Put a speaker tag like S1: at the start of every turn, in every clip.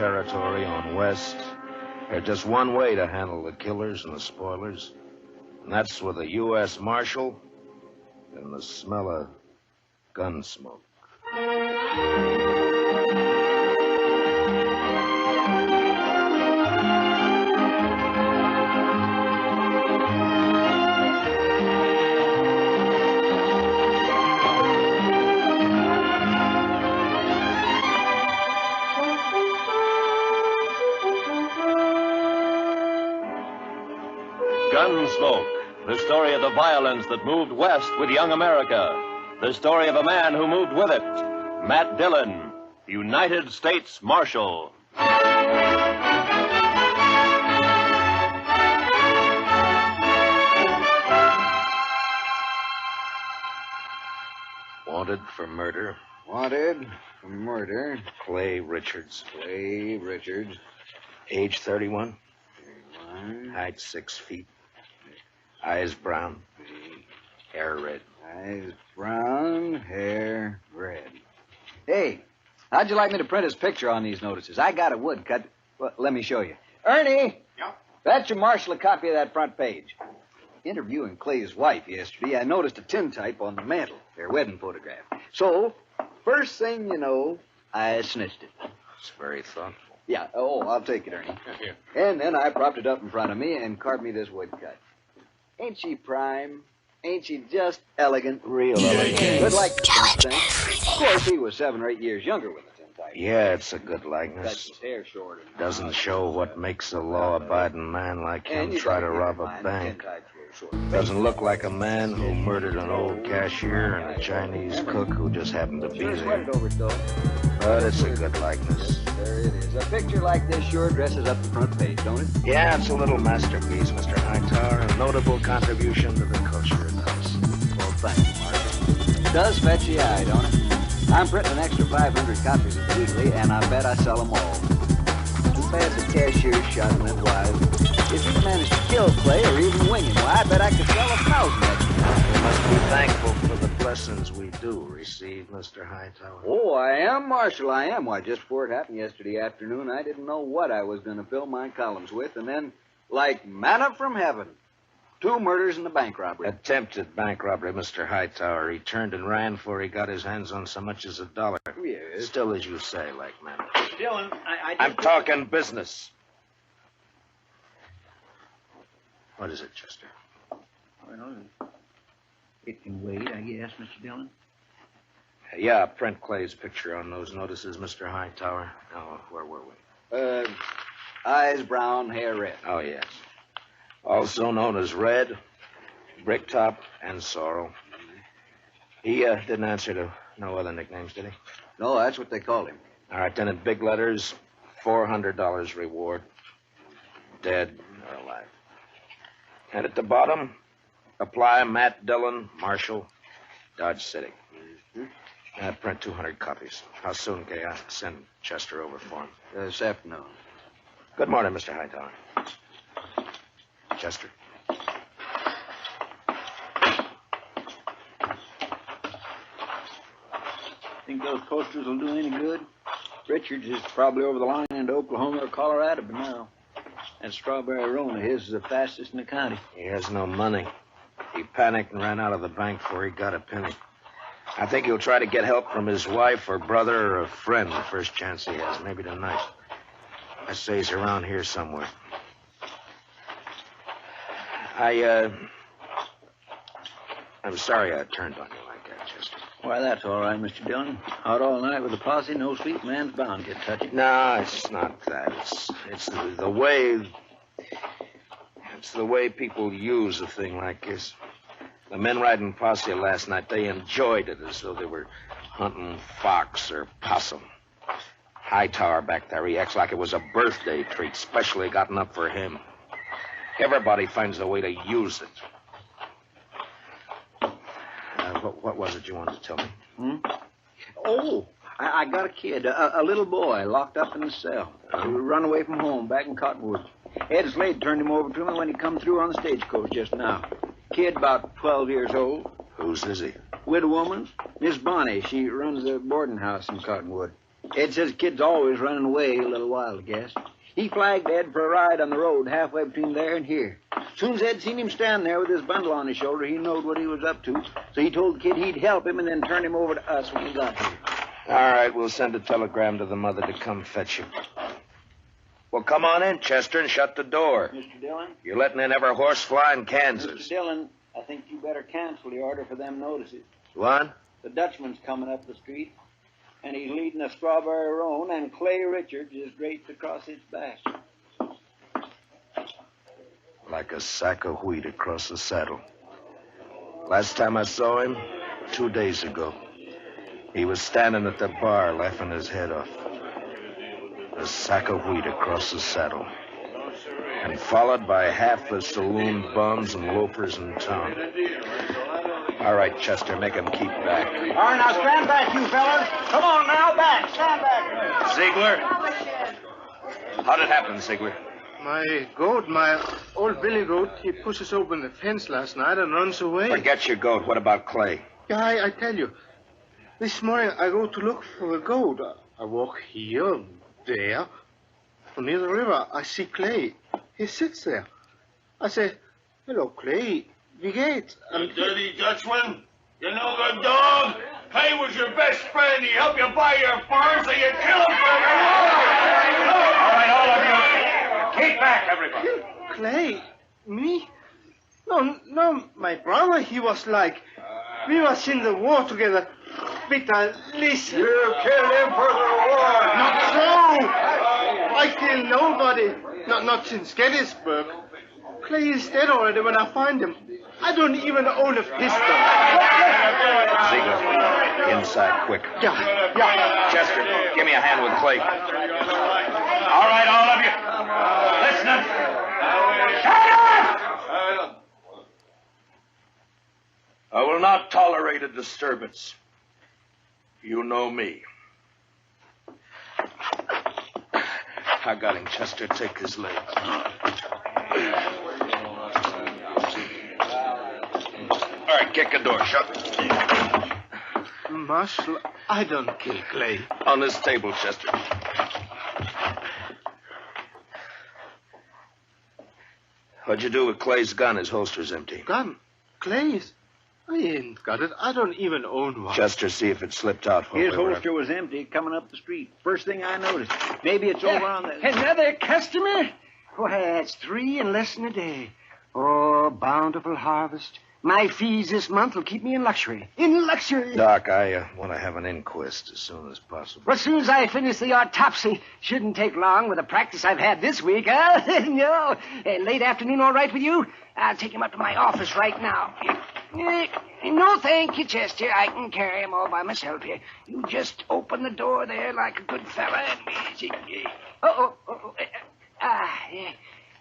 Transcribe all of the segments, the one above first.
S1: territory on West, there's just one way to handle the killers and the spoilers, and that's with a U.S. Marshal and the smell of gun smoke.
S2: GUNSMOKE, the story of the violence that moved west with young America. The story of a man who moved with it. Matt Dillon, United States Marshal.
S1: Wanted for murder.
S3: Wanted for murder.
S1: Clay Richards.
S3: Clay Richards.
S1: Age 31.
S3: 31.
S1: Height 6 feet. Eyes brown. Hair red.
S3: Eyes brown, hair red. Hey, how'd you like me to print his picture on these notices? I got a woodcut. Well, let me show you. Ernie!
S4: Yeah?
S3: Fetch your Marshal a copy of that front page. Interviewing Clay's wife yesterday, I noticed a tintype on the mantel, their wedding photograph. So, first thing you know, I snitched it.
S1: It's very thoughtful.
S3: Yeah, I'll take it, Ernie.
S4: Here.
S3: And then I propped it up in front of me and carved me this woodcut. Ain't she prime? Ain't she just elegant?
S1: Real elegant.
S3: Good like the Of course, he was 7 or 8 years younger with the tintype.
S1: Yeah, it's a good
S3: Cut
S1: likeness.
S3: his hair short. And
S1: Doesn't show what makes a law-abiding man like him try to rob a bank. Doesn't look like a man who murdered an old cashier and a Chinese cook who just happened to be
S3: Sure
S1: there.
S3: sweated over it, though.
S1: But it's a good likeness.
S3: There it is. A picture like this sure dresses up the front page, don't it?
S1: Yeah, it's a little masterpiece, Mr. Hightower. A notable contribution to the culture of the house.
S3: Well, thank you, Marshal. It does fetch the eye, don't it? I'm printing an extra 500 copies of the weekly, and I bet I sell them all. Too bad the cashier's shot went wild. If you managed to kill Clay or even wing him, well, I bet I could sell 1,000 extra.
S1: We must be thankful for the blessings we do receive, Mr. Hightower.
S3: Oh, I am, Marshal, I am. Why, just before it happened yesterday afternoon, I didn't know what I was going to fill my columns with, and then, like manna from heaven, 2 murders and a bank robbery.
S1: Attempted bank robbery, Mr. Hightower. He turned and ran before he got his hands on so much as $1.
S3: Yes.
S1: Still, as you say, like man.
S4: Dillon,
S1: I'm talking business. What is it, Chester?
S4: Well, it can wait, I guess, Mr. Dillon.
S1: Yeah, print Clay's picture on those notices, Mr. Hightower. Oh, where were we?
S3: Eyes brown, hair red.
S1: Oh, yes. Also known as Red, Bricktop, and Sorrel. He didn't answer to no other nicknames, did he?
S3: No, that's what they called him.
S1: All right, then in big letters, $400 reward. Dead or alive. And at the bottom, apply Matt Dillon, Marshal, Dodge City. Print 200 copies. How soon can I send Chester over for him?
S3: This afternoon.
S1: Good morning, Mr. Hightower. Chester.
S4: Think those posters will do any good? Richards is probably over the line into Oklahoma or Colorado by now. That strawberry roan of his is the fastest in the county.
S1: He has no money. He panicked and ran out of the bank before he got a penny. I think he'll try to get help from his wife or brother or a friend the first chance he has, maybe tonight. I say he's around here somewhere. I'm sorry I turned on you like that, Chester.
S4: Why, that's all right, Mr. Dillon. Out all night with a posse, no sleep, man's bound to get touchy.
S1: No, it's not that. It's the way... It's the way people use a thing like this. The men riding posse last night, they enjoyed it as though they were hunting fox or possum. Hightower back there, he acts like it was a birthday treat, specially gotten up for him. Everybody finds a way to use it. What was it you wanted to tell me?
S4: Oh, I got a kid, a little boy, locked up in the cell. He run away from home back in Cottonwood. Ed Slade turned him over to me when he come through on the stagecoach just now. Kid about 12 years old.
S1: Whose is he?
S4: Widow woman. Miss Bonnie. She runs the boarding house in Cottonwood. Ed says kid's always running away a little while, I guess. He flagged Ed for a ride on the road halfway between there and here. As soon as Ed seen him stand there with his bundle on his shoulder, he knowed what he was up to. So he told the kid he'd help him and then turn him over to us when he got here.
S1: All right, we'll send a telegram to the mother to come fetch you. Well, come on in, Chester, and shut the door.
S4: Mr. Dillon?
S1: You're letting in every horse fly in Kansas.
S4: Mr. Dillon, I think you better cancel the order for them notices.
S1: What?
S4: The Dutchman's coming up the street, and he's leading a strawberry roan, and Clay Richards is draped across his back.
S1: Like a sack of wheat across the saddle. Last time I saw him, 2 days ago, he was standing at the bar laughing his head off. A sack of wheat across the saddle. And followed by half the saloon bums and loafers in town. All right, Chester, make him keep back.
S4: All right, now stand back, you fellas. Come on now, back. Stand back.
S1: Ziegler? How'd it happen, Ziegler?
S5: My goat, my old billy goat, he pushes open the fence last night and runs away.
S1: Forget your goat. What about Clay?
S5: Yeah, I tell you. This morning I go to look for a goat. I walk here, there. Near the river, I see Clay. He sits there. I say, hello, Clay. Wie geht's?
S6: You dirty Dutchman. You no good dog. Clay was your best friend. He helped you buy your farm, so you kill him for your
S2: All right, all of you. Keep back, everybody.
S5: Clay? Me? No, my brother, he was like... We was in the war together. Victor, listen.
S6: You killed him for the war.
S5: Not so! I killed nobody. Not since Gettysburg. Clay is dead already when I find him. I don't even own a pistol.
S1: Ziegler, inside, quick.
S5: Yeah.
S1: Chester, give me a hand with Clay.
S2: All right, all of you. Listening.
S1: I will not tolerate a disturbance. You know me. I got him, Chester. Take his leg. All right, kick the door shut.
S5: Marshal, I don't kill Clay.
S1: On this table, Chester. What'd you do with Clay's gun? His holster's empty.
S5: Gun? Clay's? I ain't got it. I don't even own one.
S1: Chester, see if it slipped out. while
S4: His
S1: we were-
S4: holster was empty coming up the street. First thing I noticed. Maybe it's over on the...
S7: Another customer? Why, that's 3 in less than a day. Oh, bountiful harvest. My fees this month will keep me in luxury. In luxury.
S1: Doc, I want to have an inquest as soon as possible.
S7: Well, as soon as I finish the autopsy, shouldn't take long with the practice I've had this week, huh? No. Late afternoon, all right with you? I'll take him up to my office right now. No, thank you, Chester. I can carry him all by myself here. You just open the door there like a good fella and...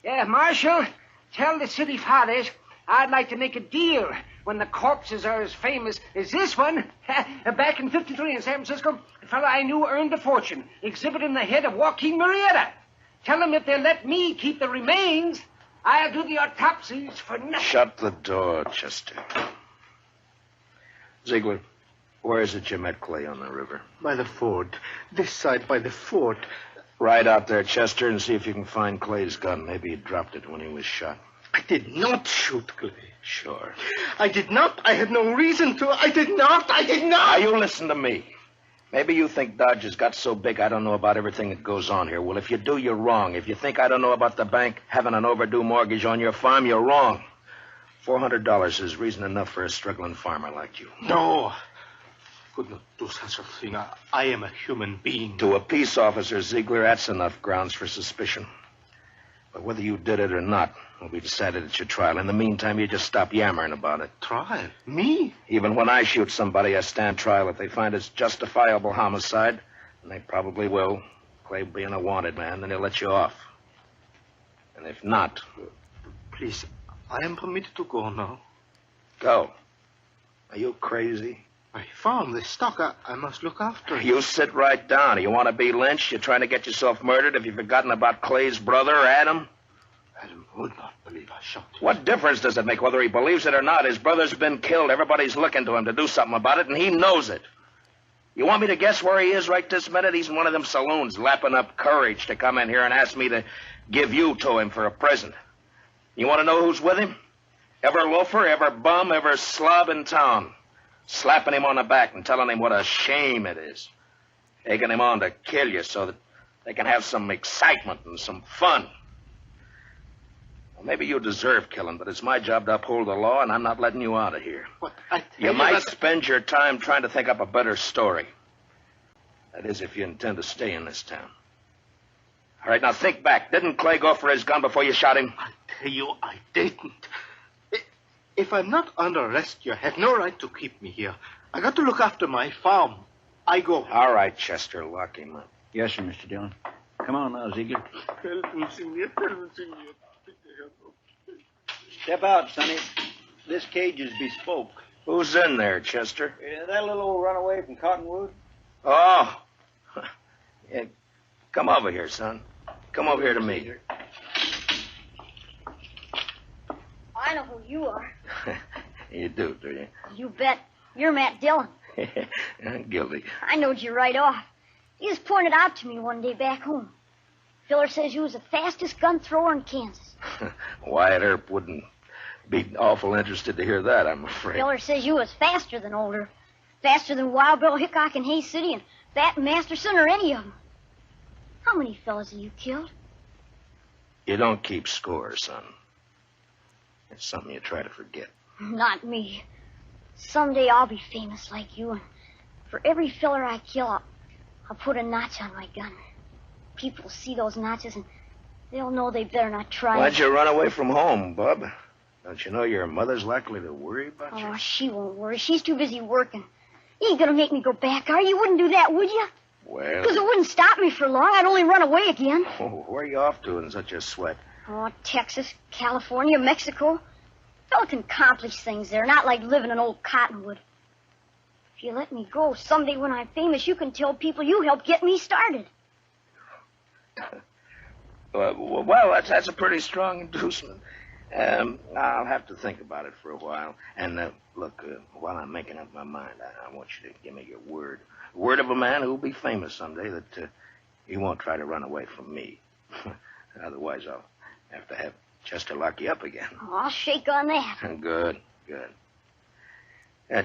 S7: Yeah, Marshal, tell the city fathers I'd like to make a deal when the corpses are as famous as this one. Back in 53 in San Francisco, a fellow I knew earned a fortune exhibiting the head of Joaquin Murrieta. Tell them if they'll let me keep the remains, I'll do the autopsies for nothing.
S1: Shut the door, Chester. Ziegler, where is it you met Clay on the river?
S5: By the fort. This side by the fort.
S1: Ride out there, Chester, and see if you can find Clay's gun. Maybe he dropped it when he was shot.
S5: I did not shoot Clay.
S1: Sure.
S5: I did not. I had no reason to. I did not.
S1: Now, you listen to me. Maybe you think Dodge has got so big I don't know about everything that goes on here. Well, if you do, you're wrong. If you think I don't know about the bank having an overdue mortgage on your farm, you're wrong. $400 is reason enough for a struggling farmer like you.
S5: No. Could not do such a thing. I am a human being.
S1: To a peace officer, Ziegler, that's enough grounds for suspicion. But whether you did it or not will be decided at your trial. In the meantime, you just stop yammering about it.
S5: Trial? Me?
S1: Even when I shoot somebody, I stand trial. If they find it's justifiable homicide, and they probably will, Clay being a wanted man, then they'll let you off. And if not...
S5: Please, I am permitted to go now.
S1: Go. Are you crazy?
S5: My farm, the stock, I must look after it.
S1: You sit right down. You want to be lynched? You're trying to get yourself murdered? Have you forgotten about Clay's brother, Adam?
S5: Adam would not believe I shot him.
S1: What difference does it make whether he believes it or not? His brother's been killed. Everybody's looking to him to do something about it, and he knows it. You want me to guess where he is right this minute? He's in one of them saloons, lapping up courage to come in here and ask me to give you to him for a present. You want to know who's with him? Every loafer, every bum, every slob in town. Slapping him on the back and telling him what a shame it is. Taking him on to kill you so that they can have some excitement and some fun. Well, maybe you deserve killing, but it's my job to uphold the law, and I'm not letting you out of here.
S5: But I tell
S1: You might spend your time trying to think up a better story. That is, if you intend to stay in this town. All right, now think back. Didn't Clay go for his gun before you shot him?
S5: I tell you, I didn't. If I'm not under arrest, you have no right to keep me here. I got to look after my farm. I go.
S1: All right, Chester, lock him up.
S4: Yes, sir, Mr. Dillon. Come on now, Ziegler. Step out, Sonny. This cage is bespoke.
S1: Who's in there, Chester?
S4: That little old runaway from Cottonwood?
S1: Oh. Yeah. Come over here, son. Come over here to me.
S8: I know who you are.
S1: You do you?
S8: You bet. You're Matt Dillon.
S1: I'm guilty.
S8: I knowed you right off. You just pointed out to me one day back home. Filler says you was the fastest gun thrower in Kansas.
S1: Wyatt Earp wouldn't be awful interested to hear that, I'm afraid.
S8: Filler says you was faster than Older. Faster than Wild Bill Hickok in Hayes City and Fat Masterson or any of them. How many fellas have you killed?
S1: You don't keep score, son. It's something you try to forget.
S8: Not me. Someday I'll be famous like you, and for every filler I kill, I'll put a notch on my gun. People will see those notches, and they'll know they better not try.
S1: Why'd you run away from home, Bub? Don't you know your mother's likely to worry about you?
S8: Oh, she won't worry. She's too busy working. You ain't gonna make me go back, are you? You wouldn't do that, would you?
S1: Well...
S8: Because it wouldn't stop me for long. I'd only run away again.
S1: Oh, where are you off to in such a sweat?
S8: Oh, Texas, California, Mexico. A fella can accomplish things there, not like living in old Cottonwood. If you let me go, someday when I'm famous, you can tell people you helped get me started.
S1: Well, that's a pretty strong inducement. I'll have to think about it for a while. And, look, while I'm making up my mind, I want you to give me your word. Word of a man who'll be famous someday that he won't try to run away from me. Otherwise, I'll have to have Chester lock you up again.
S8: Oh, I'll shake on that.
S1: Good.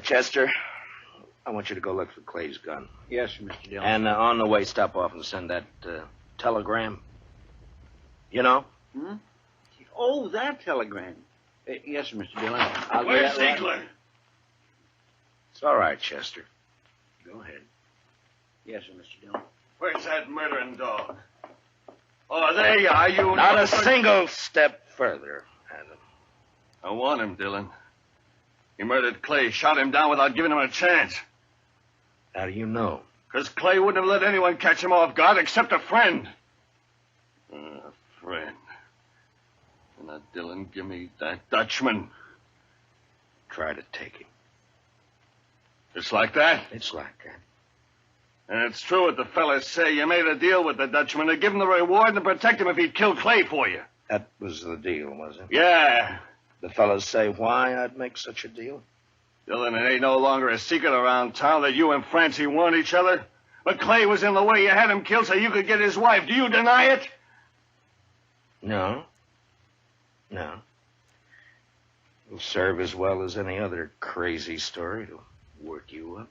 S1: Chester, I want you to go look for Clay's gun.
S4: Yes, sir, Mr. Dillon.
S1: And on the way, stop off and send that telegram. You know?
S4: Hmm? Oh, that telegram. Yes, sir, Mr. Dillon. I'll
S6: Where's
S4: do that
S6: Ziegler?
S1: It's all right, Chester. Go ahead.
S4: Yes, sir, Mr. Dillon.
S6: Where's that murdering dog? Oh, there you are, you...
S1: Not a single step further, Adam.
S6: I want him, Dillon. He murdered Clay, shot him down without giving him a chance.
S1: How do you know?
S6: Because Clay wouldn't have let anyone catch him off guard except a friend. A friend. And now, Dillon, give me that Dutchman.
S1: Try to take him.
S6: It's like that?
S1: It's like that.
S6: And it's true what the fellas say. You made a deal with the Dutchman to give him the reward and to protect him if he'd kill Clay for you.
S1: That was the deal, was it?
S6: Yeah.
S1: The fellas say why I'd make such a deal?
S6: Dillon, it ain't no longer a secret around town that you and Francie want each other. But Clay was in the way. You had him killed so you could get his wife. Do you deny it?
S1: No. It'll serve as well as any other crazy story to work you up.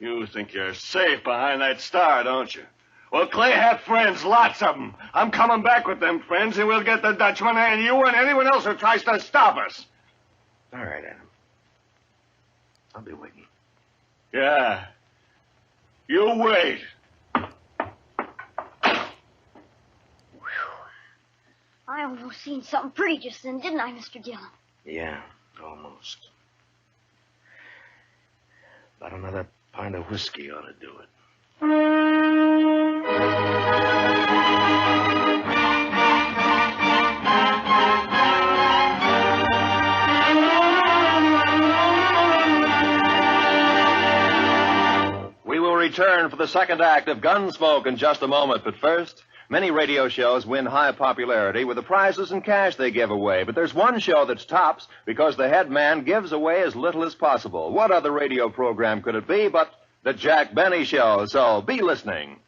S6: You think you're safe behind that star, don't you? Well, Clay had friends, lots of them. I'm coming back with them friends, and we'll get the Dutchman and you and anyone else who tries to stop us.
S1: All right, Adam. I'll be waiting.
S6: Yeah. You wait.
S8: I almost seen something pretty just then, didn't I, Mr. Dillon?
S1: Yeah, almost. About another pint of whiskey ought to do it.
S2: We will return for the second act of Gunsmoke in just a moment, but first, many radio shows win high popularity with the prizes and cash they give away, but there's one show that's tops because the head man gives away as little as possible. What other radio program could it be but The Jack Benny Show, so be listening.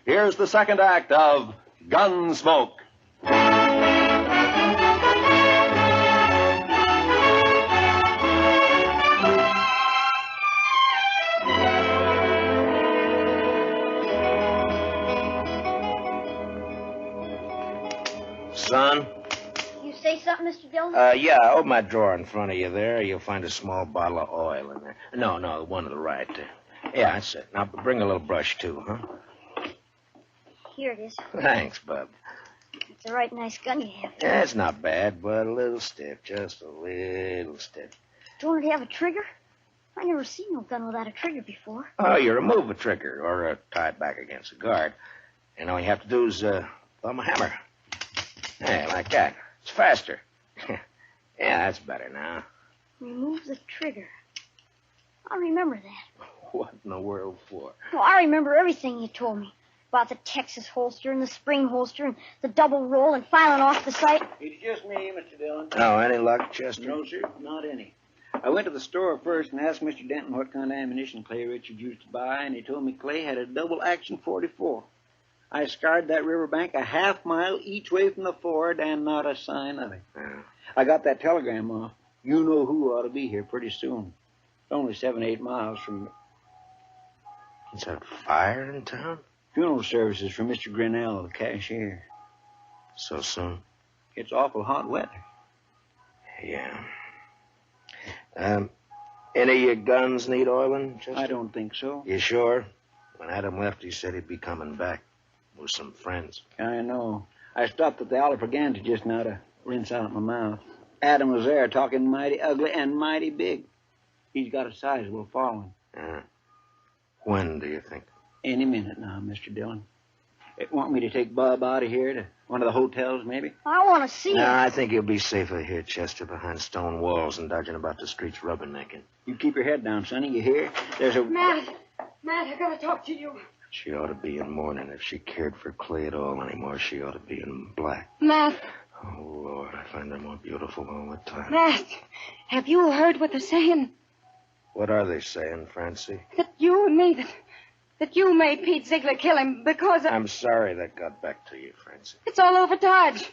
S2: Here's the second act of Gunsmoke.
S1: Son?
S8: You say something, Mr. Dillon?
S1: Yeah, open my drawer in front of you there. You'll find a small bottle of oil in there. No, the one to the right. Yeah, that's it. Now, bring a little brush, too, huh?
S8: Here it is.
S1: Thanks, Bub.
S8: It's a right nice gun you have.
S1: Yeah, it's not bad, but a little stiff. Just a little stiff.
S8: Don't it have a trigger? I never seen no gun without a trigger before.
S1: Oh, you remove a trigger or tie it back against a guard. And all you have to do is thumb a hammer. Yeah, like that. It's faster. Yeah, that's better now.
S8: Remove the trigger. I remember that.
S1: What in the world for?
S8: Well, I remember everything you told me. About the Texas holster and the spring holster and the double roll and filing off the sight.
S4: It's just me, Mr. Dillon.
S1: Oh, any luck, Chester?
S4: No, sir, not any. I went to the store first and asked Mr. Denton what kind of ammunition Clay Richards used to buy, and he told me Clay had a double-action 44. I scoured that riverbank a half-mile each way from the ford, and not a sign of it.
S1: Yeah.
S4: I got that telegram off. You know who ought to be here pretty soon. It's only 7-8 miles from...
S1: Is that fire in town?
S4: Funeral services for Mr. Grinnell, the cashier.
S1: So soon?
S4: It's awful hot weather.
S1: Yeah. Any of your guns need oiling, Chester?
S4: I don't think so.
S1: You sure? When Adam left, he said he'd be coming back with some friends.
S4: I know. I stopped at the Oliver Gantry just now to rinse out my mouth. Adam was there talking mighty ugly and mighty big. He's got a sizable following.
S1: When do you think?
S4: Any minute now, Mr. Dillon. Want me to take Bob out of here to one of the hotels, maybe?
S8: I want to see
S1: No,
S8: it.
S1: I think you'll be safer here, Chester, behind stone walls and dodging about the streets rubbernecking.
S4: You keep your head down, Sonny. You hear? There's a...
S7: Matt, I gotta talk to you.
S1: She ought to be in mourning. If she cared for Clay at all anymore, she ought to be in black.
S7: Matt,
S1: Oh, Lord, I find her more beautiful all the time.
S7: Matt, have you heard what they're saying?
S1: What are they saying, Francie?
S7: That you and me, that you made Pete Ziegler kill him because
S1: I'm sorry that got back to you, Francie.
S7: it's all over Dodge.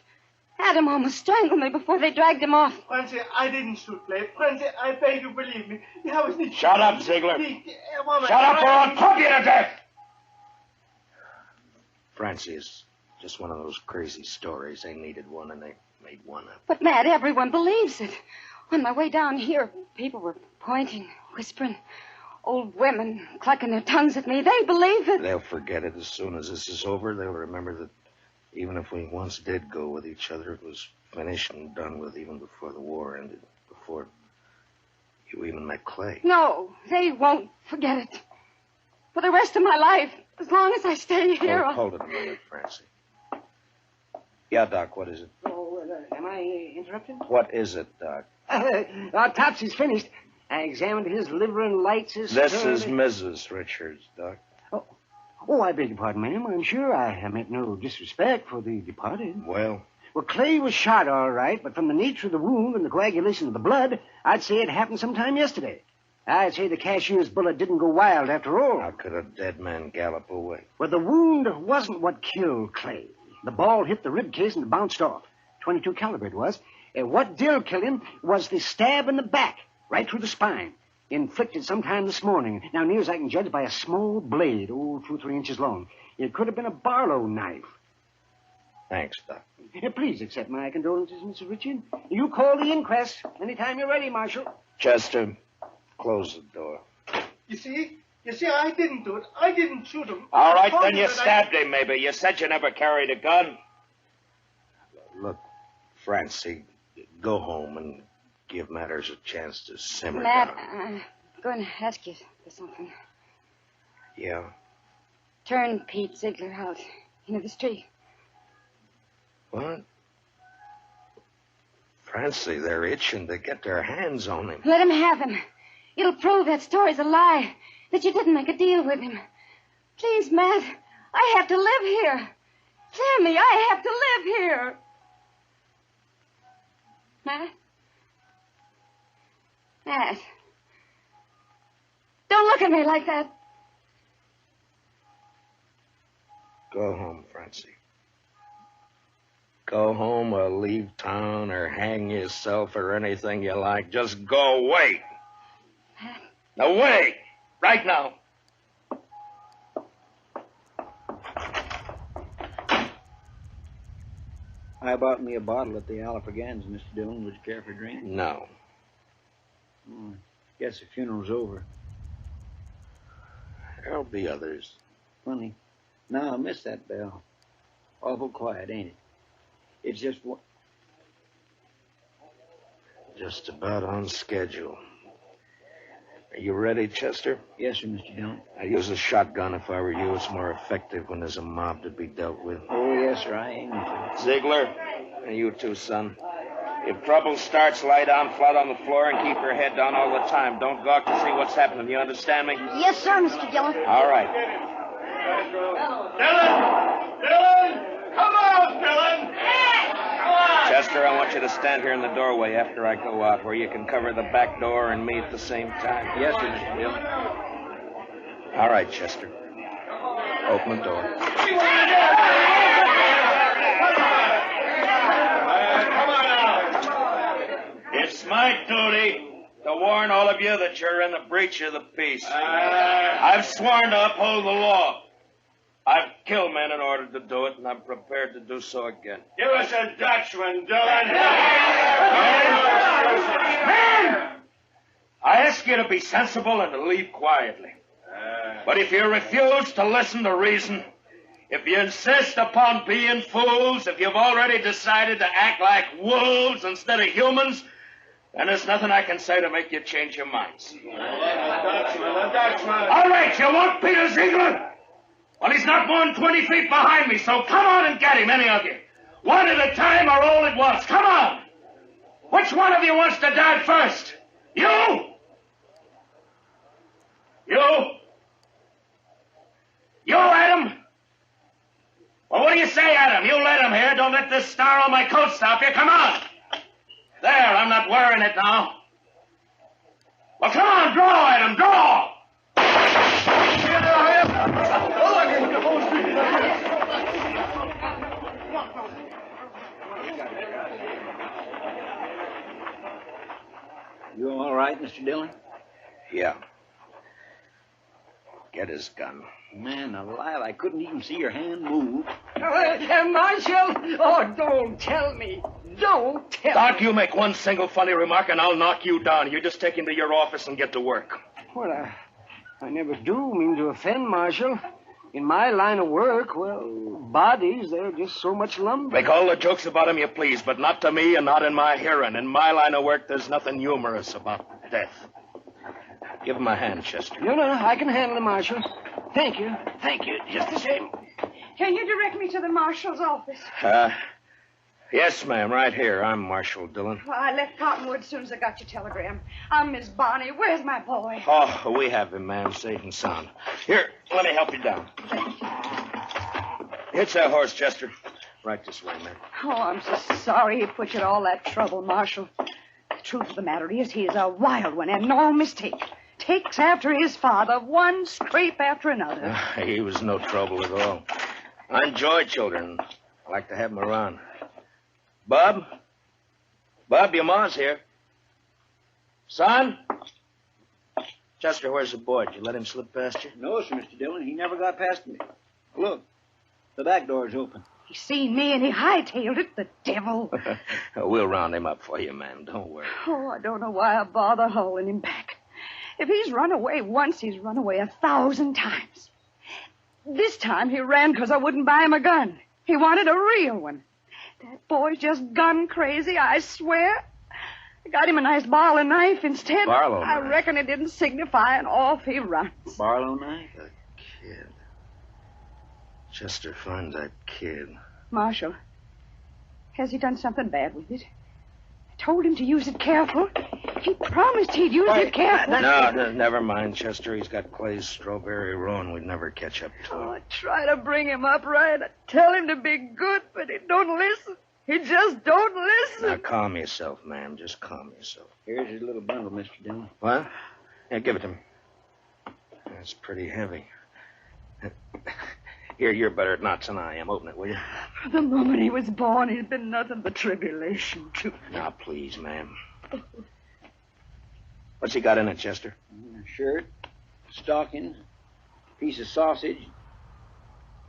S7: Adam almost strangled me before they dragged him off.
S5: Francie, I didn't shoot Clay. Francie, I beg you, believe me.
S1: Shut up, Ziegler. Shut up or I'll club you to death! Francie, it's just one of those crazy stories. They needed one and they made one up.
S7: But, Matt, everyone believes it. On my way down here, people were pointing, whispering. Old women clucking their tongues at me. They believe it.
S1: They'll forget it as soon as this is over. They'll remember that even if we once did go with each other, it was finished and done with even before the war ended, before you even met Clay.
S7: No, they won't forget it. For the rest of my life, as long as I stay here,
S1: Hold it a minute, Francie. Yeah, Doc, what is it?
S7: Oh, am I interrupted?
S1: What is it, Doc?
S7: Topsy's finished. I examined his liver and lights his...
S1: This is Mrs. Richards, Doc.
S7: Oh, I beg your pardon, ma'am. I'm sure I meant no disrespect for the departed.
S1: Well,
S7: Clay was shot all right, but from the nature of the wound and the coagulation of the blood, I'd say it happened sometime yesterday. I'd say the cashier's bullet didn't go wild after all.
S1: how could a dead man gallop away?
S7: Well, the wound wasn't what killed Clay. The ball hit the rib case and it bounced off. 22 caliber it was. And what did kill him was the stab in the back, right through the spine, inflicted sometime this morning. Now, near as I can judge, by a small blade, 2 or 3 inches long. It could have been a Barlow knife.
S1: Thanks, Doc.
S7: Please accept my condolences, Mr. Richard. You call the inquest anytime you're ready, Marshal.
S1: Chester, close the door.
S5: You see, I didn't do it. I didn't shoot him.
S1: All right,
S5: I told
S1: then you
S5: that
S1: stabbed him, maybe. You said you never carried a gun. Look, Francie, go home and give matters a chance to simmer
S7: Matt,
S1: down.
S7: I'm going to ask you for something.
S1: Yeah?
S7: Turn Pete Ziegler out into the street.
S1: What? Francie, they're itching to get their hands on him.
S7: Let him have him. It'll prove that story's a lie, that you didn't make a deal with him. Please, Matt, I have to live here. Hear me, I have to live here. Matt? Matt?
S9: Don't look at me like that.
S1: Go home, Francie. Go home or leave town or hang yourself or anything you like. Just go away. Away! Right now.
S4: I bought me a bottle at the Alfregans, Mr. Dillon. Would you care for a drink?
S1: No.
S4: Guess the funeral's over.
S1: There'll be others.
S4: Funny. Now I miss that bell. Awful quiet, ain't it? It's just one.
S1: Just about on schedule. Are you ready, Chester?
S4: Yes, sir, Mr. Dillon.
S1: I use a shotgun if I were you. It's more effective when there's a mob to be dealt with.
S4: Oh, yes, sir, I aim it.
S1: Ziegler, and you too, son. If trouble starts, lie down flat on the floor and keep your head down all the time. Don't gawk to see what's happening. You understand me?
S8: Yes, sir, Mr. Dillon.
S1: All right.
S6: Dillon! Dillon! Come on, Dillon! Come on!
S1: Chester, I want you to stand here in the doorway after I go out, where you can cover the back door and me at the same time.
S4: Yes, sir, Mr. Dillon.
S1: All right, Chester. Open the door.
S6: Come on now.
S1: It's my duty to warn all of you that you're in a breach of the peace. I've sworn to uphold the law. I've killed men in order to do it, and I'm prepared to do so again.
S6: Give us a Dutchman, Dillon.
S1: Men! I ask you to be sensible and to leave quietly. But if you refuse to listen to reason, if you insist upon being fools, if you've already decided to act like wolves instead of humans, then there's nothing I can say to make you change your minds.
S6: A Dutchman.
S1: All right, you want Peter Ziegler? Well, he's not more than 20 feet behind me, so come on and get him, any of you. One at a time or all at once. Come on. Which one of you wants to die first? You? You? You, Adam? Well, what do you say, Adam? You let him here. Don't let this star on my coat stop you. Come on. There, I'm not wearing it now. Well, come on, draw, Adam, draw.
S4: You all right, Mr. Dillon?
S1: Yeah. Get his gun.
S4: Man alive, I couldn't even see your hand move.
S7: Marshal! Oh, don't tell me. Don't tell
S1: Doc,
S7: me.
S1: you make one single funny remark and I'll knock you down. You just take him to your office and get to work.
S7: Well, I never do mean to offend, Marshal. In my line of work, well, bodies, they're just so much lumber.
S1: Make all the jokes about him you please, but not to me and not in my hearing. In my line of work, there's nothing humorous about death. Give him a hand, Chester.
S7: No, I can handle it, Marshal. Thank you. Just the same.
S9: Can you direct me to the marshal's office?
S1: Yes, ma'am, right here. I'm Marshal Dillon.
S9: Well, I left Cottonwood as soon as I got your telegram. I'm Miss Bonnie. Where's my boy?
S1: Oh, we have him, ma'am, safe and sound. Here, let me help you down. Hitch that horse, Chester. Right this way, ma'am.
S9: Oh, I'm so sorry he put you to all that trouble, Marshal. The truth of the matter is he is a wild one and no mistake. Takes after his father, one scrape after another.
S1: He was no trouble at all. I enjoy children. I like to have them around. Bob? Bob, your ma's here. Son? Chester, where's the boy? Did you let him slip past you?
S4: No, sir, Mr. Dillon. He never got past me. Look, the back door's open.
S9: He seen me and he hightailed it, the devil.
S1: We'll round him up for you, ma'am. Don't worry.
S9: Oh, I don't know why I bother hauling him back. If he's run away once, he's run away 1,000 times. This time he ran because I wouldn't buy him a gun. He wanted a real one. That boy's just gun crazy, I swear. I got him a nice Barlow knife instead.
S1: Barlow
S9: I
S1: knife?
S9: reckon it didn't signify, and off he runs.
S4: Barlow knife?
S1: The kid. Chester, find that kid.
S9: Marshal, has he done something bad with it? I told him to use it careful. He promised he'd use it careful.
S1: No, never mind, Chester. He's got Clay's strawberry roan. We'd never catch up to him.
S9: Oh, I try to bring him up right. I tell him to be good, but he don't listen. He just don't listen.
S1: Now, calm yourself, ma'am. Just calm yourself.
S4: Here's your little bundle, Mr. Dillon.
S1: What? Yeah, give it to me. That's pretty heavy. Here, you're better at knots than I am. Open it, will you?
S9: From the moment he was born, he's been nothing but tribulation to me.
S1: Now, please, ma'am. What's he got in it, Chester?
S4: A shirt, stocking, piece of sausage,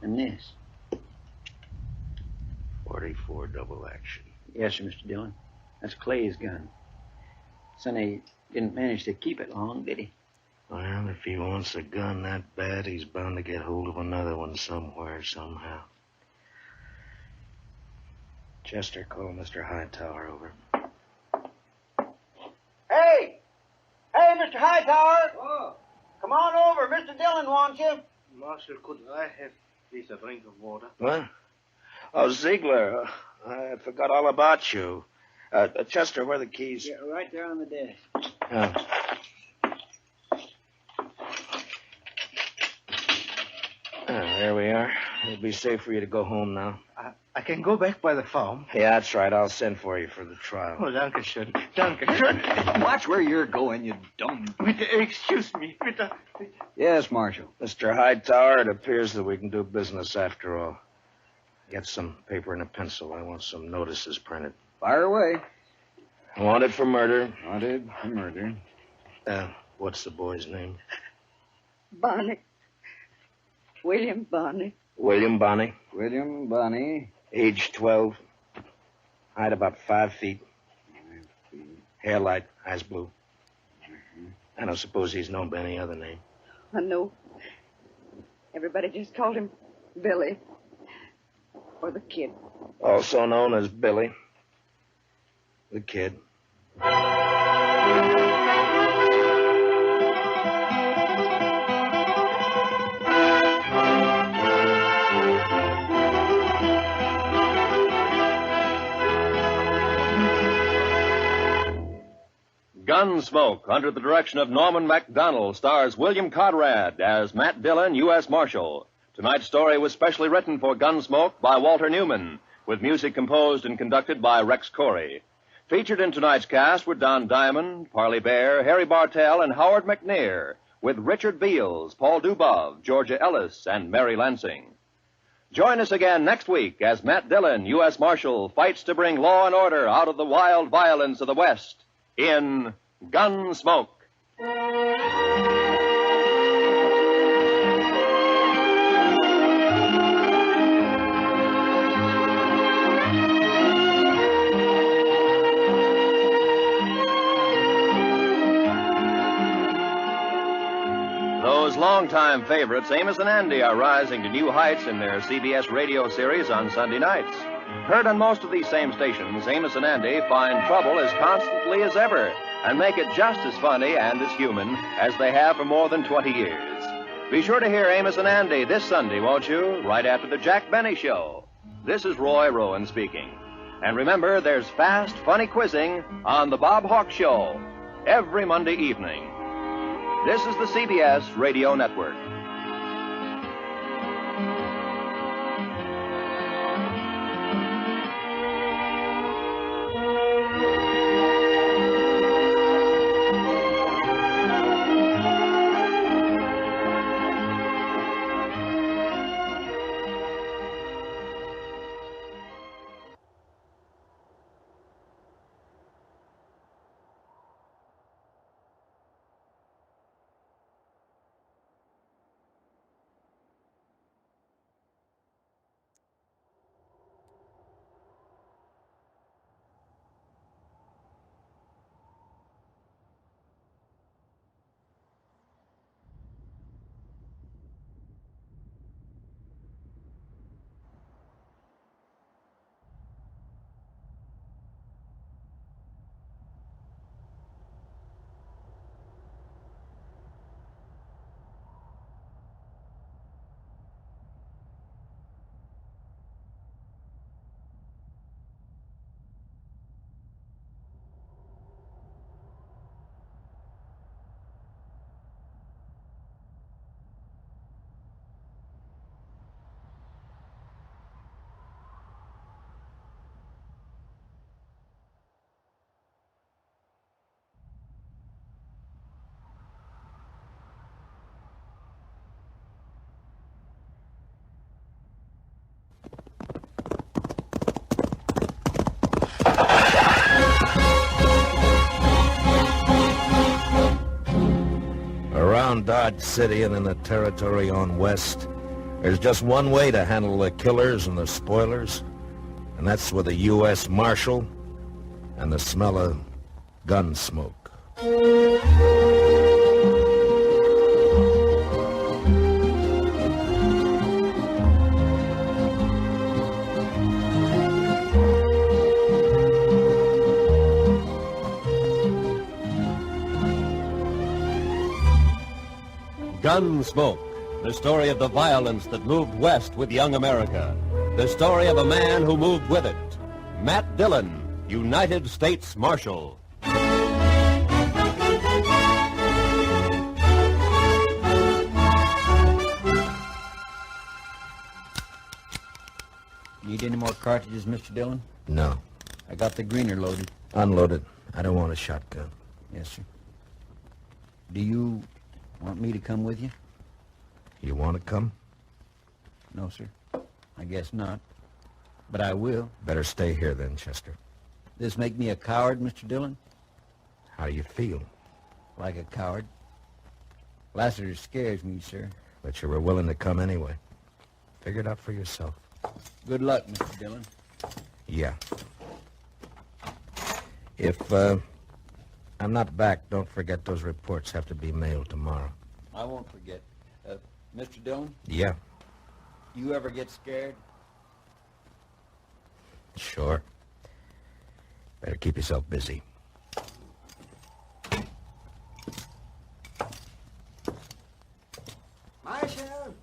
S4: and this.
S1: 44 double action.
S4: Yes, sir, Mr. Dillon. That's Clay's gun. Sonny didn't manage to keep it long, did he?
S1: Well, if he wants a gun that bad, he's bound to get hold of another one somewhere, somehow. Chester, call Mr. Hightower over.
S4: Hey! Hey, Mr. Hightower! Oh. Come on over. Mr. Dillon wants you.
S5: Marshal, could I have please a drink of water?
S1: What? Oh, Ziegler, I forgot all about you. Chester, where are the keys?
S4: Yeah, right there on the desk.
S1: There we are. It'll be safe for you to go home now.
S5: I can go back by the farm.
S1: Yeah, that's right. I'll send for you for the trial.
S5: Oh, danke schön. Danke schön.
S3: Watch where you're going, you dumb...
S5: Excuse me. Bitte.
S4: Yes, Marshal.
S1: Mr. Hightower, it appears that we can do business after all. Get some paper and a pencil. I want some notices printed.
S4: Fire away.
S1: Wanted for murder.
S4: Wanted for murder.
S1: What's the boy's name?
S9: Bonnie. William Bonnie.
S1: William Bonnie.
S4: William Bonnie.
S1: Age 12. Height about 5 feet. Hair light, eyes blue. I don't suppose he's known by any other name.
S9: I know. Everybody just called him Billy. Or the Kid.
S1: Also known as Billy. The Kid.
S2: Gunsmoke, under the direction of Norman MacDonald, stars William Conrad as Matt Dillon, U.S. Marshal. Tonight's story was specially written for Gunsmoke by Walter Newman, with music composed and conducted by Rex Corey. Featured in tonight's cast were Don Diamond, Parley Bear, Harry Bartell, and Howard McNear, with Richard Beals, Paul Dubov, Georgia Ellis, and Mary Lansing. Join us again next week as Matt Dillon, U.S. Marshal, fights to bring law and order out of the wild violence of the West in Gunsmoke. Those longtime favorites, Amos and Andy, are rising to new heights in their CBS radio series on Sunday nights. Heard on most of these same stations, Amos and Andy find trouble as constantly as ever and make it just as funny and as human as they have for more than 20 years. Be sure to hear Amos and Andy this Sunday, won't you? Right after the Jack Benny Show. This is Roy Rowan speaking. And remember, there's fast, funny quizzing on The Bob Hawk Show every Monday evening. This is the CBS Radio Network.
S1: Dodge City and in the territory on west, there's just one way to handle the killers and the spoilers, and that's with a U.S. Marshal and the smell of gun smoke.
S2: GUNSMOKE, the story of the violence that moved west with young America. The story of a man who moved with it. Matt Dillon, United States Marshal.
S4: Need any more cartridges, Mr. Dillon?
S1: No.
S4: I got the greener loaded.
S1: Unloaded. I don't want a shotgun.
S4: Yes, sir. Do you want me to come with you?
S1: You want to come?
S4: No, sir. I guess not. But I will.
S1: Better stay here then, Chester.
S4: This make me a coward, Mr. Dillon?
S1: How do you feel?
S4: Like a coward. Lassiter scares me, sir.
S1: But you were willing to come anyway. Figure it out for yourself.
S4: Good luck, Mr. Dillon.
S1: Yeah. If, I'm not back, don't forget those reports have to be mailed tomorrow.
S4: I won't forget. Mr. Dillon,
S1: Yeah,
S4: you ever get scared?
S1: sure. Better keep yourself busy.
S7: Marshal!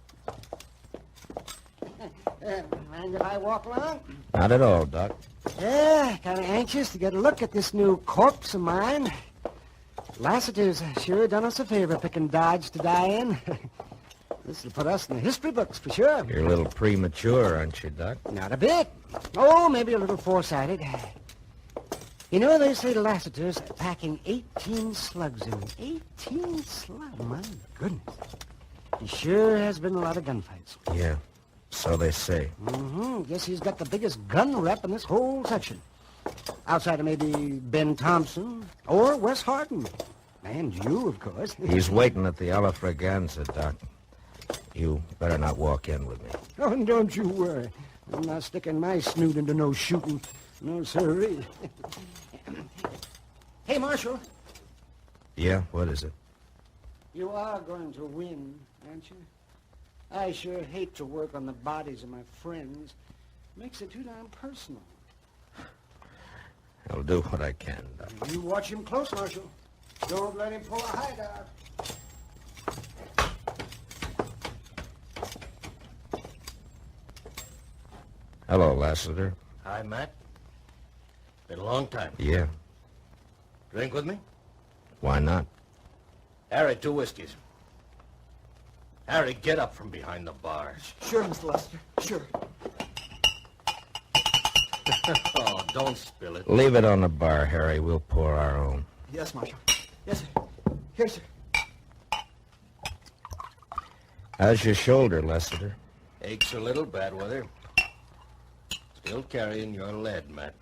S7: Mind if I walk along?
S1: Not at all, Doc.
S7: Yeah, kind of anxious to get a look at this new corpse of mine. Lassiter's sure done us a favor picking Dodge to die in. This will put us in the history books for sure.
S1: You're a little premature, aren't you, Doc?
S7: Not a bit. Oh, maybe a little foresighted. You know, they say Lassiter's packing 18 slugs in. 18 slugs? My goodness. He sure has been a lot of gunfights.
S1: Yeah, so they say.
S7: Guess he's got the biggest gun rep in this whole section. Outside of maybe Ben Thompson or Wes Harden. And you, of course.
S1: He's waiting at the Alla Fraganza, Doc. You better not walk in with me.
S7: Oh, and don't you worry. I'm not sticking my snoot into no shooting. No, sirree. Hey, Marshal.
S1: Yeah, what is it?
S7: You are going to win, aren't you? I sure hate to work on the bodies of my friends. Makes it too damn personal.
S1: I'll do what I can, Doc.
S7: You watch him close, Marshal. Don't let him pull a hideout.
S1: Hello, Lassiter.
S10: Hi, Matt. Been a long time.
S1: Yeah,
S10: Drink with me?
S1: why not?
S10: Harry, 2 whiskeys. Harry, get up from behind the bar.
S7: Sure, Mr. Lester. Sure.
S10: Oh, don't spill it.
S1: Leave it on the bar, Harry. We'll pour our own.
S7: Yes, Marshal. Yes, sir. Here, sir.
S1: How's your shoulder, Lassiter?
S10: Aches a little, bad weather. Still carrying your lead, Matt.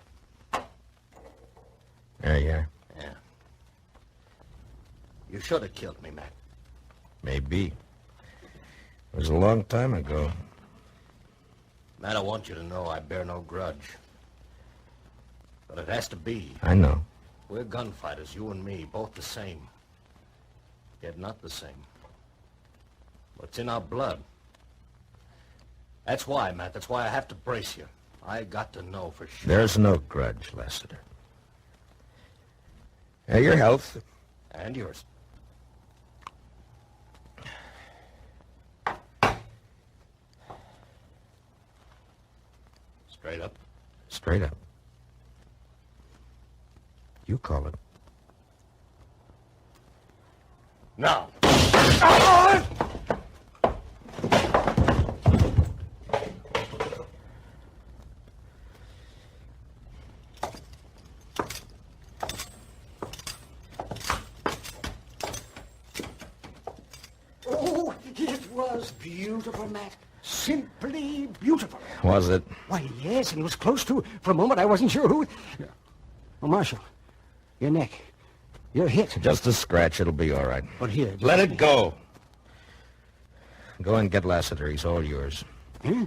S1: There you are.
S10: Yeah. You should have killed me, Matt.
S1: Maybe. It was a long time ago.
S10: Matt, I want you to know I bear no grudge. But it has to be.
S1: I know.
S10: We're gunfighters, you and me, both the same. Yet not the same. What's in our blood? That's why, Matt. That's why I have to brace you. I got to know for sure.
S1: There's no grudge, Lassiter. Your health.
S10: And yours. Straight up.
S1: Straight up. You call it.
S10: Now.
S7: Oh, it was beautiful, Matt. Simply beautiful.
S1: Was it?
S7: Why, yes, and it was close to. For a moment, I wasn't sure who. Oh, Marshal, your neck. You're hit.
S1: Just a scratch. It'll be all right.
S7: But here.
S1: Let it go. Go and get Lassiter. He's all yours.
S11: Hmm?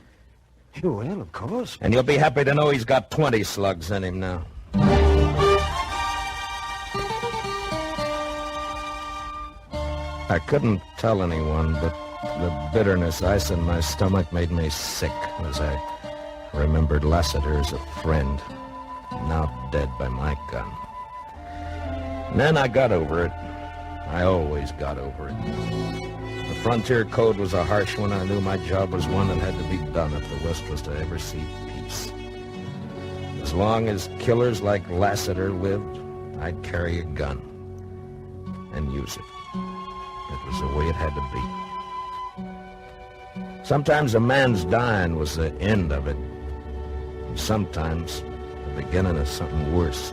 S11: Well, of course.
S1: And you'll be happy to know he's got 20 slugs in him now. I couldn't tell anyone, but the bitterness ice in my stomach made me sick as I remembered Lassiter as a friend, now dead by my gun. And then I got over it. I always got over it. The frontier code was a harsh one. I knew my job was one that had to be done if the West was to ever see peace. As long as killers like Lassiter lived, I'd carry a gun and use it. It was the way it had to be. Sometimes a man's dying was the end of it. And sometimes the beginning of something worse.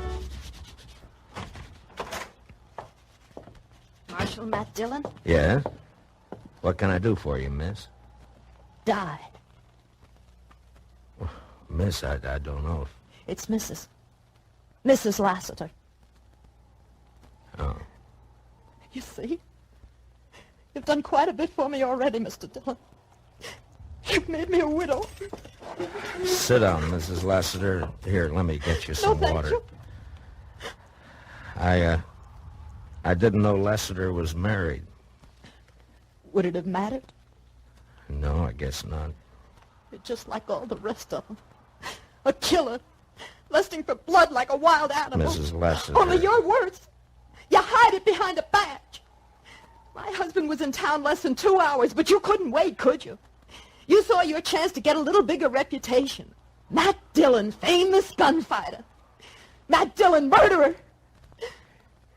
S12: Marshal Matt Dillon?
S1: Yeah? What can I do for you, miss?
S12: Died.
S1: Miss, I don't know if...
S12: It's Mrs. Lassiter.
S1: Oh.
S12: You see? You've done quite a bit for me already, Mr. Dillon. You've made me a widow.
S1: Sit down, Mrs. Lassiter. Here, let me get you some
S12: thank
S1: water.
S12: you.
S1: I didn't know Lassiter was married.
S12: Would it have mattered?
S1: No, I guess not.
S12: You're just like all the rest of them. A killer, lusting for blood like a wild animal.
S1: Mrs. Lassiter.
S12: Only you're worse. You hide it behind a badge. My husband was in town less than 2 hours, but you couldn't wait, could you? You saw your chance to get a little bigger reputation. Matt Dillon, famous gunfighter. Matt Dillon, murderer.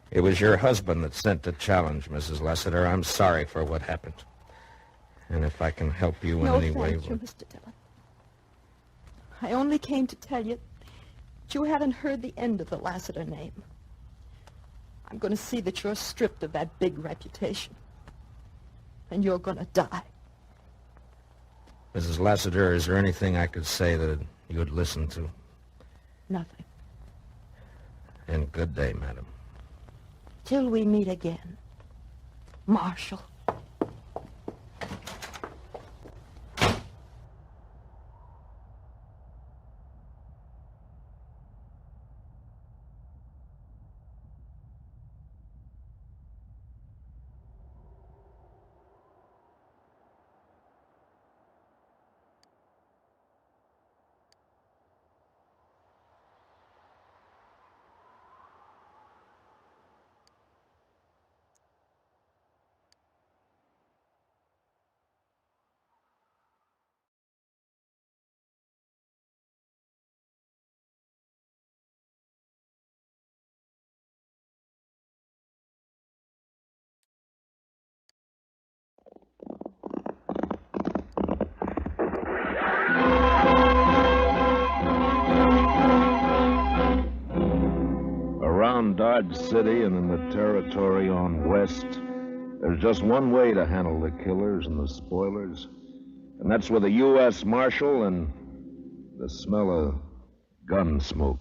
S1: It was your husband that sent the challenge, Mrs. Lassiter. I'm sorry for what happened. And if I can help you in any way...
S12: No, thank you, Mr. Dillon. I only came to tell you that you haven't heard the end of the Lassiter name. I'm going to see that you're stripped of that big reputation. And you're going to die.
S1: Mrs. Lassiter, is there anything I could say that you would listen to?
S12: Nothing.
S1: And good day, madam.
S12: Till we meet again, Marshal.
S1: Around Dodge City and in the territory on west, there's just one way to handle the killers and the spoilers, and that's with a U.S. Marshal and the smell of gun smoke.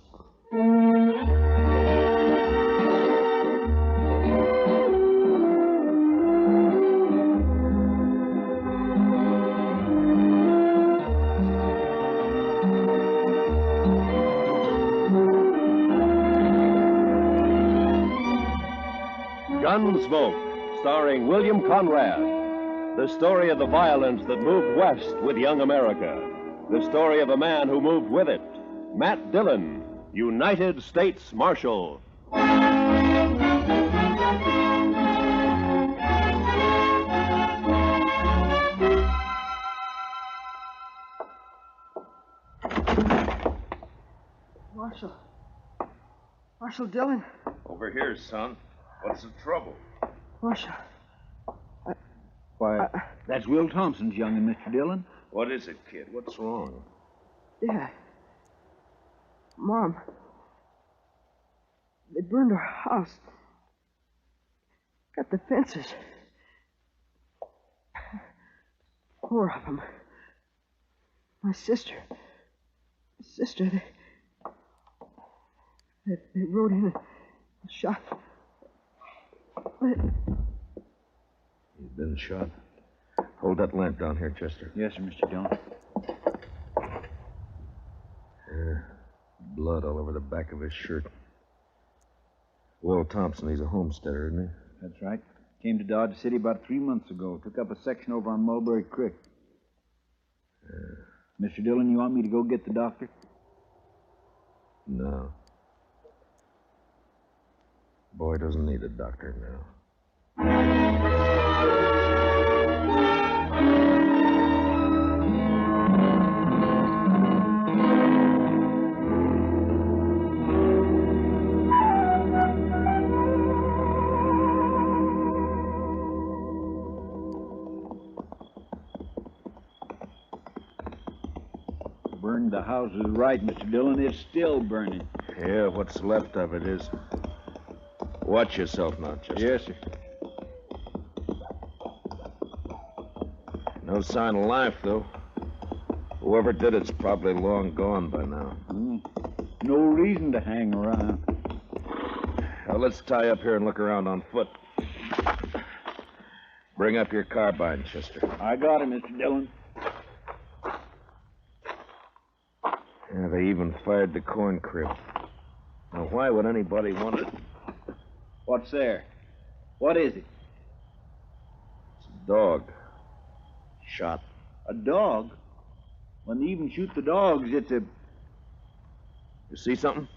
S2: GUNSMOKE, starring William Conrad. The story of the violence that moved west with young America. The story of a man who moved with it. Matt Dillon, United States Marshal.
S9: Marshal Dillon.
S1: Over here, son. What's the trouble?
S9: Marshal.
S1: Why,
S4: That's Will Thompson's youngin', Mr. Dillon.
S1: what is it, kid? What's wrong?
S9: Dad. Mom. They burned our house. Got the fences. 4 of them. My sister. They rode in and shot.
S1: You've been shot. Hold that lamp down here, Chester.
S4: Yes, sir, Mr. Dillon.
S1: Blood all over the back of his shirt. Will Thompson, he's a homesteader, isn't he?
S4: That's right. Came to Dodge City about 3 months ago. Took up a section over on Mulberry Creek. Mr. Dillon, you want me to go get the doctor?
S1: No. Boy doesn't need a doctor now.
S4: Burned the house is right, Mr. Dillon. It's still burning.
S1: Yeah, what's left of it is. Watch yourself now, Chester.
S4: Yes, sir.
S1: No sign of life, though. Whoever did it's probably long gone by now.
S4: No reason to hang around.
S1: Now, let's tie up here and look around on foot. Bring up your carbine, Chester.
S4: I got it, Mr. Dillon.
S1: Yeah, they even fired the corn crib. Now, why would anybody want it?
S4: What's there? What is it?
S1: It's a dog. Shot.
S4: A dog? When they even shoot the dogs, it's a...
S1: You see something?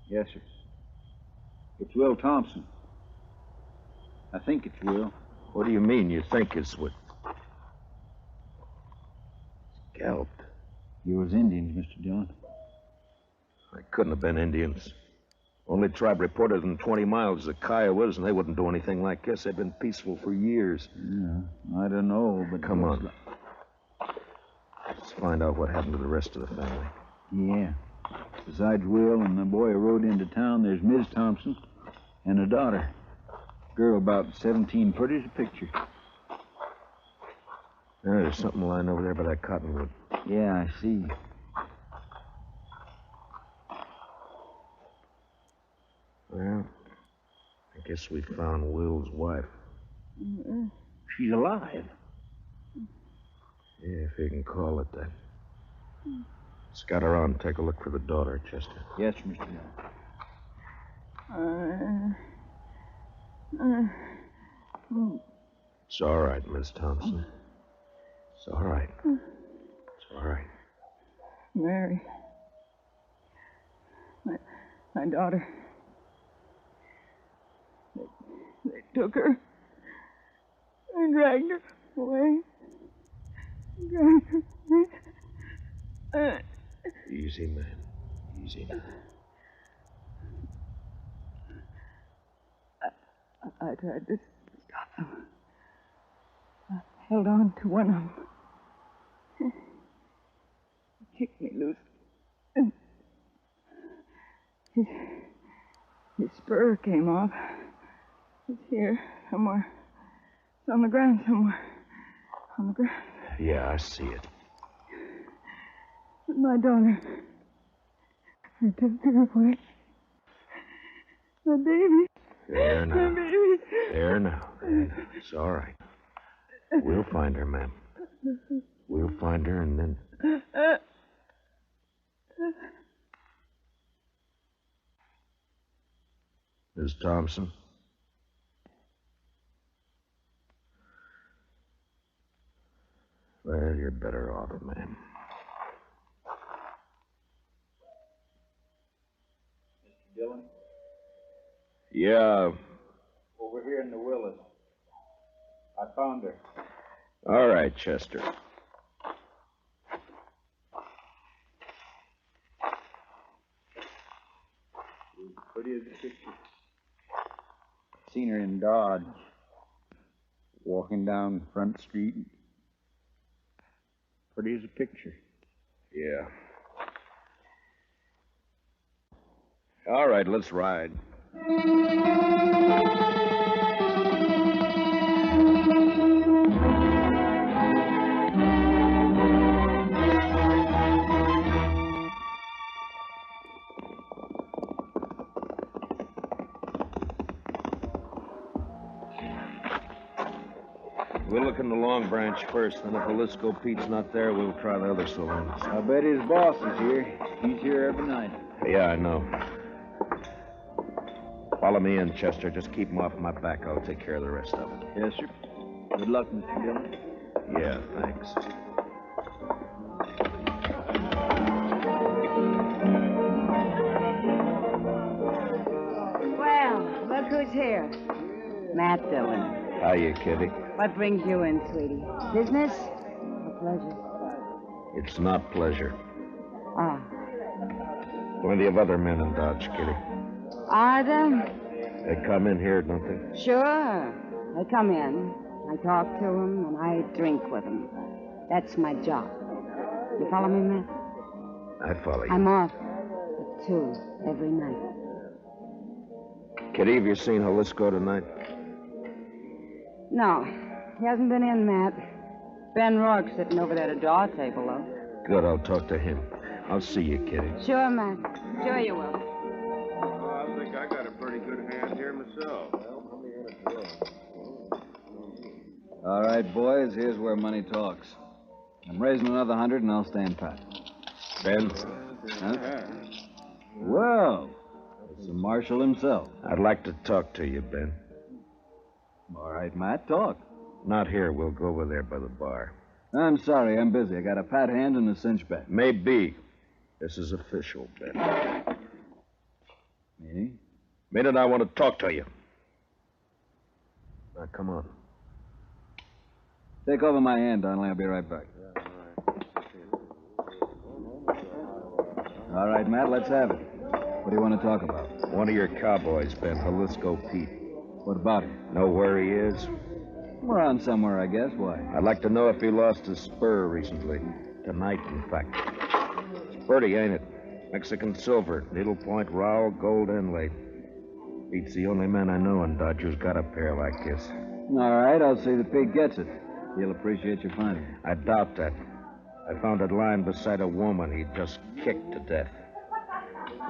S4: Yes, sir. It's Will Thompson. I think it's Will.
S1: What do you mean you think it's what? Scalped.
S4: You was Indians, Mr. Dillon.
S1: I couldn't have been Indians. Only tribe reported within 20 miles is the Kiowas, and they wouldn't do anything like this. They've been peaceful for years.
S4: Yeah, I don't know, but...
S1: Come on. Let's find out what happened to the rest of the family.
S4: Yeah. Besides Will and the boy who rode into town, there's Miss Thompson and a daughter. Girl about 17, pretty as a picture.
S1: There's something lying over there by that cottonwood.
S4: Yeah, I see.
S1: Well, I guess we found Will's wife.
S4: She's alive.
S1: Yeah, if you can call it that. Scout around and take a look for the daughter, Chester.
S4: Yes, Mr. Dillon.
S1: It's all right, Miss Thompson. It's all right. It's all right.
S9: Mary. My daughter. They took her and dragged her away. Dragged her away.
S1: Easy, man. Easy.
S9: I tried to stop them. I held on to one of them. He kicked me loose. And his spur came off. It's here somewhere. It's on the ground somewhere. On the ground.
S1: Yeah, I see it.
S9: But my daughter. I took her away. My baby.
S1: There now.
S9: My baby.
S1: There now. There now. It's all right. We'll find her, ma'am. We'll find her and then... Miss Thompson? Well, you're better off, ma'am.
S4: Mr. Dillon?
S1: Yeah.
S4: Over here in the Willis. I found her.
S1: All right, Chester.
S4: Pretty as a picture. Seen her in Dodge. Walking down Front Street. Pretty as a picture.
S1: Yeah. All right, let's ride. We'll look in the Long Branch first, then if Jalisco Pete's not there, we'll try the other saloons.
S4: I bet his boss is here. He's here every night.
S1: Yeah, I know. Follow me in, Chester. Just keep him off my back. I'll take care of the rest of it.
S4: Yes, sir. Good luck, Mr. Dillon.
S1: Yeah, thanks.
S13: Well, look who's here. Matt Dillon.
S1: Hiya, Kitty.
S13: What brings you in, sweetie? Business or pleasure?
S1: It's not pleasure.
S13: Ah.
S1: Plenty of other men in Dodge, Kitty.
S13: Are there?
S1: They come in here, don't they?
S13: Sure. They come in. I talk to them, and I drink with them. That's my job. You follow me, Matt?
S1: I follow you.
S13: I'm off at 2 every night.
S1: Kitty, have you seen Jalisco tonight?
S13: No, he hasn't been in, Matt. Ben Rourke's sitting over there at a draw table, though.
S1: Good, I'll talk to him. I'll see you, Kitty.
S13: Sure, Matt. Sure you will.
S6: Well, I think I got a pretty good hand here myself.
S4: All right, boys, here's where money talks. I'm raising another 100 and I'll stand pat.
S1: Ben?
S4: Huh? Well, it's the marshal himself.
S1: I'd like to talk to you, Ben.
S4: All right, Matt, talk.
S1: Not here. We'll go over there by the bar.
S4: I'm sorry, I'm busy. I got a pat hand and a cinch bet.
S1: Maybe. This is official, Ben.
S4: Meaning?
S1: Meaning I want to talk to you. Now, come on.
S4: Take over my hand, Donnelly. I'll be right back. All right, Matt, let's have it. What do you want to talk about?
S1: One of your cowboys, Ben, Jalisco Pete.
S4: What about him?
S1: Know where he is?
S4: Around somewhere, I guess. Why?
S1: I'd like to know if he lost his spur recently. Tonight, in fact. It's pretty, ain't it? Mexican silver, needlepoint rowel, gold inlay. Pete's the only man I know in Dodge who's got a pair like this.
S4: All right, I'll see that Pete gets it. He'll appreciate your finding.
S1: I doubt that. I found it lying beside a woman he'd just kicked to death.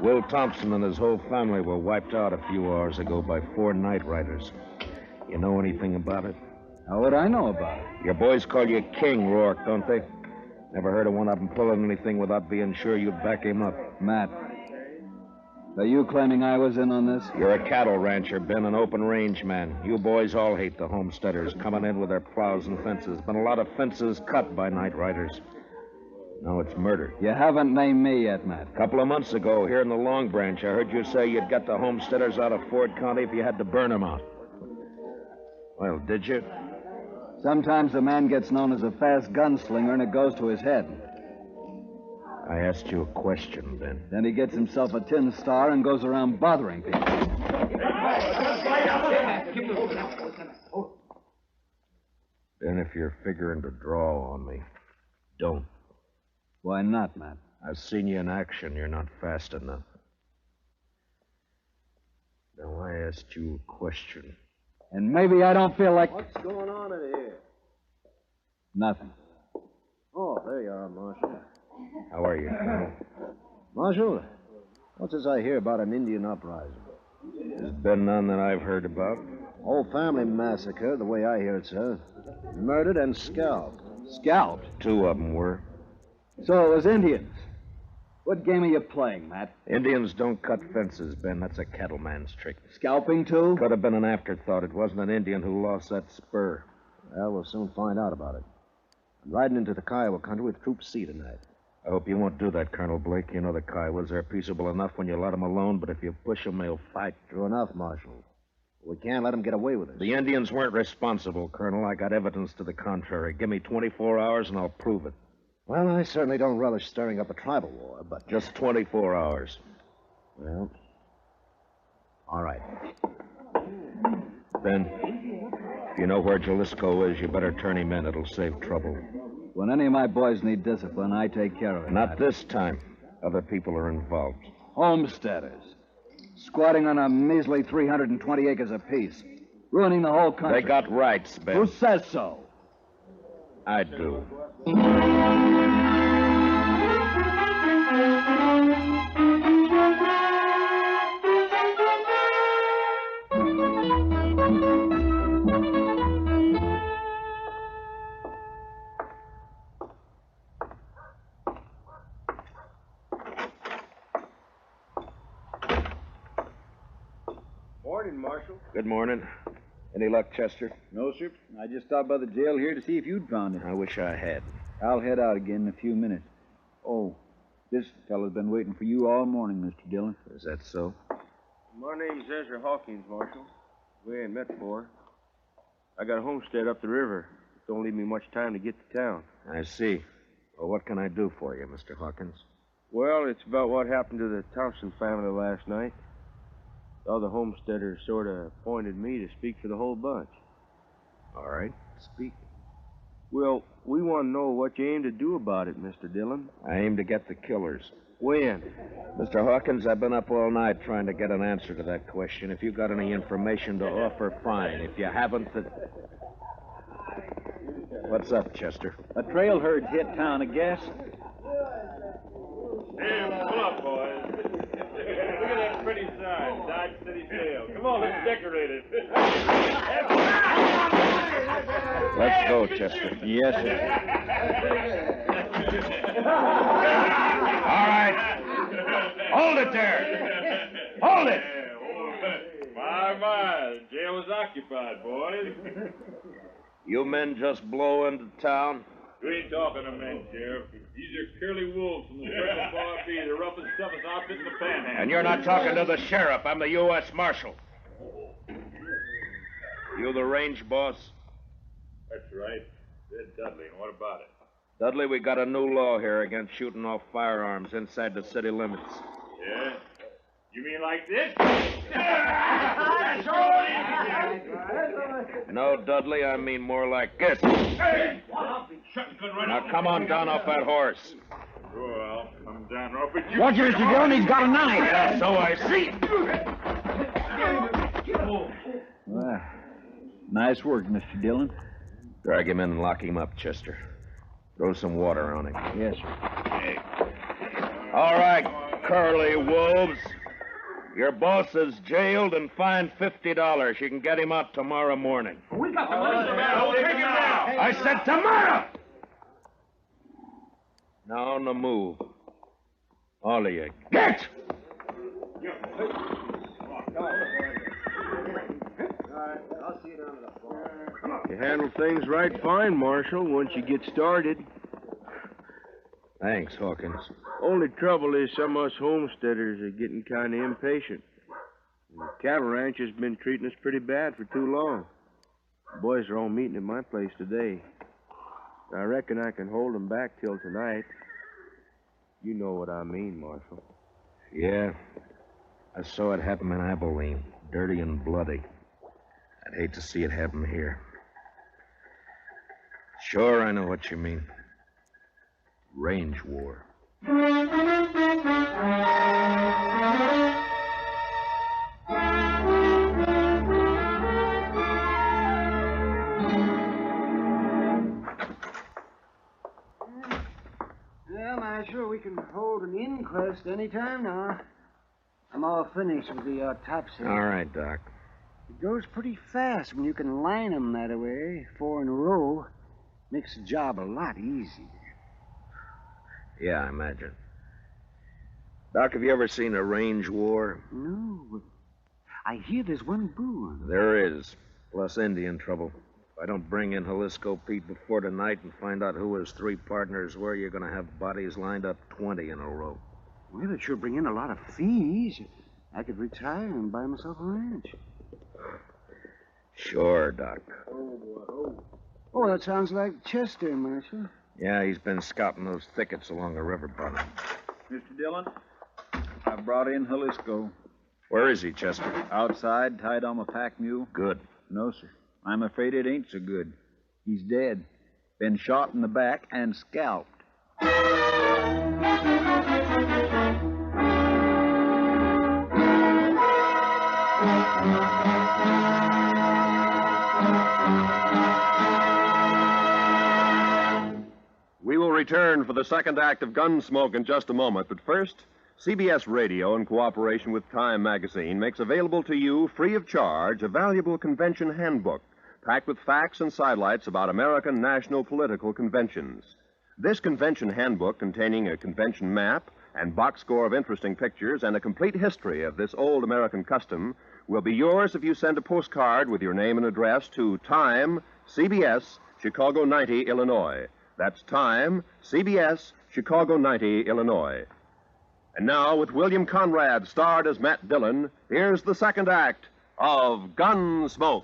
S1: Will Thompson and his whole family were wiped out a few hours ago by 4 night riders. You know anything about it?
S4: How would I know about it?
S1: Your boys call you King, Rourke, don't they? Never heard of one of them pulling anything without being sure you'd back him up.
S4: Matt, are you claiming I was in on this?
S1: You're a cattle rancher, Ben, an open range man. You boys all hate the homesteaders coming in with their plows and fences. Been a lot of fences cut by night riders. Now it's murder.
S4: You haven't named me yet, Matt.
S1: A couple of months ago, here in the Long Branch, I heard you say you'd get the homesteaders out of Ford County if you had to burn them out. Well, did you?
S4: Sometimes a man gets known as a fast gunslinger and it goes to his head.
S1: I asked you a question, Ben.
S4: Then he gets himself a tin star and goes around bothering people.
S1: Ben, if you're figuring to draw on me, don't.
S4: Why not, Matt?
S1: I've seen you in action. You're not fast enough. Now, I asked you a question.
S4: And maybe I don't feel like...
S14: What's going on in here?
S4: Nothing.
S14: Oh, there you are, Marshal.
S1: How are you, Colonel?
S14: Marshal, what's this I hear about an Indian uprising?
S1: There's been none that I've heard about.
S14: Whole family massacre, the way I hear it, sir. Murdered and scalped.
S4: Scalped?
S1: 2 of them were.
S4: So it was Indians. What game are you playing, Matt?
S1: Indians don't cut fences, Ben. That's a cattleman's trick.
S4: Scalping, too?
S1: Could have been an afterthought. It wasn't an Indian who lost that spur.
S14: Well, we'll soon find out about it. I'm riding into the Kiowa country with Troop C tonight.
S1: I hope you won't do that, Colonel Blake. You know the Kiowas are peaceable enough when you let them alone, but if you push them, they'll fight.
S14: True enough, Marshal. We can't let them get away with it.
S1: The Indians weren't responsible, Colonel. I got evidence to the contrary. Give me 24 hours and I'll prove it.
S14: Well, I certainly don't relish stirring up a tribal war, but...
S1: Just 24 hours.
S14: Well, all right.
S1: Ben, if you know where Jalisco is, you better turn him in. It'll save trouble.
S4: When any of my boys need discipline, I take care of it.
S1: Not this time. Other people are involved.
S4: Homesteaders. Squatting on a measly 320 acres apiece. Ruining the whole country.
S1: They got rights, Ben.
S4: Who says so?
S1: I do.
S15: Morning, Marshal.
S1: Good morning. Any luck, Chester?
S16: No, sir. I just stopped by the jail here to see if you'd found it.
S1: I wish I had.
S16: I'll head out again in a few minutes. Oh, this fellow's been waiting for you all morning, Mr. Dillon.
S1: Is that so?
S15: My name's Ezra Hawkins, Marshal. We ain't met before. I got a homestead up the river. Don't leave me much time to get to town.
S1: I see. Well, what can I do for you, Mr. Hawkins?
S15: Well, it's about what happened to the Thompson family last night. The other homesteaders sort of appointed me to speak for the whole bunch.
S1: All right, speak.
S15: Well, we want to know what you aim to do about it, Mr. Dillon.
S1: I aim to get the killers.
S15: When?
S1: Mr. Hawkins, I've been up all night trying to get an answer to that question. If you've got any information to offer, fine. If you haven't, then... What's up, Chester?
S16: A trail herd's hit town, I guess.
S17: Hey, pull up, boys. Look at that pretty sign, Dodge City Jail. Come on, let's decorate it.
S1: Let's go, Chester.
S16: Yes, sir.
S6: All right. Hold it there. Hold it.
S17: My, the jail was occupied, boys.
S1: You men just blow into town?
S17: We ain't talking to men, Sheriff. These are curly wolves from the Circle Bar B, the roughest, toughest outfit in the Panhandle.
S6: And you're not talking to the sheriff. I'm the U.S. Marshal.
S1: You the range boss?
S17: That's right. Ed Dudley, and what about it?
S1: Dudley, we got a new law here against shooting off firearms inside the city limits.
S17: Yeah? You mean like this?
S1: No, Dudley, I mean more like this. Now come on down off that horse.
S17: Sure, I'll come down off it.
S16: Watch it, Mr. Dillon. He's got a knife.
S1: Yeah, so I see.
S16: Well, nice work, Mr. Dillon.
S1: Drag him in and lock him up, Chester. Throw some water on him.
S16: Yes, sir.
S1: All right, curly wolves. Your boss is jailed and fined $50. You can get him out tomorrow morning.
S17: We got the money. We'll take him now.
S1: I said tomorrow! Now on the move. All of you. Get!
S15: You handle things right fine, Marshal, once you get started.
S1: Thanks, Hawkins.
S15: Only trouble is some of us homesteaders are getting kind of impatient. The cattle ranch has been treating us pretty bad for too long. The boys are all meeting at my place today. I reckon I can hold them back till tonight. You know what I mean, Marshal.
S1: Yeah. I saw it happen in Abilene. Dirty and bloody. I'd hate to see it happen here. Sure, I know what you mean. Range war.
S7: Well, Marshal, we can hold an inquest any time now. I'm all finished with the autopsy.
S1: All right, Doc.
S7: It goes pretty fast when you can line them that way, 4 in a row. Makes the job a lot easier.
S1: Yeah, I imagine. Doc, have you ever seen a range war?
S7: No, but I hear there's one brewing.
S1: There is, plus Indian trouble. If I don't bring in Jalisco Pete before tonight and find out who his 3 partners were, you're going to have bodies lined up 20 in a row.
S7: Well, it sure bring in a lot of fees. I could retire and buy myself a ranch.
S1: Sure, Doc.
S7: Oh, that sounds like Chester, Marshal.
S1: Yeah, he's been scouting those thickets along the river bottom.
S16: Mr. Dillon, I brought in Jalisco.
S1: Where is he, Chester?
S16: Outside, tied on a pack mule.
S1: Good.
S16: No, sir. I'm afraid it ain't so good. He's dead. Been shot in the back and scalped.
S2: We will return for the second act of Gunsmoke in just a moment, but first, CBS Radio, in cooperation with Time Magazine, makes available to you, free of charge, a valuable convention handbook packed with facts and sidelights about American national political conventions. This convention handbook, containing a convention map, and box score of interesting pictures and a complete history of this old American custom will be yours if you send a postcard with your name and address to Time, CBS, Chicago 90, Illinois. That's Time, CBS, Chicago 90, Illinois. And now, with William Conrad starred as Matt Dillon, here's the second act of Gunsmoke.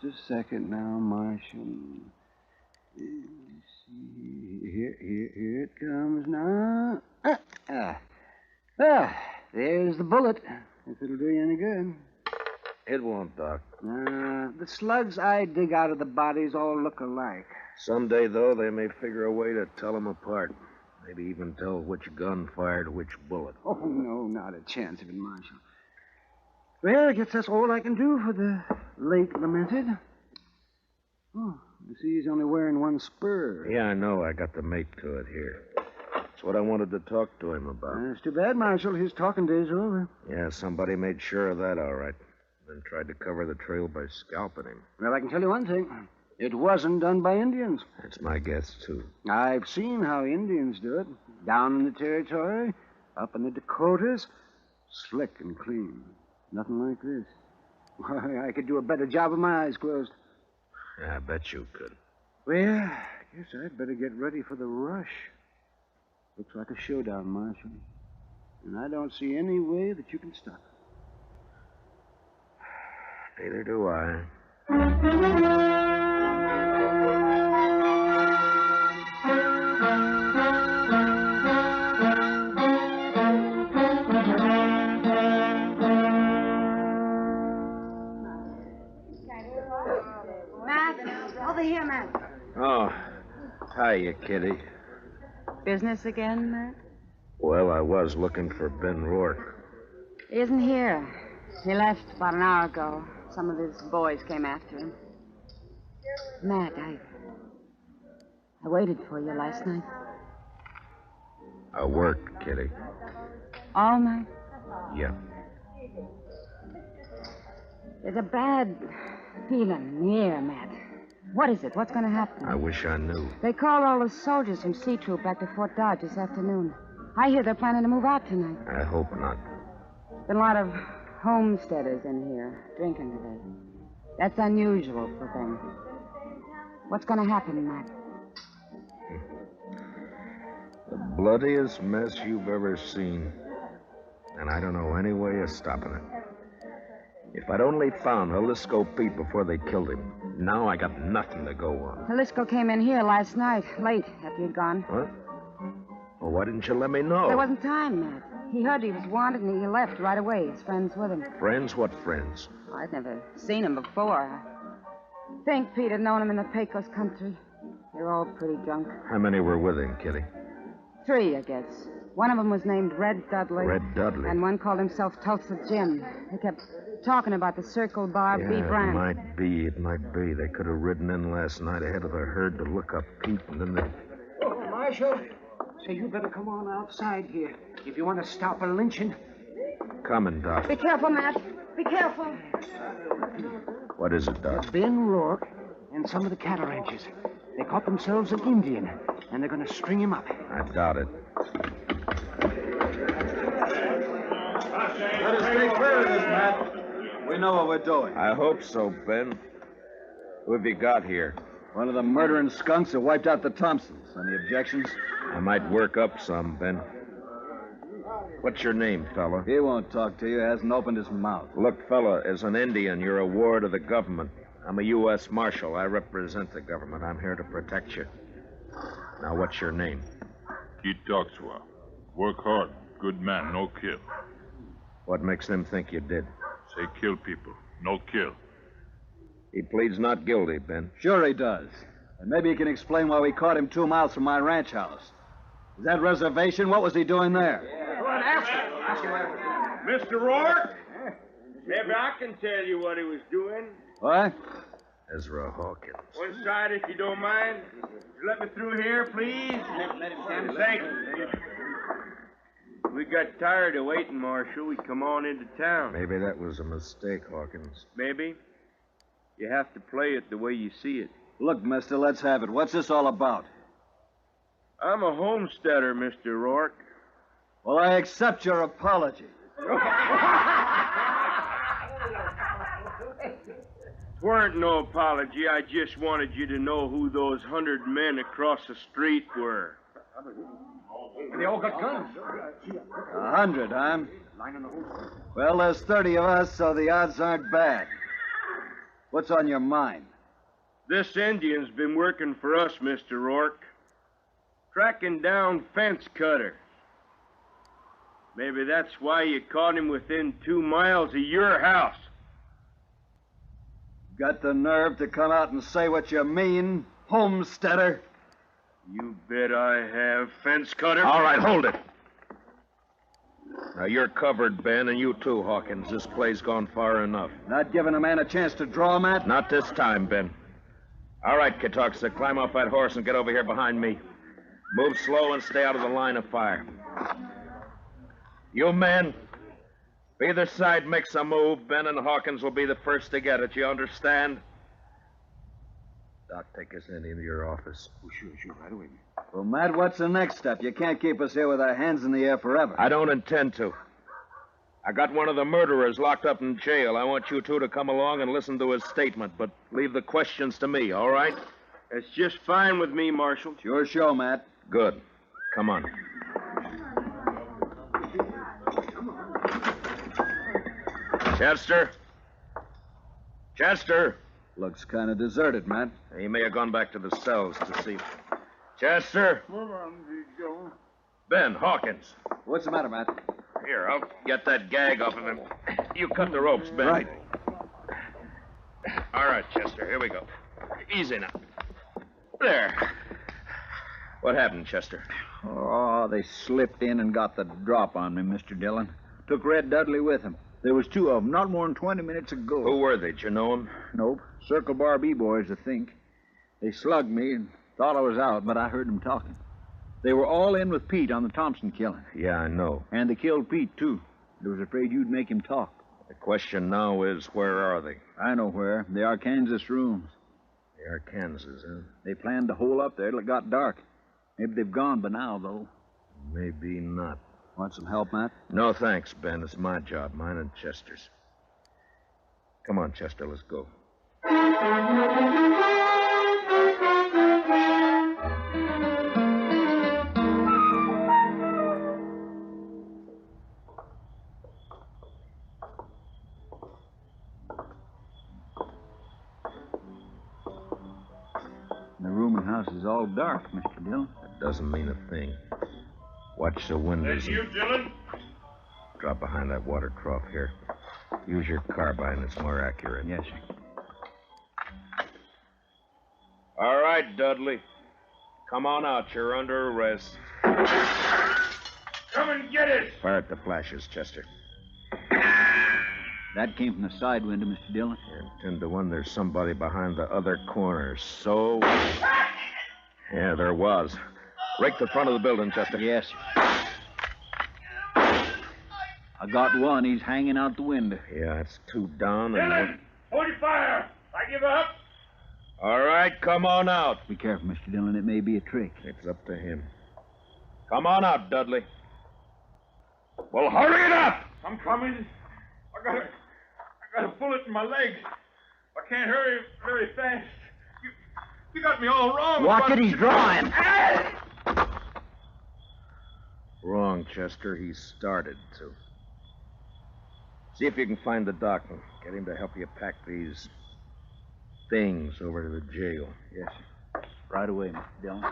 S3: Just a second now, Marshal. Here it comes now. There's the bullet. If it'll do you any good.
S1: It won't, Doc.
S3: The slugs I dig out of the bodies all look alike.
S1: Someday, though, they may figure a way to tell them apart. Maybe even tell which gun fired which bullet.
S3: Oh, no, not a chance of it, Marshal. Well, I guess that's all I can do for the late lamented. Oh, you see he's only wearing one spur.
S1: Yeah, I know. I got the mate to it here. That's what I wanted to talk to him about.
S3: It's too bad, Marshal. His talking days are over.
S1: Yeah, somebody made sure of that, all right. Then tried to cover the trail by scalping him.
S3: Well, I can tell you one thing. It wasn't done by Indians.
S1: That's my guess, too.
S3: I've seen how Indians do it. Down in the territory, up in the Dakotas. Slick and clean. Nothing like this. Why, I could do a better job with my eyes closed.
S1: Yeah, I bet you could.
S3: Well, I guess I'd better get ready for the rush. Looks like a showdown, Marshal. And I don't see any way that you can stop it.
S1: Neither do I.
S13: Over here, Matt.
S1: Oh, hiya, Kitty.
S13: Business again, Matt?
S1: Well, I was looking for Ben Rourke.
S13: He isn't here. He left about an hour ago. Some of his boys came after him. Matt, I waited for you last night.
S1: I worked, Kitty.
S13: All night?
S1: Yeah.
S13: There's a bad feeling in the air, Matt. What is it? What's going to happen?
S1: I wish I knew.
S13: They called all the soldiers from C Troop back to Fort Dodge this afternoon. I hear they're planning to move out tonight.
S1: I hope not.
S13: Been a lot of homesteaders in here drinking today. That's unusual for them. What's going to happen, Matt?
S1: The bloodiest mess you've ever seen. And I don't know any way of stopping it. If I'd only found Jalisco Pete before they killed him, now I got nothing to go on.
S13: Jalisco came in here last night, late after you'd gone.
S1: What? Well, why didn't you let me know?
S13: There wasn't time, Matt. He heard he was wanted and he left right away. His friends with him.
S1: Friends? What friends?
S13: Oh, I'd never seen him before. I think Pete had known him in the Pecos country. They're all pretty drunk.
S1: How many were with him, Kitty?
S13: 3, I guess. One of them was named Red Dudley.
S1: Red Dudley?
S13: And one called himself Tulsa Jim. They kept talking about the Circle Bar
S1: Yeah,
S13: beef ranch.
S1: it might be. They could have ridden in last night ahead of the herd to look up Pete, and then they...
S7: Oh, Marshal. Say, you better come on outside here if you want to stop a lynching.
S1: Coming, Doc.
S13: Be careful, Matt. Be careful.
S1: What is it, Doc?
S7: Ben Rourke and some of the cattle ranchers. They caught themselves an Indian, and they're going to string him up.
S1: I doubt it.
S16: Let us stay clear of this, Matt. We know what we're doing.
S1: I hope so, Ben. Who have you got here?
S16: One of the murdering skunks that wiped out the Thompsons. Any objections?
S1: I might work up some, Ben. What's your name, fella?
S16: He won't talk to you. Hasn't opened his mouth.
S1: Look, fella, as an Indian, you're a ward of the government. I'm a U.S. Marshal. I represent the government. I'm here to protect you. Now, what's your name?
S17: He talks well. Work hard. Good man, no kill.
S1: What makes them think you did?
S17: Say kill people, no kill.
S1: He pleads not guilty, Ben.
S16: Sure he does. And maybe he can explain why we caught him 2 miles from my ranch house. Is that reservation? What was he doing there?
S7: Go on, ask him.
S18: Mr. Rourke? Maybe I can tell you what he was doing.
S16: What?
S1: Ezra Hawkins.
S15: One side, if you don't mind. Let me through here, please. Thank you. We got tired of waiting, Marshal. We come on into town.
S1: Maybe that was a mistake, Hawkins.
S15: Maybe. You have to play it the way you see it.
S16: Look, mister, let's have it. What's this all about?
S15: I'm a homesteader, Mr. Rourke.
S16: Well, I accept your apology.
S15: Weren't no apology. I just wanted you to know who those 100 men across the street were.
S11: They all got guns.
S16: 100, huh? Well, there's 30 of us, so the odds aren't bad. What's on your mind?
S15: This Indian's been working for us, Mr. Rourke. Tracking down fence cutters. Maybe that's why you caught him within 2 miles of your house.
S16: Got the nerve to come out and say what you mean, homesteader?
S15: You bet I have, fence cutter.
S1: All right, hold it. Now, you're covered, Ben, and you too, Hawkins. This play's gone far enough.
S16: Not giving a man a chance to draw, Matt?
S1: Not this time, Ben. All right, Katuxa, climb off that horse and get over here behind me. Move slow and stay out of the line of fire. You men, if either side makes a move, Ben and Hawkins will be the first to get it. You understand? Doc, take us into your office.
S11: Oh, sure, right away, man.
S16: Well, Matt, what's the next step? You can't keep us here with our hands in the air forever.
S1: I don't intend to. I got one of the murderers locked up in jail. I want you two to come along and listen to his statement, but leave the questions to me, all right?
S15: It's just fine with me, Marshal.
S16: It's your show, Matt.
S1: Good. Come on. Chester? Chester?
S16: Looks kind of deserted, Matt.
S1: He may have gone back to the cells to see. Chester? Ben, Hawkins.
S16: What's the matter, Matt?
S1: Here, I'll get that gag off of him. You cut the ropes, Ben.
S16: Right.
S1: All right, Chester, here we go. Easy now. There. What happened, Chester?
S4: Oh, they slipped in and got the drop on me, Mr. Dillon. Took Red Dudley with them. There was 2 of them, not more than 20 minutes ago.
S1: Who were they? Did you know them?
S4: Nope. Circle Bar B-boys, I think. They slugged me and thought I was out, but I heard them talking. They were all in with Pete on the Thompson killing.
S1: Yeah, I know.
S4: And they killed Pete, too. They was afraid you'd make him talk.
S1: The question now is, where are they?
S4: I know where. The Arkansas rooms.
S1: The Arkansas, huh?
S4: They planned to hole up there till it got dark. Maybe they've gone by now, though.
S1: Maybe not.
S4: Want some help, Matt?
S1: No, thanks, Ben. It's my job, mine and Chester's. Come on, Chester, let's go.
S4: The rooming house is all dark, Mr. Dillon.
S1: That doesn't mean a thing. Watch the windows.
S17: That's you, Dillon?
S1: Drop behind that water trough here. Use your carbine. It's more accurate.
S4: Yes, sir.
S1: All right, Dudley. Come on out. You're under arrest.
S17: Come and get it!
S1: Fire at the flashes, Chester.
S4: That came from the side window, Mr. Dillon.
S1: Yeah, 10 to 1, there's somebody behind the other corner. So... Yeah, there was. Rake the front of the building, Chester.
S4: Yes, sir. I got one. He's hanging out the window.
S1: Yeah, it's 2 down and...
S17: Dillon! Hold your fire! I give up!
S1: All right, come on out.
S4: Be careful, Mr. Dillon. It may be a trick.
S1: It's up to him. Come on out, Dudley. Well, hurry it up!
S17: I'm coming. I got a bullet in my leg. I can't hurry very fast. You got me all wrong.
S4: Watch it, he's drawing.
S1: Wrong, Chester. He started to. See if you can find the doc and get him to help you pack these things over to the jail.
S4: Yes, sir. Right away, Mr. Dillon.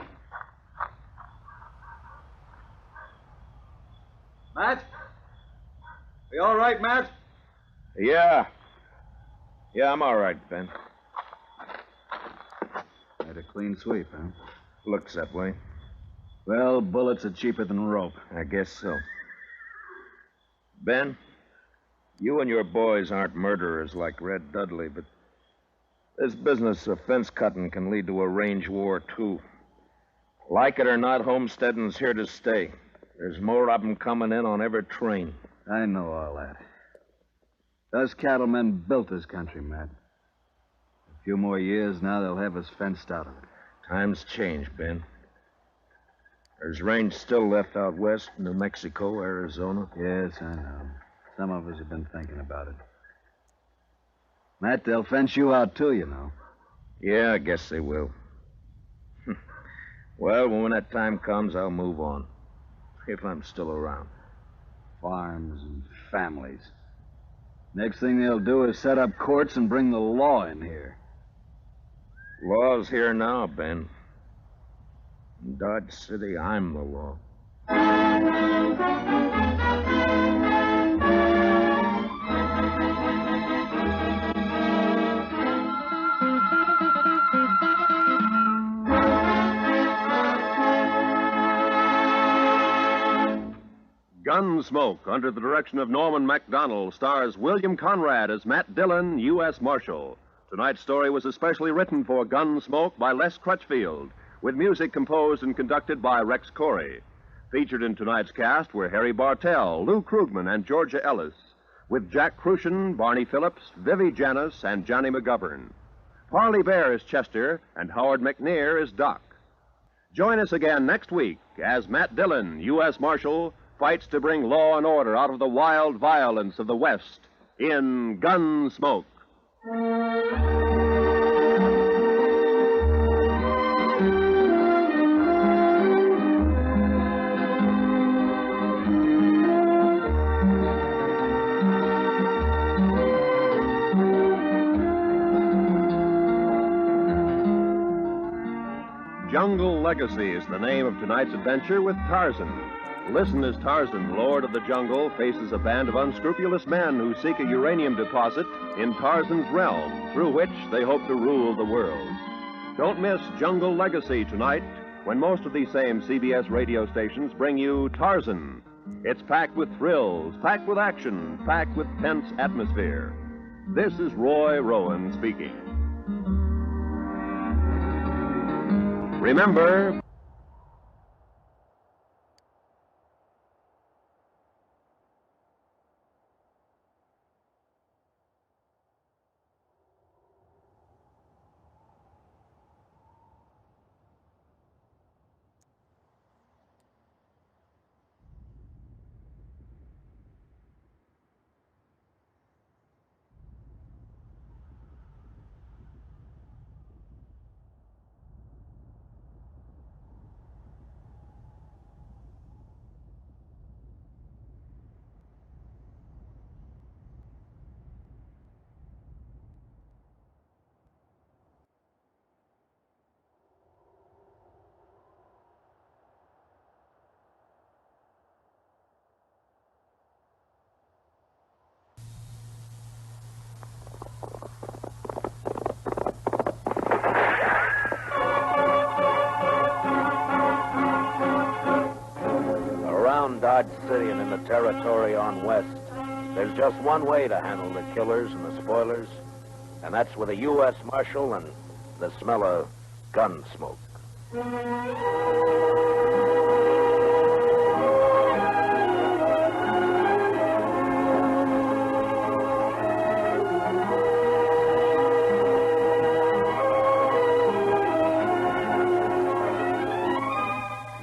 S4: Matt? You all right, Matt?
S1: Yeah. Yeah, I'm all right, Ben.
S16: Had a clean sweep, huh?
S1: Looks that way.
S16: Well, bullets are cheaper than rope.
S1: I guess so. Ben, you and your boys aren't murderers like Red Dudley, but This business of fence cutting can lead to a range war, too. Like it or not, homesteading's here to stay. There's more of them coming in on every train.
S16: I know all that. Those cattlemen built this country, Matt. A few more years now, they'll have us fenced out of it.
S1: Times change, Ben. There's range still left out west, New Mexico, Arizona.
S16: Yes, I know. Some of us have been thinking about it. Matt, they'll fence you out, too, you know.
S1: Yeah, I guess they will. Well, when that time comes, I'll move on. If I'm still around.
S16: Farms and families. Next thing they'll do is set up courts and bring the law in here.
S1: Law's here now, Ben. In Dodge City, I'm the law.
S2: Gunsmoke, under the direction of Norman MacDonald, stars William Conrad as Matt Dillon, U.S. Marshal. Tonight's story was especially written for Gunsmoke by Les Crutchfield, with music composed and conducted by Rex Corey. Featured in tonight's cast were Harry Bartell, Lou Krugman, and Georgia Ellis, with Jack Crucian, Barney Phillips, Vivi Janis, and Johnny McGovern. Parley Bear is Chester, and Howard McNear is Doc. Join us again next week as Matt Dillon, U.S. Marshal, fights to bring law and order out of the wild violence of the West in Gunsmoke. Jungle Legacy is the name of tonight's adventure with Tarzan. Listen as Tarzan, Lord of the Jungle, faces a band of unscrupulous men who seek a uranium deposit in Tarzan's realm, through which they hope to rule the world. Don't miss Jungle Legacy tonight, when most of these same CBS radio stations bring you Tarzan. It's packed with thrills, packed with action, packed with tense atmosphere. This is Roy Rowan speaking. Remember,
S1: Dodge City and in the territory on west, there's just one way to handle the killers and the spoilers, and that's with a U.S. Marshal and the smell of gun smoke.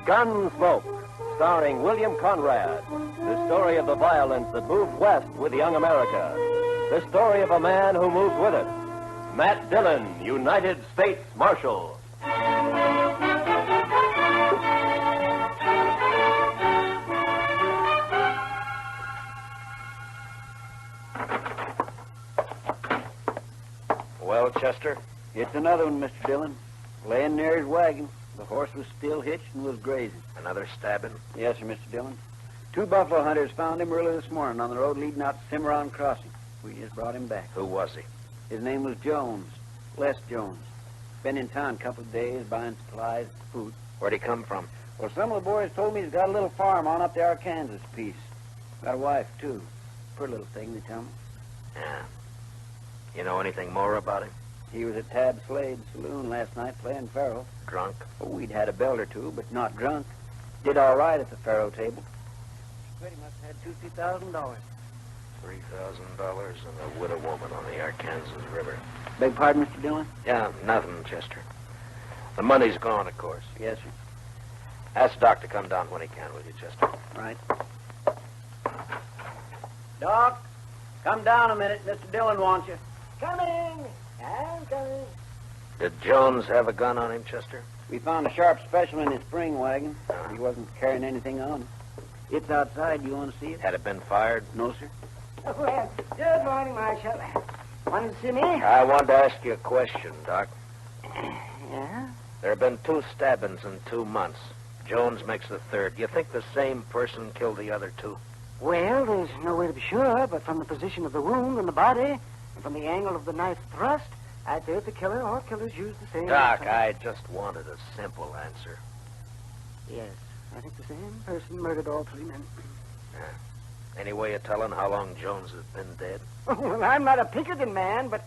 S2: Gunsmoke, starring William Conrad. The story of the violence that moved west with young America. The story of a man who moves with it. Matt Dillon, United States Marshal.
S1: Well, Chester?
S4: It's another one, Mr. Dillon. Laying near his wagon. The horse was still hitched and was grazing.
S1: Another stabbing?
S4: Yes, sir, Mr. Dillon. 2 buffalo hunters found him early this morning on the road leading out to Cimarron Crossing. We just brought him back.
S1: Who was he?
S4: His name was Jones. Les Jones. Been in town a couple of days buying supplies, food.
S1: Where'd he come from?
S4: Well, some of the boys told me he's got a little farm on up the Arkansas piece. Got a wife, too. Pretty little thing, they tell me.
S1: Yeah. You know anything more about him?
S4: He was at Tab Slade's saloon last night playing faro.
S2: Drunk?
S4: Oh, we'd had a belt or two, but not drunk. Did all right at the faro table. Pretty much had $2,000.
S2: $3,000 and a widow woman on the Arkansas River.
S4: Beg pardon, Mr. Dillon?
S2: Yeah, nothing, Chester. The money's gone, of course.
S4: Yes, sir.
S2: Ask Doc to come down when he can, will you, Chester?
S4: Right. Doc, come down a minute. Mr. Dillon wants you.
S7: Coming. I'm coming.
S2: Did Jones have a gun on him, Chester?
S4: We found a sharp special in his spring wagon. He wasn't carrying anything on him. It's outside. You want to see it?
S2: Had it been fired?
S4: No, sir.
S7: Oh, well, good morning, Marshal. Want to see me?
S2: I want to ask you a question, Doc.
S7: Yeah?
S2: There have been 2 stabbings in 2 months. Jones makes the 3rd. You think the same person killed the other 2?
S7: Well, there's no way to be sure, but from the position of the wound in the body and from the angle of the knife thrust, I'd say it's the killer or killers use the same...
S2: Doc, I just wanted a simple answer.
S7: Yes, I think the same person murdered all 3 men.
S2: Yeah. Any way of telling how long Jones has been dead?
S7: Well, I'm not a Pinkerton man, but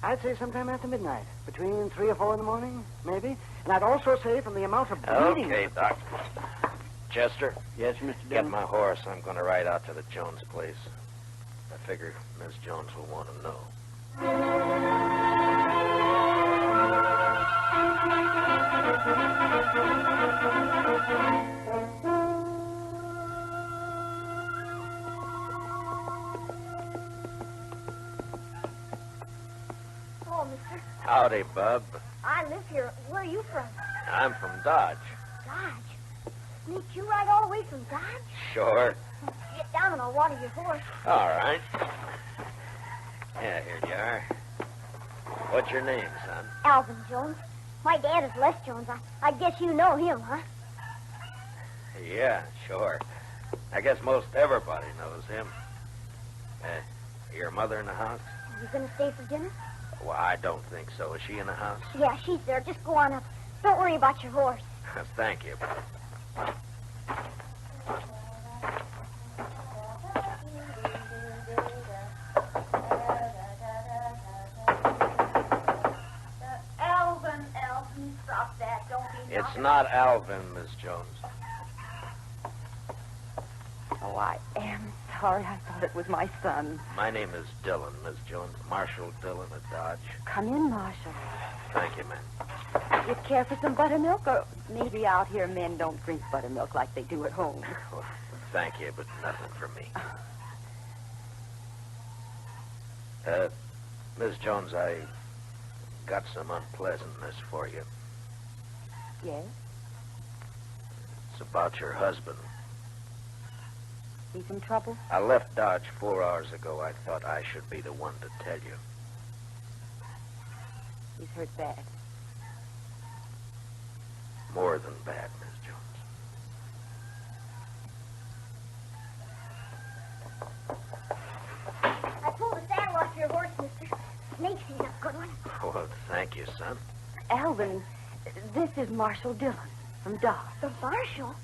S7: I'd say sometime after midnight. Between 3 or 4 in the morning, maybe. And I'd also say from the amount of bleeding...
S2: Okay, Doc. Chester?
S4: Yes, Mr.
S2: Get
S4: Dillon?
S2: my horse. I'm going to ride out to the Jones place. I figure Miss Jones will want to know.
S8: Oh, mister.
S2: Howdy, Bub.
S8: I live here. Where are you from?
S2: I'm from Dodge.
S8: Dodge. Sneak you ride all the way from Dodge?
S2: Sure.
S8: Get down and I'll water your horse.
S2: All right. Yeah, here you are. What's your name, son?
S8: Alvin Jones. My dad is Les Jones. I guess you know him, huh?
S2: Yeah, sure. I guess most everybody knows him. Your mother in the house?
S8: Are you going to stay for dinner?
S2: Well, I don't think so. Is she in the house?
S8: Yeah, she's there. Just go on up. Don't worry about your horse.
S2: Thank you.
S8: Alvin, stop that. Don't be
S2: It's not Alvin, Miss Jones.
S9: Oh, I am sorry. I thought it was my son.
S2: My name is Dillon, Miss Jones. Marshal Dillon at Dodge.
S9: Come in, Marshal.
S2: Thank you, ma'am.
S9: You care for some buttermilk? Or maybe out here men don't drink buttermilk like they do at home.
S2: Well, thank you, but nothing for me. Miss Jones, I got some unpleasantness for you.
S9: Yes?
S2: It's about your husband.
S9: He's in trouble?
S2: I left Dodge 4 hours ago. I thought I should be the one to tell you.
S9: He's hurt bad.
S2: More than bad, Miss Jones.
S8: I pulled the saddle off your horse, mister. Makes he's a good one.
S2: Well, thank you, son.
S9: Alvin, this is Marshal Dillon from Dodge.
S8: The marshal?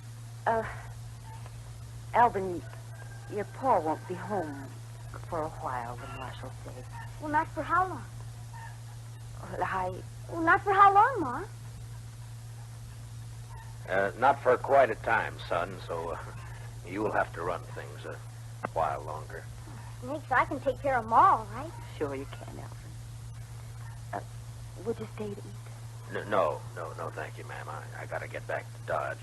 S9: Alvin, your pa won't be home for a while, the marshal says.
S8: Well, not for how long?
S9: Well,
S8: Well, not for how long, Ma?
S2: Not for quite a time, son, so you will have to run things a while longer.
S8: Snakes, I can take care of them all, right?
S9: Sure you can, Alvin. Would you stay to eat?
S2: No, thank you, ma'am. I gotta get back to Dodge.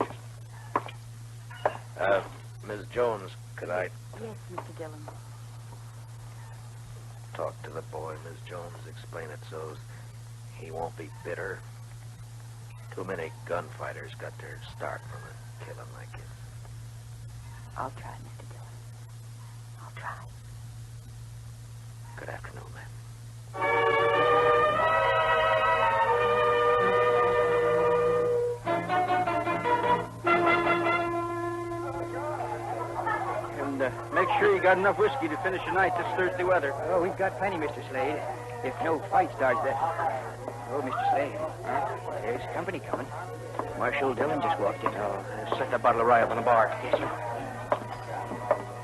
S2: Miss Jones, could I
S9: Yes, Mr. Dillon.
S2: talk to the boy, Miss Jones? Explain it so he won't be bitter. Too many gunfighters got their start from a killing like it.
S9: I'll try, Mr. Dillon. I'll try.
S2: Good afternoon, ma'am.
S4: And make sure you got enough whiskey to finish the night this Thursday weather.
S18: Oh, we've got plenty, Mr. Slade. If no fight starts that... Oh, Mr. Slade. Huh? There's company coming. Marshal Dillon just walked in.
S4: Oh, set that bottle of rye up on the bar.
S18: Yes, sir.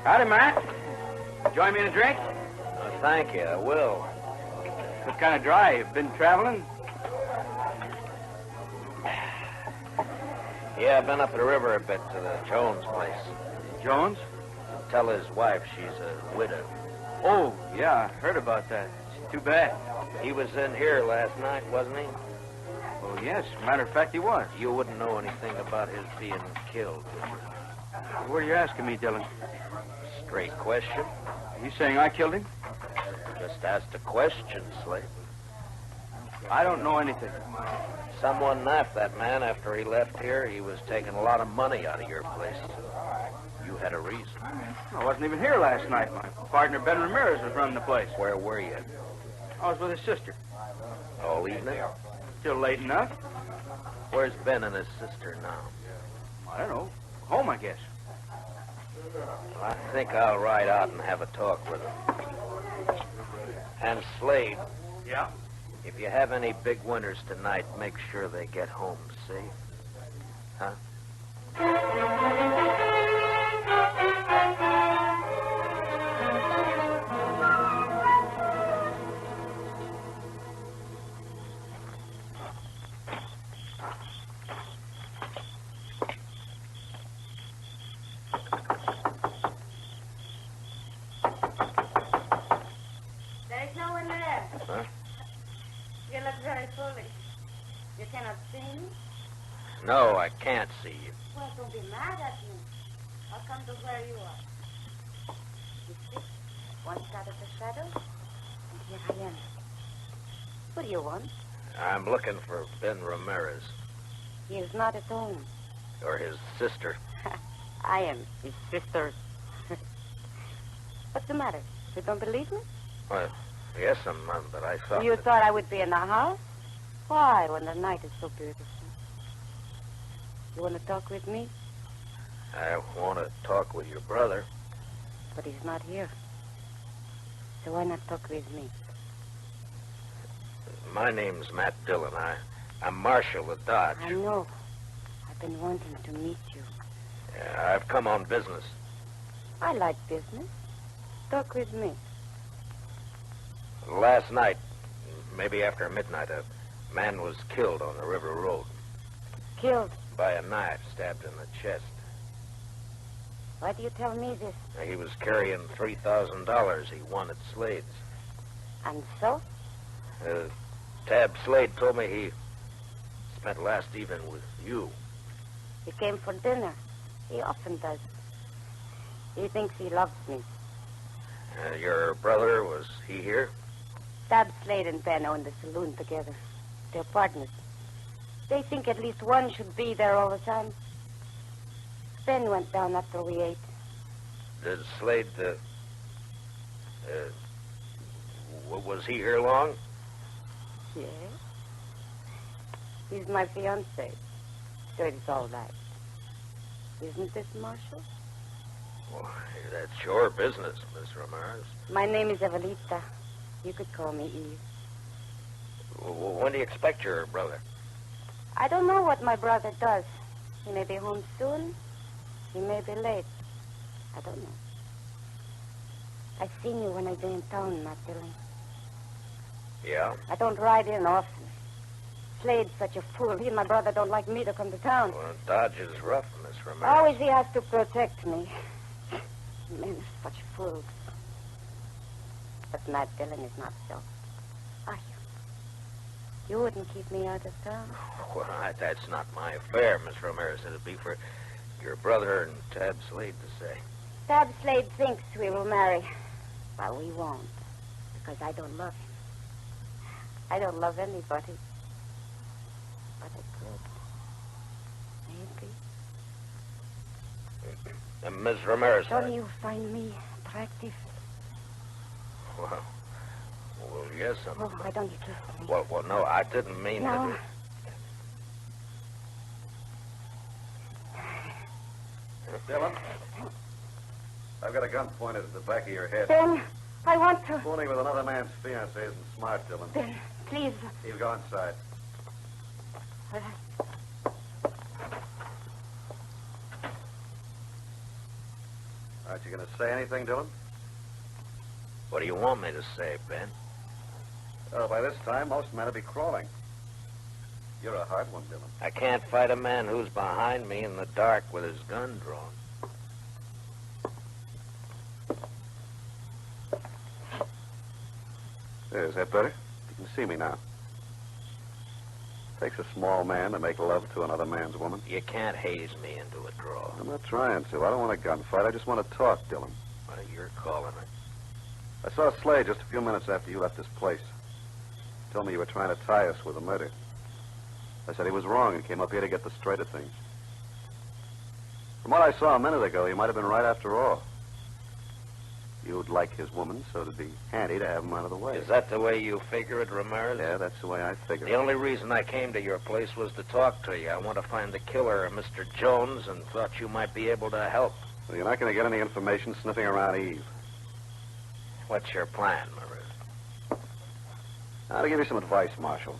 S4: Howdy, Matt. Join me in a drink?
S2: Thank you, I will.
S18: What kind of drive? Been traveling?
S1: Yeah, I've been up the river a bit to the Jones place.
S18: Jones?
S1: Tell his wife she's a widow.
S18: Oh, yeah, I heard about that. It's too bad.
S1: He was in here last night, wasn't he?
S18: Oh, yes. Matter of fact, he was.
S1: You wouldn't know anything about his being killed, would you?
S18: What are you asking me, Dillon?
S1: Straight question.
S18: Are you saying I killed him?
S1: Just asked a question, Slade.
S18: I don't know anything.
S1: Someone knifed that man after he left here. He was taking a lot of money out of your place. You had a reason.
S18: I wasn't even here last night. My partner, Ben Ramirez, was running the place.
S1: Where were you?
S18: I was with his sister.
S1: All evening?
S18: Till late enough.
S1: Where's Ben and his sister now?
S18: I don't know. Home, I guess.
S1: I think I'll ride out and have a talk with him. And Slade.
S18: Yeah?
S1: If you have any big winners tonight, make sure they get home safe. Huh?
S13: There is no one there.
S1: Huh?
S13: You look very foolish. You cannot see me?
S1: No, I can't see you.
S13: Well, don't be mad at me. I'll come to where you are. You see, one side of the shadow, and here I am. What do you want?
S1: I'm looking for Ben Ramirez.
S13: He is not at home.
S1: Or his sister.
S13: I am his sister. What's the matter? You don't believe me?
S1: Well, yes, but I thought...
S13: You thought I would be in the house? Why, when the night is so beautiful? You want to talk with me?
S1: I want to talk with your brother.
S13: But he's not here. So why not talk with me?
S1: My name's Matt Dillon. I'm Marshal of Dodge.
S13: I know. I've been wanting to meet you.
S1: Yeah, I've come on business.
S13: I like business. Talk with me.
S1: Last night, maybe after midnight, a man was killed on the river road.
S13: Killed?
S1: By a knife stabbed in the chest.
S13: Why do you tell me this?
S1: He was carrying $3,000 he won at Slade's.
S13: And so?
S1: Tab Slade told me he spent last evening with you.
S13: He came for dinner. He often does. He thinks he loves me.
S1: Your brother, was he here?
S13: Tab Slade and Ben own the saloon together. They're partners. They think at least one should be there all the time. Ben went down after we ate.
S1: Did Slade, was he here long?
S13: Yes. He's my fiancé. So it's all right. Isn't it, Marshal?
S1: Well, that's your business, Miss Ramirez.
S13: My name is Evelita. You could call me Eve.
S1: When do you expect your brother?
S13: I don't know what my brother does. He may be home soon. He may be late. I don't know. I've seen you when I've been in town, Matt Dillon.
S1: Yeah?
S13: I don't ride in often. Slade's such a fool. He and my brother don't like me to come to town.
S1: Well, Dodge is rough, Miss Ramirez.
S13: Always he has to protect me. Men are such fools. But Matt Dillon is not so. Are you? You wouldn't keep me out of town?
S1: Well, that's not my affair, Miss Ramirez. It'd be for your brother and Tab Slade to say.
S13: Tab Slade thinks we will marry. Well, we won't. Because I don't love him. I don't love anybody. But I could. Maybe.
S1: Miss Ramirez.
S13: Don't you find me attractive?
S1: Well, yes,
S13: Oh, why don't you kiss me?
S1: Well, no, I didn't mean
S13: No.
S1: to.
S19: Dillon, I've got a gun pointed at the back of your head.
S13: Ben, I want to.
S19: Fooling with another man's fiancée isn't smart, Dillon.
S13: Ben, please.
S19: You go inside.
S13: All right.
S19: Aren't you going to say anything, Dillon?
S1: What do you want me to say, Ben?
S19: Oh, by this time, most men will be crawling. You're a hard one, Dillon.
S1: I can't fight a man who's behind me in the dark with his gun drawn.
S19: There, is that better? You can see me now. Takes a small man to make love to another man's woman.
S1: You can't haze me into a draw.
S19: I'm not trying to. I don't want a gunfight. I just want to talk, Dillon.
S1: Well, you're calling it.
S19: I saw Slade just a few minutes after you left this place. He told me you were trying to tie us with a murder. I said he was wrong and came up here to get the straight of things. From what I saw a minute ago, he might have been right after all. You'd like his woman, so it'd be handy to have him out of the way.
S1: Is that the way you figure it, Ramirez?
S19: Yeah, that's the way I figure it.
S1: The only reason I came to your place was to talk to you. I want to find the killer, Mr. Jones, and thought you might be able to help.
S19: Well, you're not going to get any information sniffing around Eve.
S1: What's your plan, Ramirez?
S19: Now, to give you some advice, Marshal.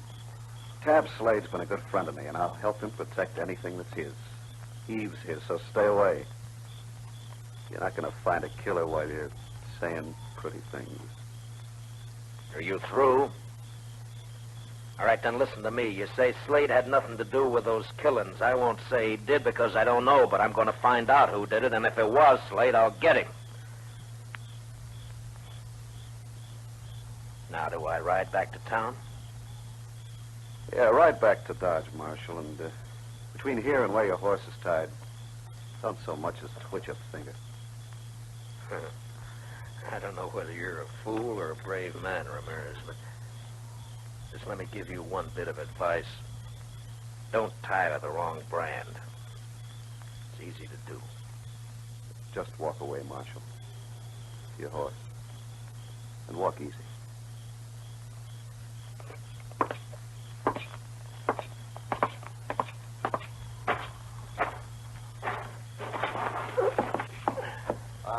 S19: Tab Slade's been a good friend of me, and I'll help him protect anything that's his. Eve's his, so stay away. You're not going to find a killer while you're saying pretty things.
S1: Are you through? All right, then listen to me. You say Slade had nothing to do with those killings. I won't say he did because I don't know, but I'm going to find out who did it, and if it was Slade, I'll get him. Now, do I ride back to town?
S19: Yeah, ride back to Dodge, Marshal, and between here and where your horse is tied, don't so much as twitch a finger.
S1: I don't know whether you're a fool or a brave man, Ramirez, but just let me give you one bit of advice. Don't tie to the wrong brand. It's easy to do.
S19: Just walk away, Marshal. To your horse. And walk easy.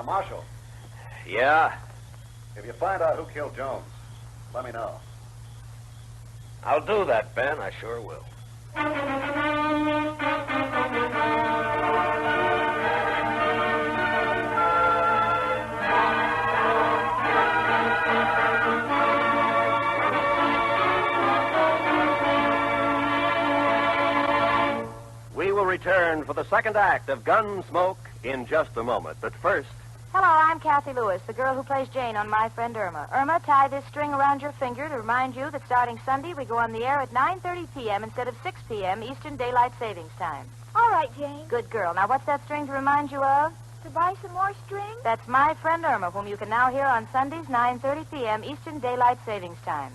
S19: Marshal.
S1: Yeah?
S19: If you find out who killed Jones, let me know.
S1: I'll do that, Ben. I sure will.
S2: We will return for the second act of Gunsmoke in just a moment. But first...
S20: Hello, I'm Kathy Lewis, the girl who plays Jane on My Friend Irma. Irma, tie this string around your finger to remind you that starting Sunday, we go on the air at 9:30 p.m. instead of 6 p.m. Eastern Daylight Savings Time.
S8: All right, Jane.
S20: Good girl. Now, what's that string to remind you of?
S8: To buy some more string?
S20: That's My Friend Irma, whom you can now hear on Sundays, 9:30 p.m. Eastern Daylight Savings Time.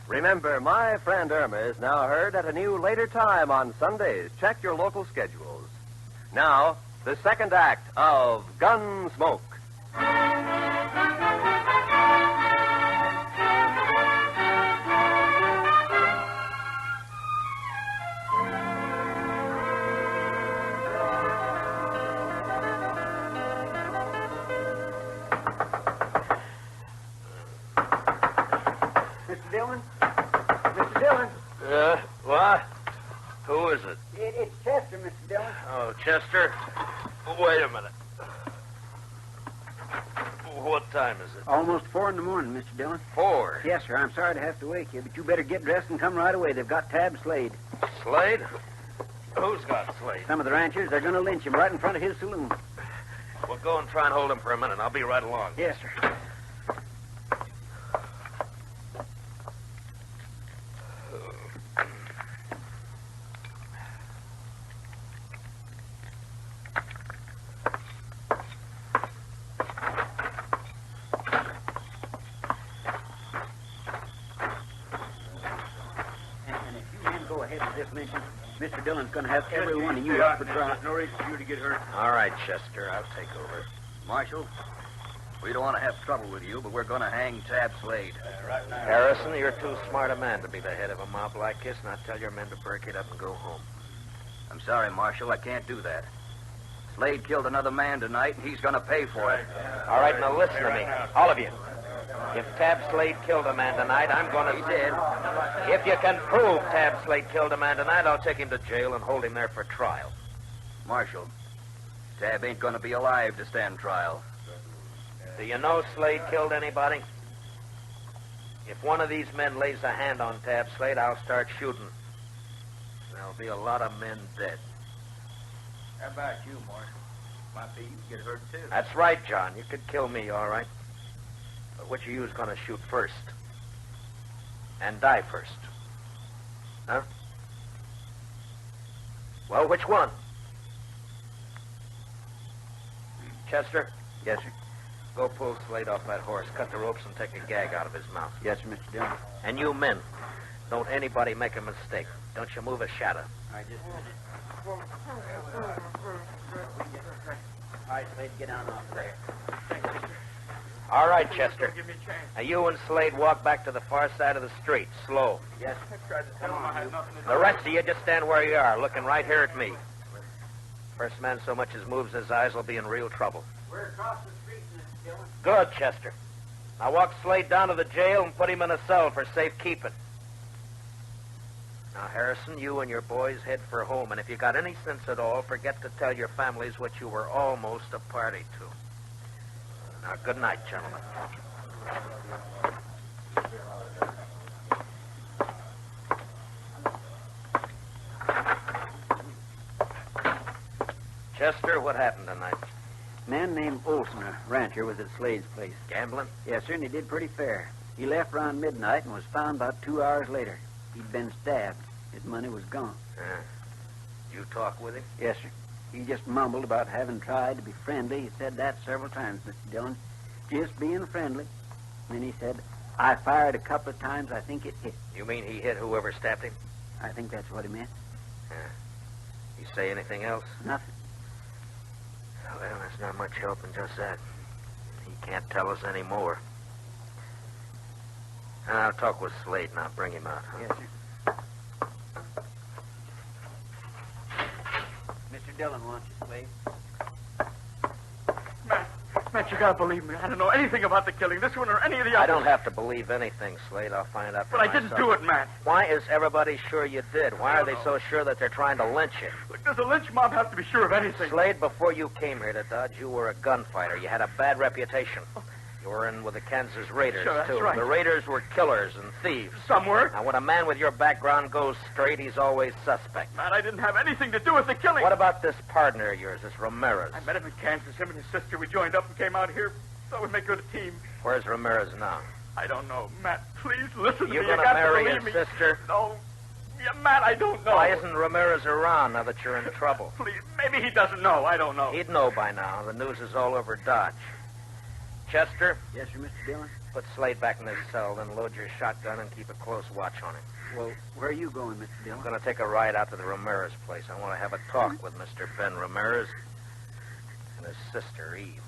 S2: Remember, My Friend Irma is now heard at a new later time on Sundays. Check your local schedules. Now, the second act of Gunsmoke.
S4: Mr. Dillon? Mr. Dillon?
S1: What? Who is it?
S4: It's Chester, Mr. Dillon.
S1: Oh, Chester. Wait a minute. What time is it?
S4: Almost 4 in the morning, Mr. Dillon.
S1: 4?
S4: Yes, sir. I'm sorry to have to wake you, but you better get dressed and come right away. They've got Tab Slade.
S1: Slade? Who's got Slade?
S4: Some of the ranchers, they're going to lynch him right in front of his saloon.
S1: Well, go and try and hold him for a minute. I'll be right along.
S4: Yes, sir. Mr. Dillon's going to have every one of you up for trial.
S11: No reason for you to get hurt.
S1: All right, Chester. I'll take over.
S3: Marshal, we don't want to have trouble with you, but we're going to hang Tab Slade.
S11: Right now.
S1: Harrison, you're too smart a man to be the head of a mob like this. Now tell your men to break it up and go home.
S3: I'm sorry, Marshal. I can't do that. Slade killed another man tonight, and he's going to pay for it.
S1: All right, now listen to me. All of you. If Tab Slade killed a man tonight, I'm going to...
S3: He did.
S1: If you can prove Tab Slade killed a man tonight, I'll take him to jail and hold him there for trial.
S3: Marshal, Tab ain't going to be alive to stand trial.
S1: Do you know Slade killed anybody? If one of these men lays a hand on Tab Slade, I'll start shooting. There'll be a lot of men dead.
S18: How about you, Marshal? Might be you get hurt, too.
S1: That's right, John. You could kill me, all right. But which of you is going to shoot first? And die first? Huh? Well, which one? Chester?
S4: Yes, sir.
S1: Go pull Slade off that horse, cut the ropes, and take a gag out of his mouth.
S4: Yes, sir, Mr. Dillon.
S1: And you men, don't anybody make a mistake. Don't you move a shadow.
S4: All right, just a minute. All right, Slade, get down off there.
S1: All right, Chester.
S17: Give me a chance.
S1: Now, you and Slade walk back to the far side of the street, slow.
S4: Yes,
S17: I tried to tell him I had nothing to do
S1: The rest of you just stand where you are, looking right here at me. First man so much as moves his eyes will be in real trouble.
S18: We're across the street, Mr. Dillon.
S1: Good, Chester. Now walk Slade down to the jail and put him in a cell for safekeeping. Now, Harrison, you and your boys head for home, and if you got any sense at all, forget to tell your families what you were almost a party to. Now, good night, gentlemen. Chester, what happened tonight?
S4: A man named Olson, a rancher, was at Slade's place.
S1: Gambling?
S4: Yes, sir, and he did pretty fair. He left around midnight and was found about 2 hours later. He'd been stabbed. His money was gone.
S1: You talk with him?
S4: Yes, sir. He just mumbled about having tried to be friendly. He said that several times, Mr. Dillon. Just being friendly. And then he said, I fired a couple of times. I think it hit.
S1: You mean he hit whoever stabbed him?
S4: I think that's what he meant.
S1: He say anything else?
S4: Nothing.
S1: Well, that's not much help in just that. He can't tell us any more. I'll talk with Slade now. Bring him out. Huh?
S4: Yes, sir. Mr. Dillon wants you, Slade.
S17: Matt, you gotta believe me. I don't know anything about the killing, this one or any of the others.
S1: I don't have to believe anything, Slade. I'll find out for
S17: But I
S1: myself.
S17: didn't do it, Matt.
S1: Why is everybody sure you did? Why are they so sure that they're trying to lynch you?
S17: Look, does a lynch mob have to be sure of anything?
S1: Slade, before you came here to Dodge, you were a gunfighter. You had a bad reputation. You were in with the Kansas Raiders,
S17: Sure, that's
S1: too.
S17: right.
S1: The Raiders were killers and thieves.
S17: Some were.
S1: Now, when a man with your background goes straight, he's always suspect.
S17: Matt, I didn't have anything to do with the killing.
S1: What about this partner of yours, this Ramirez?
S17: I met him in Kansas. Him and his sister. We joined up and came out here. Thought we'd make good a team.
S1: Where's Ramirez now?
S17: I don't know. Matt, please listen to
S1: You
S17: me.
S1: gonna
S17: You got
S1: marry
S17: to
S1: his
S17: believe me.
S1: sister?
S17: No. Yeah, Matt, I don't know.
S1: Why isn't Ramirez around now that you're in trouble?
S17: Please, maybe he doesn't know. I don't know.
S1: He'd know by now. The news is all over Dodge. Chester?
S4: Yes, sir, Mr. Dillon?
S1: Put Slade back in his cell, then load your shotgun and keep a close watch on him.
S4: Well, where are you going, Mr. Dillon?
S1: I'm going to take a ride out to the Ramirez place. I want to have a talk with Mr. Ben Ramirez and his sister, Eve.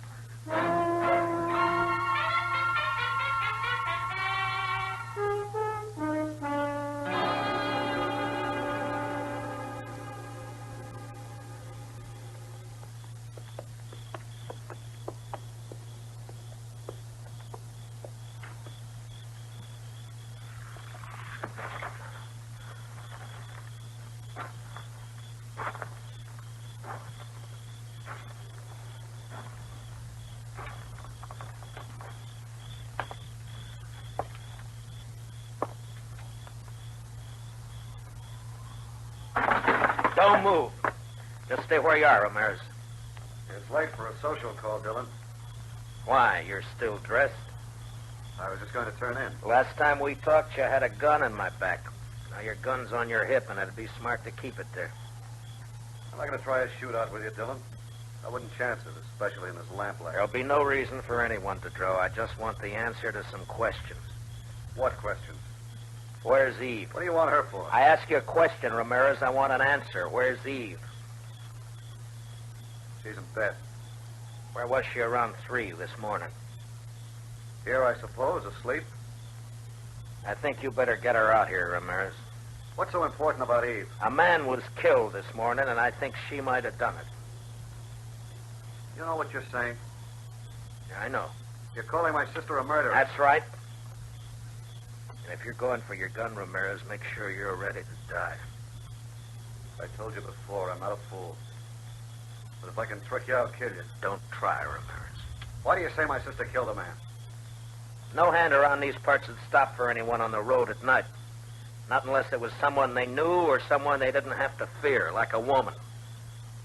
S1: Don't move. Just stay where you are, Ramirez.
S19: It's late for a social call, Dillon.
S1: Why? You're still dressed?
S19: I was just going to turn in.
S1: Last time we talked, you had a gun in my back. Now your gun's on your hip, and it'd be smart to keep it there.
S19: I'm not going to try a shootout with you, Dillon. I wouldn't chance it, especially in this lamplight.
S1: There'll be no reason for anyone to draw. I just want the answer to some questions.
S19: What questions?
S1: Where's Eve?
S19: What do you want her for?
S1: I ask you a question, Ramirez. I want an answer. Where's Eve?
S19: She's in bed.
S1: Where was she around 3 this morning?
S19: Here, I suppose, asleep.
S1: I think you better get her out here, Ramirez.
S19: What's so important about Eve?
S1: A man was killed this morning, and I think she might have done it.
S19: You know what you're saying?
S1: I know.
S19: You're calling my sister a murderer.
S1: That's right. And if you're going for your gun, Ramirez, make sure you're ready to die.
S19: I told you before, I'm not a fool. But if I can trick you, I'll kill you.
S1: Don't try, Ramirez.
S19: Why do you say my sister killed a man?
S1: No hand around these parts would stop for anyone on the road at night. Not unless it was someone they knew or someone they didn't have to fear, like a woman.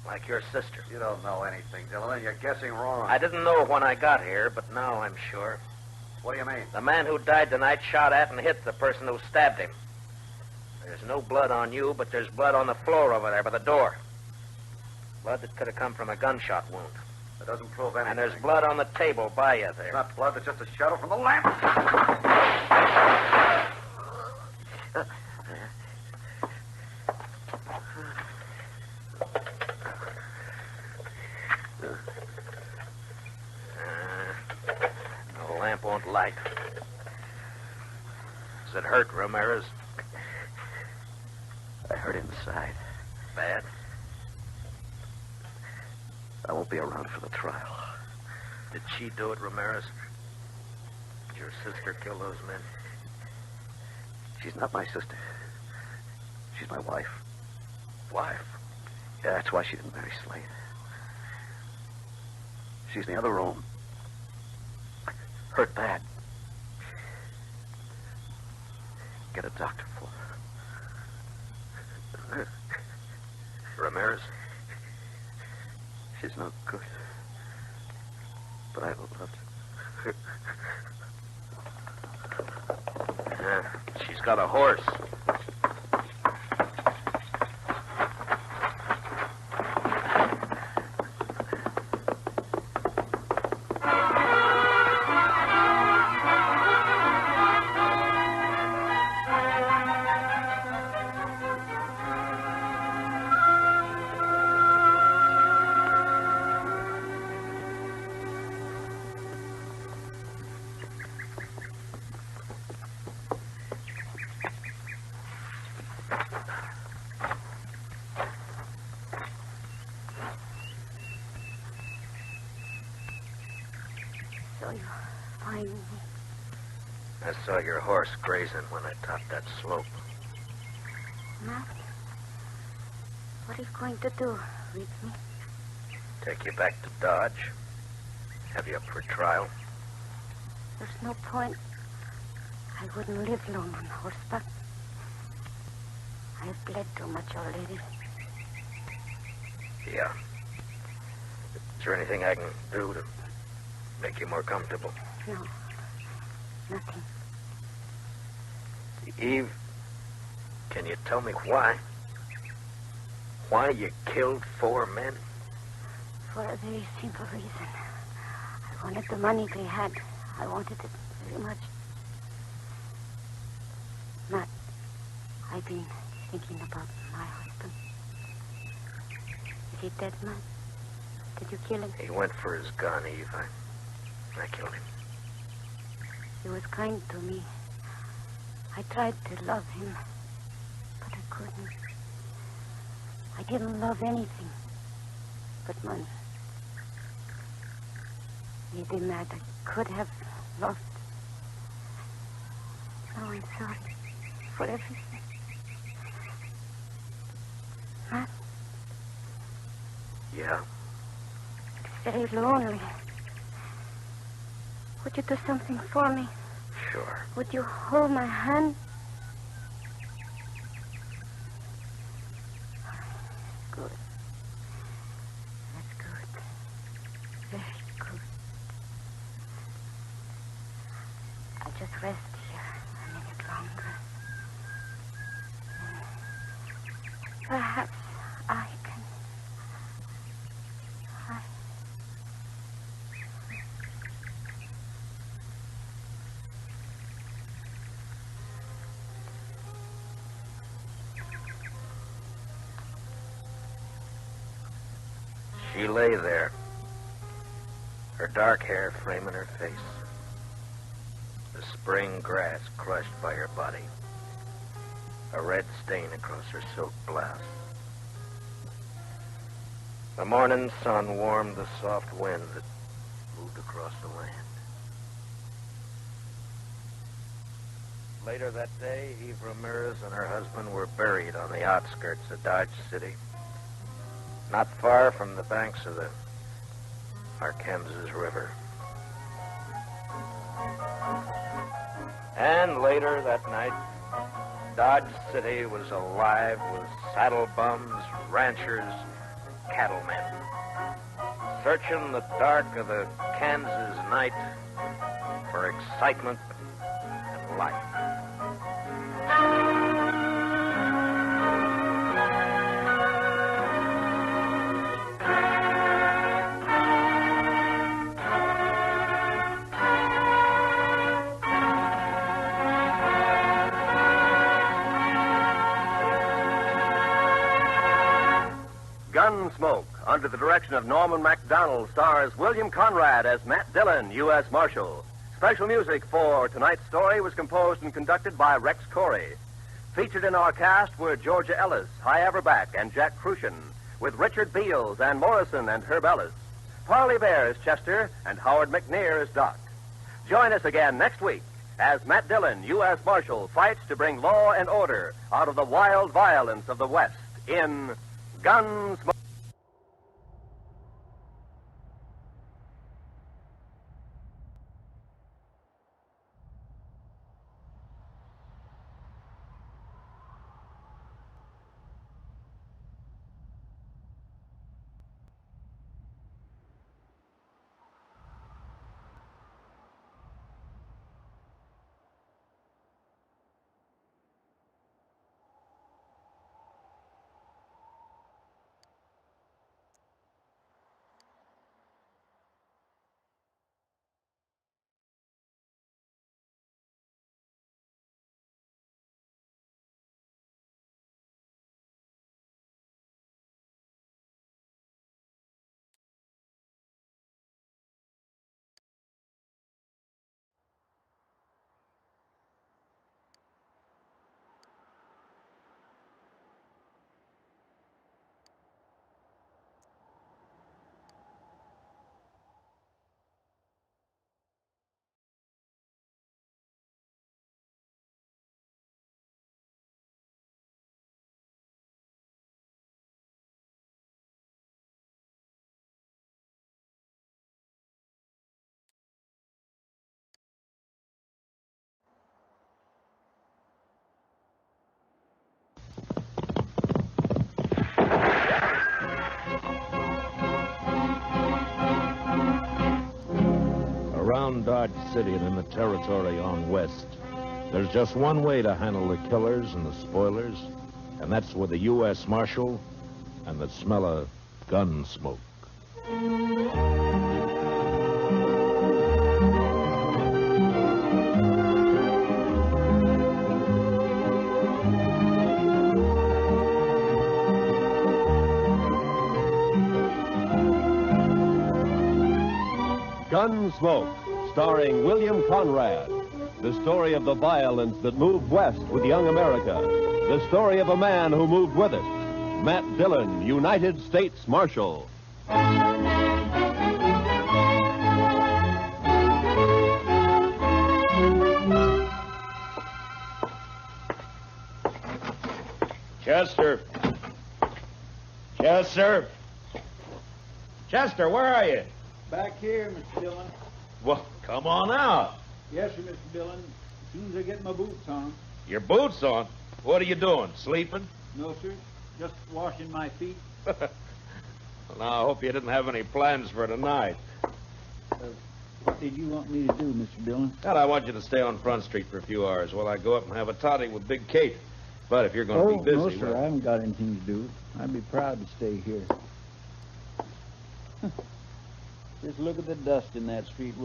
S1: Like your sister.
S19: You don't know anything, Dillon. You're guessing wrong.
S1: I didn't know when I got here, but now I'm sure.
S19: What do you mean?
S1: The man who died tonight shot at and hit the person who stabbed him. There's no blood on you, but there's blood on the floor over there by the door. Blood that could have come from a gunshot wound.
S19: That doesn't prove anything.
S1: And there's blood on the table by you there.
S19: It's not blood, it's just a shadow from the lamp.
S1: The lamp won't light. Does it hurt, Ramirez?
S18: I hurt inside.
S1: Bad?
S18: I won't be around for the trial.
S1: Did she do it, Ramirez? Did your sister kill those men?
S18: She's not my sister. She's my wife.
S1: Wife?
S18: Yeah, that's why she didn't marry Slade. She's in the other room. Hurt bad. Get a doctor for her.
S1: Ramirez?
S18: She's no good. But I loved her.
S1: She's got a horse.
S8: So you find me.
S1: I saw your horse grazing when I topped that slope.
S8: Matt, what are you going to do with me?
S1: Take you back to Dodge. Have you up for trial?
S8: There's no point. I wouldn't live long on horseback. I've bled too much already.
S1: Yeah. Is there anything I can do to make you more comfortable?
S8: No. Nothing.
S1: Eve, can you tell me why? Why you killed 4 men?
S8: For a very simple reason. I wanted the money they had. I wanted it very much. Matt, I've been thinking about my husband. Is he dead, Matt? Did you kill him?
S1: He went for his gun, Eve. I killed him.
S8: He was kind to me. I tried to love him, but I couldn't. I didn't love anything but money. Maybe, Matt, I could have loved. Now I'm sorry for everything. Matt?
S1: Yeah?
S8: It's very lonely. Would you do something for me?
S1: Sure.
S8: Would you hold my hand? Good. That's good. Very good. I'll just rest here a minute longer. Perhaps I can...
S1: She lay there, her dark hair framing her face, the spring grass crushed by her body, a red stain across her silk blouse. The morning sun warmed the soft wind that moved across the land. Later that day, Eve Ramirez and her husband were buried on the outskirts of Dodge City, not far from the banks of the Arkansas River.
S21: And later that night, Dodge City was alive with saddle bums, ranchers, cattlemen, searching the dark of the Kansas night for excitement and life.
S2: Gunsmoke, under the direction of Norman MacDonald, stars William Conrad as Matt Dillon, U.S. Marshal. Special music for tonight's story was composed and conducted by Rex Corey. Featured in our cast were Georgia Ellis, Hy Averback, and Jack Crucian, with Richard Beals, Ann Morrison, and Herb Ellis. Parley Bear is Chester, and Howard McNear is Doc. Join us again next week as Matt Dillon, U.S. Marshal, fights to bring law and order out of the wild violence of the West in Gunsmoke.
S10: Around Dodge City and in the territory on west, there's just one way to handle the killers and the spoilers, and that's with a U.S. Marshal and the smell of gun smoke.
S2: Gunsmoke, starring William Conrad. The story of the violence that moved west with young America. The story of a man who moved with it. Matt Dillon, United States Marshal.
S1: Chester. Chester. Chester, where are you?
S4: Back here, Mr. Dillon.
S1: Well, come on out.
S4: Yes, sir, Mr. Dillon. As soon as I get my boots on.
S1: Your boots on? What are you doing, sleeping?
S4: No, sir. Just washing my feet.
S1: Well, now, I hope you didn't have any plans for tonight.
S4: What did you want me to do, Mr. Dillon?
S1: God, I want you to stay on Front Street for a few hours while I go up and have a toddy with Big Kate. But if you're going to be busy...
S4: No, sir.
S1: well...
S4: I haven't got anything to do. I'd be proud to stay here. Just look at the dust in that street.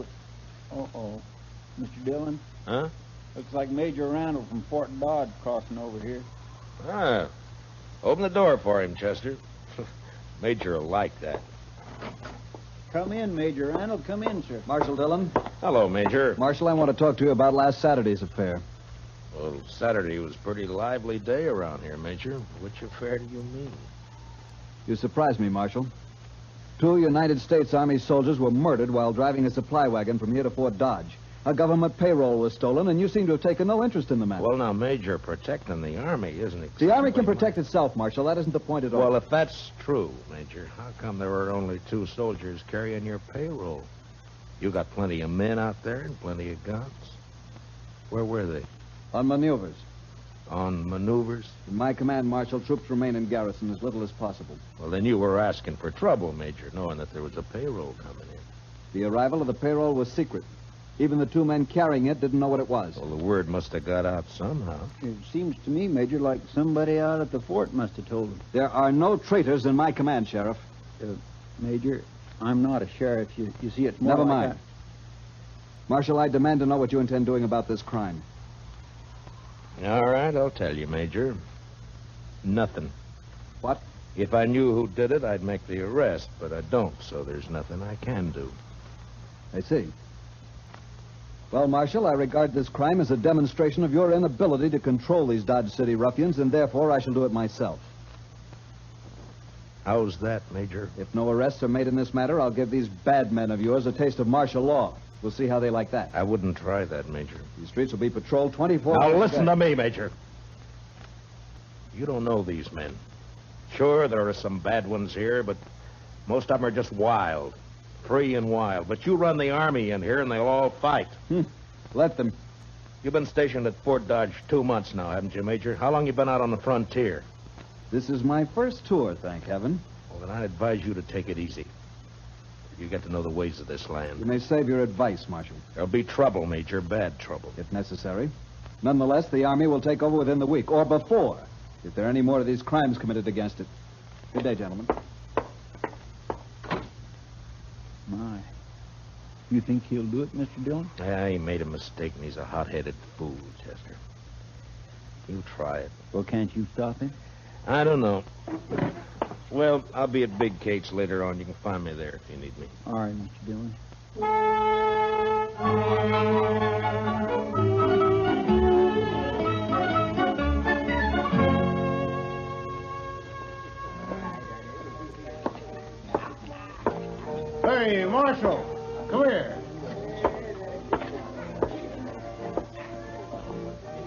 S4: Uh-oh. Mr. Dillon?
S1: Huh?
S4: Looks like Major Randall from Fort Dodge crossing over here.
S1: Ah. Open the door for him, Chester. Major will like that.
S4: Come in, Major Randall. Come in, sir.
S16: Marshal Dillon.
S1: Hello, Major.
S16: Marshal, I want to talk to you about last Saturday's affair.
S1: Well, Saturday was a pretty lively day around here, Major. Which affair do you mean?
S16: You surprised me, Marshal. 2 United States Army soldiers were murdered while driving a supply wagon from here to Fort Dodge. A government payroll was stolen, and you seem to have taken no interest in the matter.
S1: Well, now, Major, protecting the Army isn't exactly...
S16: The Army can protect itself, Marshal. That isn't the point at all.
S1: Well, if that's true, Major, how come there were only 2 soldiers carrying your payroll? You got plenty of men out there and plenty of guns.
S10: Where were they?
S16: On maneuvers.
S10: On maneuvers?
S16: In my command, Marshal, troops remain in garrison as little as possible.
S10: Well, then you were asking for trouble, Major, knowing that there was a payroll coming in.
S16: The arrival of the payroll was secret. Even the two men carrying it didn't know what it was.
S10: Well, the word must have got out somehow.
S4: It seems to me, Major, like somebody out at the fort must have told them.
S16: There are no traitors in my command, Sheriff.
S4: Major, I'm not a sheriff. You see, it's more
S16: Never
S4: like
S16: mind. Marshal, I demand to know what you intend doing about this crime.
S10: All right, I'll tell you, Major. Nothing.
S16: What?
S10: If I knew who did it, I'd make the arrest, but I don't, so there's nothing I can do.
S16: I see. Well, Marshal, I regard this crime as a demonstration of your inability to control these Dodge City ruffians, and therefore I shall do it myself.
S10: How's that, Major?
S16: If no arrests are made in this matter, I'll give these bad men of yours a taste of martial law. We'll see how they like that.
S10: I wouldn't try that, Major.
S16: These streets will be patrolled 24
S10: Now,
S16: hours.
S10: listen to me, Major. You don't know these men. Sure, there are some bad ones here, but most of them are just wild. Free and wild. But you run the army in here, and they'll all fight.
S16: Let them.
S10: You've been stationed at Fort Dodge 2 months now, haven't you, Major? How long you been out on the frontier?
S16: This is my first tour, thank heaven.
S10: Well, then I advise you to take it easy. You get to know the ways of this land.
S16: You may save your advice, Marshal.
S10: There'll be trouble, Major, bad trouble.
S16: If necessary. Nonetheless, the Army will take over within the week, or before, if there are any more of these crimes committed against it. Good day, gentlemen.
S4: My. You think he'll do it, Mr. Dillon?
S10: Yeah, he made a mistake, and he's a hot-headed fool, Chester. You try it.
S4: Well, can't you stop him?
S10: I don't know. Well, I'll be at Big Kate's later on. You can find me there if you need me.
S4: All right, Mr. Dillon.
S5: Hey, Marshal, come here.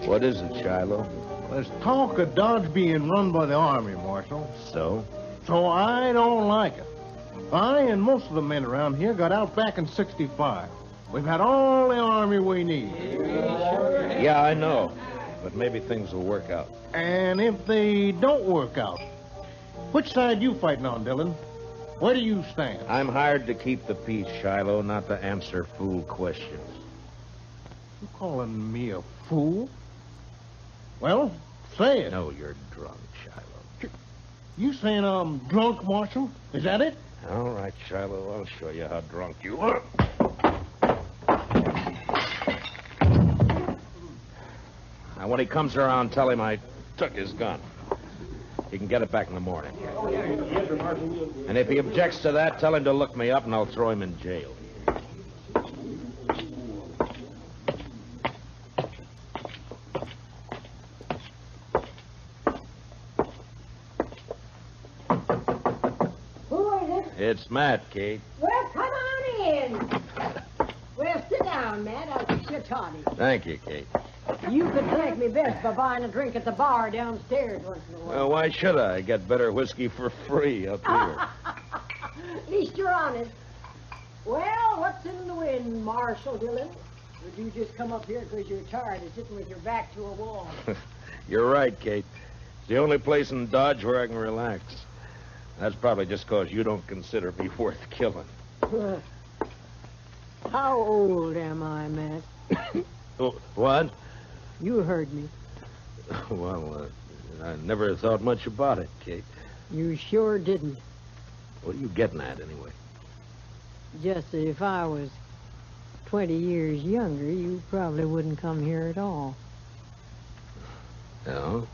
S10: What is it, Shiloh?
S5: There's talk of Dodge being run by the Army, Marshal.
S10: So?
S5: So I don't like it. I and most of the men around here got out back in '65. We've had all the Army we need.
S10: Yeah, I know. But maybe things will work out.
S5: And if they don't work out, which side you fighting on, Dillon? Where do you stand?
S10: I'm hired to keep the peace, Shiloh, not to answer fool questions.
S5: You calling me a fool? Well, say it.
S10: No, you're drunk, Shiloh.
S5: You saying I'm drunk, Marshal? Is that it?
S10: All right, Shiloh, I'll show you how drunk you are. Now, when he comes around, tell him I took his gun. He can get it back in the morning. And if he objects to that, tell him to look me up and I'll throw him in jail.
S22: Who is it?
S10: It's Matt, Kate.
S22: Well, come on in. Well, sit down, Matt. I'll fix your toddy.
S10: Thank you, Kate.
S22: You could thank me best by buying a drink at the bar downstairs once in a while.
S10: Well, why should I? Get better whiskey for free up here.
S22: At least you're honest. Well, what's in the wind, Marshal Dillon? Or did you just come up here because you're tired of sitting with your back to a wall?
S10: You're right, Kate. It's the only place in Dodge where I can relax. That's probably just because you don't consider me worth killing.
S22: How old am I, Matt?
S10: Oh, what?
S22: You heard me.
S10: Well, I never thought much about it, Kate.
S22: You sure didn't.
S10: What are you getting at, anyway?
S22: Just that if I was 20 years younger, you probably wouldn't come here at all.
S10: No?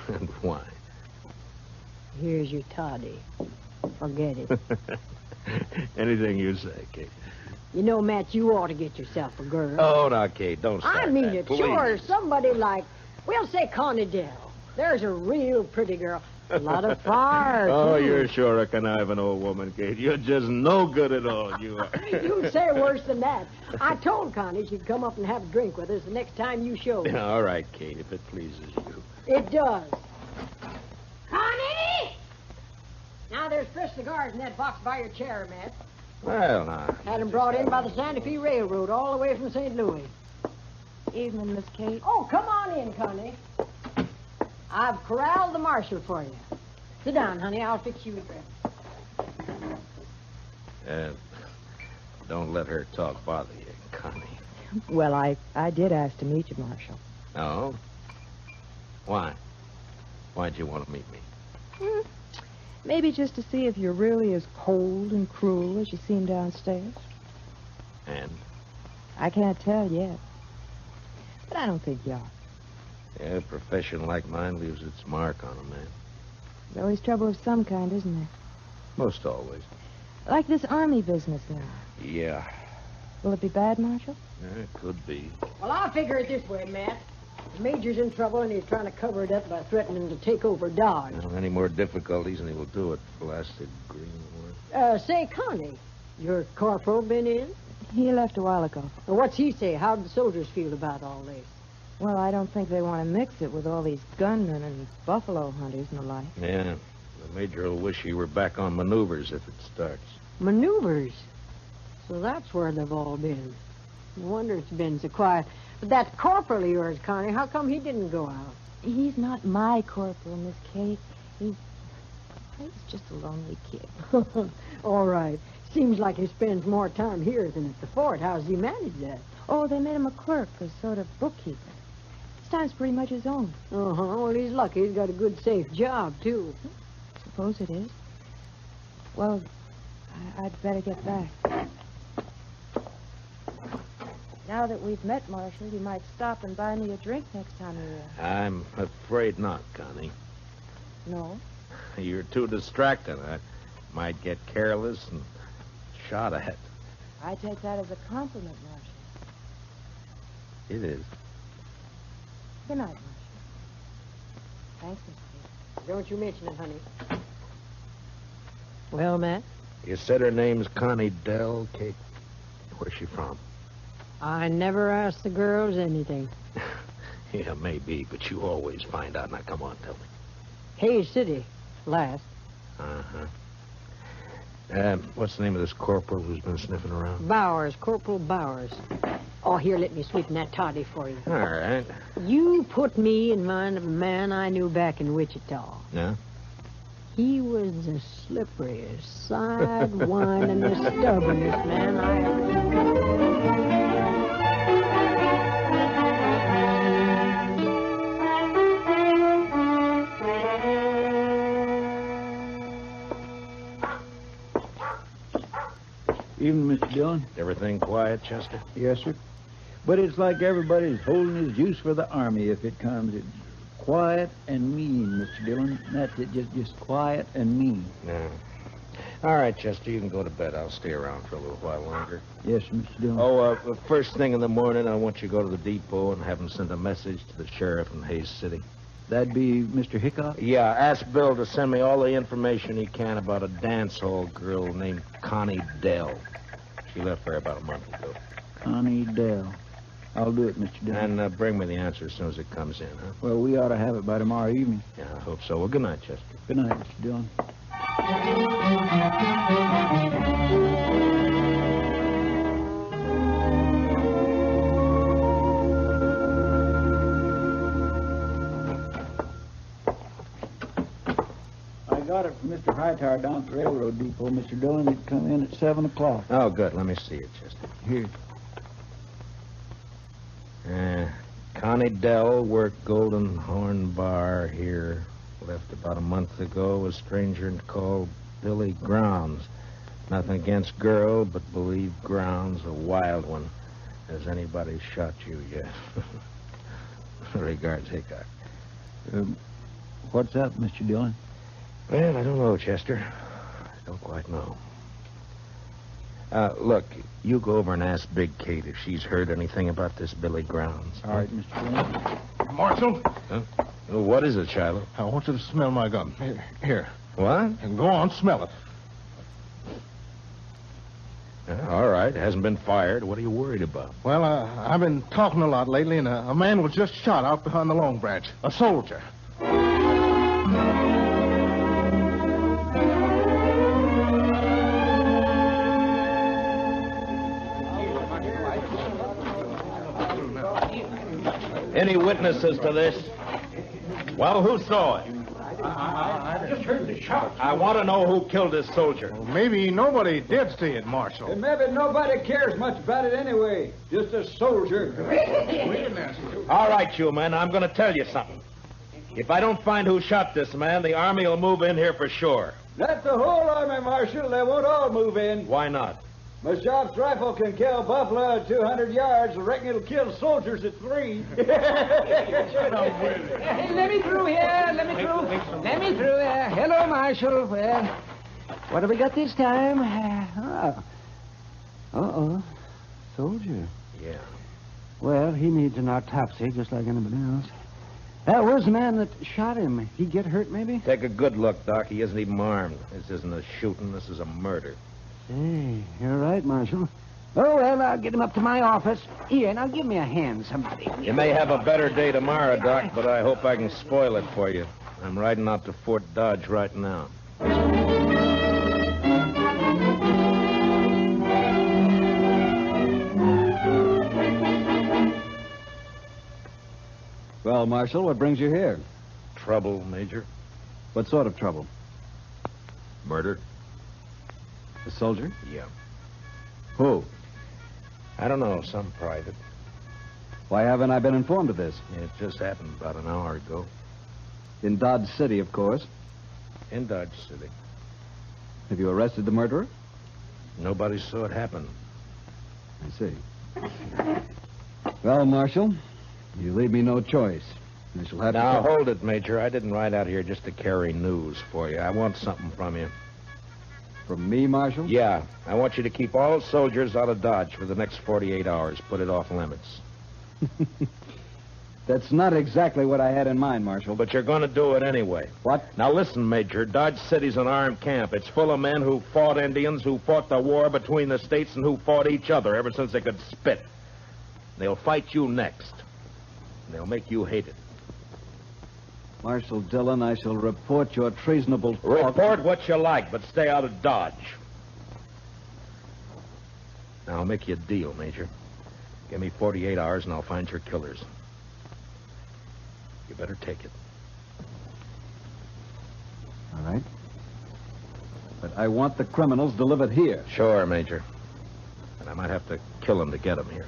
S10: And why?
S22: Here's your toddy. Forget it.
S10: Anything you say, Kate.
S22: You know, Matt, you ought to get yourself a girl.
S10: Oh, now, Kate, don't start
S22: I mean
S10: that,
S22: it,
S10: please.
S22: sure. Somebody like, we'll say Connie Dell. There's a real pretty girl. A lot of fire,
S10: Oh,
S22: too.
S10: you're sure a conniving old woman, Kate. You're just no good at all, you are.
S22: You'd say worse than that. I told Connie she'd come up and have a drink with us the next time you showed.
S10: All right, Kate, if it pleases you.
S22: It does. Connie! Now, there's fresh cigars in that box by your chair, Matt.
S10: Well, now.
S22: Had them brought in by the Santa Fe Railroad all the way from St. Louis.
S13: Evening, Miss Kate.
S22: Oh, come on in, Connie. I've corralled the marshal for you. Sit down, honey. I'll fix you a drink.
S10: Don't let her talk bother you, Connie.
S12: Well, I did ask to meet you, Marshal.
S10: Oh? Why? Why'd you want to meet me?
S12: Maybe just to see if you're really as cold and cruel as you seem downstairs.
S10: And?
S12: I can't tell yet. But I don't think you are.
S10: Yeah, a profession like mine leaves its mark on a man.
S12: There's always trouble of some kind, isn't there?
S10: Most always.
S12: Like this army business now.
S10: Yeah.
S12: Will it be bad, Marshal?
S10: It could be.
S22: Well, I'll figure it this way, Matt. The Major's in trouble, and he's trying to cover it up by threatening to take over Dodge.
S10: Any more difficulties, and he will do it. Blasted greenwood.
S22: Say, Connie, your corporal been in?
S12: He left a while ago.
S22: Well, what's he say? How'd the soldiers feel about all this?
S12: Well, I don't think they want to mix it with all these gunmen and buffalo hunters and the like.
S10: Yeah. The Major will wish he were back on maneuvers if it starts.
S22: Maneuvers? So that's where they've all been. No wonder it's been so quiet. But that corporal of yours, Connie, how come he didn't go out?
S12: He's not my corporal, Miss Kate. He's just a lonely kid.
S22: All right. Seems like he spends more time here than at the fort. How's he manage that?
S12: Oh, they made him a clerk, a sort of bookkeeper. His time's pretty much his own.
S22: Uh-huh. Well, he's lucky. He's got a good, safe job, too.
S12: Suppose it is. Well, I'd better get back. Now that we've met, Marshal, you might stop and buy me a drink next time you're here.
S10: I'm afraid not, Connie.
S12: No?
S10: You're too distracted. I might get careless and shot at.
S12: I take that as a compliment, Marshal.
S10: It is.
S12: Good night, Marshal. Thanks, Miss Kate.
S22: Don't you mention it, honey. Well, Matt?
S10: You said her name's Connie Dell, Kate. Where's she from?
S22: I never ask the girls anything.
S10: Yeah, maybe, but you always find out. Now, come on, tell me.
S22: Hayes City, last.
S10: Uh-huh. What's the name of this corporal who's been sniffing around?
S22: Bowers, Corporal Bowers. Oh, here, let me sweeten that toddy for you.
S10: All right.
S22: You put me in mind of a man I knew back in Wichita.
S10: Yeah?
S22: He was the slipperiest, side-windingest, stubbornest man I ever knew.
S14: Evening, Mr. Dillon.
S10: Everything quiet, Chester?
S14: Yes, sir. But it's like everybody's holding his juice for the Army if it comes. It's quiet and mean, Mr. Dillon. That's it, just quiet and mean.
S10: Yeah. All right, Chester, you can go to bed. I'll stay around for a little while longer.
S14: Yes, Mr. Dillon.
S10: Oh, first thing in the morning, I want you to go to the depot and have him send a message to the sheriff in Hayes City.
S14: That'd be Mr. Hickok?
S10: Yeah, ask Bill to send me all the information he can about a dance hall girl named Connie Dell. She left there about a month ago.
S14: Connie Dell. I'll do it, Mr. Dillon.
S10: And bring me the answer as soon as it comes in, huh?
S14: Well, we ought to have it by tomorrow evening.
S10: Yeah, I hope so. Well, good night, Chester.
S14: Good night, Mr. Dillon. I got it from Mr. Hightower down at the railroad depot, Mr. Dillon. It'd come in at 7 o'clock.
S10: Oh, good. Let me see it, Chester.
S14: Here.
S10: Connie Dell worked Golden Horn Bar here. Left about a month ago. A stranger called Billy Grounds. Nothing against girl, but believe Grounds a wild one. Has anybody shot you yet? Regards, Hickok.
S14: What's up, Mr. Dillon?
S10: Well, I don't know, Chester. I don't quite know. Look, you go over and ask Big Kate if she's heard anything about this Billy Grounds.
S14: All right, Mr. Dillon.
S5: Marshal?
S10: Huh? Well, what is it, Shiloh?
S5: I want you to smell my gun. Here.
S10: What?
S5: And go on, smell it.
S10: All right. It hasn't been fired. What are you worried about?
S5: Well, I've been talking a lot lately, and a man was just shot out behind the Long Branch. A soldier.
S10: Any witnesses to this? Well, who saw it?
S5: I just heard the shot.
S10: I want to know who killed this soldier.
S5: Well, maybe nobody did see it, Marshal.
S14: And maybe nobody cares much about it anyway. Just a soldier.
S10: All right, you men, I'm going to tell you something. If I don't find who shot this man, the Army will move in here for sure.
S14: Not the whole army, Marshal. They won't all move in.
S10: Why not?
S14: My shot's rifle can kill buffalo at 200 yards. I reckon it'll kill soldiers at 3.
S7: Hey, let me through here. Let me through here. Hello, Marshal. Well, what have we got this time? Uh-oh. Soldier.
S10: Yeah.
S7: Well, he needs an autopsy just like anybody else. Where's the man that shot him? He get hurt, maybe?
S10: Take a good look, Doc. He isn't even armed. This isn't a shooting. This is a murder.
S7: Hey, you're right, Marshal. Oh, well, I'll get him up to my office. Here, now give me a hand, somebody.
S10: You may have a better day tomorrow, Doc, but I hope I can spoil it for you. I'm riding out to Fort Dodge right now.
S16: Well, Marshal, what brings you here?
S10: Trouble, Major.
S16: What sort of trouble?
S10: Murder?
S16: A soldier?
S10: Yeah.
S16: Who?
S10: I don't know, some private.
S16: Why haven't I been informed of this?
S10: It just happened about an hour ago.
S16: In Dodge City, of course.
S10: In Dodge City.
S16: Have you arrested the murderer?
S10: Nobody saw it happen.
S16: I see. Well, Marshal, you leave me no choice. I shall have
S10: Now,
S16: to...
S10: hold it, Major. I didn't ride out here just to carry news for you. I want something from you.
S16: From me, Marshal?
S10: Yeah. I want you to keep all soldiers out of Dodge for the next 48 hours. Put it off limits.
S16: That's not exactly what I had in mind, Marshal.
S10: But you're going to do it anyway.
S16: What?
S10: Now, listen, Major. Dodge City's an armed camp. It's full of men who fought Indians, who fought the war between the states, and who fought each other ever since they could spit. They'll fight you next. They'll make you hate it.
S16: Marshal Dillon, I shall report your treasonable talk.
S10: Report what you like, but stay out of Dodge. Now, I'll make you a deal, Major. Give me 48 hours, and I'll find your killers. You better take it.
S16: All right. But I want the criminals delivered here.
S10: Sure, Major. And I might have to kill them to get them here.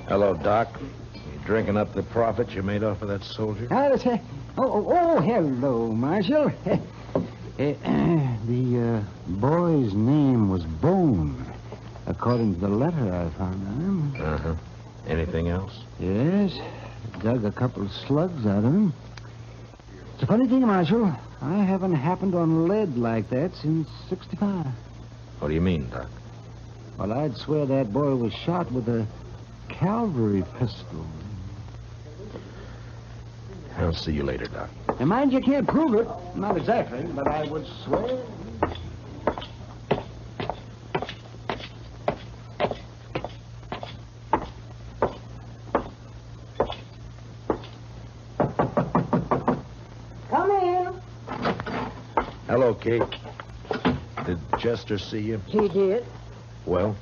S10: Hello, Doc. You drinking up the profit you made off of that soldier?
S7: Hello, Marshal. The boy's name was Bone, according to the letter I found on him.
S10: Uh-huh. Anything else?
S7: Yes. Dug a couple of slugs out of him. It's a funny thing, Marshal. I haven't happened on lead like that since 65.
S10: What do you mean, Doc?
S7: Well, I'd swear that boy was shot with a cavalry pistol.
S10: I'll see you later, Doc.
S7: And mind you can't prove it. Not exactly, but I would swear.
S22: Come in.
S10: Hello, Kate. Did Chester see you?
S22: He did.
S10: Well?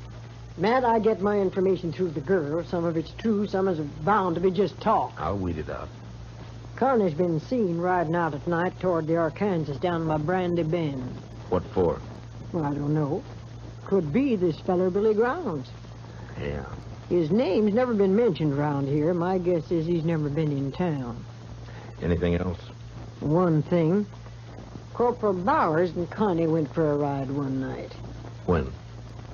S22: Matt, I get my information through the girl. Some of it's true, some is bound to be just talk.
S10: I'll weed it out.
S22: Carney's been seen riding out at night toward the Arkansas down by Brandy Bend.
S10: What for?
S22: Well, I don't know. Could be this feller Billy Grounds.
S10: Yeah.
S22: His name's never been mentioned around here. My guess is he's never been in town.
S10: Anything else?
S22: One thing. Corporal Bowers and Connie went for a ride one night.
S10: When?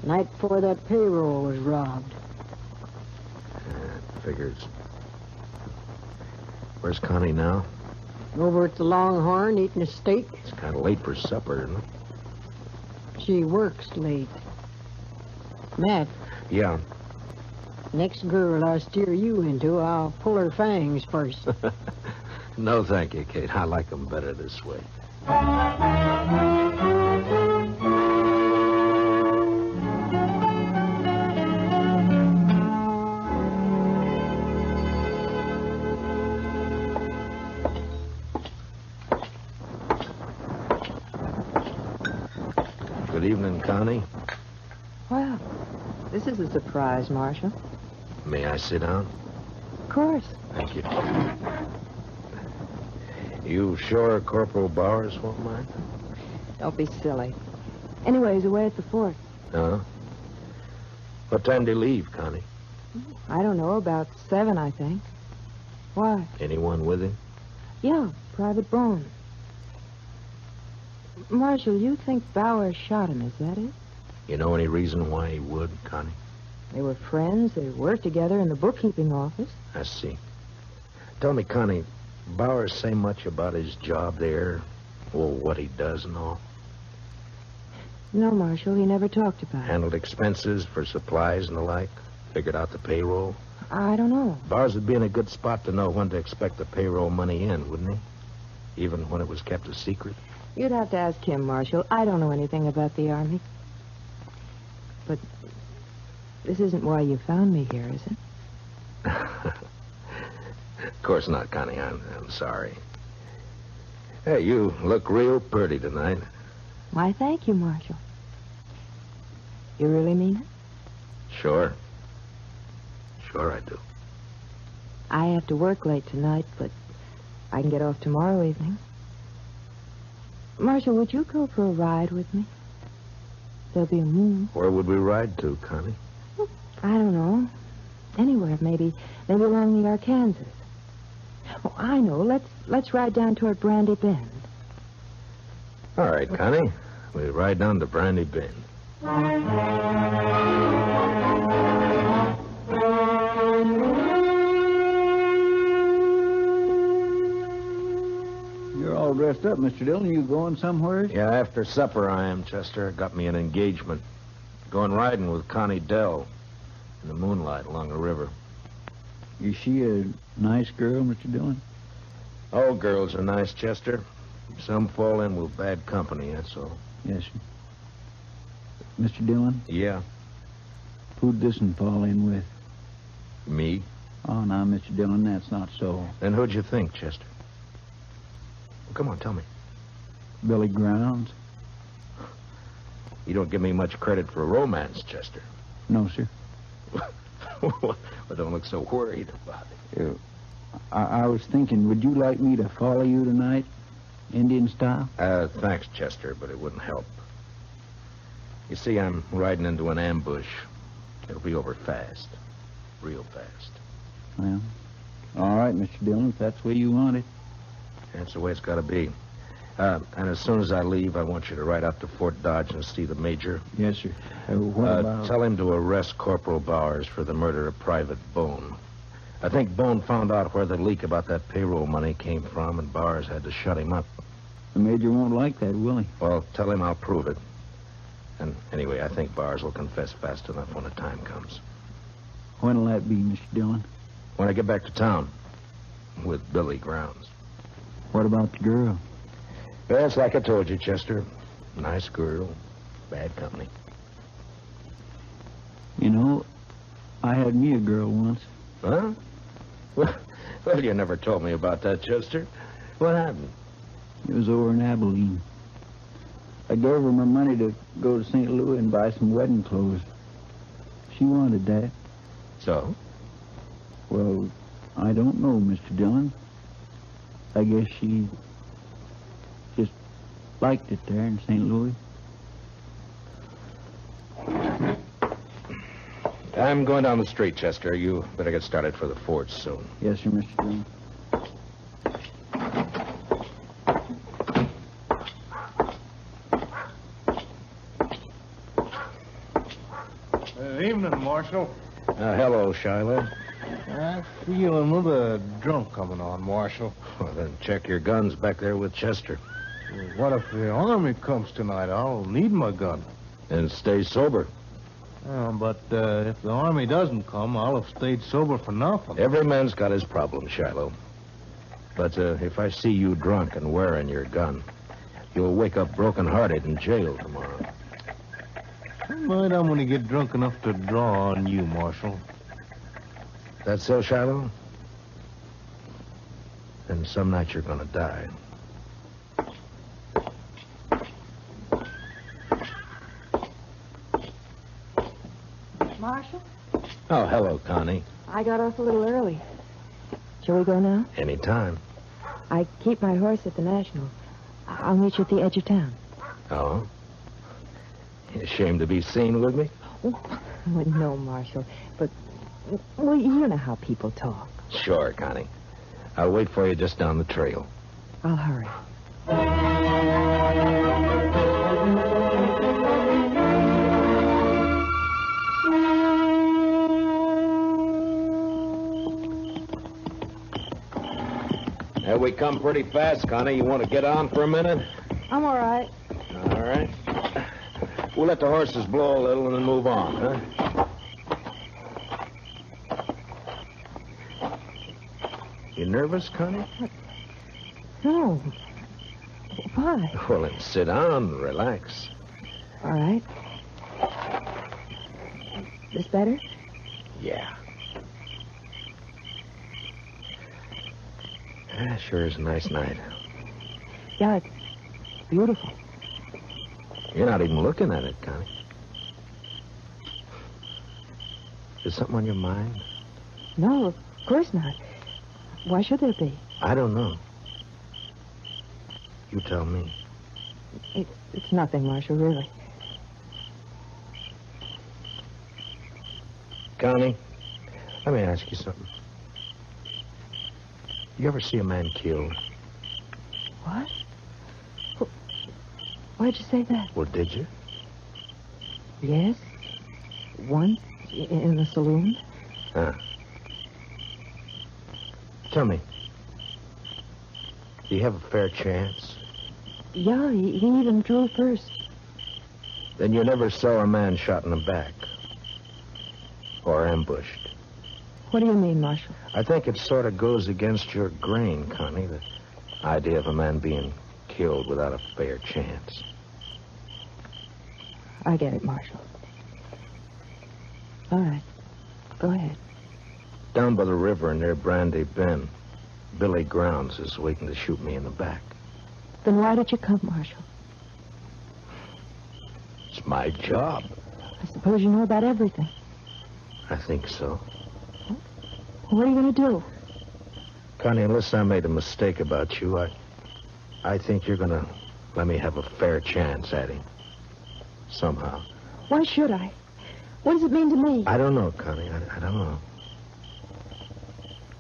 S22: Night before that payroll was robbed.
S10: Figures. Where's Connie now?
S22: Over at the Longhorn eating a steak.
S10: It's kind of late for supper, isn't it?
S22: She works late. Matt,
S10: Yeah.
S22: next girl I steer you into, I'll pull her fangs first.
S10: No, thank you, Kate. I like them better this way. Connie.
S12: Well, this is a surprise, Marshal.
S10: May I sit down?
S12: Of course.
S10: Thank you. You sure Corporal Bowers won't mind?
S12: Don't be silly. Anyway, he's away at the fort.
S10: No? What time do you leave, Connie?
S12: I don't know, about 7, I think. Why?
S10: Anyone with him?
S12: Yeah, Private Bone. Marshal, you think Bowers shot him, is that it?
S10: You know any reason why he would, Connie?
S12: They were friends. They worked together in the bookkeeping office.
S10: I see. Tell me, Connie, Bowers say much about his job there? Well, what he does and all?
S12: No, Marshal, he never talked about it.
S10: Handled expenses for supplies and the like? Figured out the payroll?
S12: I don't know.
S10: Bowers would be in a good spot to know when to expect the payroll money in, wouldn't he? Even when it was kept a secret?
S12: You'd have to ask him, Marshal. I don't know anything about the Army. But this isn't why you found me here, is it?
S10: Of course not, Connie. I'm sorry. Hey, you look real pretty tonight.
S12: Why, thank you, Marshal. You really mean it?
S10: Sure. Sure I do.
S12: I have to work late tonight, but I can get off tomorrow evening. Marshal, would you go for a ride with me? There'll be a moon.
S10: Where would we ride to, Connie?
S12: I don't know. Anywhere, maybe along the Arkansas. Oh, I know. Let's ride down toward Brandy Bend.
S10: All right, Connie. We ride down to Brandy Bend.
S14: You're all dressed up, Mr. Dillon. You going somewhere?
S10: Yeah, after supper I am, Chester. Got me an engagement. Going riding with Connie Dell in the moonlight along the river.
S14: Is she a nice girl, Mr. Dillon?
S10: All girls are nice, Chester. Some fall in with bad company, that's all.
S14: Yes, sir. Mr. Dillon?
S10: Yeah?
S14: Who'd this one fall in with?
S10: Me?
S14: Oh, now, Mr. Dillon, that's not so.
S10: Then who'd you think, Chester? Well, come on, tell me.
S14: Billy Grounds?
S10: You don't give me much credit for romance, Chester.
S14: No, sir.
S10: Well, don't look so worried about it.
S14: I was thinking, would you like me to follow you tonight? Indian style?
S10: Thanks, Chester, but it wouldn't help. You see, I'm riding into an ambush. It'll be over fast. Real fast.
S14: Well, all right, Mr. Dillon, if that's the way you want it.
S10: That's the way it's got to be. And as soon as I leave, I want you to ride up to Fort Dodge and see the major.
S14: Yes, sir. What about...
S10: Tell him to arrest Corporal Bowers for the murder of Private Bone. I think Bone found out where the leak about that payroll money came from, and Bowers had to shut him up.
S14: The major won't like that, will he?
S10: Well, tell him I'll prove it. And anyway, I think Bowers will confess fast enough when the time comes.
S14: When'll that be, Mr. Dillon?
S10: When I get back to town. With Billy Grounds.
S14: What about the girl?
S10: Well, it's like I told you, Chester. Nice girl. Bad company.
S14: You know, I had me a girl once.
S10: Huh? Well, you never told me about that, Chester. What happened?
S14: It was over in Abilene. I gave her my money to go to St. Louis and buy some wedding clothes. She wanted that.
S10: So?
S14: Well, I don't know, Mr. Dillon. I guess she just liked it there in St. Louis.
S10: I'm going down the street, Chester. You better get started for the fort soon.
S14: Yes, sir, Mr. Dillon.
S5: Evening, Marshal.
S10: Hello, Shiloh.
S5: I feel another drunk coming on, Marshal.
S10: Well, then check your guns back there with Chester.
S5: What if the Army comes tonight? I'll need my gun.
S10: And stay sober.
S5: But if the Army doesn't come, I'll have stayed sober for nothing.
S10: Every man's got his problems, Shiloh. But if I see you drunk and wearing your gun, you'll wake up broken-hearted in jail tomorrow.
S5: Tonight I'm going to get drunk enough to draw on you, Marshal.
S10: That so, Shiloh? And some night you're going to die.
S12: Marshal,
S10: Oh, hello, Connie.
S12: I got off a little early. Shall we go now?
S10: Anytime.
S12: I keep my horse at the National. I'll meet you at the edge of town.
S10: Oh? You ashamed to be seen with me?
S12: Well, no, Marshal. But, well, you know how people talk.
S10: Sure, Connie. I'll wait for you just down the trail.
S12: I'll hurry.
S10: Here we come pretty fast, Connie. You want to get on for a minute?
S12: I'm all right.
S10: All right. We'll let the horses blow a little and then move on, huh? You nervous, Connie?
S12: No. Why?
S10: Well, then sit down and relax.
S12: All right. This better?
S10: Yeah. Sure is a nice night.
S12: Yeah, it's beautiful.
S10: You're not even looking at it, Connie. Is something on your mind?
S12: No, of course not. Why should there be?
S10: I don't know. You tell me.
S12: It's nothing, Marshal, really.
S10: Connie, let me ask you something. You ever see a man killed?
S12: What? Why'd you say that?
S10: Well, did you?
S12: Yes. Once in the saloon.
S10: Huh. Tell me, do you have a fair chance?
S12: Yeah, he even drew first.
S10: Then you never saw a man shot in the back. Or ambushed.
S12: What do you mean, Marshal?
S10: I think it sort of goes against your grain, Connie, the idea of a man being killed without a fair chance.
S12: I get it, Marshal. All right. Go ahead.
S10: Down by the river near Brandy Bend, Billy Grounds is waiting to shoot me in the back.
S12: Then why did you come, Marshal?
S10: It's my job.
S12: I suppose you know about everything.
S10: I think so.
S12: What are you going to do?
S10: Connie, unless I made a mistake about you, I think you're going to let me have a fair chance at him. Somehow.
S12: Why should I? What does it mean to me?
S10: I don't know, Connie. I don't know.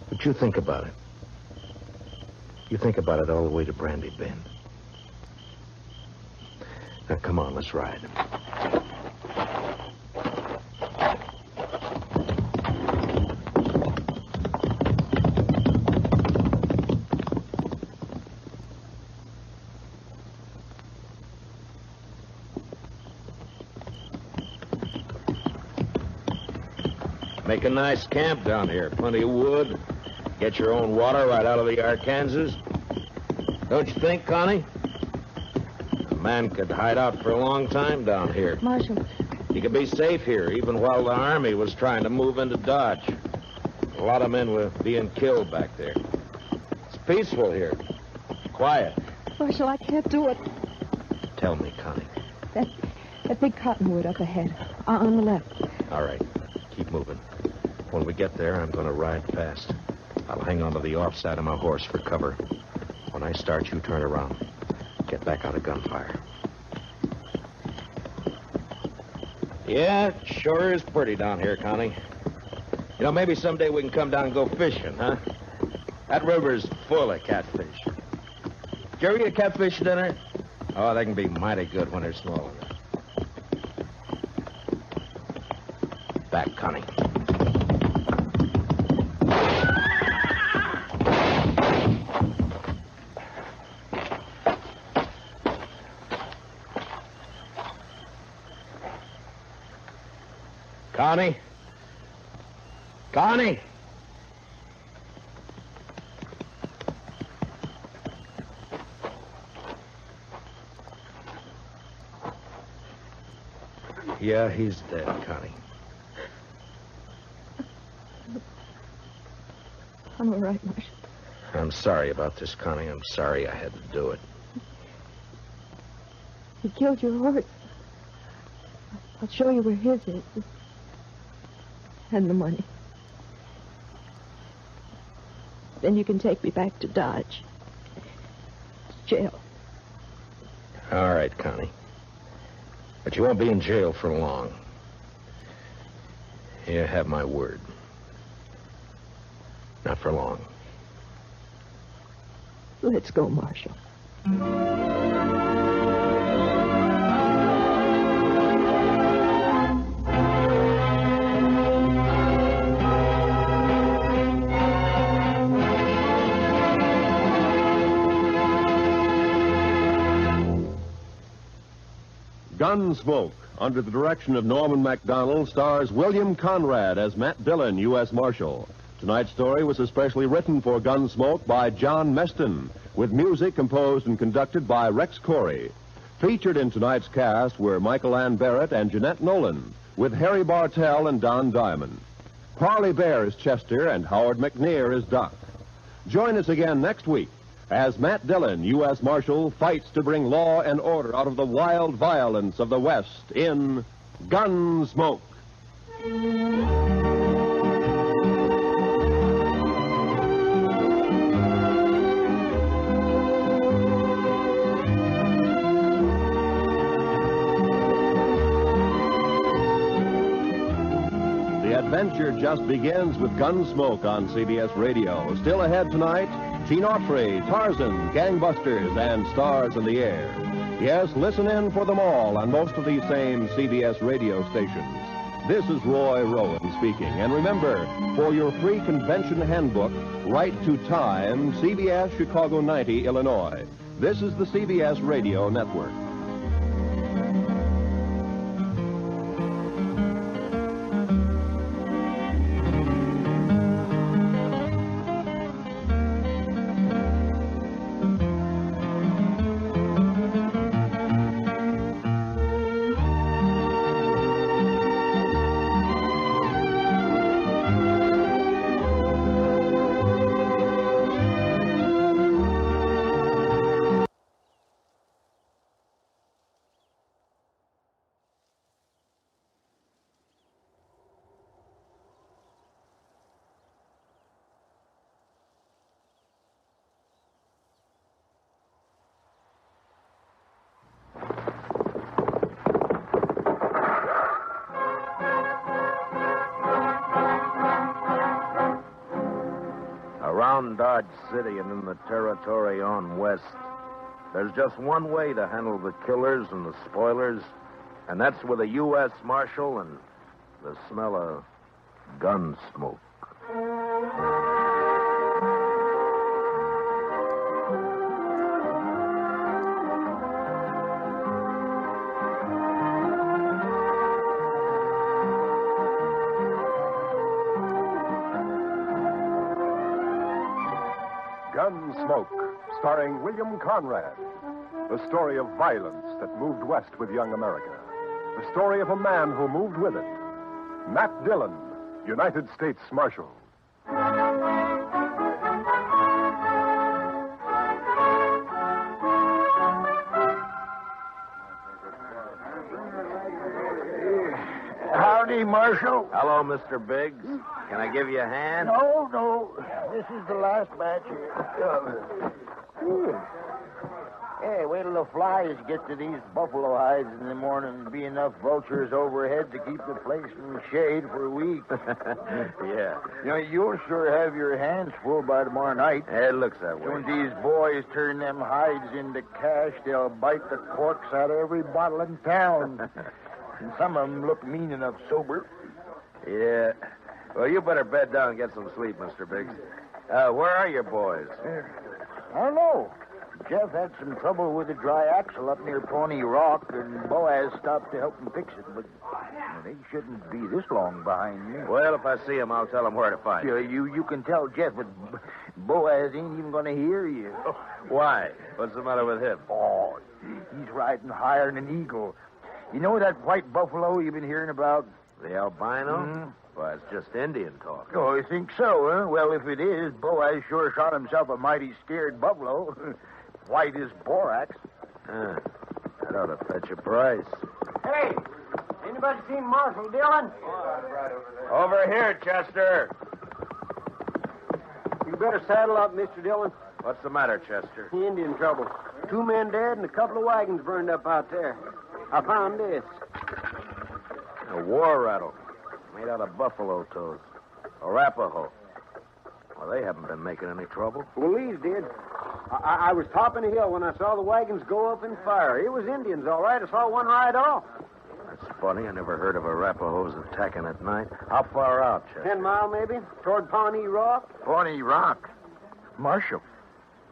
S10: But you think about it. You think about it all the way to Brandy Bend. Now, come on, let's ride. Make a nice camp down here. Plenty of wood. Get your own water right out of the Arkansas. Don't you think, Connie? A man could hide out for a long time down here.
S12: Marshal.
S10: He could be safe here, even while the Army was trying to move into Dodge. A lot of men were being killed back there. It's peaceful here. Quiet.
S12: Marshal, I can't do it.
S10: Tell me, Connie.
S12: That big cottonwood up ahead. On the left.
S10: All right. Keep moving. When we get there, I'm going to ride fast. I'll hang onto the offside of my horse for cover. When I start, you turn around. Get back out of gunfire. Yeah, it sure is pretty down here, Connie. You know, maybe someday we can come down and go fishing, huh? That river's full of catfish. Did you ever get a catfish dinner? Oh, they can be mighty good when they're small enough. Back, Connie. Connie? Connie? Yeah, he's dead, Connie.
S12: I'm all right, Marshal.
S10: I'm sorry about this, Connie. I'm sorry I had to do it.
S12: He killed your horse. I'll show you where his is. and the money. Then you can take me back to Dodge. Jail.
S10: All right, Connie. But you won't be in jail for long. You have my word. Not for long.
S12: Let's go, Marshal.
S6: Gunsmoke, under the direction of Norman MacDonald, stars William Conrad as Matt Dillon, U.S. Marshal. Tonight's story was especially written for Gunsmoke by John Meston, with music composed and conducted by Rex Corey. Featured in tonight's cast were Michael Ann Barrett and Jeanette Nolan, with Harry Bartell and Don Diamond. Parley Bear is Chester, and Howard McNear is Doc. Join us again next week as Matt Dillon, U.S. Marshal, fights to bring law and order out of the wild violence of the West in Gunsmoke. The adventure just begins with Gunsmoke on CBS Radio. Still ahead tonight, Gene Autry, Tarzan, Gangbusters, and Stars in the Air. Yes, listen in for them all on most of these same CBS radio stations. This is Roy Rowan speaking. And remember, for your free convention handbook, write to Time, CBS, Chicago 90, Illinois. This is the CBS Radio Network.
S1: Around Dodge City and in the territory on west, there's just one way to handle the killers and the spoilers, and that's with a U.S. Marshal and the smell of gun smoke.
S15: Gunsmoke, starring William Conrad. The story of violence that moved west with young America. The story of a man who moved with it. Matt Dillon, United States Marshal.
S23: Howdy, Marshal.
S1: Hello, Mr. Biggs. Can I give you a hand?
S23: No. This is the last batch here. Hey, wait till the flies get to these buffalo hides in the morning. Be enough vultures overhead to keep the place in shade for a week.
S1: Yeah.
S23: You know, you'll sure have your hands full by tomorrow night.
S1: It looks that way.
S23: When these boys turn them hides into cash, they'll bite the corks out of every bottle in town. And some of them look mean enough sober.
S1: Yeah. Well, you better bed down and get some sleep, Mr. Biggs. Where are your boys?
S23: I don't know. Jeff had some trouble with a dry axle up near Pawnee Rock, and Boaz stopped to help him fix it, but they shouldn't be this long behind me.
S1: Well, if I see him, I'll tell him where to find you.
S23: You can tell Jeff, but Boaz ain't even going to hear you.
S1: Why? What's the matter with him?
S23: Oh, he's riding higher than an eagle. You know that white buffalo you've been hearing about?
S1: The albino? Mm-hmm. Well, it's just Indian talk.
S23: Oh, you think so, huh? Well, if it is, Boaz sure shot himself a mighty scared buffalo. White as borax.
S1: That ought to fetch a price.
S22: Hey, ain't Anybody seen Marshal Dillon?
S1: Over here, Chester.
S9: You better saddle up, Mr. Dillon.
S1: What's the matter, Chester?
S9: Indian trouble. 2 men dead and a couple of wagons burned up out there. I found this.
S1: A war rattle made out of buffalo toes. Arapaho. Well, they haven't been making any trouble.
S9: Well, these did. I was topping a hill when I saw the wagons go up in fire. It was Indians, all right. I saw one ride off.
S1: That's funny. I never heard of Arapahoes attacking at night. How far out, Chester?
S9: 10 mile, maybe, toward Pawnee Rock.
S23: Pawnee Rock? Marshal,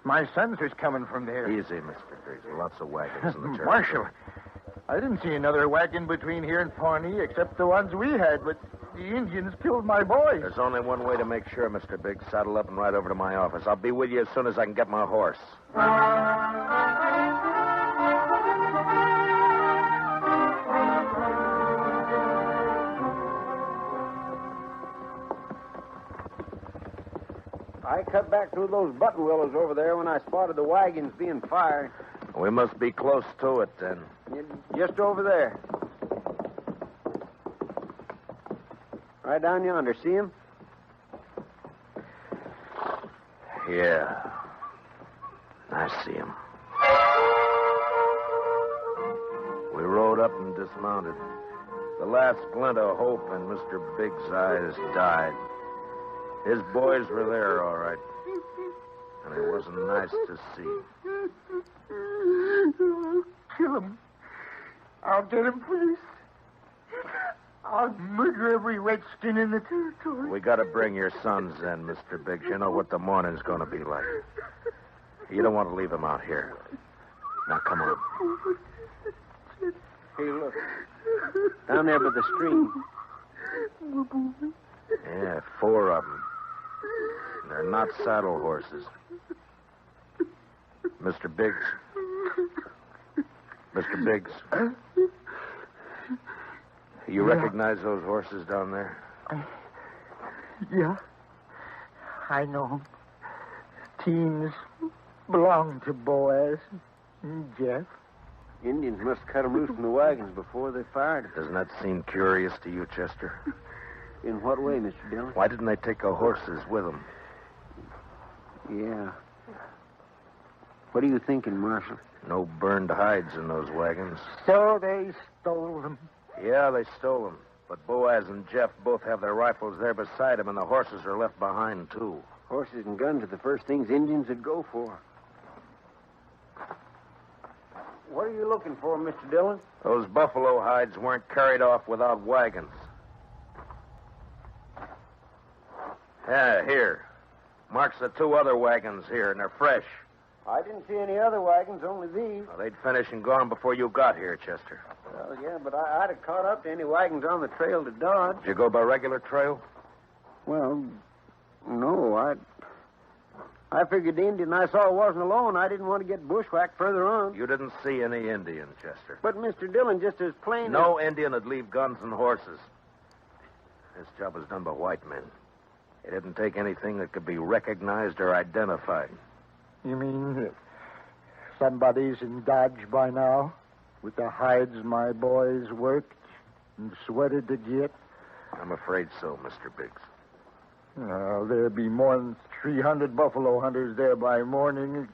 S23: my sons was coming from there.
S1: Easy, Mr. Biggs. Lots of wagons in the territory.
S23: Marshal, I didn't see another wagon between here and Pawnee except the ones we had, but the Indians killed my boys.
S1: There's only one way to make sure, Mr. Biggs. Saddle up and ride over to my office. I'll be with you as soon as I can get my horse.
S9: I cut back through those button willows over there when I spotted the wagons being fired.
S1: We must be close to it, then.
S9: Just over there. Right down yonder. See him?
S1: Yeah. I see him. We rode up and dismounted. The last glint of hope in Mr. Biggs' eyes died. His boys were there, all right. And it wasn't nice to see.
S23: Kill him. I'll get him, please. I'll murder every redskin in the territory.
S1: We gotta bring your sons in, Mr. Biggs. You know what the morning's gonna be like. You don't want to leave them out here. Now, come on.
S9: Hey, look. Down there by the stream.
S1: Yeah, 4 of them. They're not saddle horses. Mr. Biggs. Mr. Biggs. You recognize those horses down there?
S23: Yeah. I know them. Teams belong to Boaz and Jeff.
S9: Indians must cut them loose from the wagons before they fired.
S1: Doesn't that seem curious to you, Chester?
S9: In what way, Mr. Dillon?
S1: Why didn't they take the horses with them?
S9: Yeah. What are you thinking, Marshal?
S1: No burned hides in those wagons.
S23: So they stole them.
S1: Yeah, they stole them. But Boaz and Jeff both have their rifles there beside them, and the horses are left behind, too.
S9: Horses and guns are the first things Indians would go for. What are you looking for, Mr. Dillon?
S1: Those buffalo hides weren't carried off without wagons. Yeah, here. Marks the 2 other wagons here, and they're fresh.
S9: I didn't see any other wagons, only these.
S1: Well, they'd finished and gone before you got here, Chester.
S9: Well, yeah, but I'd have caught up to any wagons on the trail to Dodge.
S1: Did you go by regular trail?
S9: Well, no, I figured the Indian I saw wasn't alone. I didn't want to get bushwhacked further on.
S1: You didn't see any Indian, Chester.
S9: But, Mr. Dillon, just as plain
S1: No Indian would leave guns and horses. This job was done by white men. They didn't take anything that could be recognized or identified.
S23: You mean that somebody's in Dodge by now? With the hides my boys worked and sweated to get?
S1: I'm afraid so, Mr. Biggs.
S23: There'll be more than 300 buffalo hunters there by morning.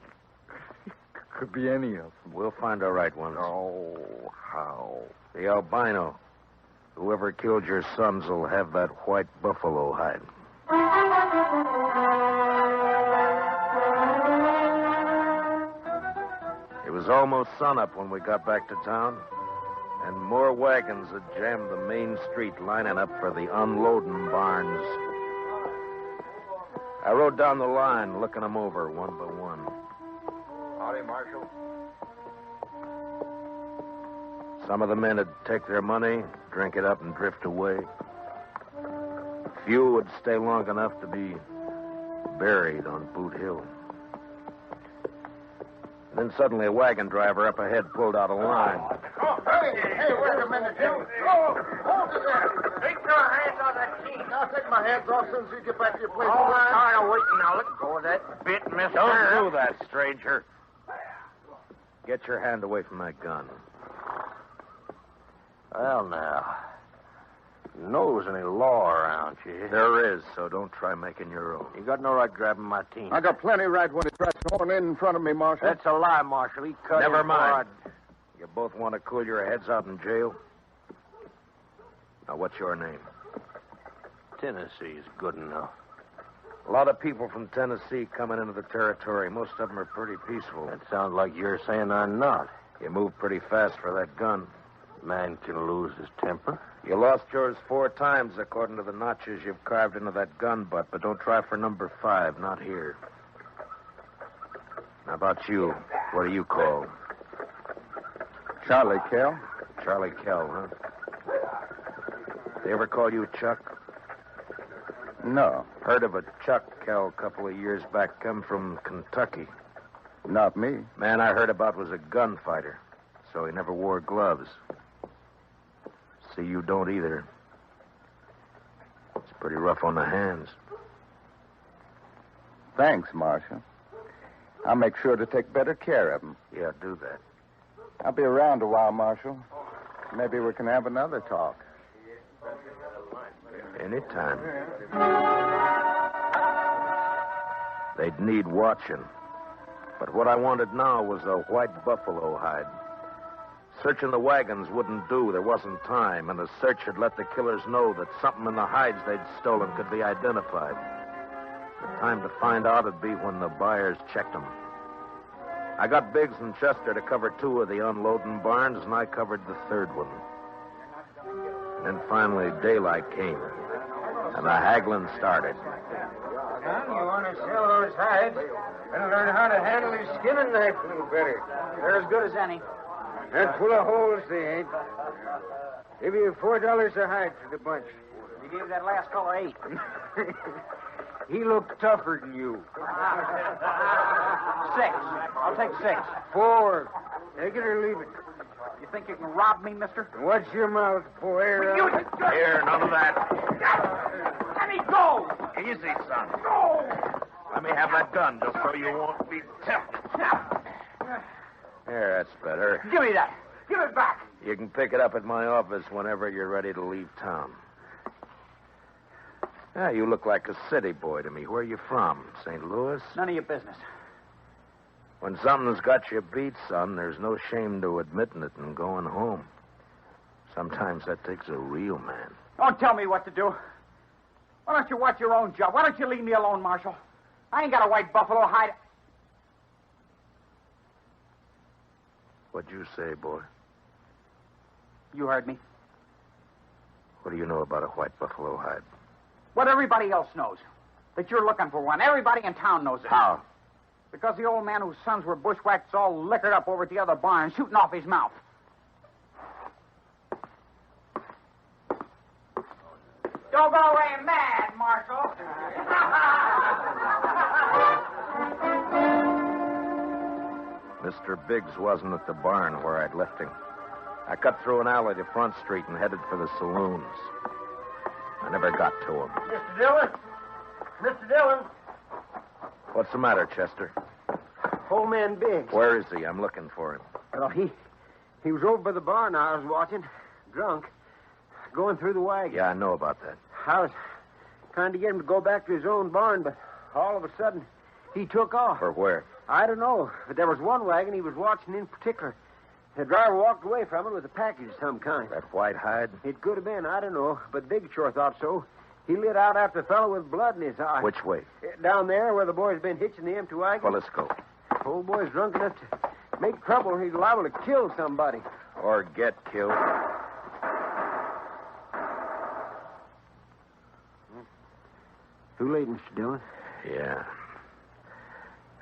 S23: It could be any of them.
S1: We'll find the right ones.
S23: Oh, how?
S1: The albino. Whoever killed your sons will have that white buffalo hide. It was almost sunup when we got back to town, and more wagons had jammed the main street lining up for the unloading barns. I rode down the line, looking them over one by one.
S19: Howdy, Marshal.
S1: Some of the men would take their money, drink it up, and drift away. Few would stay long enough to be buried on Boot Hill. Then suddenly a wagon driver up ahead pulled out a line.
S23: Oh, hey, wait a minute, Jim. Oh, hold it there. Take your hands on that key. I'll take my hands off as soon as you get back to your place.
S21: Oh, I'm tired of waiting now. Let go of that bit, mister.
S1: Don't do that, stranger. Get your hand away from that gun.
S23: Well, now. Knows any law around here.
S21: There is, so don't try making your own.
S23: You got no right grabbing my team.
S3: I got plenty right when it tries to horn in front of me, Marshal.
S23: That's a lie, Marshal. He cut
S21: Never
S23: in
S21: mind.
S23: hard.
S21: You both want to cool your heads out in jail? Now, what's your name?
S23: Tennessee's good enough.
S21: A lot of people from Tennessee coming into the territory. Most of them are pretty peaceful.
S23: That sounds like you're saying I'm not.
S21: You move pretty fast for that gun.
S23: Man can lose his temper.
S21: You lost yours 4 times, according to the notches you've carved into that gun butt, but don't try for number 5, not here. How about you? What do you call?
S3: Charlie Kell.
S21: Charlie Kell, huh? They ever call you Chuck?
S3: No,
S21: Heard of a Chuck Kell a couple of years back, come from Kentucky.
S3: not me.
S21: Man I heard about was a gunfighter, so he never wore gloves. See, you don't either. It's pretty rough on the hands.
S3: Thanks, Marshal. I'll make sure to take better care of him.
S21: Yeah, do that.
S3: I'll be around a while, Marshal. Maybe we can have another talk.
S21: Anytime. They'd need watching. But what I wanted now was a white buffalo hide. Searching the wagons wouldn't do. There wasn't time, and the search had let the killers know that something in the hides they'd stolen could be identified. The time to find out would be when the buyers checked them. I got Biggs and Chester to cover 2 of the unloading barns, and I covered the 3rd one. And then finally daylight came, and the haggling started.
S22: Son, you want to sell those hides? Better learn how to handle your skinning knife a little better.
S18: They're as good as any.
S22: They're full of holes, they ain't. Give you $4 a hide for the bunch.
S18: You gave that last fellow 8.
S22: He looked tougher than you.
S18: 6. I'll take 6.
S22: 4. Take it or leave it.
S18: You think you can rob me, mister?
S22: Watch your mouth, boy.
S21: Here, none of that.
S18: Let me go!
S21: Easy, son.
S18: Go!
S21: Let me have that gun just so you won't be tempted. There, that's better.
S18: Give me that. Give it back.
S21: You can pick it up at my office whenever you're ready to leave town. Yeah, you look like a city boy to me. Where are you from? St. Louis?
S18: None of your business.
S21: When something's got you beat, son, there's no shame to admitting it and going home. Sometimes that takes a real man.
S18: Don't tell me what to do. Why don't you watch your own job? Why don't you leave me alone, Marshal? I ain't got a white buffalo hide.
S21: What'd you say, boy?
S18: You heard me.
S21: What do you know about a white buffalo hide?
S18: What everybody else knows. That you're looking for one. Everybody in town knows it.
S21: How?
S18: Because the old man whose sons were bushwhacked all liquored up over at the other barn, shooting off his mouth. Don't go away mad, Marshal.
S21: Mr. Biggs wasn't at the barn where I'd left him. I cut through an alley to Front Street and headed for the saloons. I never got to him.
S22: Mr. Dillon? Mr. Dillon?
S21: What's the matter, Chester?
S22: Old man Biggs.
S21: Where is he? I'm looking for him.
S22: Well, he was over by the barn I was watching, drunk, going through the wagon.
S21: Yeah, I know about that.
S22: I was trying to get him to go back to his own barn, but all of a sudden, he took off.
S21: For where?
S22: I don't know, but there was one wagon he was watching in particular. The driver walked away from it with a package of some kind.
S21: That white hide?
S22: It could have been, I don't know, but Big sure thought so. He lit out after the fellow with blood in his eye.
S21: Which way?
S22: Down there where the boy's been hitching the empty wagon.
S21: Well, let's go.
S22: Old boy's drunk enough to make trouble. He's liable to kill somebody.
S21: Or get killed.
S22: Too late, Mr. Dillon.
S21: Yeah.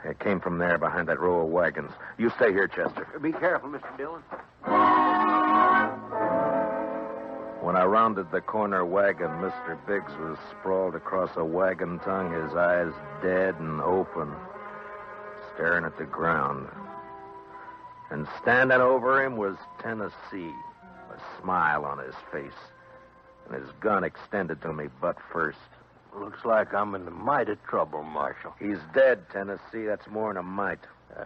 S21: It came from there behind that row of wagons. You stay here, Chester.
S22: Be careful, Mr. Dillon.
S21: When I rounded the corner wagon, Mr. Biggs was sprawled across a wagon tongue, his eyes dead and open, staring at the ground. And standing over him was Tennessee, a smile on his face, and his gun extended to me butt first.
S23: Looks like I'm in the mite of trouble, Marshal.
S21: He's dead, Tennessee. That's more than a mite.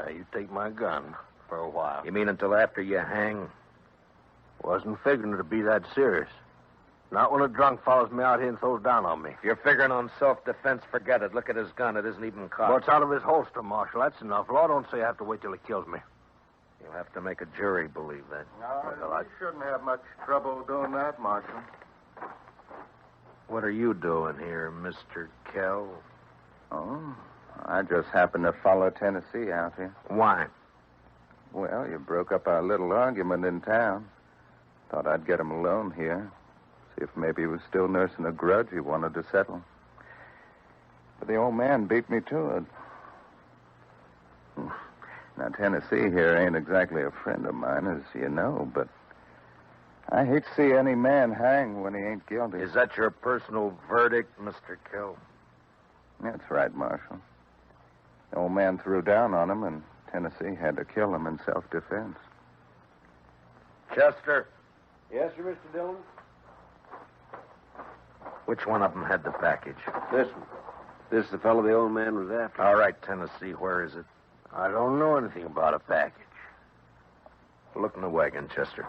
S23: You take my gun for a while.
S21: You mean until after you hang?
S23: Wasn't figuring it'd be that serious. Not when a drunk follows me out here and throws down on me.
S1: If you're figuring on self-defense, forget it. Look at his gun. It isn't even cocked.
S23: Well, it's out of his holster, Marshal. That's enough. Law don't say I have to wait till he kills me.
S1: You'll have to make a jury believe that.
S3: No, I shouldn't have much trouble doing that, Marshal.
S1: What are you doing here, Mr. Kell?
S3: Oh, I just happened to follow Tennessee out here.
S1: Why?
S3: Well, you broke up our little argument in town. Thought I'd get him alone here. See if maybe he was still nursing a grudge he wanted to settle. But the old man beat me to it. Now, Tennessee here ain't exactly a friend of mine, as you know, but I hate to see any man hang when he ain't guilty.
S1: Is that your personal verdict, Mr. Kell?
S3: That's right, Marshal. The old man threw down on him, and Tennessee had to kill him in self-defense.
S1: Chester,
S9: Yes, sir, Mr. Dillon?
S1: which one of them had the package?
S9: This one. This is the fellow the old man was after.
S1: All right, Tennessee, where is it?
S23: I don't know anything about a package.
S1: Look in the wagon, Chester.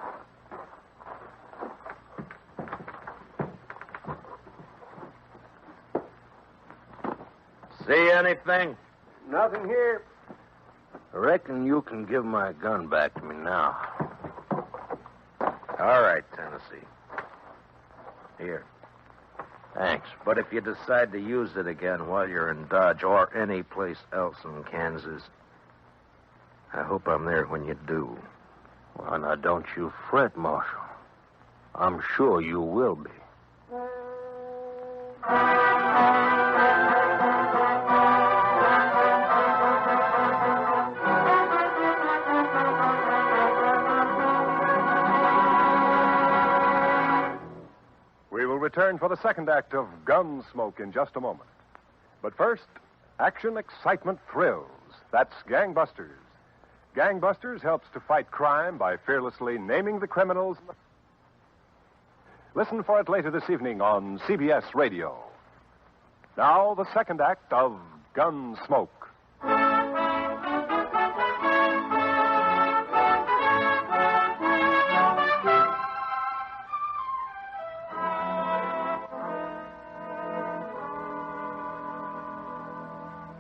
S1: See anything?
S9: Nothing here.
S23: I reckon you can give my gun back to me now.
S1: All right, Tennessee. Here.
S23: Thanks.
S1: But if you decide to use it again while you're in Dodge or any place else in Kansas, I hope I'm there when you do.
S23: Well, now, don't you fret, Marshal. I'm sure you will be.
S15: We will return for the second act of Gunsmoke in just a moment. But first, action, excitement, thrills. That's Gangbusters. Gangbusters helps to fight crime by fearlessly naming the criminals. Listen for it later this evening on CBS Radio. Now, the second act of Gunsmoke.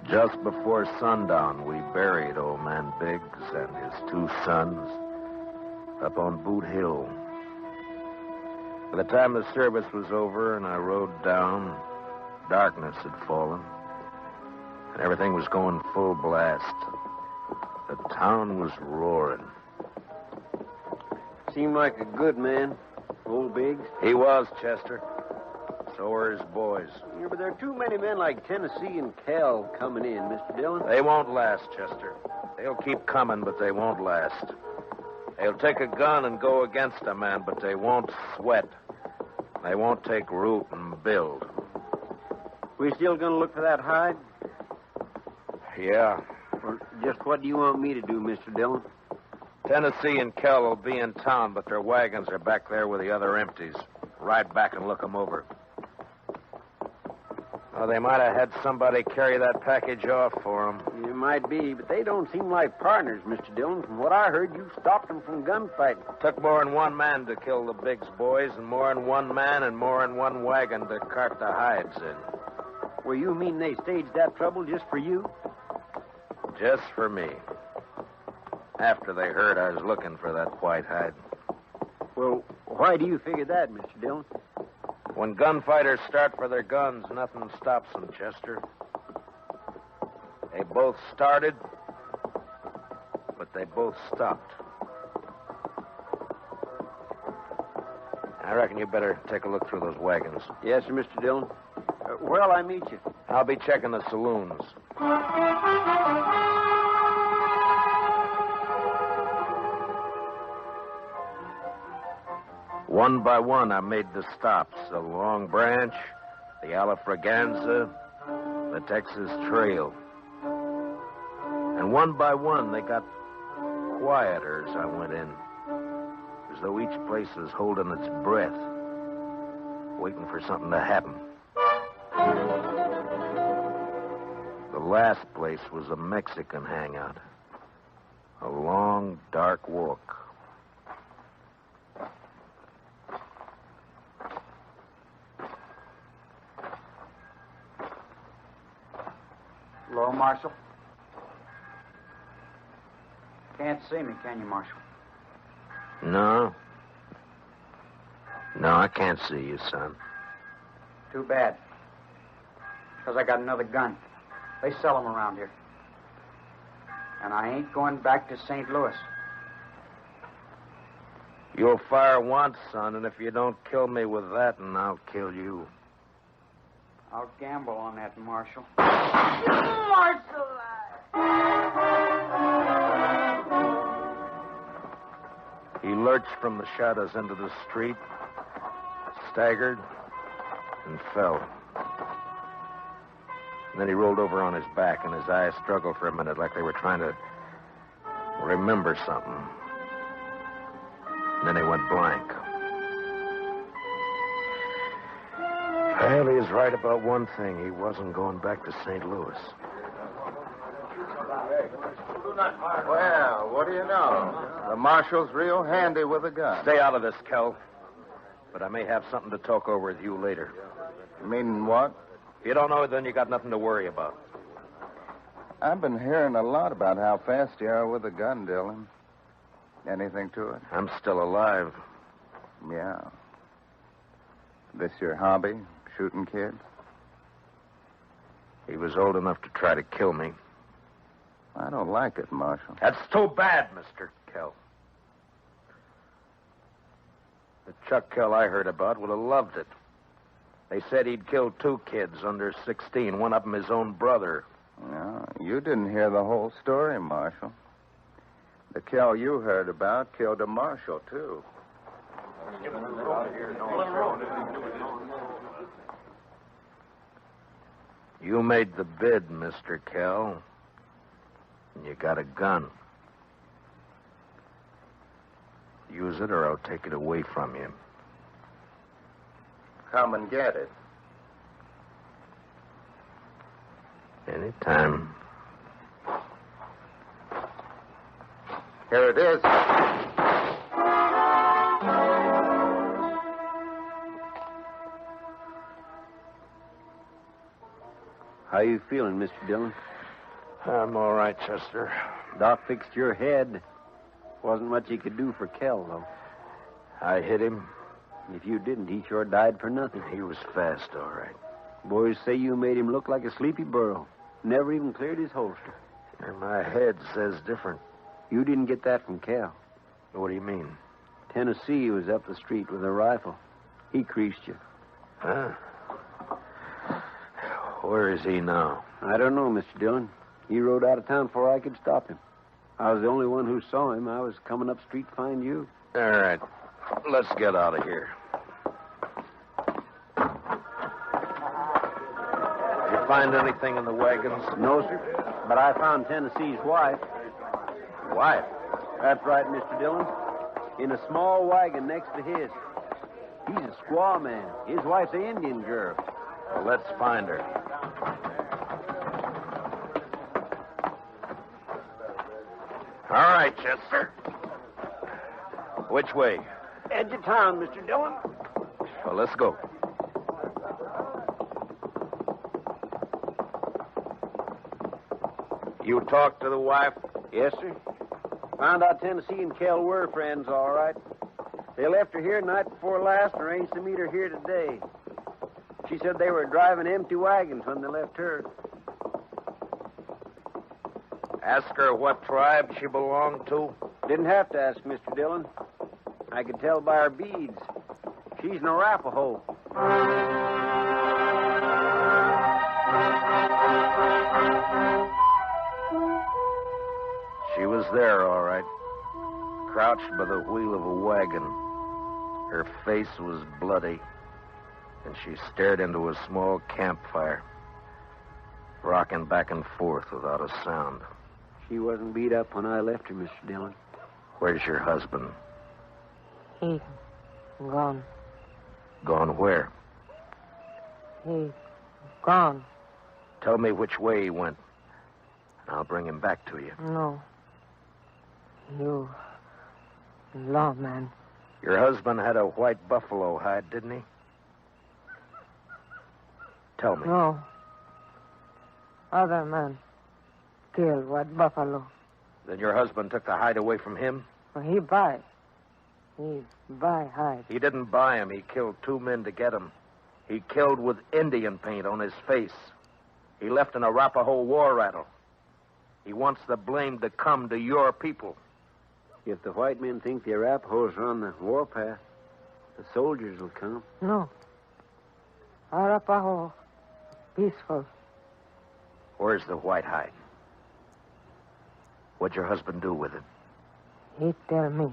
S1: Just before sundown, we buried old man Biggs and his two sons up on Boot Hill. By the time the service was over and I rode down, darkness had fallen, and everything was going full blast. The town was roaring.
S9: Seemed like a good man, old Biggs.
S1: He was, Chester. So were his boys.
S9: Yeah, but there are too many men like Tennessee and Cal coming in, Mr. Dillon.
S1: They won't last, Chester. They'll keep coming, but they won't last. They'll take a gun and go against a man, but they won't sweat. They won't take root and build.
S9: We still gonna look for that hide?
S1: Yeah.
S9: Or just what do you want me to do, Mr. Dillon?
S1: Tennessee and Kell will be in town, but their wagons are back there with the other empties. Ride back and look them over. Oh, they might have had somebody carry that package off for them.
S9: It might be, but they don't seem like partners, Mr. Dillon. From what I heard, you stopped them from gunfighting.
S1: Took more than one man to kill the Biggs boys, and more than one man and more than one wagon to cart the hides in.
S9: Well, you mean they staged that trouble just for you?
S1: Just for me. After they heard I was looking for that white hide.
S9: Well, why do you figure that, Mr. Dillon?
S1: When gunfighters start for their guns, nothing stops them, Chester. They both started, but they both stopped. I reckon you better take a look through those wagons.
S9: Yes, sir, Mr. Dillon. Where'll I meet you?
S1: I'll be checking the saloons. One by one, I made the stops. The Long Branch, the Alafraganza, the Texas Trail. And one by one, they got quieter as I went in. As though each place was holding its breath, waiting for something to happen. The last place was a Mexican hangout. A long, dark walk.
S18: Hello, Marshal. Can't see me, can you, Marshal?
S1: No. No, I can't see you, son.
S18: Too bad. Because I got another gun. They sell them around here. And I ain't going back to St. Louis.
S1: You'll fire once, son, and if you don't kill me with that, and I'll kill you.
S18: I'll gamble on that, Marshal.
S22: Marshal!
S1: He lurched from the shadows into the street, staggered, and fell. And then he rolled over on his back, and his eyes struggled for a minute like they were trying to remember something. And then he went blank. Well, he was right about one thing. He wasn't going back to St. Louis.
S3: Well, what do you know? The marshal's real handy with a gun.
S1: Stay out of this, Kel. But I may have something to talk over with you later.
S3: You mean what?
S1: If you don't know it, then you got nothing to worry about.
S3: I've been hearing a lot about how fast you are with a gun, Dillon. Anything to it?
S1: I'm still alive.
S3: Yeah. This your hobby, shooting kids?
S1: He was old enough to try to kill me.
S3: I don't like it, Marshal.
S1: That's too bad, Mr. Kell. The Chuck Kell I heard about would have loved it. They said he'd killed 2 kids under 16, one of them his own brother.
S3: No, you didn't hear the whole story, Marshal. The Kell you heard about killed a marshal, too.
S1: You made the bid, Mr. Kell. And you got a gun. Use it or I'll take it away from you.
S3: Come and get it.
S1: Anytime.
S3: Here it is.
S9: How you feeling, Mr. Dillon?
S1: I'm all right, Chester.
S9: Doc fixed your head. Wasn't much he could do for Kell, though.
S1: I hit him.
S9: If you didn't, he sure died for nothing.
S1: He was fast, all right.
S9: Boys say you made him look like a sleepy burro. Never even cleared his holster.
S1: And my head says different.
S9: You didn't get that from Kell.
S1: What do you mean?
S9: Tennessee was up the street with a rifle. He creased you.
S1: Huh? Where is he now?
S9: I don't know, Mr. Dillon. He rode out of town before I could stop him. I was the only one who saw him. I was coming up street to find you.
S1: All right. Let's get out of here. Did you find anything in the wagons?
S9: No, sir. But I found Tennessee's wife.
S1: Wife?
S9: That's right, Mr. Dillon. In a small wagon next to his. He's a squaw man. His wife's an Indian girl.
S1: Well, let's find her. All right, Chester. Which way?
S22: Edge of town, Mr. Dillon.
S1: Well, let's go. You talked to the wife?
S9: Yes, sir. Found out Tennessee and Kell were friends, all right. They left her here night before last and arranged to meet her here today. She said they were driving empty wagons when they left her.
S1: Ask her what tribe she belonged to?
S9: Didn't have to ask, Mr. Dillon. I could tell by her beads. She's an Arapaho.
S1: She was there, all right. Crouched by the wheel of a wagon. Her face was bloody, and she stared into a small campfire, rocking back and forth without a sound.
S9: She wasn't beat up when I left her, Mr. Dillon.
S1: Where's your husband?
S11: He gone.
S1: Gone where?
S11: He gone.
S1: Tell me which way he went, and I'll bring him back to you.
S11: No. You lawman.
S1: Your husband had a white buffalo hide, didn't he? Tell me.
S11: No. Other man. kill what buffalo.
S1: Then your husband took the hide away from him?
S11: Well, he buy. He buy hide.
S1: He didn't buy him. He killed 2 men to get him. He killed with Indian paint on his face. He left an Arapaho war rattle. He wants the blame to come to your people.
S9: If the white men think the Arapahoes are on the warpath, the soldiers will come.
S11: No. Arapaho, peaceful.
S1: Where's the white hide? What'd your husband do with it?
S11: He tell me.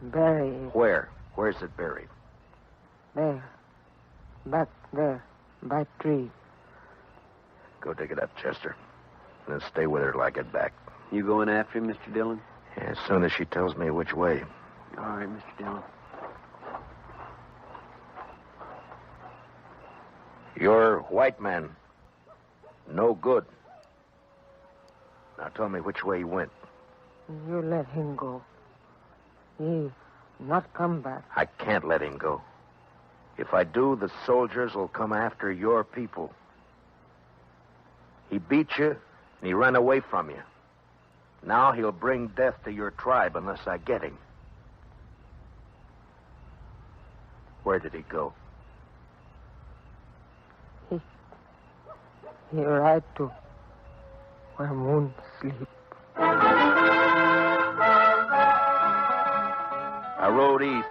S11: Bury it.
S1: Where? Where's it buried?
S11: There. Back there. By tree.
S1: Go dig it up, Chester. And then stay with her till I get back.
S9: You going after him, Mr. Dillon?
S1: Yeah, as soon as she tells me which way.
S9: All right, Mr. Dillon.
S1: You're white man. No good. Now tell me which way he went.
S11: You let him go. He not come back.
S1: I can't let him go. If I do, the soldiers will come after your people. He beat you, and he ran away from you. Now he'll bring death to your tribe unless I get him. Where did he go?
S11: He ride to where moon sleep.
S1: I rode east.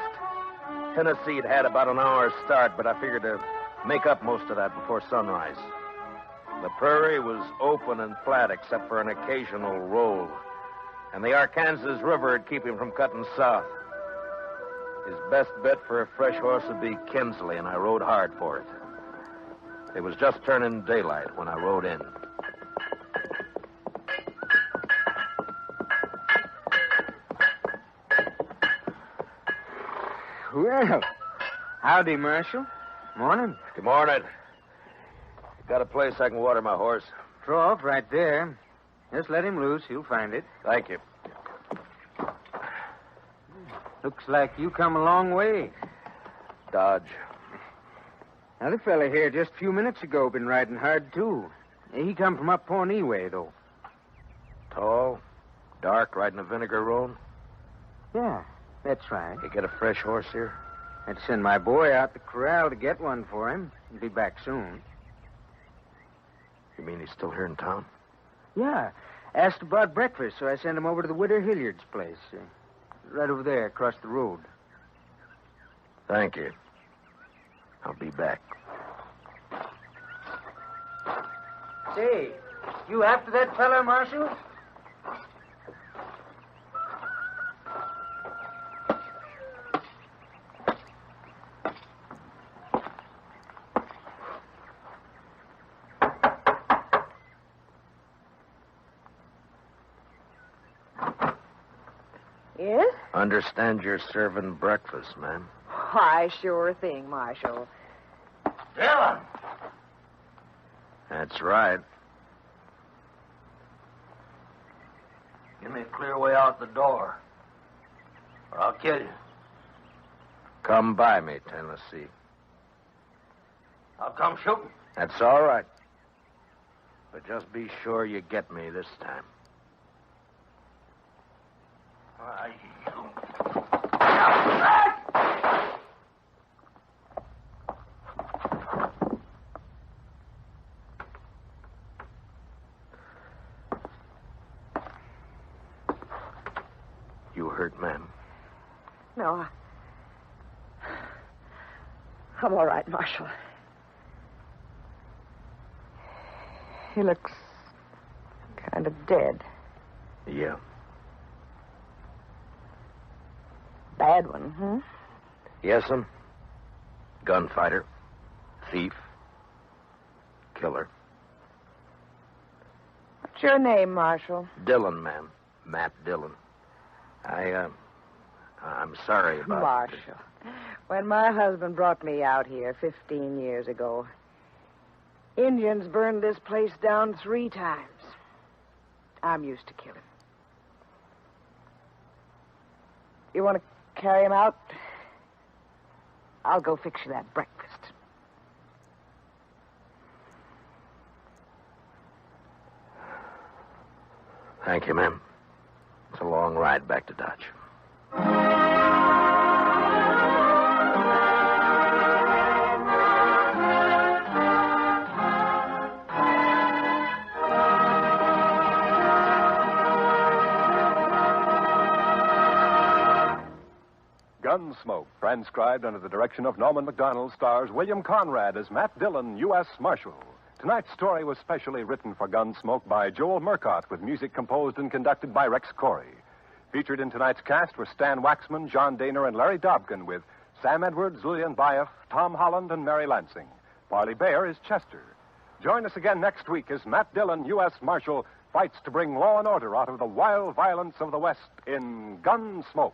S1: Tennessee'd had about an hour's start, but I figured to make up most of that before sunrise. The prairie was open and flat except for an occasional roll, and the Arkansas River would keep him from cutting south. His best bet for a fresh horse would be Kinsley, and I rode hard for it. It was just turning daylight when I rode in.
S8: Well, howdy, Marshal. Morning.
S1: Good morning. Got a place I can water my horse?
S8: Throw off right there. Just let him loose. He'll find it.
S1: Thank you.
S8: Looks like you come a long way.
S1: Dodge.
S8: Another fella here just a few minutes ago been riding hard, too. He come from up Pawnee way, though.
S1: Tall, dark, riding a vinegar roan?
S8: Yeah, that's right.
S1: You get a fresh horse here?
S8: I'd send my boy out the corral to get one for him. He'll be back soon.
S1: You mean he's still here in town?
S8: Yeah. Asked about breakfast, so I sent him over to the Widow Hilliard's place. Right over there, across the road.
S1: Thank you. I'll be back.
S8: Say, you after that fella, Marshal?
S17: Yes?
S1: Understand you're serving breakfast, ma'am.
S17: Why, sure thing, Marshal.
S1: Dillon! That's right.
S20: Give me a clear way out the door, or I'll kill you.
S1: Come by me, Tennessee.
S20: I'll come shooting.
S1: That's all right. But just be sure you get me this time. You hurt, ma'am?
S17: No, I'm all right, Marshal. He looks kind of dead.
S1: Yeah.
S17: Bad one, huh?
S1: Yes'm. Gunfighter. Thief. Killer.
S17: What's your name, Marshal?
S1: Dillon, ma'am. Matt Dillon. I'm sorry about
S17: Marshal. When my husband brought me out here 15 years ago, Indians burned this place down 3 times. I'm used to killing. You want to carry him out? I'll go fix you that breakfast.
S21: Thank you, ma'am. It's a long ride back to Dodge.
S15: Gunsmoke, transcribed under the direction of Norman MacDonald, stars William Conrad as Matt Dillon, U.S. Marshal. Tonight's story was specially written for Gunsmoke by Joel Murcott, with music composed and conducted by Rex Corey. Featured in tonight's cast were Stan Waxman, John Daner, and Larry Dobkin, with Sam Edwards, Lillian Baeff, Tom Holland, and Mary Lansing. Parley Bear is Chester. Join us again next week as Matt Dillon, U.S. Marshal, fights to bring law and order out of the wild violence of the West in Gunsmoke.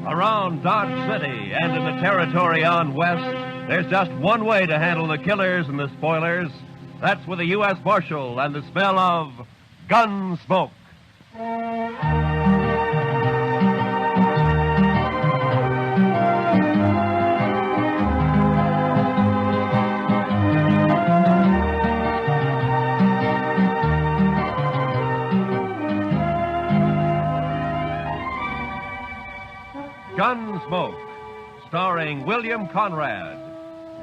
S6: Around Dodge City and in the territory on West, there's just one way to handle the killers and the spoilers. That's with a U.S. Marshal and the smell of Gunsmoke. Gunsmoke, starring William Conrad.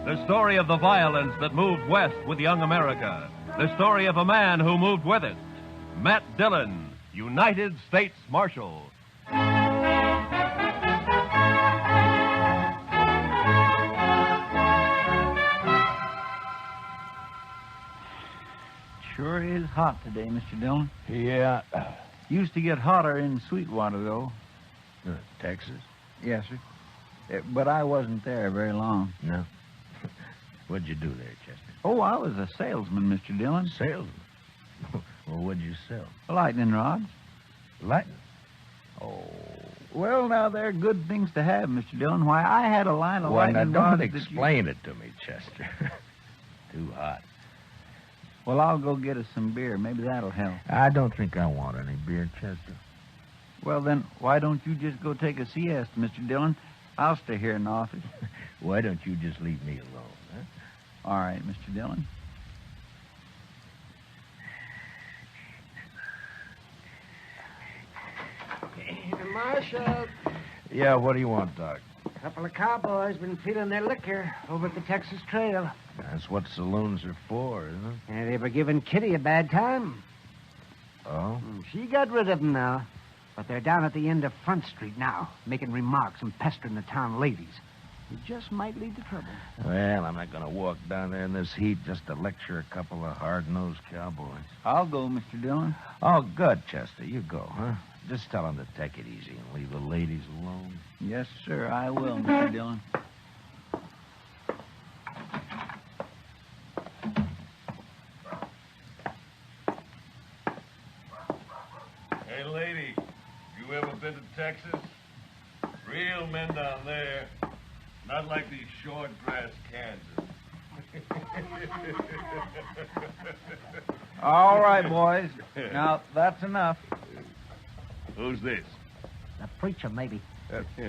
S6: The story of the violence that moved west with young America. The story of a man who moved with it. Matt Dillon, United States Marshal.
S14: Sure is hot today, Mr. Dillon.
S10: Yeah.
S14: Used to get hotter in Sweetwater, though.
S10: Texas?
S14: Yes, sir. But I wasn't there very long.
S10: No. What'd you do there, Chester?
S14: Oh, I was a salesman, Mr. Dillon.
S10: Salesman? Well, what'd you sell?
S14: Lightning rods.
S10: Lightning? Oh.
S14: Well, now, they're good things to have, Mr. Dillon. Why, I had a line of lightning
S10: now
S14: rods
S10: don't explain it to me, Chester. Too hot.
S14: Well, I'll go get us some beer. Maybe that'll help.
S10: I don't think I want any beer, Chester.
S14: Well, then, why don't you just go take a siesta, Mr. Dillon? I'll stay here in the office.
S10: Why don't you just leave me alone, huh?
S14: All right, Mr. Dillon.
S7: Marshal,
S10: Yeah, what do you want, Doc?
S7: a couple of cowboys been feeling their liquor over at the Texas Trail.
S10: That's what saloons are for, isn't it?
S7: And they were giving Kitty a bad time.
S10: Oh?
S7: She got rid of them now. But they're down at the end of Front Street now, making remarks and pestering the town ladies. It just might lead to trouble.
S10: Well, I'm not going to walk down there in this heat just to lecture a couple of hard-nosed cowboys.
S14: I'll go, Mr. Dillon.
S10: Oh, good, Chester. You go, huh? Just tell them to take it easy and leave the ladies alone.
S14: Yes, sir, I will, Mr. Dillon.
S2: Hey, lady, you ever been to Texas? Real men down there. Not like these short grass Kansas.
S14: All right, boys. Now, that's enough.
S2: Who's this?
S7: The preacher, maybe.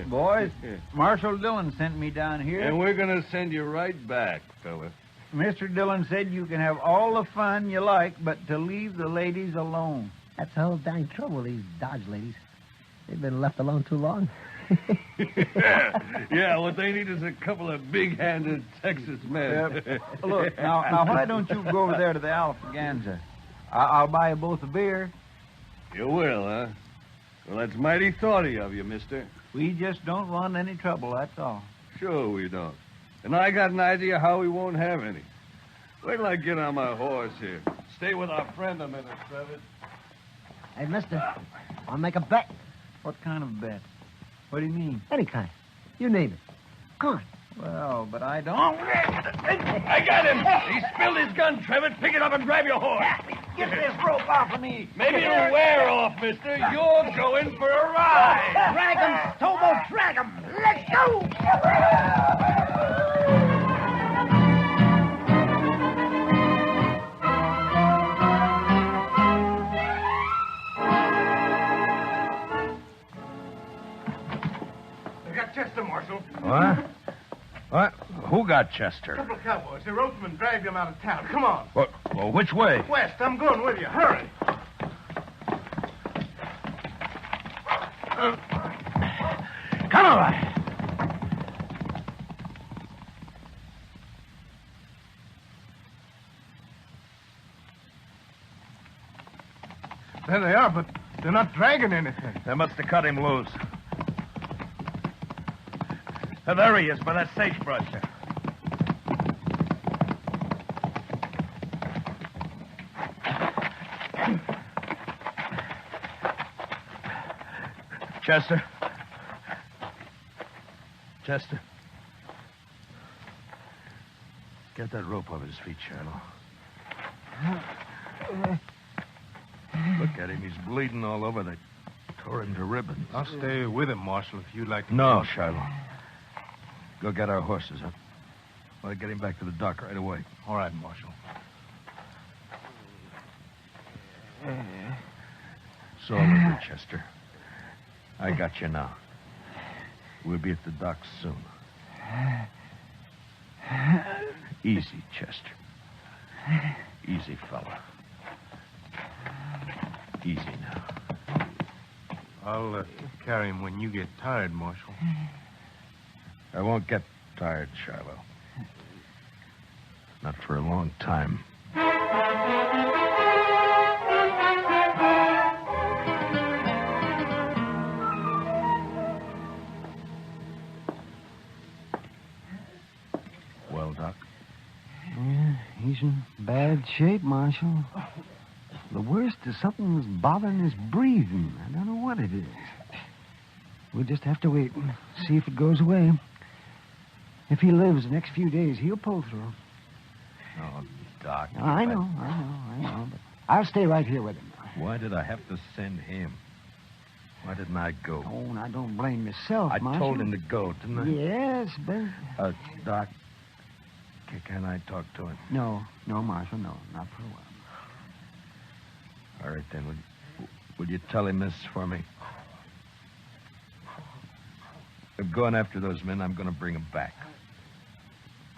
S14: Boys, Marshal Dillon sent me down here.
S2: And we're going to send you right back, fella.
S14: Mr. Dillon said you can have all the fun you like, but to leave the ladies alone.
S7: That's the whole dang trouble with these Dodge ladies. They've been left alone too long.
S2: Yeah, what they need is a couple of big-handed Texas men.
S14: Look, now, why don't you go over there to the Alfaganza? I'll buy you both a beer.
S2: You will, huh? Well, that's mighty thoughty of you, mister.
S14: We just don't want any trouble, that's all.
S2: Sure we don't. And I got an idea how we won't have any. Wait till I get on my horse here. Stay with our friend a minute, Travis.
S7: Hey, mister, I'll make a bet.
S14: What kind of bet? What do you mean?
S7: Any kind. You name it. Come on.
S14: Well, but I don't.
S2: I got him! He spilled his gun, Trevitt. Pick it up and grab your horse.
S14: Get this rope off of me.
S2: Maybe it'll wear off, mister. You're going for a ride.
S7: Drag him, Tobo, drag him. Let go!
S5: We got Chester, Marshal.
S10: What? What? Who got Chester?
S5: A couple of cowboys. The ropesman dragged him out of town. Come on.
S10: What? Well, which way?
S5: West, I'm going with you. Hurry.
S10: Come on.
S5: There they are, but they're not dragging anything.
S10: They must have cut him loose. There he is, by that sagebrush there. Chester. Chester. Get that rope off his feet, Shiloh. Look at him. He's bleeding all over. They tore him to ribbons.
S5: I'll stay with him, Marshal, if you'd like to.
S10: No, Shiloh. Go get our horses up. Want to get him back to the dock right away.
S5: All right, Marshal.
S10: It's all over, Chester. I got you now. We'll be at the docks soon. Easy, Chester. Easy, fella. Easy now.
S5: I'll carry him when you get tired, Marshal.
S10: I won't get tired, Shiloh. Not for a long time. Well, Doc?
S7: Yeah, he's in bad shape, Marshal. The worst is something that's bothering his breathing. I don't know what it is. We'll just have to wait and see if it goes away. If he lives the next few days, he'll pull through.
S10: Oh, Doc.
S7: I know. But I'll stay right here with him.
S10: Why did I have to send him? Why didn't I go?
S7: Oh, and I don't blame yourself,
S10: I
S7: Marshal.
S10: told him to go, didn't I?
S7: Yes, but...
S10: Doc, can I talk to him?
S7: No, Marshal, no. Not for a while.
S10: All right, then. Will you tell him this for me? I'm going after those men. I'm going to bring them back.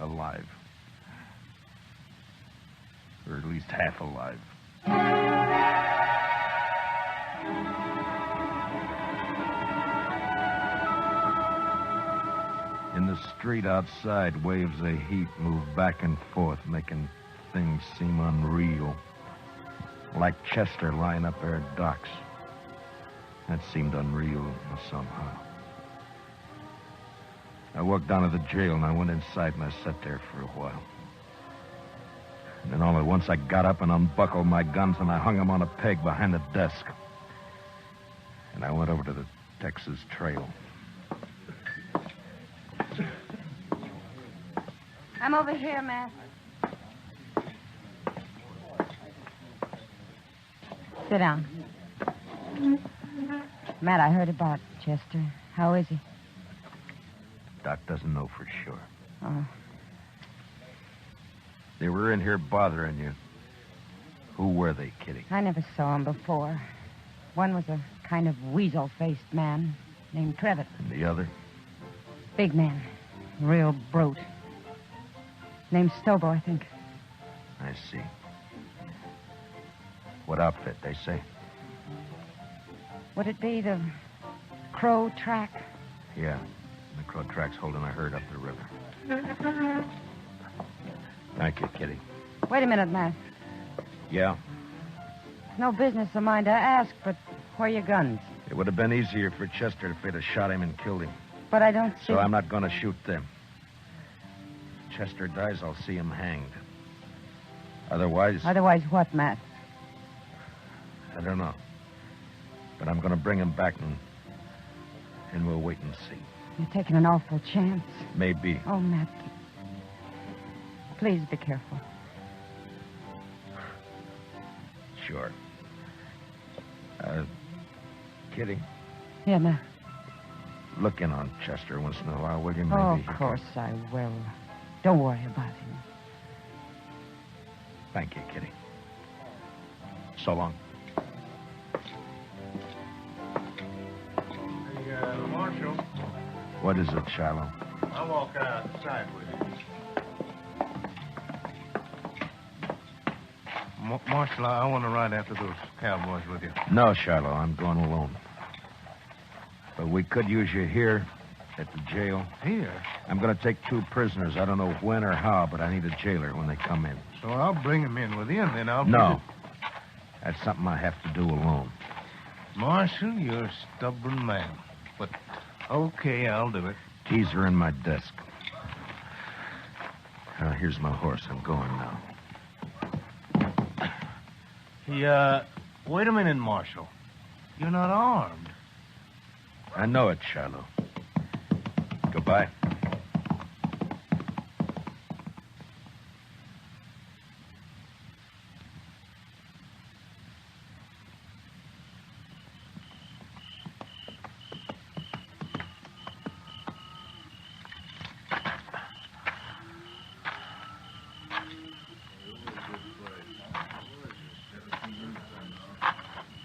S10: Alive. Or at least half alive. In the street outside, waves of heat move back and forth, making things seem unreal. Like Chester lying up there at docks. That seemed unreal somehow. I walked down to the jail, and I went inside, and I sat there for a while. And then all at once, I got up and unbuckled my guns, and I hung them on a peg behind the desk. And I went over to the Texas Trail.
S4: I'm over here, Matt. Sit down. Matt, I heard about Chester. How is he?
S10: Doc doesn't know for sure.
S4: Oh.
S10: They were in here bothering you. Who were they, Kitty?
S4: I never saw him before. One was a kind of weasel-faced man named Trevitt.
S10: And the other?
S4: Big man. Real brute. Named Stobo, I think.
S10: I see. What outfit, they say?
S4: Would it be the Crow Track?
S10: Yeah. The Crow Track's holding a herd up the river. Thank you, Kitty.
S4: Wait a minute, Matt.
S10: Yeah?
S4: It's no business of mine to ask, but where are your guns?
S10: It would have been easier for Chester if they'd have shot him and killed him.
S4: But I don't see...
S10: So I'm not going to shoot them. Chester dies, I'll see him hanged. Otherwise...
S4: Otherwise what, Matt?
S10: I don't know. But I'm going to bring him back and we'll wait and see.
S4: You're taking an awful chance.
S10: Maybe.
S4: Oh, Matt. Please be careful.
S10: Sure. Kitty,
S4: Yeah, Matt.
S10: look in on Chester once in a while, will you? Maybe
S4: Oh,
S10: he
S4: of
S10: can-
S4: course I will. Don't worry about him.
S10: Thank you, Kitty. So long.
S5: Hey, Marshal,
S10: What is it, Shiloh?
S5: I'll walk outside with you. Marshal, I want to ride after those cowboys with you.
S10: No, Shiloh, I'm going alone. But we could use you here at the jail.
S5: Here?
S10: I'm going to take 2 prisoners. I don't know when or how, but I need a jailer when they come in.
S5: So I'll bring them in with you, and then I'll...
S10: No. That's something I have to do alone.
S5: Marshal, you're a stubborn man. But, okay, I'll do it.
S10: Keys are in my desk. Here's my horse. I'm going now.
S5: Wait a minute, Marshal. You're not armed.
S10: I know it, Shiloh. Goodbye.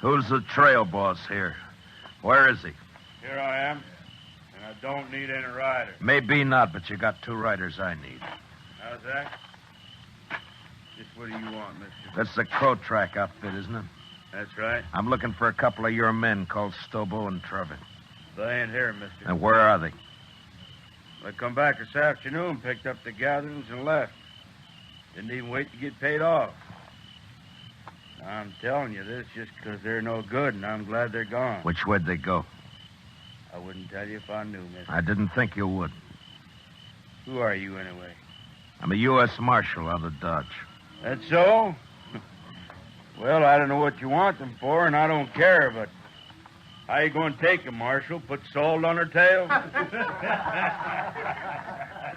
S10: Who's the trail boss here? Where is he?
S2: Here I am, and I don't need any rider.
S10: Maybe not, but you got 2 riders I need.
S2: How's that? Just what do you want, mister?
S10: That's the Crow Track outfit, isn't it?
S2: That's right.
S10: I'm looking for a couple of your men called Stobo and Trevitt.
S2: They ain't here, mister.
S10: And where are they?
S2: They come back this afternoon, picked up the gatherings, and left. Didn't even wait to get paid off. I'm telling you this just because they're no good, and I'm glad they're gone.
S10: Which way'd they go?
S2: I wouldn't tell you if I knew, mister.
S10: I didn't think you would.
S2: Who are you, anyway?
S10: I'm a U.S. Marshal out of Dodge.
S2: That's so? Well, I don't know what you want them for, and I don't care, but how you going to take them, Marshal? Put salt on her tail?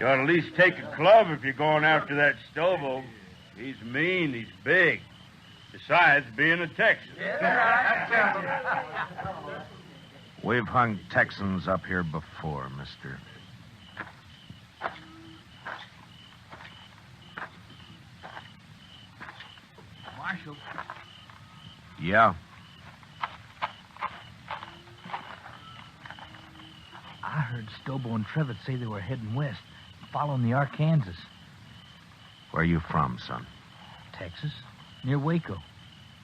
S2: You ought to at least take a club if you're going after that Stobo. He's mean, he's big. Besides being a Texan.
S10: We've hung Texans up here before, mister.
S8: Marshal.
S10: Yeah?
S8: I heard Stobo and Trevitt say they were heading west, following the Arkansas.
S10: Where are you from, son?
S8: Texas, near Waco.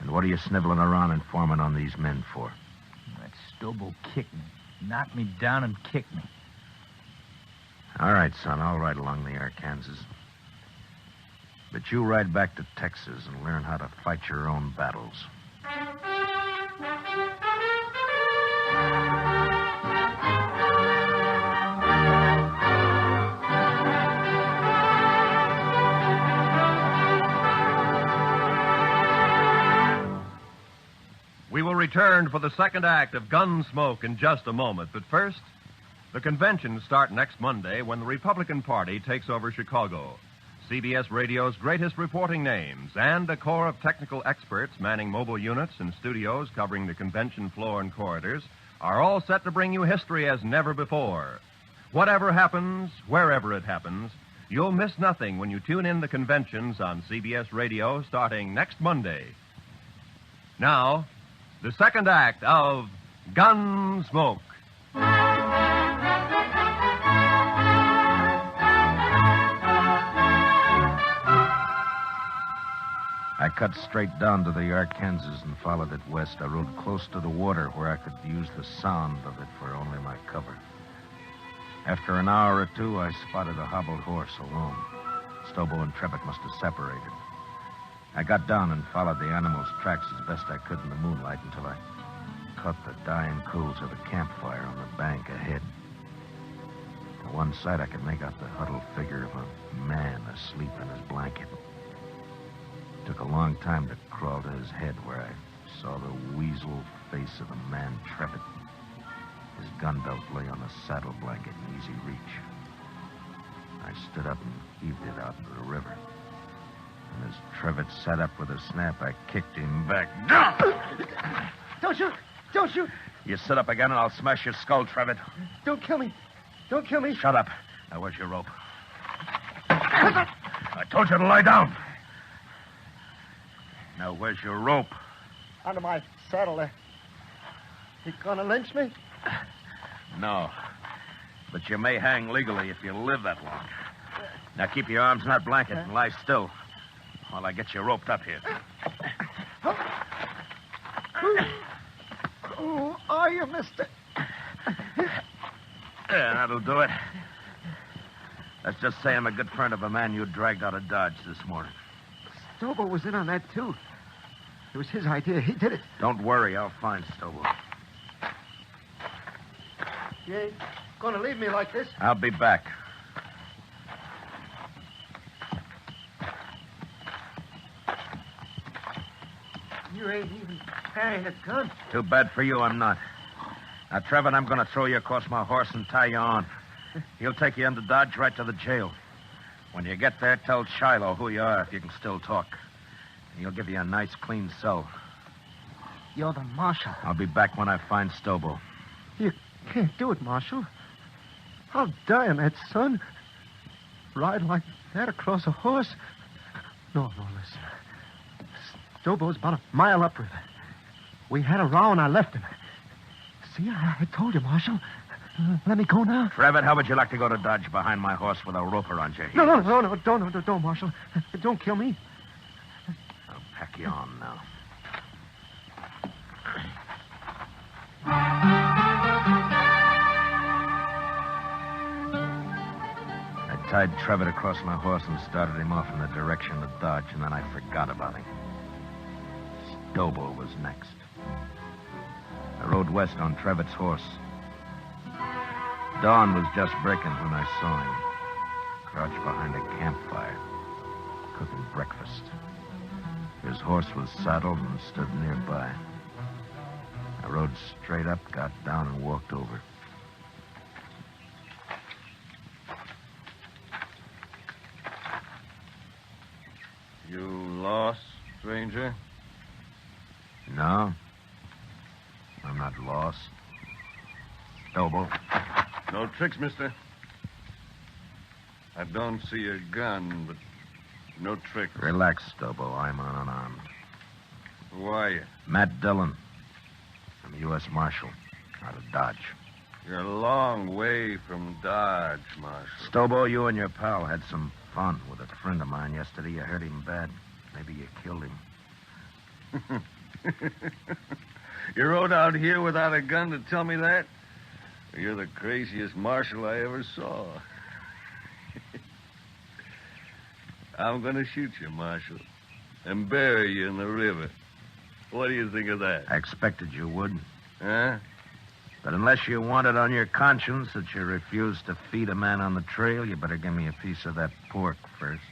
S10: And what are you sniveling around informing on these men for?
S8: That Stobo kicked me, knocked me down and kicked me.
S10: All right, son, I'll ride along the Arkansas. But you ride back to Texas and learn how to fight your own battles.
S6: return for the second act of Gunsmoke in just a moment. But first, the conventions start next Monday when the Republican Party takes over Chicago. CBS Radio's greatest reporting names and a corps of technical experts manning mobile units and studios covering the convention floor and corridors are all set to bring you history as never before. Whatever happens, wherever it happens, you'll miss nothing when you tune in the conventions on CBS Radio starting next Monday. Now, the second act of Gunsmoke.
S10: I cut straight down to the Arkansas and followed it west. I rode close to the water where I could use the sound of it for only my cover. After an hour or two, I spotted a hobbled horse alone. Stobo and Trevitt must have separated. I got down and followed the animal's tracks as best I could in the moonlight until I caught the dying coals of a campfire on the bank ahead. To one side, I could make out the huddled figure of a man asleep in his blanket. It took a long time to crawl to his head where I saw the weasel face of the man Trevitt. His gun belt lay on a saddle blanket in easy reach. I stood up and heaved it out into the river. And as Trevitt sat up with a snap, I kicked him back.
S12: Don't shoot! Don't shoot!
S10: You sit up again and I'll smash your skull, Trevitt.
S12: Don't kill me! Don't kill me!
S10: Shut up. Now, where's your rope? I told you to lie down. Now, where's your rope?
S12: Under my saddle there. You gonna lynch me?
S10: No. But you may hang legally if you live that long. Now, keep your arms in that blanket and lie still while I get you roped up here.
S12: Who are you, mister?
S10: Yeah, that'll do it. Let's just say I'm a good friend of a man you dragged out of Dodge this morning.
S12: Stobo was in on that, too. It was his idea. He did it.
S10: Don't worry. I'll find Stobo.
S12: You ain't gonna leave me like this?
S10: I'll be back.
S12: You ain't even carrying a gun.
S10: Too bad for you, I'm not. Now, Trevor, I'm going to throw you across my horse and tie you on. He'll take you into Dodge right to the jail. When you get there, tell Shiloh who you are if you can still talk. And he'll give you a nice, clean cell.
S12: You're the marshal.
S10: I'll be back when I find Stobo.
S12: You can't do it, Marshal. I'll die on that, son. Ride like that across a horse. No, listen. Stobo's about a mile upriver. We had a row and I left him. See, I told you, Marshal. Let me go now.
S10: Trevitt, how would you like to go to Dodge behind my horse with a rope around your heels?
S12: No, don't, Marshal. Don't kill me.
S10: I'll pack you on now. I tied Trevitt across my horse and started him off in the direction of Dodge, and then I forgot about him. Stobo was next. I rode west on Trevitt's horse. Dawn was just breaking when I saw him, crouched behind a campfire, cooking breakfast. His horse was saddled and stood nearby. I rode straight up, got down, and walked over.
S2: You lost, stranger?
S10: No. I'm not lost. Stobo.
S2: No tricks, mister. I don't see a gun, but no tricks.
S10: Relax, Stobo. I'm unarmed.
S2: Who are you?
S10: Matt Dillon. I'm a U.S. Marshal out of Dodge.
S2: You're a long way from Dodge, Marshal.
S10: Stobo, you and your pal had some fun with a friend of mine yesterday. You hurt him bad. Maybe you killed him.
S2: You rode out here without a gun to tell me that? You're the craziest marshal I ever saw. I'm going to shoot you, Marshal, and bury you in the river. What do you think of that?
S10: I expected you would.
S2: Huh?
S10: But unless you want it on your conscience that you refused to feed a man on the trail, you better give me a piece of that pork first.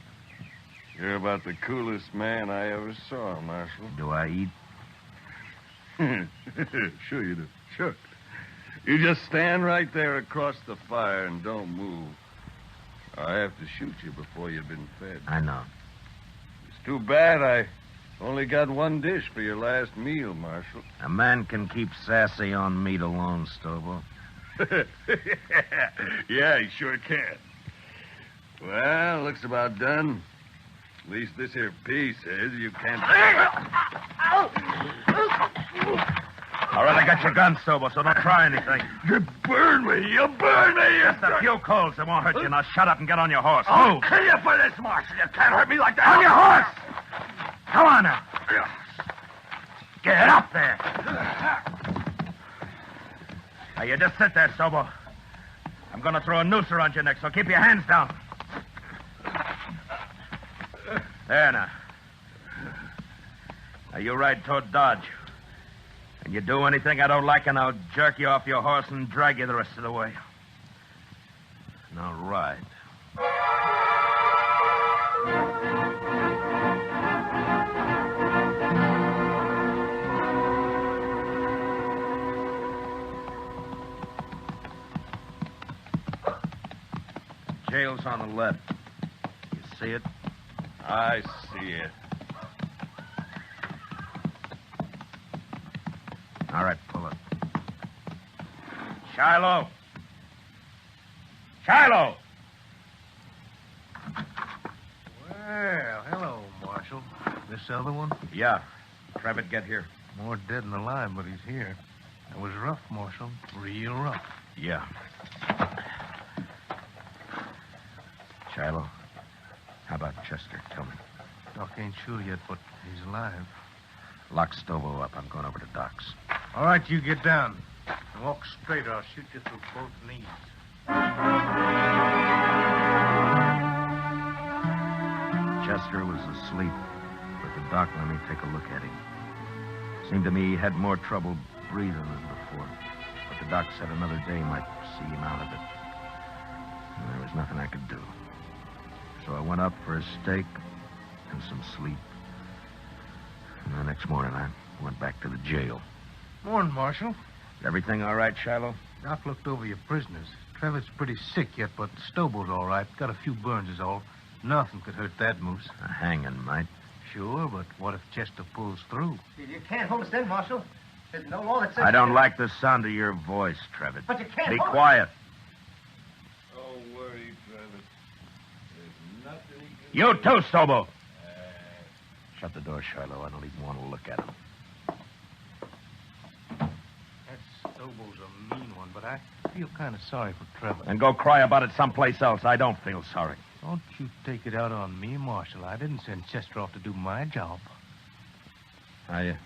S2: You're about the coolest man I ever saw, Marshal.
S10: Do I eat?
S2: Sure you do. Sure. You just stand right there across the fire and don't move. I have to shoot you before you've been fed.
S10: I know.
S2: It's too bad I only got one dish for your last meal, Marshal.
S10: A man can keep sassy on meat alone, Stobo.
S2: Yeah, he sure can. Well, looks about done. At least this here piece says you can't...
S10: All right, I got your gun, Stobo, so don't try anything.
S2: You burn me! You burn me!
S10: Just a few coals. It won't hurt you. Now shut up and get on your horse.
S2: I'll
S10: Move.
S2: kill you for this, Marshal. You can't hurt me like that.
S10: On your horse! Come on now. Get up there. Now, you just sit there, Stobo. I'm going to throw a noose around your neck, so keep your hands down. There now. Now, you ride toward Dodge. And you do anything I don't like, and I'll jerk you off your horse and drag you the rest of the way. Now, ride. Jail's on the left. You see it?
S2: I see it.
S10: All right, pull it. Shiloh! Shiloh!
S12: Well, hello, Marshal. This other one?
S10: Yeah. Trevitt, get here.
S12: More dead than alive, but he's here. It was rough, Marshal. Real rough.
S10: Yeah. Shiloh, how about Chester? Tell me.
S12: Doc ain't sure yet, but he's alive.
S10: Lock Stobo up. I'm going over to Doc's.
S12: All right, you get down. And walk straight or I'll shoot you through both knees.
S10: Chester was asleep, but the doc let me take a look at him. Seemed to me he had more trouble breathing than before. But the doc said another day might see him out of it. And there was nothing I could do. So I went up for a steak and some sleep. And the next morning I went back to the jail.
S12: Morning, Marshal.
S10: Is everything all right, Shiloh?
S12: Doc looked over your prisoners. Trevor's pretty sick yet, but Stobo's all right. Got a few burns is all. Nothing could hurt that moose.
S10: A hanging might.
S12: Sure, but what if Chester pulls through?
S13: You can't hold us in, Marshal. There's no law that says...
S10: I don't like the sound of your voice, Trevitt.
S13: But you can't
S10: Be
S13: hold us.
S10: quiet.
S2: Don't worry, Travis. There's nothing he can
S10: You
S2: do.
S10: too, Stobo. Shut the door, Shiloh. I don't even want to look at him.
S12: That Stobo's a mean one, but I feel kind of sorry for Trevor.
S10: And go cry about it someplace else. I don't feel sorry.
S12: Don't you take it out on me, Marshal. I didn't send Chester off to do my job.
S10: Yeah.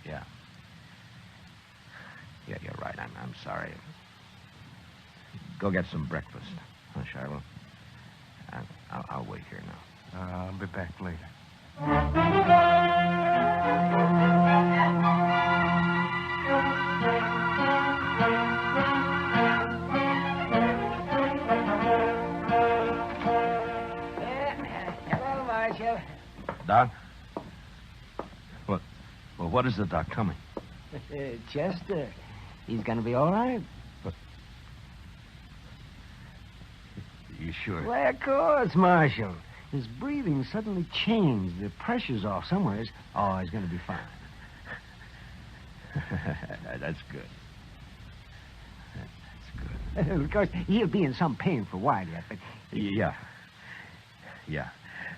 S10: Yeah, you're right. I'm sorry. Go get some breakfast, huh, Shiloh? I'll wait here now.
S12: I'll be back later.
S7: Hello, Marshal.
S10: Doc? What? Well, what is the doc coming?
S7: Chester. He's going to be all right.
S10: You sure?
S7: Why, of course, Marshal. His breathing suddenly changed. The pressure's off somewhere. Oh, he's going to be fine.
S10: That's good.
S7: Of course, he'll be in some pain for a while yet, but...
S10: Yeah.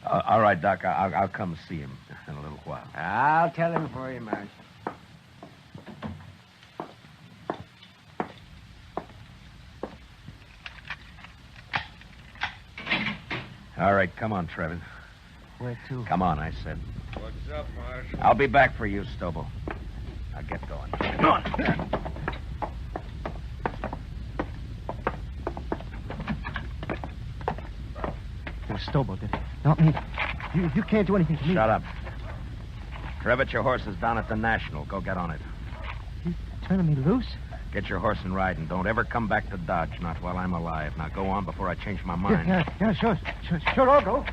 S10: All right, Doc. I'll come see him in a little while.
S7: I'll tell him for you, Marshal.
S10: All right, come on, Trevor.
S7: Where to?
S10: Come on, I said.
S2: What's up, Marshal?
S10: I'll be back for you, Stobo. Now get going. Come on.
S13: Stobo did it. Not me. You can't do anything to me.
S10: Shut up. Trevitt, your horse is down at the National. Go get on it.
S13: You turning me loose?
S10: Get your horse and ride, and don't ever come back to Dodge, not while I'm alive. Now go on before I change my mind.
S13: Yeah, sure, I'll go.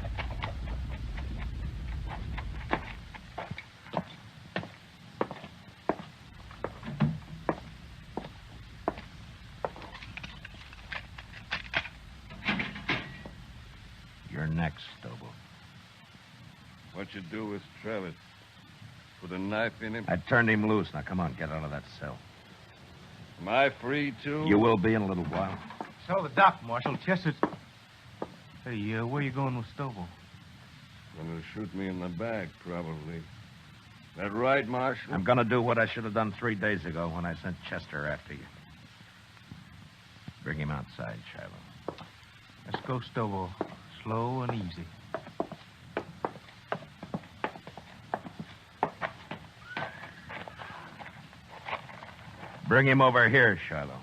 S2: Stobo. What'd you do with Travis? Put a knife in him?
S21: I turned him loose. Now, come on, get out of that cell.
S2: Am I free, too?
S21: You will be in a little while.
S12: So the doc, Marshal. Chester's... Hey, where you going with Stobo?
S2: Gonna shoot me in the back, probably. That right, Marshal?
S21: I'm going to do what I should have done 3 days ago when I sent Chester after you. Bring him outside, Shiloh.
S12: Let's go, Stobo. Slow and easy.
S21: Bring him over here, Shiloh.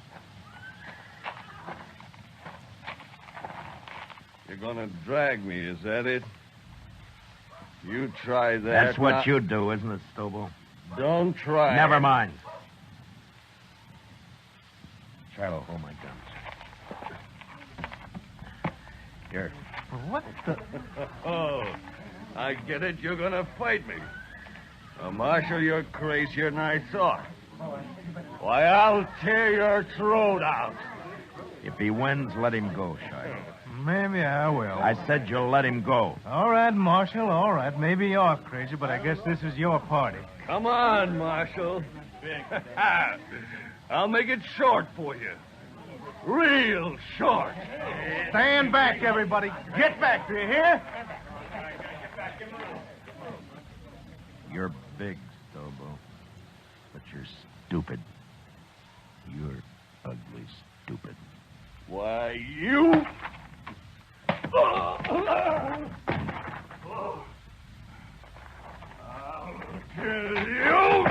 S2: You're gonna drag me, is that it? You try that.
S21: That's what you do, isn't it, Stobo?
S2: Don't try.
S21: Never mind. Shiloh, hold my guns. Here.
S12: What the...
S2: Oh, I get it. You're gonna fight me. Marshal, you're crazier than I thought. Why, I'll tear your throat out.
S21: If he wins, let him go, Shiloh.
S12: Maybe I will.
S21: I said you'll let him go.
S12: All right, Marshal, all right. Maybe you're crazy, but I guess this is your party.
S2: Come on, Marshal. I'll make it short for you. Real short.
S12: Stand back, everybody. Get back, do you hear?
S21: You're big, Stobo, but you're stupid. You're ugly stupid.
S2: Why, you... I'll kill you!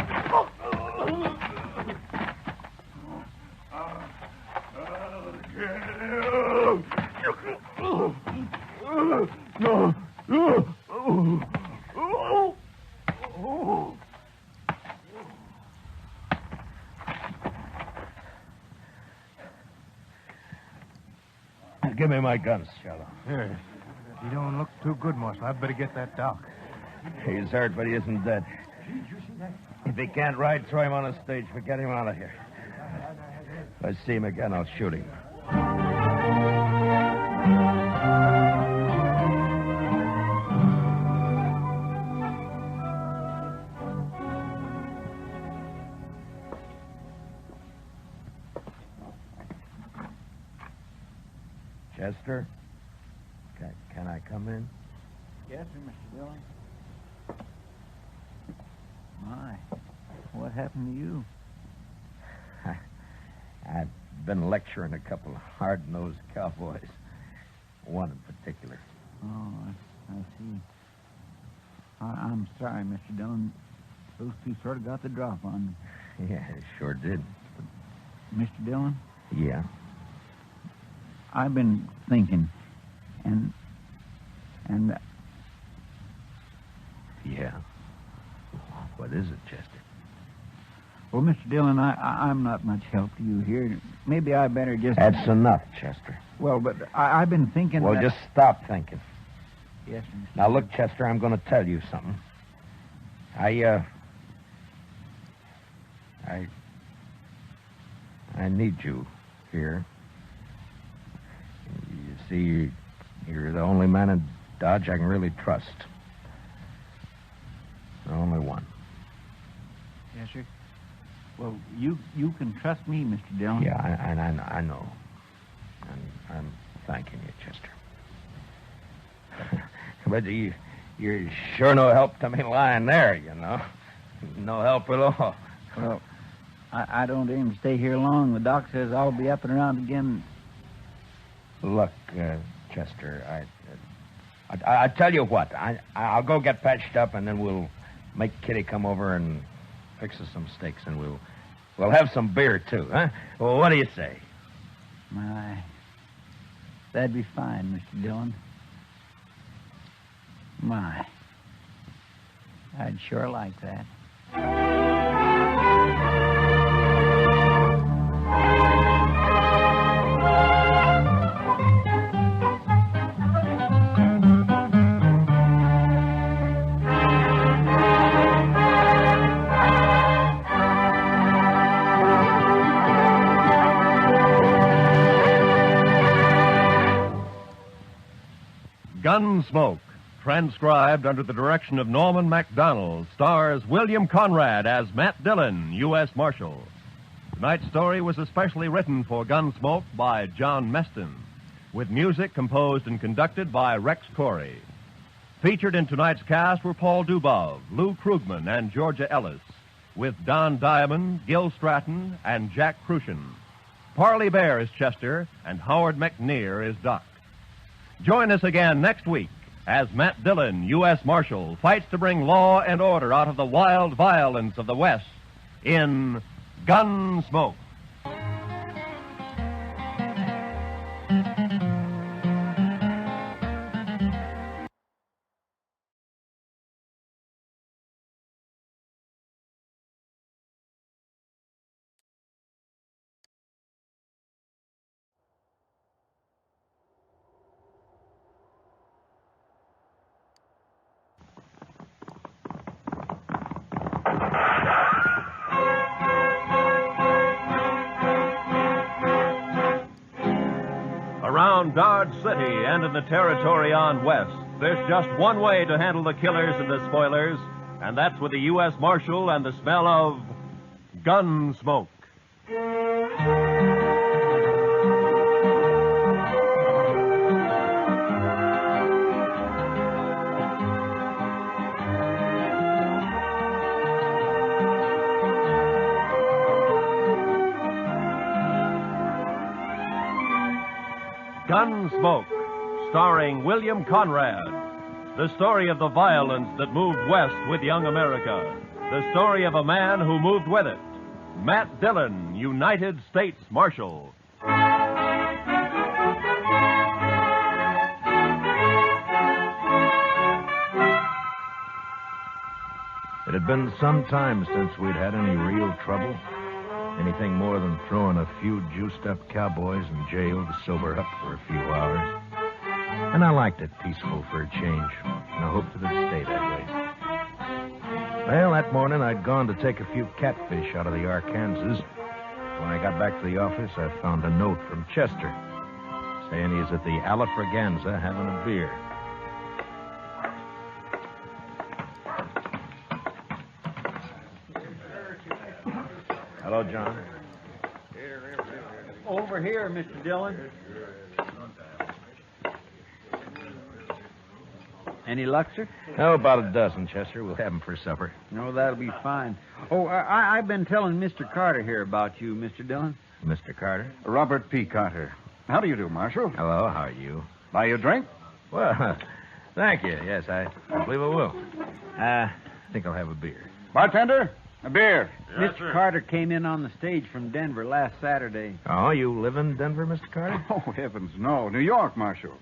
S21: Give me my guns, Shiloh.
S12: Here. You don't look too good, Marshal. I'd better get that doc.
S21: He's hurt, but he isn't dead. If he can't ride, throw him on a stage. But get him out of here. If I see him again, I'll shoot him. Chester? Can I come in?
S14: Yes, sir, Mr. Dillon. My, what happened to you?
S21: I've been lecturing a couple of hard-nosed cowboys. One in particular.
S14: Oh, I see. I'm sorry, Mr. Dillon. Those two sort of got the drop on me.
S21: Yeah, it sure did.
S14: Mr. Dillon?
S21: Yeah?
S14: I've been thinking, and...
S21: Yeah. What is it, Chester?
S14: Well, Mr. Dillon, I'm not much help to you here. Maybe I better just...
S21: That's enough, Chester.
S14: Well, but I've been thinking
S21: Well,
S14: that...
S21: just stop thinking.
S14: Yes, sir, Mr.
S21: Now, look, Chester, I'm going to tell you something. I need you here. You see, you're the only man in Dodge I can really trust. The only one.
S14: Yes, sir. Well, you can trust me, Mr. Dillon.
S21: Yeah, I know. And I'm thanking you, Chester. But you're sure no help to me lying there, you know. No help at all.
S14: Well, I don't aim to stay here long. The doc says I'll be up and around again.
S21: Look, Chester, I tell you what. I'll go get patched up, and then we'll make Kitty come over and fix us some steaks, and we'll have some beer too, huh? Well, what do you say?
S14: My, that'd be fine, Mr. Dillon. My, I'd sure like that.
S6: Gunsmoke, transcribed under the direction of Norman MacDonald, stars William Conrad as Matt Dillon, U.S. Marshal. Tonight's story was especially written for Gunsmoke by John Meston, with music composed and conducted by Rex Corey. Featured in tonight's cast were Paul Dubov, Lou Krugman, and Georgia Ellis, with Don Diamond, Gil Stratton, and Jack Crucian. Parley Bear is Chester, and Howard McNear is Doc. Join us again next week as Matt Dillon, U.S. Marshal, fights to bring law and order out of the wild violence of the West in Gunsmoke. Around Dodge City and in the territory on West, there's just one way to handle the killers and the spoilers, and that's with the U.S. Marshal and the smell of Gunsmoke. Gunsmoke, starring William Conrad. The story of the violence that moved west with young America. The story of a man who moved with it. Matt Dillon, United States Marshal.
S10: It had been some time since we'd had any real trouble. Anything more than throwing a few juiced-up cowboys in jail to sober up for a few hours. And I liked it peaceful for a change, and I hoped that it'd stay that way. Well, that morning I'd gone to take a few catfish out of the Arkansas. When I got back to the office, I found a note from Chester saying he's at the Alafraganza having a beer. Hello, John.
S14: Over here, Mr. Dillon. Any luck, sir?
S10: Oh, about a dozen, Chester. We'll have them for supper.
S14: No, that'll be fine. Oh, I've been telling Mr. Carter here about you, Mr. Dillon.
S10: Mr. Carter?
S16: Robert P. Carter. How do you do, Marshal?
S10: Hello, how are you?
S16: Buy you a drink?
S10: Well, thank you. Yes, I believe I will. I think I'll have a beer.
S16: Bartender, a beer.
S14: Yes, Mr. Carter came in on the stage from Denver last Saturday.
S10: Oh, you live in Denver, Mr. Carter?
S16: Oh, heavens, no. New York, Marshal.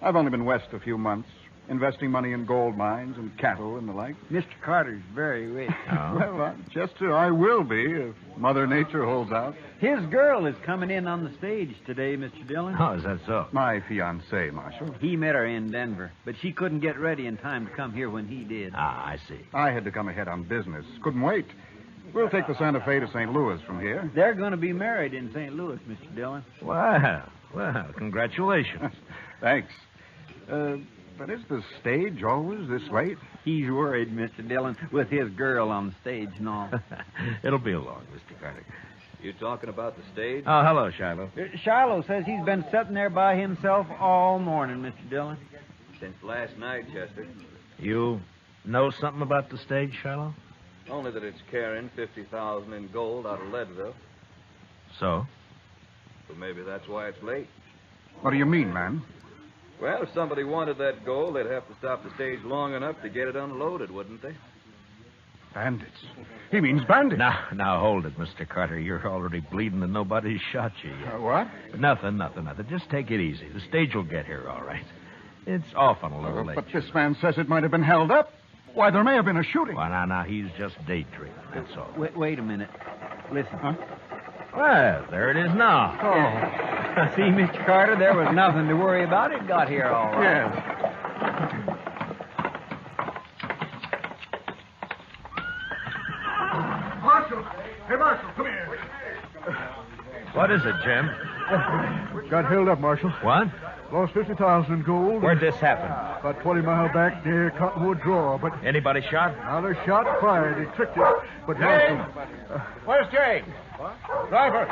S16: I've only been west a few months, investing money in gold mines and cattle and the like.
S14: Mr. Carter's very rich.
S10: Oh.
S16: Well, Chester, I will be if Mother Nature holds out.
S14: His girl is coming in on the stage today, Mr. Dillon.
S10: Oh, is that so?
S16: My fiancée, Marshal.
S14: He met her in Denver, but she couldn't get ready in time to come here when he did.
S10: Ah, I see.
S16: I had to come ahead on business. Couldn't wait. We'll take the Santa Fe to St. Louis from here.
S14: They're going to be married in St. Louis, Mr. Dillon.
S10: Well, congratulations.
S16: Thanks. But is the stage always this late?
S14: He's worried, Mr. Dillon, with his girl on the stage and all.
S10: It'll be along, Mr. Carter.
S19: You talking about the stage?
S10: Oh, hello, Shiloh.
S14: Shiloh says he's been sitting there by himself all morning, Mr. Dillon.
S19: Since last night, Chester.
S10: You know something about the stage, Shiloh?
S19: Only that it's carrying $50,000 in gold out of Leadville.
S10: So?
S19: Well, maybe that's why it's late.
S16: What do you mean, man?
S19: Well, if somebody wanted that gold, they'd have to stop the stage long enough to get it unloaded, wouldn't they?
S16: Bandits. He means bandits.
S10: Now, hold it, Mr. Carter. You're already bleeding and nobody's shot you yet.
S16: What?
S10: Nothing. Just take it easy. The stage will get here all right. It's often a little late.
S16: But this man says it might have been held up. Why, there may have been a shooting.
S10: Well, now, he's just daydreaming, that's all.
S14: Wait a minute. Listen.
S16: Huh?
S10: Well, there it is now.
S14: Oh. See, Mr. Carter, there was nothing to worry about. It got here all right.
S16: Yes. Marshal! Hey, Marshal, come here.
S10: What is it, Jim?
S16: Got held up, Marshal.
S10: What?
S3: Lost 50,000 in gold.
S10: Where'd this happen?
S3: About 20 mile back near Cottonwood Draw, but...
S10: Anybody shot?
S3: Now, there's shot and fired. He tricked it. But
S16: Jane! Where's Jane? What? Driver!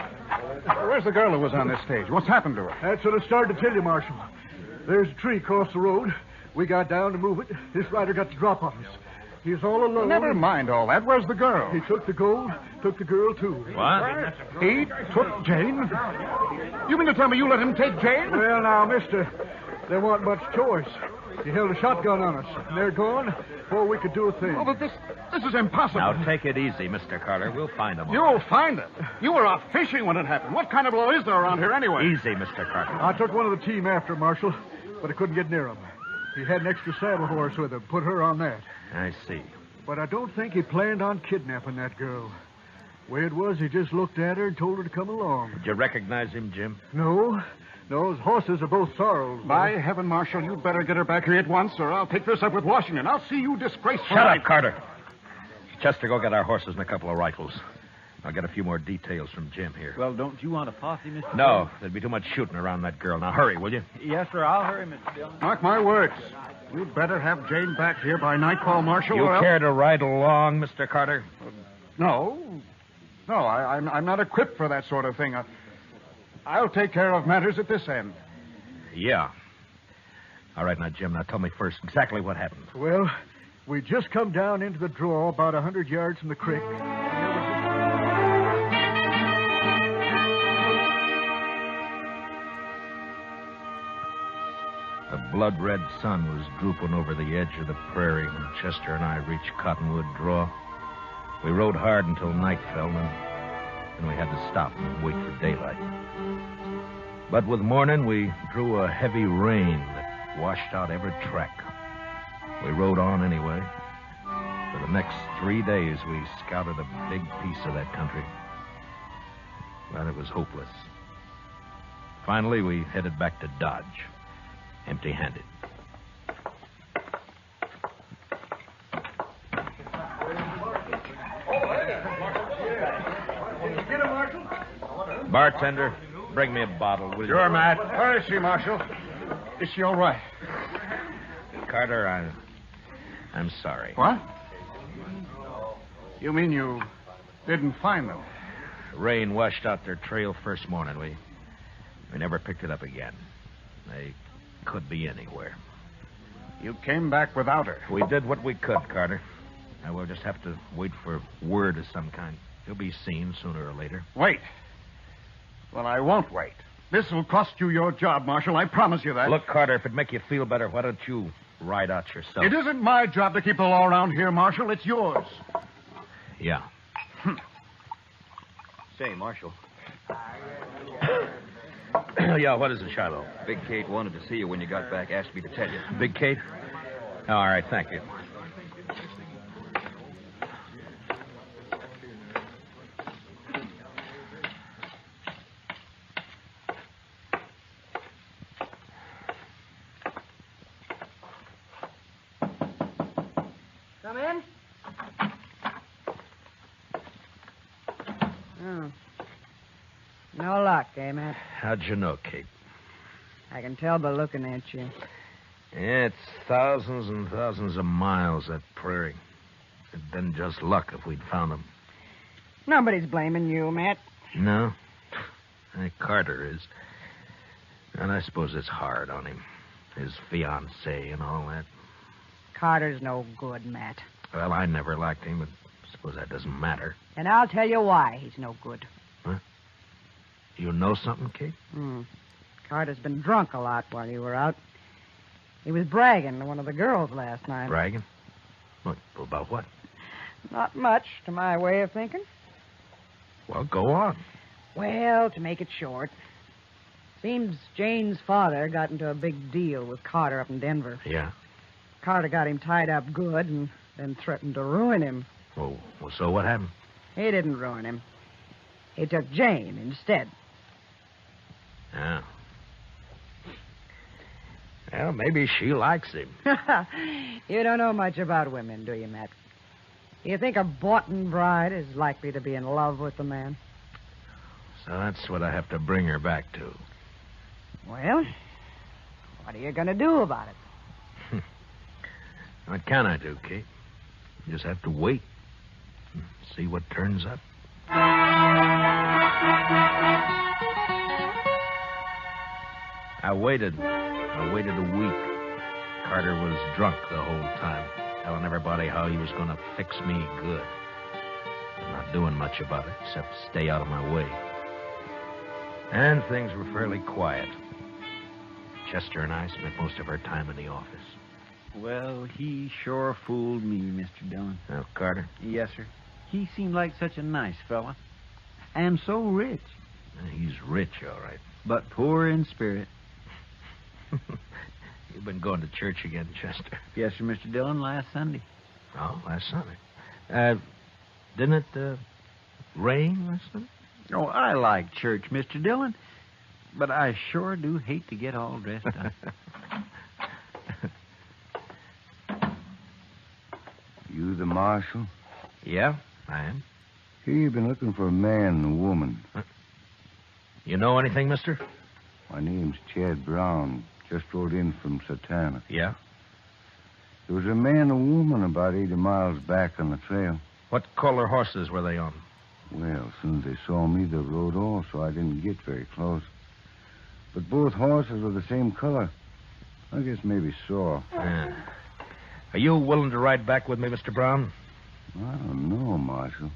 S16: Where's the girl who was on this stage? What's happened to her?
S3: That's what I started to tell you, Marshal. There's a tree across the road. We got down to move it. This rider got the drop on us. He's all alone.
S16: Never mind all that. Where's the girl?
S3: He took the gold, took the girl, too.
S10: What?
S16: He took Jane? You mean to tell me you let him take Jane?
S3: Well, now, mister, there wasn't much choice. He held a shotgun on us, and they're gone before we could do a thing.
S16: Oh, but this is impossible.
S10: Now, take it easy, Mr. Carter. We'll find them.
S16: You'll find them? You were off fishing when it happened. What kind of law is there around here anyway?
S10: Easy, Mr. Carter.
S3: I took one of the team after Marshal, but I couldn't get near him. He had an extra saddle horse with him. Put her on that.
S10: I see.
S3: But I don't think he planned on kidnapping that girl. Way it was, he just looked at her and told her to come along.
S10: Did you recognize him, Jim?
S3: No. No, his horses are both sorrels.
S16: By heaven, Marshal, you'd better get her back here at once, or I'll take this up with Washington. I'll see you disgraced for
S10: Shut
S16: life.
S10: up, Carter. Chester, go get our horses and a couple of rifles. I'll get a few more details from Jim here.
S14: Well, don't you want a posse, Mr.
S10: No, there'd be too much shooting around that girl. Now, hurry, will you?
S14: Yes, sir. I'll hurry, Mr. Dillon.
S16: Mark my words. You'd better have Jane back here by nightfall, Marshal.
S10: You care to ride along, Mr. Carter?
S16: No. No, I'm not equipped for that sort of thing. I'll take care of matters at this end.
S10: Yeah. All right, now, Jim, now tell me first exactly what happened.
S3: Well, we just come down into the draw about 100 yards from the creek.
S10: The blood-red sun was drooping over the edge of the prairie when Chester and I reached Cottonwood Draw. We rode hard until night fell, and then we had to stop and wait for daylight. But with morning, we drew a heavy rain that washed out every track. We rode on anyway. For the next 3 days, we scouted a big piece of that country. But it was hopeless. Finally, we headed back to Dodge, empty-handed. Bartender, bring me a bottle, will you?
S16: Sure, Matt. Where is she, Marshal? Is she all right?
S10: Carter, I'm sorry.
S16: What? You mean you didn't find them?
S10: Rain washed out their trail first morning. We never picked it up again. They could be anywhere.
S16: You came back without her.
S10: We did what we could, Carter. Now we'll just have to wait for word of some kind. She'll be seen sooner or later.
S16: Wait. Well, I won't wait. This will cost you your job, Marshal. I promise you that.
S10: Look, Carter, if it'd make you feel better, why don't you ride out yourself?
S16: It isn't my job to keep the law around here, Marshal. It's yours.
S10: Yeah.
S19: Say, Marshal.
S10: Yeah, what is it, Shiloh?
S19: Big Kate wanted to see you when you got back. Asked me to tell you.
S10: Big Kate? Oh, all right, thank you.
S22: Come in.
S4: Oh. No luck, eh, Matt?
S10: How'd you know, Kate?
S4: I can tell by looking at you.
S10: Yeah, it's thousands and thousands of miles, that prairie. It'd been just luck if we'd found them.
S4: Nobody's blaming you, Matt.
S10: No? Carter is. And I suppose it's hard on him. His fiancée and all that.
S4: Carter's no good, Matt.
S10: Well, I never liked him, but I suppose that doesn't matter.
S4: And I'll tell you why he's no good.
S10: Huh? You know something, Kate?
S4: Carter's been drunk a lot while you were out. He was bragging to one of the girls last night.
S10: Bragging? What, about what?
S4: Not much, to my way of thinking.
S10: Well, go on.
S4: Well, to make it short, seems Jane's father got into a big deal with Carter up in Denver.
S10: Yeah?
S4: Carter got him tied up good and then threatened to ruin him.
S10: Oh, well, so what happened?
S4: He didn't ruin him. He took Jane instead.
S10: Yeah. Well, maybe she likes him.
S4: You don't know much about women, do you, Matt? Do you think a boughten bride is likely to be in love with the man?
S10: So that's what I have to bring her back to.
S4: Well, What are you going to do about it?
S10: What can I do, Kate? Just have to wait and see what turns up. I waited a week. Carter was drunk the whole time, telling everybody how he was going to fix me good. I'm not doing much about it, except stay out of my way. And things were fairly quiet. Chester and I spent most of our time in the office.
S14: Well, he sure fooled me, Mr. Dillon.
S10: Now, Carter?
S14: Yes, sir. He seemed like such a nice fella. And so rich.
S10: He's rich, all right.
S14: But poor in spirit.
S10: You've been going to church again, Chester.
S14: Yes, sir, Mr. Dillon, last Sunday.
S10: Oh, last Sunday. Didn't it rain last Sunday?
S14: Oh, I like church, Mr. Dillon. But I sure do hate to get all dressed up.
S9: You the marshal?
S10: Yeah, I am.
S9: Here you've been looking for a man and a woman.
S10: You know anything, mister?
S9: My name's Chad Brown. Just rode in from Satana.
S10: Yeah?
S9: There was a man and a woman about 80 miles back on the trail.
S10: What color horses were they on?
S9: Well, as soon as they saw me, they rode off, so I didn't get very close. But both horses were the same color. I guess maybe sore.
S10: Yeah. Are you willing to ride back with me, Mr. Brown?
S9: I don't know, Marshal.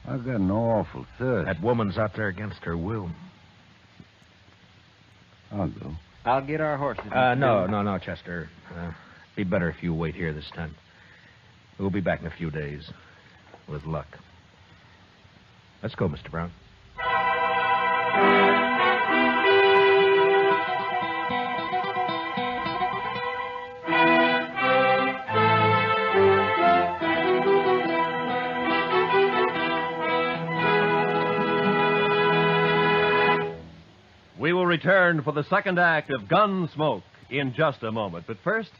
S9: I've got an awful thirst.
S10: That woman's out there against her will.
S9: I'll go.
S14: I'll get our horses.
S10: No, Chester. Be better if you wait here this time. We'll be back in a few days. With luck. Let's go, Mr. Brown.
S18: We will return for the second act of Gunsmoke in just a moment. But first,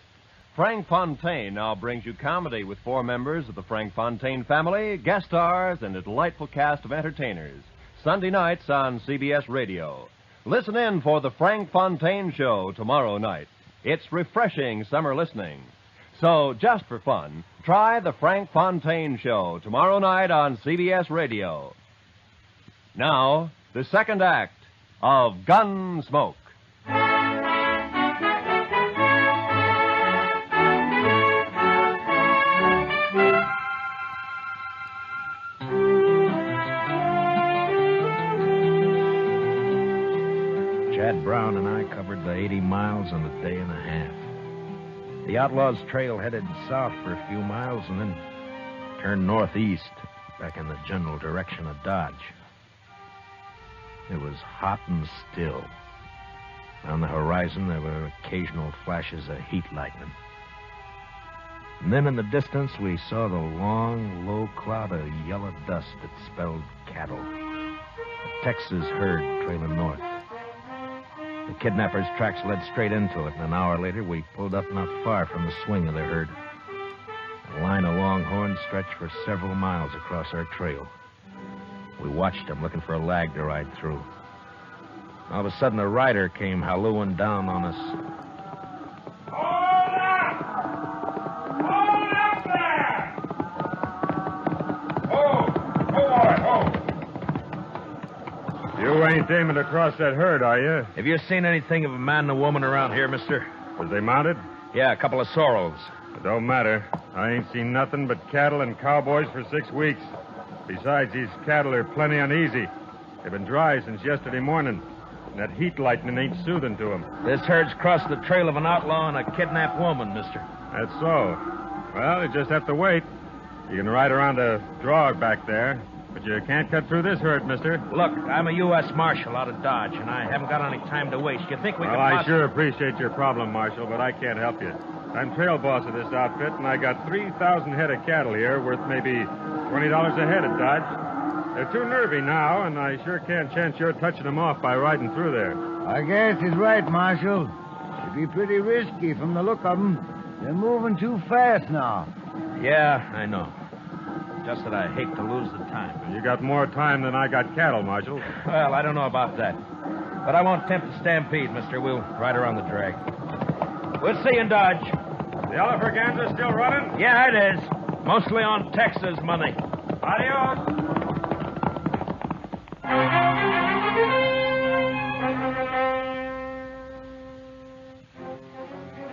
S18: Frank Fontaine now brings you comedy with 4 members of the Frank Fontaine family, guest stars, and a delightful cast of entertainers. Sunday nights on CBS Radio. Listen in for the Frank Fontaine Show tomorrow night. It's refreshing summer listening. So, just for fun, try the Frank Fontaine Show tomorrow night on CBS Radio. Now, the second act of Gunsmoke.
S10: Chad Brown and I covered the 80 miles in a day and a half. The Outlaws' trail headed south for a few miles and then turned northeast, back in the general direction of Dodge. It was hot and still. On the horizon, there were occasional flashes of heat lightning. And then in the distance, we saw the long, low cloud of yellow dust that spelled cattle. A Texas herd trailing north. The kidnappers' tracks led straight into it, and an hour later, we pulled up not far from the swing of the herd. A line of longhorns stretched for several miles across our trail. We watched them, looking for a lag to ride through. All of a sudden, a rider came hallooing down on us.
S2: Hold up there!
S16: You ain't aiming to cross that herd, are you?
S10: Have you seen anything of a man and a woman around here, mister?
S16: Was they mounted?
S10: Yeah, a couple of sorrels.
S16: It don't matter. I ain't seen nothing but cattle and cowboys for 6 weeks. Besides, these cattle are plenty uneasy. They've been dry since yesterday morning. And that heat lightning ain't soothing to them.
S10: This herd's crossed the trail of an outlaw and a kidnapped woman, mister.
S16: That's so. Well, you just have to wait. You can ride around a draw back there, but you can't cut through this herd, mister.
S10: Look, I'm a U.S. Marshal out of Dodge, and I haven't got any time to waste. You think we
S16: Well,
S10: can
S16: I sure appreciate your problem, Marshal, but I can't help you. I'm trail boss of this outfit, and I got 3,000 head of cattle here worth maybe $20 a head at Dodge. They're too nervy now, and I sure can't chance your touching them off by riding through there.
S5: I guess he's right, Marshal. It'd be pretty risky from the look of them. They're moving too fast now.
S10: Yeah, I know. Just that I hate to lose the time.
S16: You got more time than I got cattle, Marshal.
S10: Well, I don't know about that. But I won't tempt a stampede, mister. We'll ride around the drag. We'll see you in Dodge.
S16: The Alfraganza's still running?
S10: Yeah, it is. Mostly on Texas money.
S16: Adios.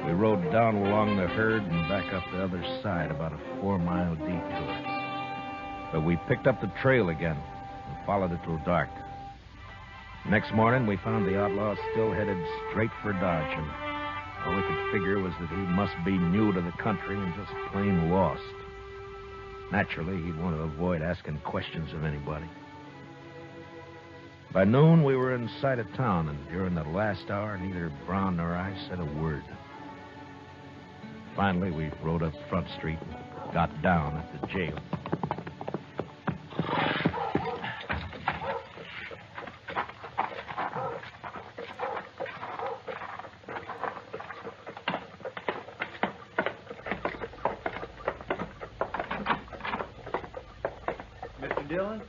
S10: We rode down along the herd and back up the other side, about a 4-mile detour. But we picked up the trail again and followed it till dark. Next morning, we found the outlaw still headed straight for Dodge, and all we could figure was that he must be new to the country and just plain lost. Naturally, he'd want to avoid asking questions of anybody. By noon, we were in sight of town, and during the last hour, neither Brown nor I said a word. Finally, we rode up Front Street and got down at the jail.
S14: Mr. Dillon?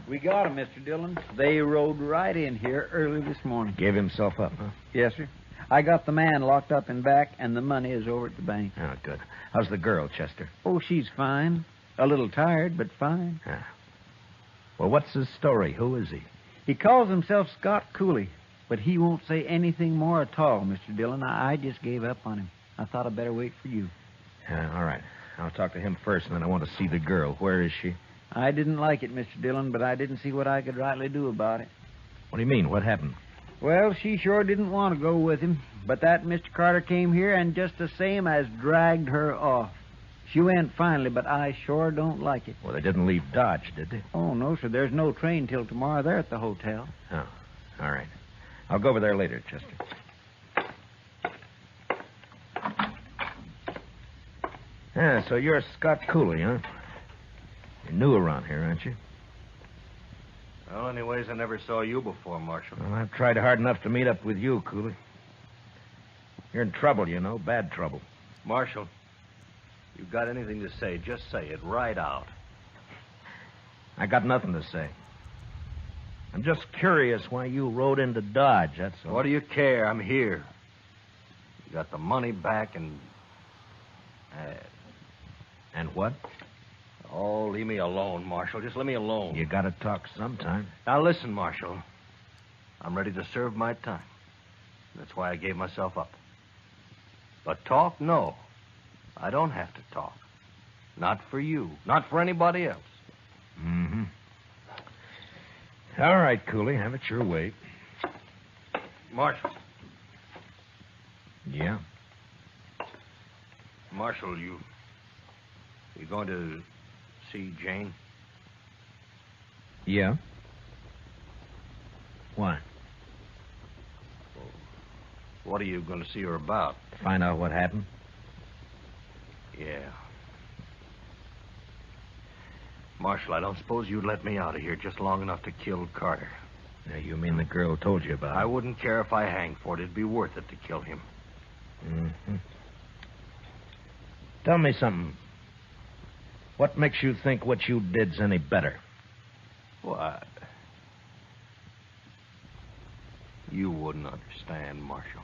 S14: We got him, Mr. Dillon. They rode right in here early this morning.
S10: Gave himself up, huh?
S14: Yes, sir. I got the man locked up in back, and the money is over at the bank.
S10: Oh, good. How's the girl, Chester?
S14: Oh, she's fine. A little tired, but fine.
S10: Yeah. Well, what's his story? Who is he?
S14: He calls himself Scott Cooley, but he won't say anything more at all, Mr. Dillon. I just gave up on him. I thought I'd better wait for you.
S10: All right. I'll talk to him first, and then I want to see the girl. Where is she?
S14: I didn't like it, Mr. Dillon, but I didn't see what I could rightly do about it.
S10: What do you mean? What happened?
S14: Well, she sure didn't want to go with him, but that Mr. Carter came here and just the same as dragged her off. She went finally, but I sure don't like it.
S10: Well, they didn't leave Dodge, did they?
S14: Oh, no, sir. There's no train till tomorrow. They're at the hotel.
S10: Oh, all right. I'll go over there later, Chester. Yeah, so you're Scott Cooley, huh? You're new around here, aren't you?
S11: Well, anyways, I never saw you before, Marshal.
S10: Well, I've tried hard enough to meet up with you, Cooley. You're in trouble, you know, bad trouble.
S11: Marshal, you got anything to say, just say it right out.
S10: I got nothing to say. I'm just curious why you rode into Dodge, that's all.
S11: What do you care? I'm here. You got the money back and...
S10: And what?
S11: Oh, leave me alone, Marshal. Just let me alone.
S10: You gotta talk sometime.
S11: Now, listen, Marshal. I'm ready to serve my time. That's why I gave myself up. But talk, no. I don't have to talk. Not for you. Not for anybody else.
S10: Mm-hmm. All right, Cooley. Have it your way.
S11: Marshal.
S10: Yeah?
S11: Marshal, you going to see Jane?
S10: Yeah? Why?
S11: What are you going to see her about?
S10: Find out what happened?
S11: Yeah. Marshal, I don't suppose you'd let me out of here just long enough to kill Carter.
S10: Now, you mean the girl told you about it?
S11: I wouldn't care if I hang for it. It'd be worth it to kill him.
S10: Mm-hmm. Tell me something. What makes you think what you did's any better?
S11: What? You wouldn't understand, Marshal.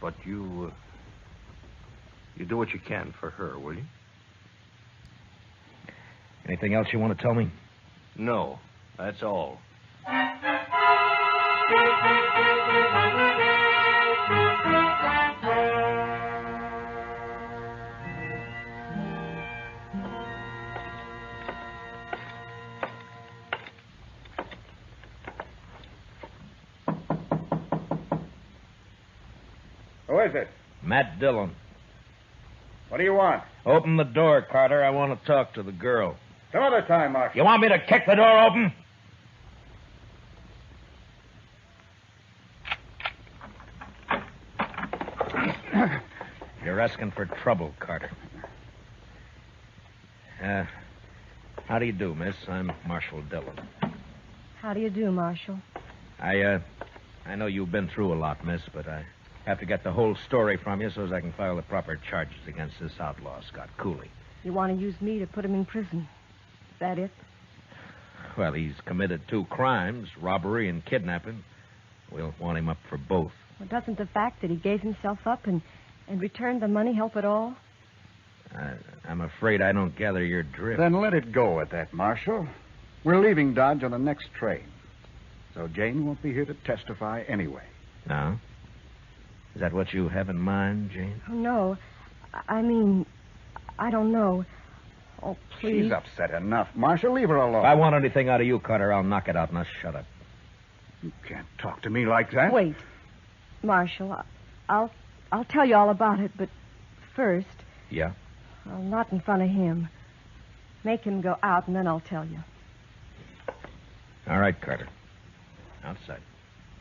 S11: But you do what you can for her, will you?
S10: Anything else you want to tell me?
S11: No, that's all.
S2: Who is it?
S10: Matt Dillon.
S2: What do you want?
S10: Open the door, Carter. I want to talk to the girl.
S2: Some other time, Marshal.
S10: You want me to kick the door open? You're asking for trouble, Carter. How do you do, miss? I'm Marshal Dillon.
S20: How do you do, Marshal?
S10: I know you've been through a lot, miss, but I have to get the whole story from you so as I can file the proper charges against this outlaw, Scott Cooley.
S20: You want to use me to put him in prison. Is that it?
S11: Well, he's committed 2 crimes, robbery and kidnapping. We'll want him up for both.
S20: Well, doesn't the fact that he gave himself up and returned the money help at all?
S11: I'm afraid I don't gather your drift.
S1: Then let it go at that, Marshal. We're leaving Dodge on the next train. So Jane won't be here to testify anyway.
S11: No? Is that what you have in mind, Jane?
S20: Oh, no. I mean, I don't know. Oh, please.
S1: She's upset enough. Marshal, leave her alone.
S11: If I want anything out of you, Carter, I'll knock it out. Now shut up.
S1: You can't talk to me like that.
S20: Wait. Marshal, I'll tell you all about it, but first...
S11: Yeah?
S20: Well, not in front of him. Make him go out, and then I'll tell you.
S11: All right, Carter. Outside.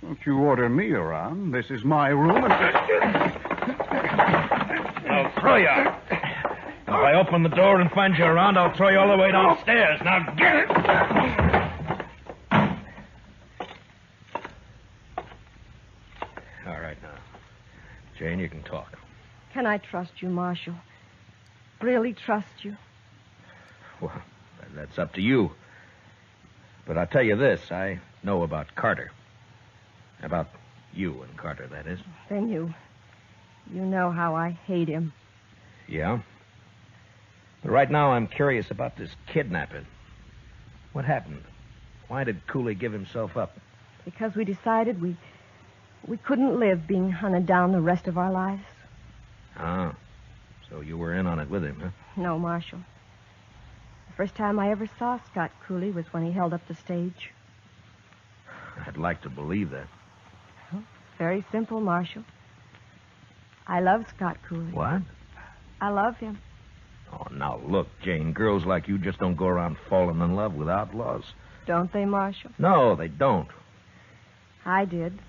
S1: Don't you order me around. This is my room, and...
S11: I'll throw you out. If I open the door and find you around, I'll throw you all the way downstairs. Now get it! All right, now. Jane, you can talk.
S20: Can I trust you, Marshal? Really trust you?
S11: Well, that's up to you. But I'll tell you this. I know about Carter. About you and Carter, that is.
S20: Then you know how I hate him.
S11: Yeah? But right now I'm curious about this kidnapping. What happened? Why did Cooley give himself up?
S20: Because we decided we couldn't live being hunted down the rest of our lives.
S11: Ah. So you were in on it with him, huh?
S20: No, Marshal. The first time I ever saw Scott Cooley was when he held up the stage.
S11: I'd like to believe that.
S20: Well, it's very simple, Marshal. I love Scott Cooley.
S11: What?
S20: I love him.
S11: Oh, now look, Jane, girls like you just don't go around falling in love with outlaws.
S20: Don't they, Marshal?
S11: No, they don't.
S20: I did.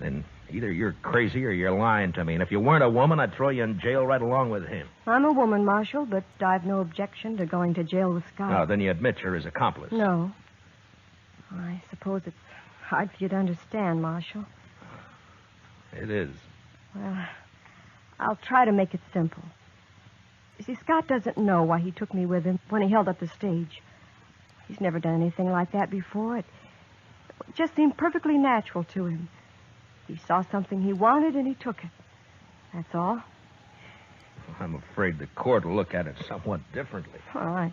S11: Then either you're crazy or you're lying to me. And if you weren't a woman, I'd throw you in jail right along with him.
S20: I'm a woman, Marshal, but I've no objection to going to jail with Scott.
S11: Oh, then you admit you're his accomplice.
S20: No. I suppose it's hard for you to understand, Marshal.
S11: It is.
S20: Well, I'll try to make it simple. You see, Scott doesn't know why he took me with him when he held up the stage. He's never done anything like that before. It just seemed perfectly natural to him. He saw something he wanted, and he took it. That's all.
S11: I'm afraid the court will look at it somewhat differently.
S20: Well,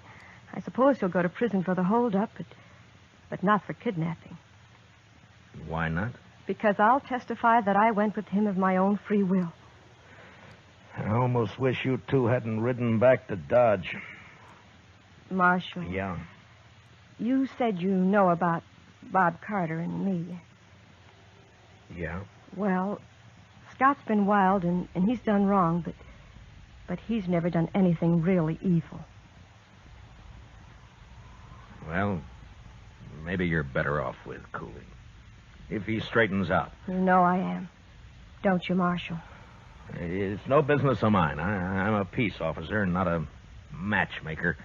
S20: I suppose he'll go to prison for the holdup, but not for kidnapping.
S11: Why not?
S20: Because I'll testify that I went with him of my own free will.
S11: I almost wish you two hadn't ridden back to Dodge.
S20: Marshal.
S11: Yeah?
S20: You said you know about Bob Carter and me.
S11: Yeah?
S20: Well, Scott's been wild, and he's done wrong, but he's never done anything really evil.
S11: Well, maybe you're better off with Cooley. If he straightens out.
S20: You know I am. Don't you, Marshal?
S11: It's no business of mine. I'm a peace officer, not a matchmaker.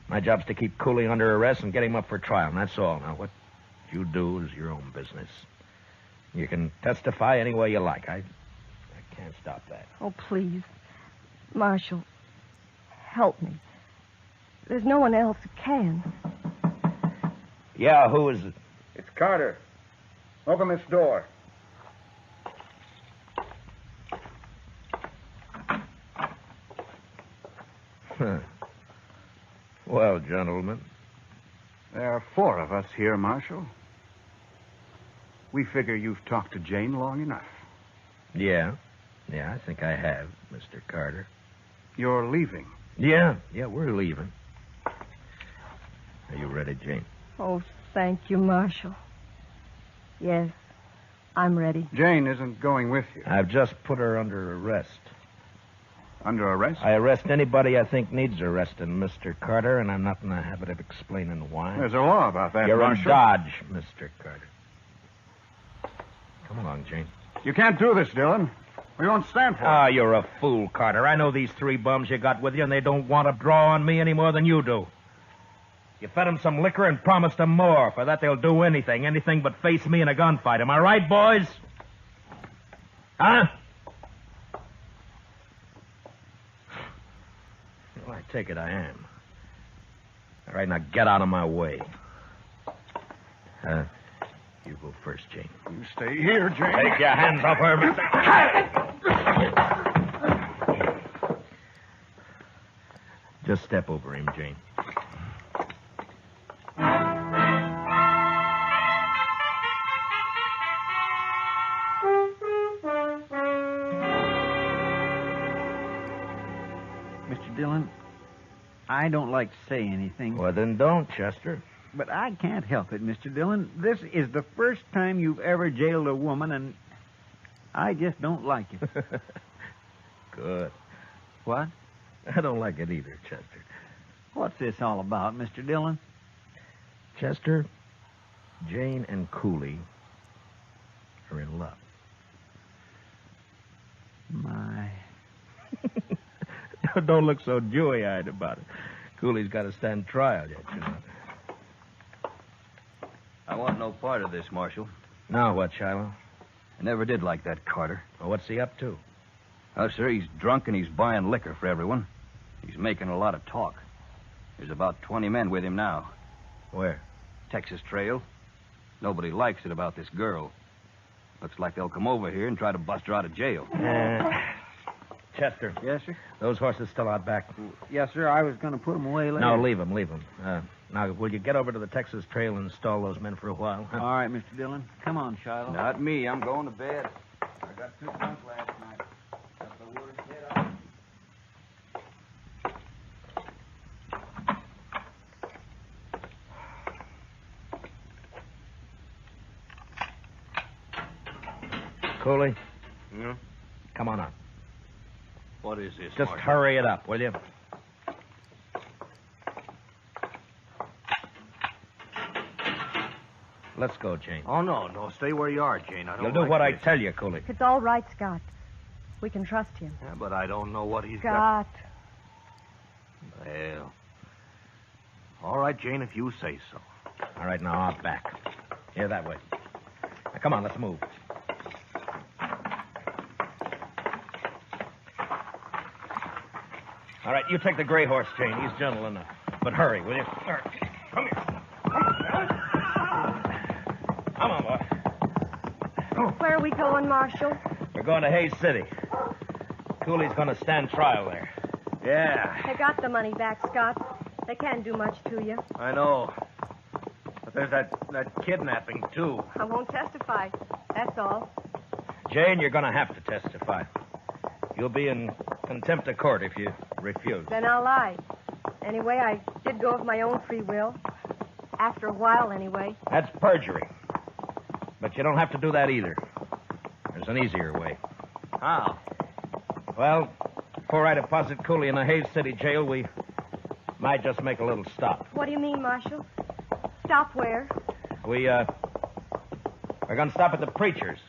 S11: My job's to keep Cooley under arrest and get him up for trial, and that's all. Now, what you do is your own business. You can testify any way you like. I can't stop that.
S20: Oh, please. Marshal, help me. There's no one else who can.
S11: Yeah, who is it?
S1: It's Carter. Open this door.
S11: Well, gentlemen.
S1: There are 4 of us here, Marshal. We figure you've talked to Jane long enough.
S11: Yeah, I think I have, Mr. Carter.
S1: You're leaving?
S11: Yeah, we're leaving. Are you ready, Jane?
S20: Oh, thank you, Marshal. Yes, I'm ready.
S1: Jane isn't going with you.
S11: I've just put her under arrest.
S1: Under arrest?
S11: I arrest anybody I think needs arresting, Mr. Carter, and I'm not in the habit of explaining why.
S1: There's a law about that,
S11: You're
S1: Marshal.
S11: in Dodge, Mr. Carter. Come along, Jane.
S1: You can't do this, Dillon. We won't stand for it.
S11: Ah, you're a fool, Carter. I know these 3 bums you got with you, and they don't want to draw on me any more than you do. You fed them some liquor and promised them more. For that, they'll do anything but face me in a gunfight. Am I right, boys? Huh? Well, I take it I am. All right, now get out of my way. You go first, Jane.
S1: You stay here, Jane.
S11: Take your hands off her, mister. Just step over him, Jane.
S14: Mr. Dillon, I don't like to say anything.
S11: Well, then don't, Chester.
S14: But I can't help it, Mr. Dillon. This is the first time you've ever jailed a woman, and I just don't like it.
S11: Good.
S14: What?
S11: I don't like it either, Chester.
S14: What's this all about, Mr. Dillon?
S11: Chester, Jane and Cooley are in love.
S14: My.
S11: Don't look so dewy-eyed about it. Cooley's got to stand trial yet, you know.
S15: I want no part of this, Marshal.
S11: Now what, Shiloh?
S15: I never did like that Carter.
S11: Well, what's he up to?
S15: Oh, sir, he's drunk and he's buying liquor for everyone. He's making a lot of talk. There's about 20 men with him now.
S11: Where?
S15: Texas Trail. Nobody likes it about this girl. Looks like they'll come over here and try to bust her out of jail.
S11: Chester.
S14: Yes, sir?
S11: Those horses still out back?
S14: Yes, sir. I was going to put them away later.
S11: No, leave them. Now, will you get over to the Texas Trail and install those men for a while? Huh?
S14: All right, Mr. Dillon. Come on, Shiloh.
S15: Not me. I'm going to bed. I got too drunk last night. Got the word get up.
S11: Cooley?
S15: Yeah?
S11: Come on out.
S15: What is this,
S11: Just
S15: Marshal?
S11: hurry it up, will you? Let's go, Jane.
S15: Oh, no. Stay where you are, Jane. I don't
S11: You'll do
S15: like
S11: what I
S15: this.
S11: tell you, Cooley.
S20: It's all right, Scott. We can trust him.
S15: Yeah, but I don't know what he's
S20: Scott.
S15: got. Well. All right, Jane, if you say so.
S11: All right, now out back. Here, that way. Now, come on, let's move. All right, you take the gray horse, Jane. He's gentle enough. But hurry, will you? Come here. Come on, boy.
S20: Where are we going, Marshal?
S11: We're going to Hayes City. Cooley's going to stand trial there.
S15: Yeah,
S20: They got the money back, Scott. They can't do much to you.
S15: I know. But there's that kidnapping, too.
S20: I won't testify. That's all.
S11: Jane, you're going to have to testify. You'll be in contempt of court if you refuse.
S20: Then I'll lie. Anyway, I did go of my own free will. After a while, anyway.
S11: That's perjury. But you don't have to do that either. There's an easier way.
S15: How?
S11: Well, before I deposit Cooley in the Hayes City jail, we might just make a little stop.
S20: What do you mean, Marshal? Stop where?
S11: We're going to stop at the preacher's.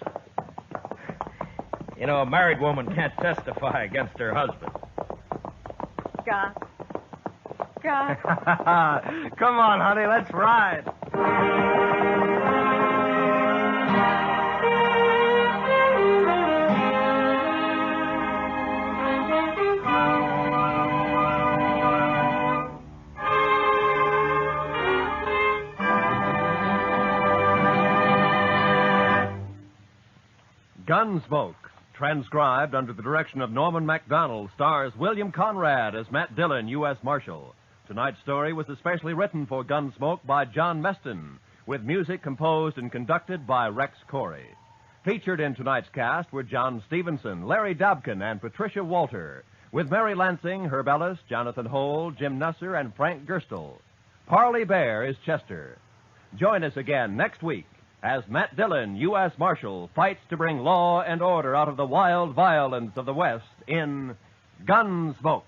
S11: You know, a married woman can't testify against her husband.
S20: Scott. Scott.
S15: Come on, honey, let's ride.
S18: Gunsmoke, transcribed under the direction of Norman MacDonald, stars William Conrad as Matt Dillon, U.S. Marshal. Tonight's story was especially written for Gunsmoke by John Meston, with music composed and conducted by Rex Corey. Featured in tonight's cast were John Stevenson, Larry Dobkin, and Patricia Walter, with Mary Lansing, Herb Ellis, Jonathan Hole, Jim Nusser, and Frank Gerstle. Parley Bear is Chester. Join us again next week as Matt Dillon, U.S. Marshal, fights to bring law and order out of the wild violence of the West in Gunsmoke.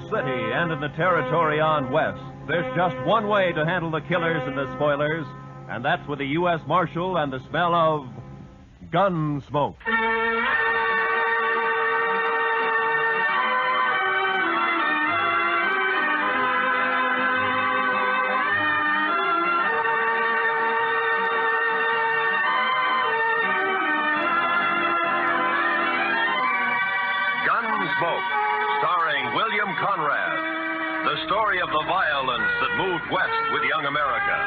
S18: City and in the territory on West, there's just one way to handle the killers and the spoilers, and that's with the U.S. Marshal and the smell of gun smoke.
S6: GUNSMOKE, starring William Conrad. The story of the violence that moved west with young America.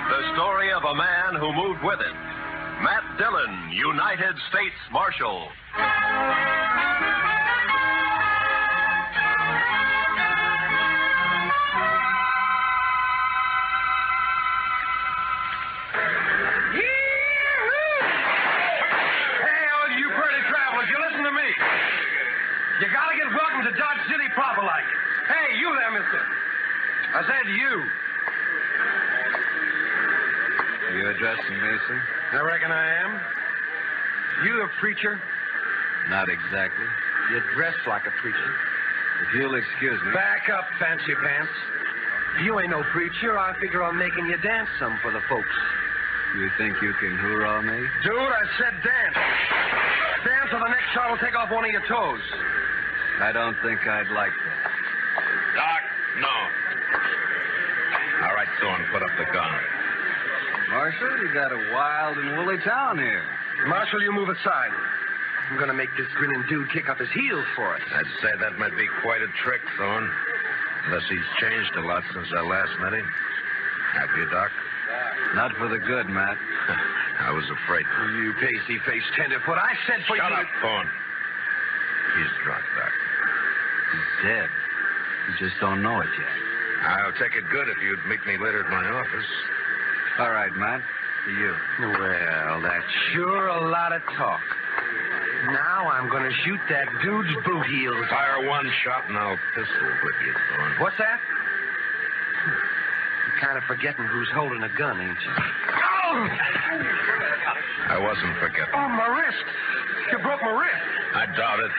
S6: The story of a man who moved with it. Matt Dillon, United States Marshal.
S8: Hey, all you pretty travelers, you listen to me. You gotta get welcome to Dodge City proper like. Hey, you there, mister. I said you.
S19: You addressing me, sir?
S8: I reckon I am. You a preacher?
S19: Not exactly.
S8: You dress like a preacher.
S19: If you'll excuse me.
S8: Back up, fancy pants. If you ain't no preacher, I figure on making you dance some for the folks.
S19: You think you can hoorah me?
S8: Dude, I said dance. Dance or the next shot will take off one of your toes.
S19: I don't think I'd like that.
S6: Doc, no. All right, Thorne, put up the gun.
S19: Marshal, you got a wild and woolly town here.
S8: Marshal, you move aside. I'm gonna make this grinning dude kick up his heels for us.
S6: I'd say that might be quite a trick, Thorne. Unless he's changed a lot since I last met him. Have you, Doc?
S19: Not for the good, Matt.
S6: I was afraid.
S8: You pasty-faced tenderfoot. I said for you...
S6: Shut up, Thorne. He's drunk, Doc.
S19: He's dead. You just don't know it yet.
S6: I'll take it good if you'd meet me later at my office.
S19: All right, Matt. To you.
S8: Well, that's sure a lot of talk. Now I'm going to shoot that dude's boot heels.
S6: Fire one shot and I'll pistol whip you, Thorne.
S8: What's that? You're kind of forgetting who's holding a gun, ain't you? Oh!
S6: I wasn't forgetting.
S8: Oh, my wrist. You broke my wrist.
S6: I doubt it.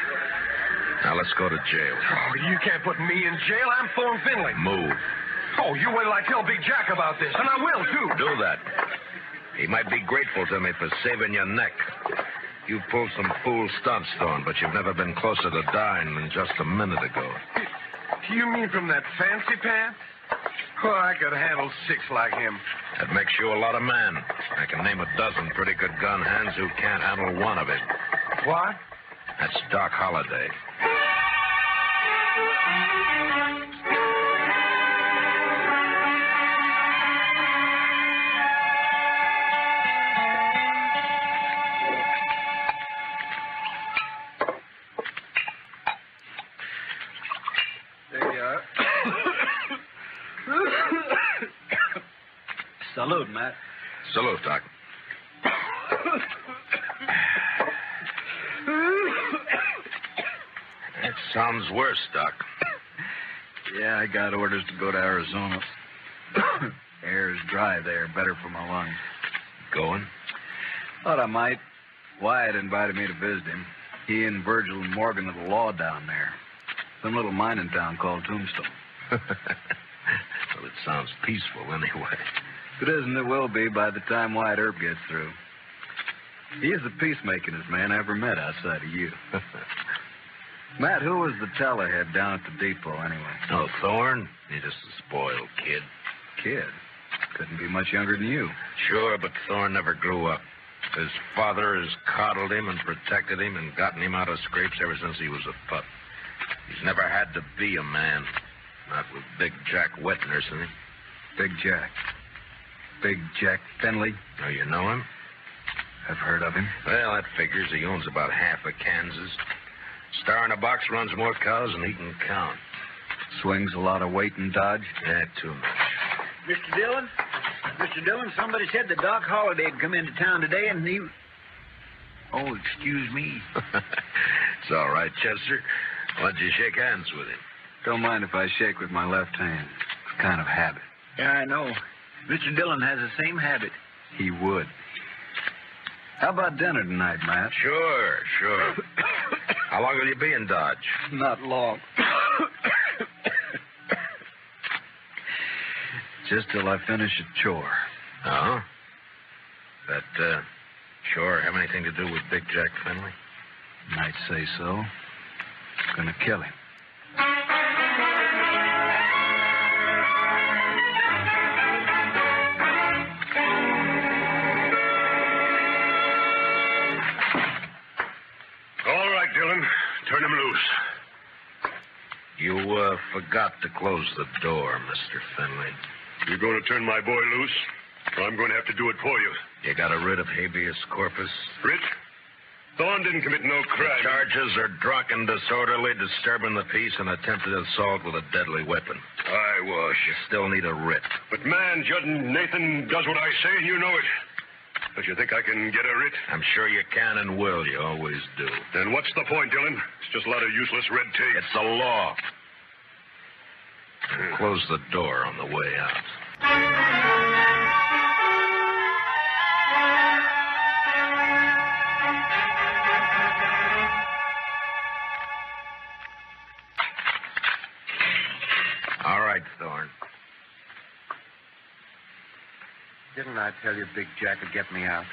S6: Now let's go to jail.
S8: Oh, you can't put me in jail. I'm Thorne Finley.
S6: Move.
S8: Oh, you wait till I tell Big Jack about this, and I will, too.
S6: Do that. He might be grateful to me for saving your neck. You pulled some fool stunts, Thorne, but you've never been closer to dying than just a minute ago.
S8: You mean from that fancy pants? Oh, I could handle 6 like him.
S6: That makes you a lot of man. I can name a dozen pretty good gun hands who can't handle one of it.
S8: What?
S6: That's Doc Holliday.
S19: There you are. Salute, Matt.
S6: Salute, Doc. That sounds worse, Doc.
S19: Yeah, I got orders to go to Arizona. Air's dry there, better for my lungs.
S6: Going?
S19: Thought I might. Wyatt invited me to visit him. He and Virgil and Morgan are the law down there. Some little mining town called Tombstone.
S6: Well, it sounds peaceful anyway.
S19: If it isn't, it will be by the time Wyatt Earp gets through. He is the peacemakingest man I ever met outside of you. Matt, who was the tellerhead down at the depot anyway?
S6: Oh, Thorne? He's just a spoiled kid.
S19: Kid? Couldn't be much younger than you.
S6: Sure, but Thorne never grew up. His father has coddled him and protected him and gotten him out of scrapes ever since he was a pup. He's never had to be a man. Not with Big Jack wet nursing him.
S19: Big Jack? Big Jack Finley?
S6: Oh, you know him?
S19: I've heard of him.
S6: Well, that figures he owns about half of Kansas. Star in a box runs more cows than he can count.
S19: Swings a lot of weight in Dodge?
S6: Yeah, too much.
S17: Mr. Dillon? Mr. Dillon, somebody said that Doc Holliday had come into town today and he... Oh, excuse me.
S6: It's all right, Chester. Why don't you shake hands with him?
S19: Don't mind if I shake with my left hand. It's kind of habit.
S17: Yeah, I know. Mr. Dillon has the same habit.
S19: He would. How about dinner tonight, Matt?
S6: Sure. How long will you be in Dodge?
S19: Not long. just till I finish a chore.
S21: Oh? That, chore have anything to do with Big Jack Finley?
S19: Might say so. It's gonna kill him.
S8: All right, Dillon. Turn him loose.
S21: You, forgot to close the door, Mr. Finley.
S8: You going to turn my boy loose? Or I'm going to have to do it for you.
S21: You got a writ of habeas corpus?
S8: Writ? Thorne didn't commit no crime.
S21: The charges are drunken, disorderly, disturbing the peace, and attempted assault with a deadly weapon.
S8: Eyewash.
S21: You still need a writ.
S8: But, man, Judge Nathan does what I say, and you know it. Don't you think I can get a writ?
S21: I'm sure you can and will. You always do.
S8: Then what's the point, Dillon? It's just a lot of useless red tape.
S21: It's the law. Close the door on the way out. All right, Thorne.
S7: Didn't I tell you Big Jack would get me out?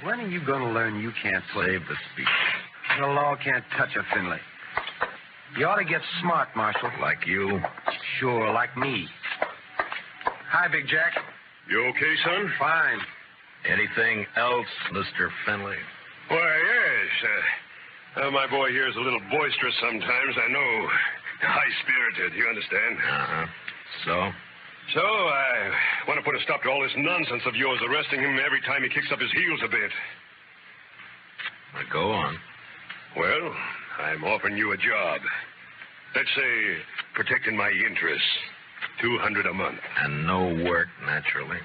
S7: When are you going to learn you can't play?
S21: Save the speech.
S7: The law can't touch a Finley. You ought to get smart, Marshal.
S21: Like you?
S7: Sure, like me. Hi, Big Jack.
S8: You okay, son?
S7: Fine.
S21: Anything else, Mr. Finley?
S8: Why, yes. My boy here is a little boisterous sometimes, I know. High-spirited, you understand?
S21: Uh-huh.
S8: So I want to put a stop to all this nonsense of yours, arresting him every time he kicks up his heels a bit.
S21: Now, go on.
S8: Well, I'm offering you a job. Let's say protecting my interests. $200 a month.
S21: And no work, naturally.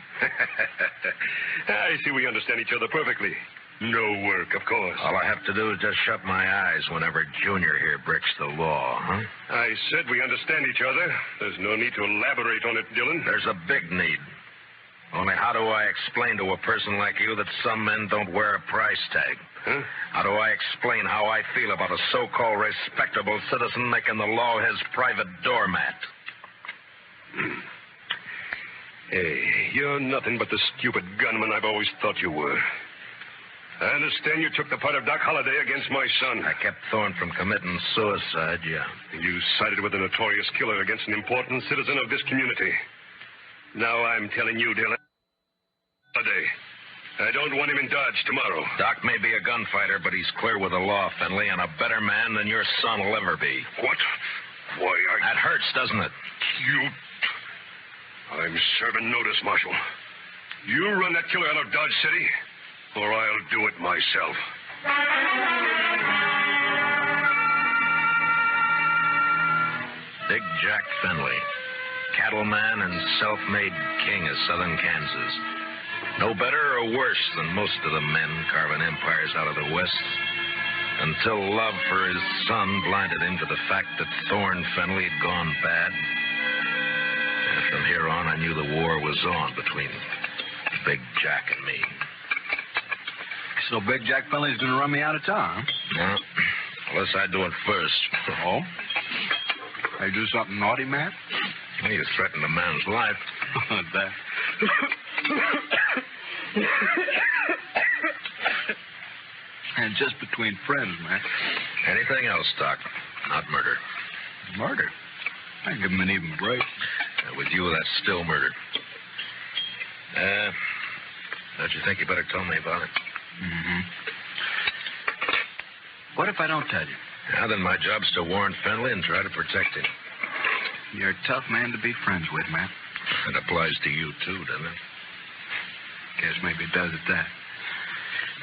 S8: I see we understand each other perfectly. No work, of course.
S21: All I have to do is just shut my eyes whenever Junior here breaks the law, huh?
S8: I said we understand each other. There's no need to elaborate on it, Dillon.
S21: There's a big need. Only how do I explain to a person like you that some men don't wear a price tag?
S8: Huh?
S21: How do I explain how I feel about a so-called respectable citizen making the law his private doormat?
S8: Hey, you're nothing but the stupid gunman I've always thought you were. I understand you took the part of Doc Holliday against my son.
S21: I kept Thorne from committing suicide, yeah.
S8: You sided with a notorious killer against an important citizen of this community. Now I'm telling you, Dillon, Holliday, I don't want him in Dodge tomorrow.
S21: Doc may be a gunfighter, but he's clear with the law, Finley, and a better man than your son will ever be.
S8: What? Why,
S21: That hurts, doesn't it?
S8: I'm serving notice, Marshal. You run that killer out of Dodge City, or I'll do it myself.
S21: Big Jack Finley, cattleman and self-made king of southern Kansas. No better or worse than most of the men carving empires out of the West, until love for his son blinded him to the fact that Thorne Finley had gone bad. And from here on, I knew the war was on between Big Jack and me.
S19: So Big Jack Finley's going to run me out of town, huh?
S21: No, unless I do it first.
S19: Oh? I do something naughty, Matt?
S21: Well, you threatened a man's life.
S19: That. And just between friends, Matt.
S21: Anything else, Doc? Not murder.
S19: Murder? I can give him an even break.
S21: With you, that's still murder. Don't you think you better tell me about it?
S19: Mm-hmm. What if I don't tell you?
S21: Now, then my job's to warn Finley and try to protect him.
S19: You're a tough man to be friends with, Matt.
S21: It applies to you, too, doesn't it?
S19: Guess maybe it does at that.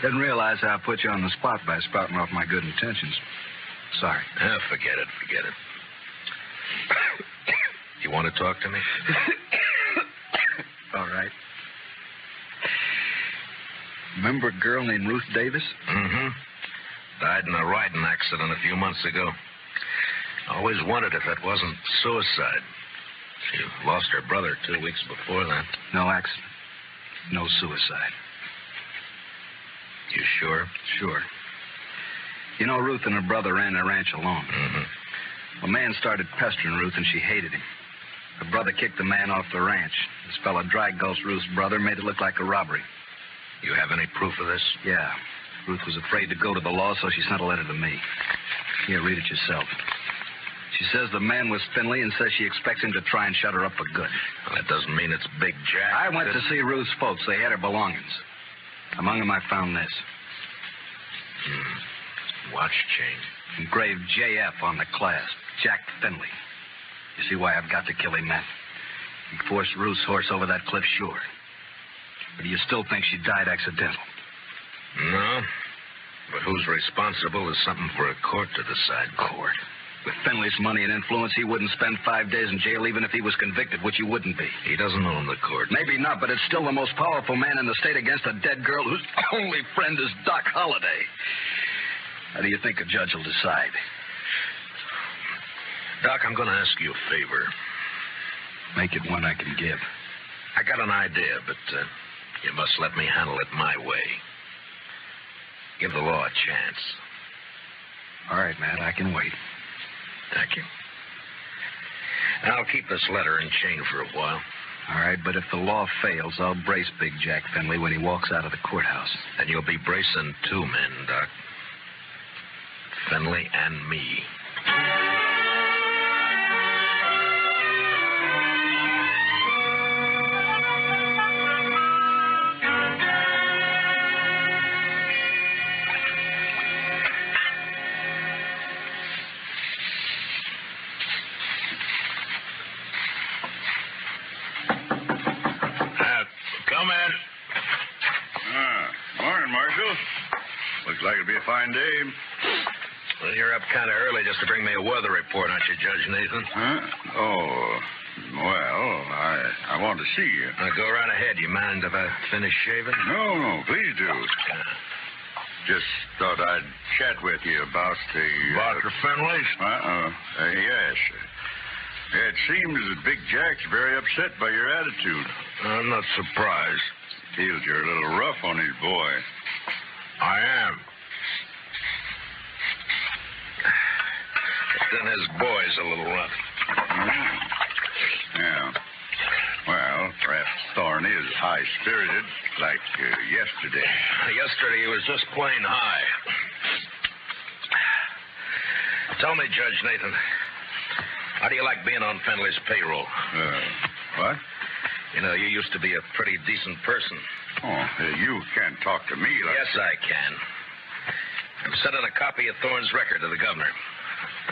S19: Didn't realize how I put you on the spot by spouting off my good intentions. Sorry.
S21: Forget it. You want to talk to me?
S19: All right. Remember a girl named Ruth Davis?
S21: Mm-hmm. Died in a riding accident a few months ago. Always wondered if it wasn't suicide. She lost her brother 2 weeks before that.
S19: No accident. No suicide.
S21: You sure?
S19: Sure. You know, Ruth and her brother ran their ranch alone.
S21: Mm-hmm.
S19: A man started pestering Ruth, and she hated him. The brother kicked the man off the ranch. This fella dry gulched Ruth's brother, made it look like a robbery.
S21: You have any proof of this?
S19: Yeah. Ruth was afraid to go to the law, so she sent a letter to me. Here, read it yourself. She says the man was Finley and says she expects him to try and shut her up for good.
S21: Well, that doesn't mean it's Big Jack.
S19: I went to see Ruth's folks. They had her belongings. Among them, I found this.
S21: Watch chain.
S19: Engraved JF on the clasp. Jack Finley. You see why I've got to kill him, Matt? He forced Ruth's horse over that cliff, sure. But do you still think she died accidental?
S21: No. But who's responsible is something for a court to decide.
S19: Court? With Finley's money and influence, he wouldn't spend 5 days in jail even if he was convicted, which he wouldn't be.
S21: He doesn't own the court.
S19: Maybe not, but it's still the most powerful man in the state against a dead girl whose only friend is Doc Holliday. How do you think a judge will decide?
S21: Doc, I'm going to ask you a favor.
S19: Make it one I can give.
S21: I got an idea, but you must let me handle it my way. Give the law a chance.
S19: All right, Matt, I can wait.
S21: Thank you. I'll keep this letter and chain for a while.
S19: All right, but if the law fails, I'll brace Big Jack Finley when he walks out of the courthouse.
S21: And you'll be bracing 2 men, Doc. Finley and me.
S2: Like it'll be a fine day.
S21: Well, you're up kind of early just to bring me a weather report, aren't you, Judge Nathan?
S2: Huh? Oh, well, I want to see you.
S21: Go right ahead. You mind if I finish shaving?
S2: No, please do. Just thought I'd chat with you about the...
S21: Dr. Finley's?
S2: Yes. It seems that Big Jack's very upset by your attitude.
S21: I'm not surprised.
S2: Feels you're a little rough on his boy.
S21: I am. But then his boy's a little rough.
S2: Yeah. Well, perhaps Thorne is high-spirited, like yesterday.
S21: Yesterday he was just plain high. Tell me, Judge Nathan, how do you like being on Finley's payroll?
S2: What?
S21: You know, you used to be a pretty decent person.
S2: Oh, you can't talk to me like...
S21: Yes, I can. I'm sending a copy of Thorne's record to the governor.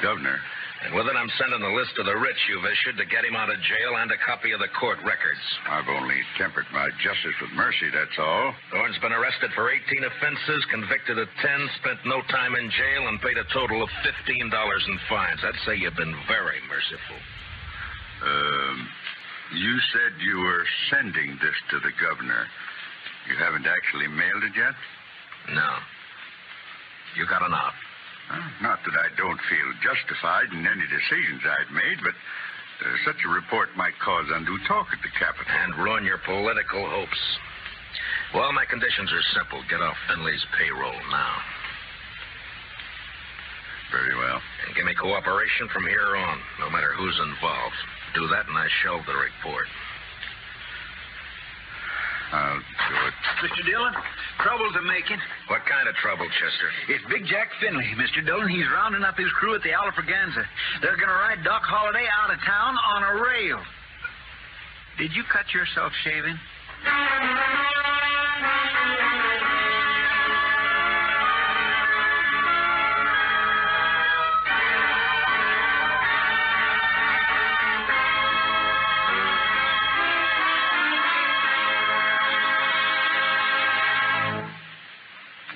S2: Governor?
S21: And with it, I'm sending a list of the writs you've issued to get him out of jail and a copy of the court records.
S2: I've only tempered my justice with mercy, that's all.
S21: Thorne's been arrested for 18 offenses, convicted of 10, spent no time in jail, and paid a total of $15 in fines. I'd say you've been very merciful.
S2: You said you were sending this to the governor. You haven't actually mailed it yet?
S21: No. You got enough.
S2: Not that I don't feel justified in any decisions I've made, but such a report might cause undue talk at the Capitol.
S21: And ruin your political hopes. Well, my conditions are simple. Get off Finley's payroll now.
S2: Very well.
S21: And give me cooperation from here on, no matter who's involved. Do that and I shelve the report.
S2: I'll do it.
S17: Mr. Dillon, trouble's a-making.
S21: What kind of trouble, Chester?
S17: It's Big Jack Finley, Mr. Dillon. He's rounding up his crew at the Alfraganza. They're going to ride Doc Holliday out of town on a rail. Did you cut yourself shaving?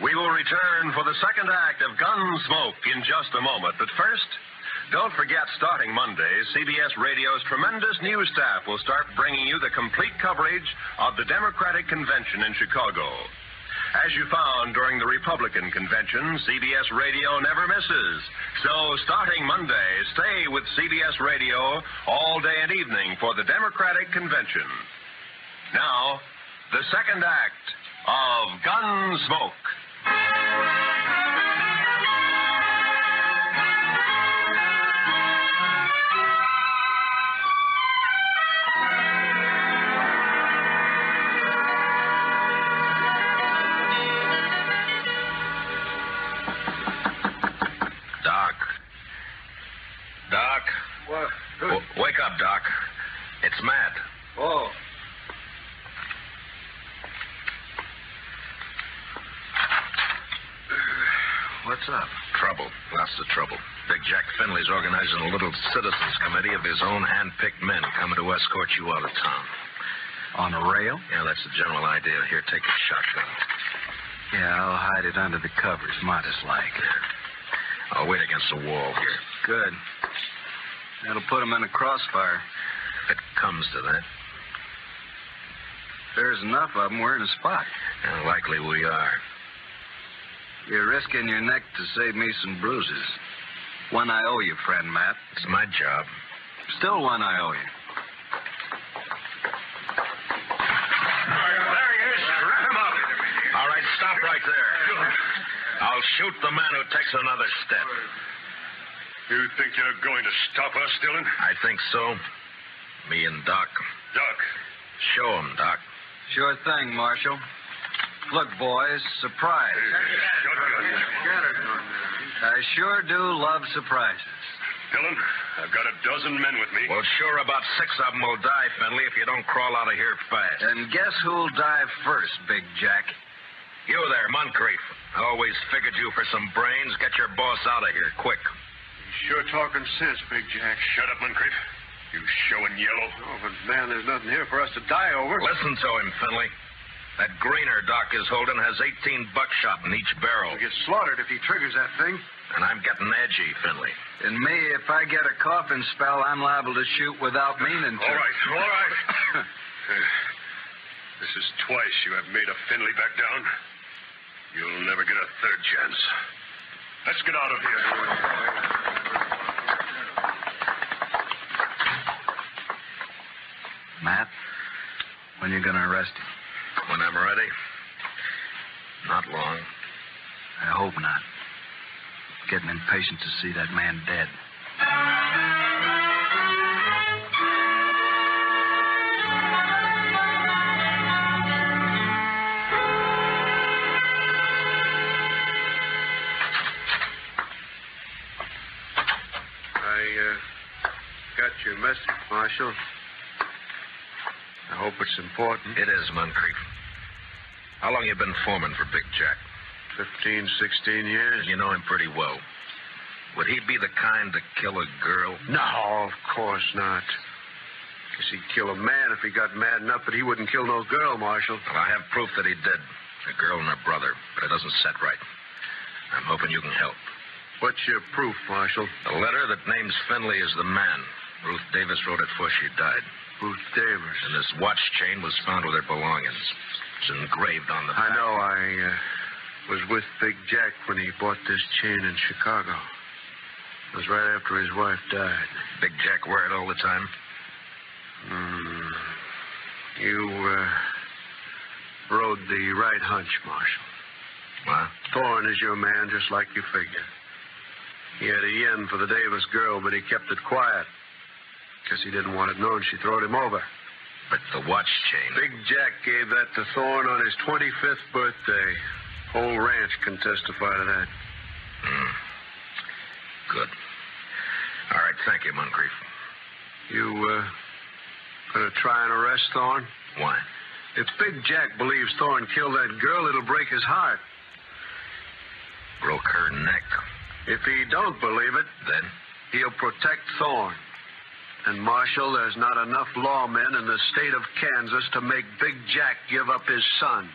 S18: We will return for the second act of Gunsmoke in just a moment. But first, don't forget, starting Monday, CBS Radio's tremendous news staff will start bringing you the complete coverage of the Democratic Convention in Chicago. As you found during the Republican Convention, CBS Radio never misses. So, starting Monday, stay with CBS Radio all day and evening for the Democratic Convention. Now, the second act of Gunsmoke.
S7: What's up?
S12: Trouble. Lots of trouble. Big Jack Finley's organizing a little citizens committee of his own hand-picked men coming to escort you out of town.
S7: On a rail?
S12: Yeah, that's the general idea. Here, take a shotgun.
S7: Yeah, I'll hide it under the covers, modest like.
S12: I'll wait against the wall here.
S7: Good. That'll put him in a crossfire.
S12: It comes to that.
S7: There's enough of them, we're in a spot.
S12: Yeah, likely we are.
S7: You're risking your neck to save me some bruises. One I owe you, friend Matt.
S12: It's my job.
S7: Still one I owe you.
S12: There he is. Wrap him up. All right, stop right there. I'll shoot the man who takes another step.
S8: You think you're going to stop us, Dillon?
S12: I think so. Me and Doc.
S8: Doc.
S12: Show him, Doc.
S7: Sure thing, Marshal. Look, boys, surprise. I sure do love surprises.
S8: Dillon, I've got a dozen men with me.
S12: Well, sure, about 6 of them will die, Finley, if you don't crawl out of here fast.
S7: And guess who'll die first, Big Jack?
S12: You there, Moncrief. Always figured you for some brains. Get your boss out of here, quick.
S5: Sure talking sense, Big Jack.
S8: Shut up, Moncrief. You showing yellow.
S5: Oh, but, man, there's nothing here for us to die over.
S12: Listen to him, Finley. That greener Doc is holding has 18 buckshot in each barrel.
S5: He'll get slaughtered if he triggers that thing.
S12: And I'm getting edgy, Finley.
S7: And me, if I get a coughing spell, I'm liable to shoot without meaning to.
S8: All right. This is twice you have made a Finley back down. You'll never get a third chance. Let's get out of here.
S7: Matt, when you going to arrest him?
S12: When I'm ready. Not long.
S7: I hope not. Getting impatient to see that man dead.
S5: I got your message, Marshal. I hope it's important.
S12: It is, Moncrief. How long you been foreman for Big Jack?
S5: 15, 16 years.
S12: You know him pretty well. Would he be the kind to kill a girl?
S5: No, of course not. Guess he'd kill a man if he got mad enough, but he wouldn't kill no girl, Marshal.
S12: Well, I have proof that he did. A girl and her brother, but it doesn't set right. I'm hoping you can help.
S5: What's your proof, Marshal?
S12: The letter that names Finley as the man. Ruth Davis wrote it before she died.
S5: Ruth Davis?
S12: And this watch chain was found with her belongings. It's engraved on the back.
S5: I know. I was with Big Jack when he bought this chain in Chicago. It was right after his wife died.
S12: Big Jack wear it all the time?
S5: You rode the right hunch, Marshal.
S12: What?
S5: Thorne is your man, just like you figured. He had a yen for the Davis girl, but he kept it quiet. Guess he didn't want it known she throwed him over.
S12: But the watch chain...
S5: Big Jack gave that to Thorne on his 25th birthday. Whole ranch can testify to that.
S12: Good. All right, thank you, Moncrief.
S5: You, gonna try and arrest Thorne?
S12: Why?
S5: If Big Jack believes Thorne killed that girl, it'll break his heart.
S12: Broke her neck.
S5: If he don't believe it,
S12: then
S5: he'll protect Thorne. And, Marshal, there's not enough lawmen in the state of Kansas to make Big Jack give up his son.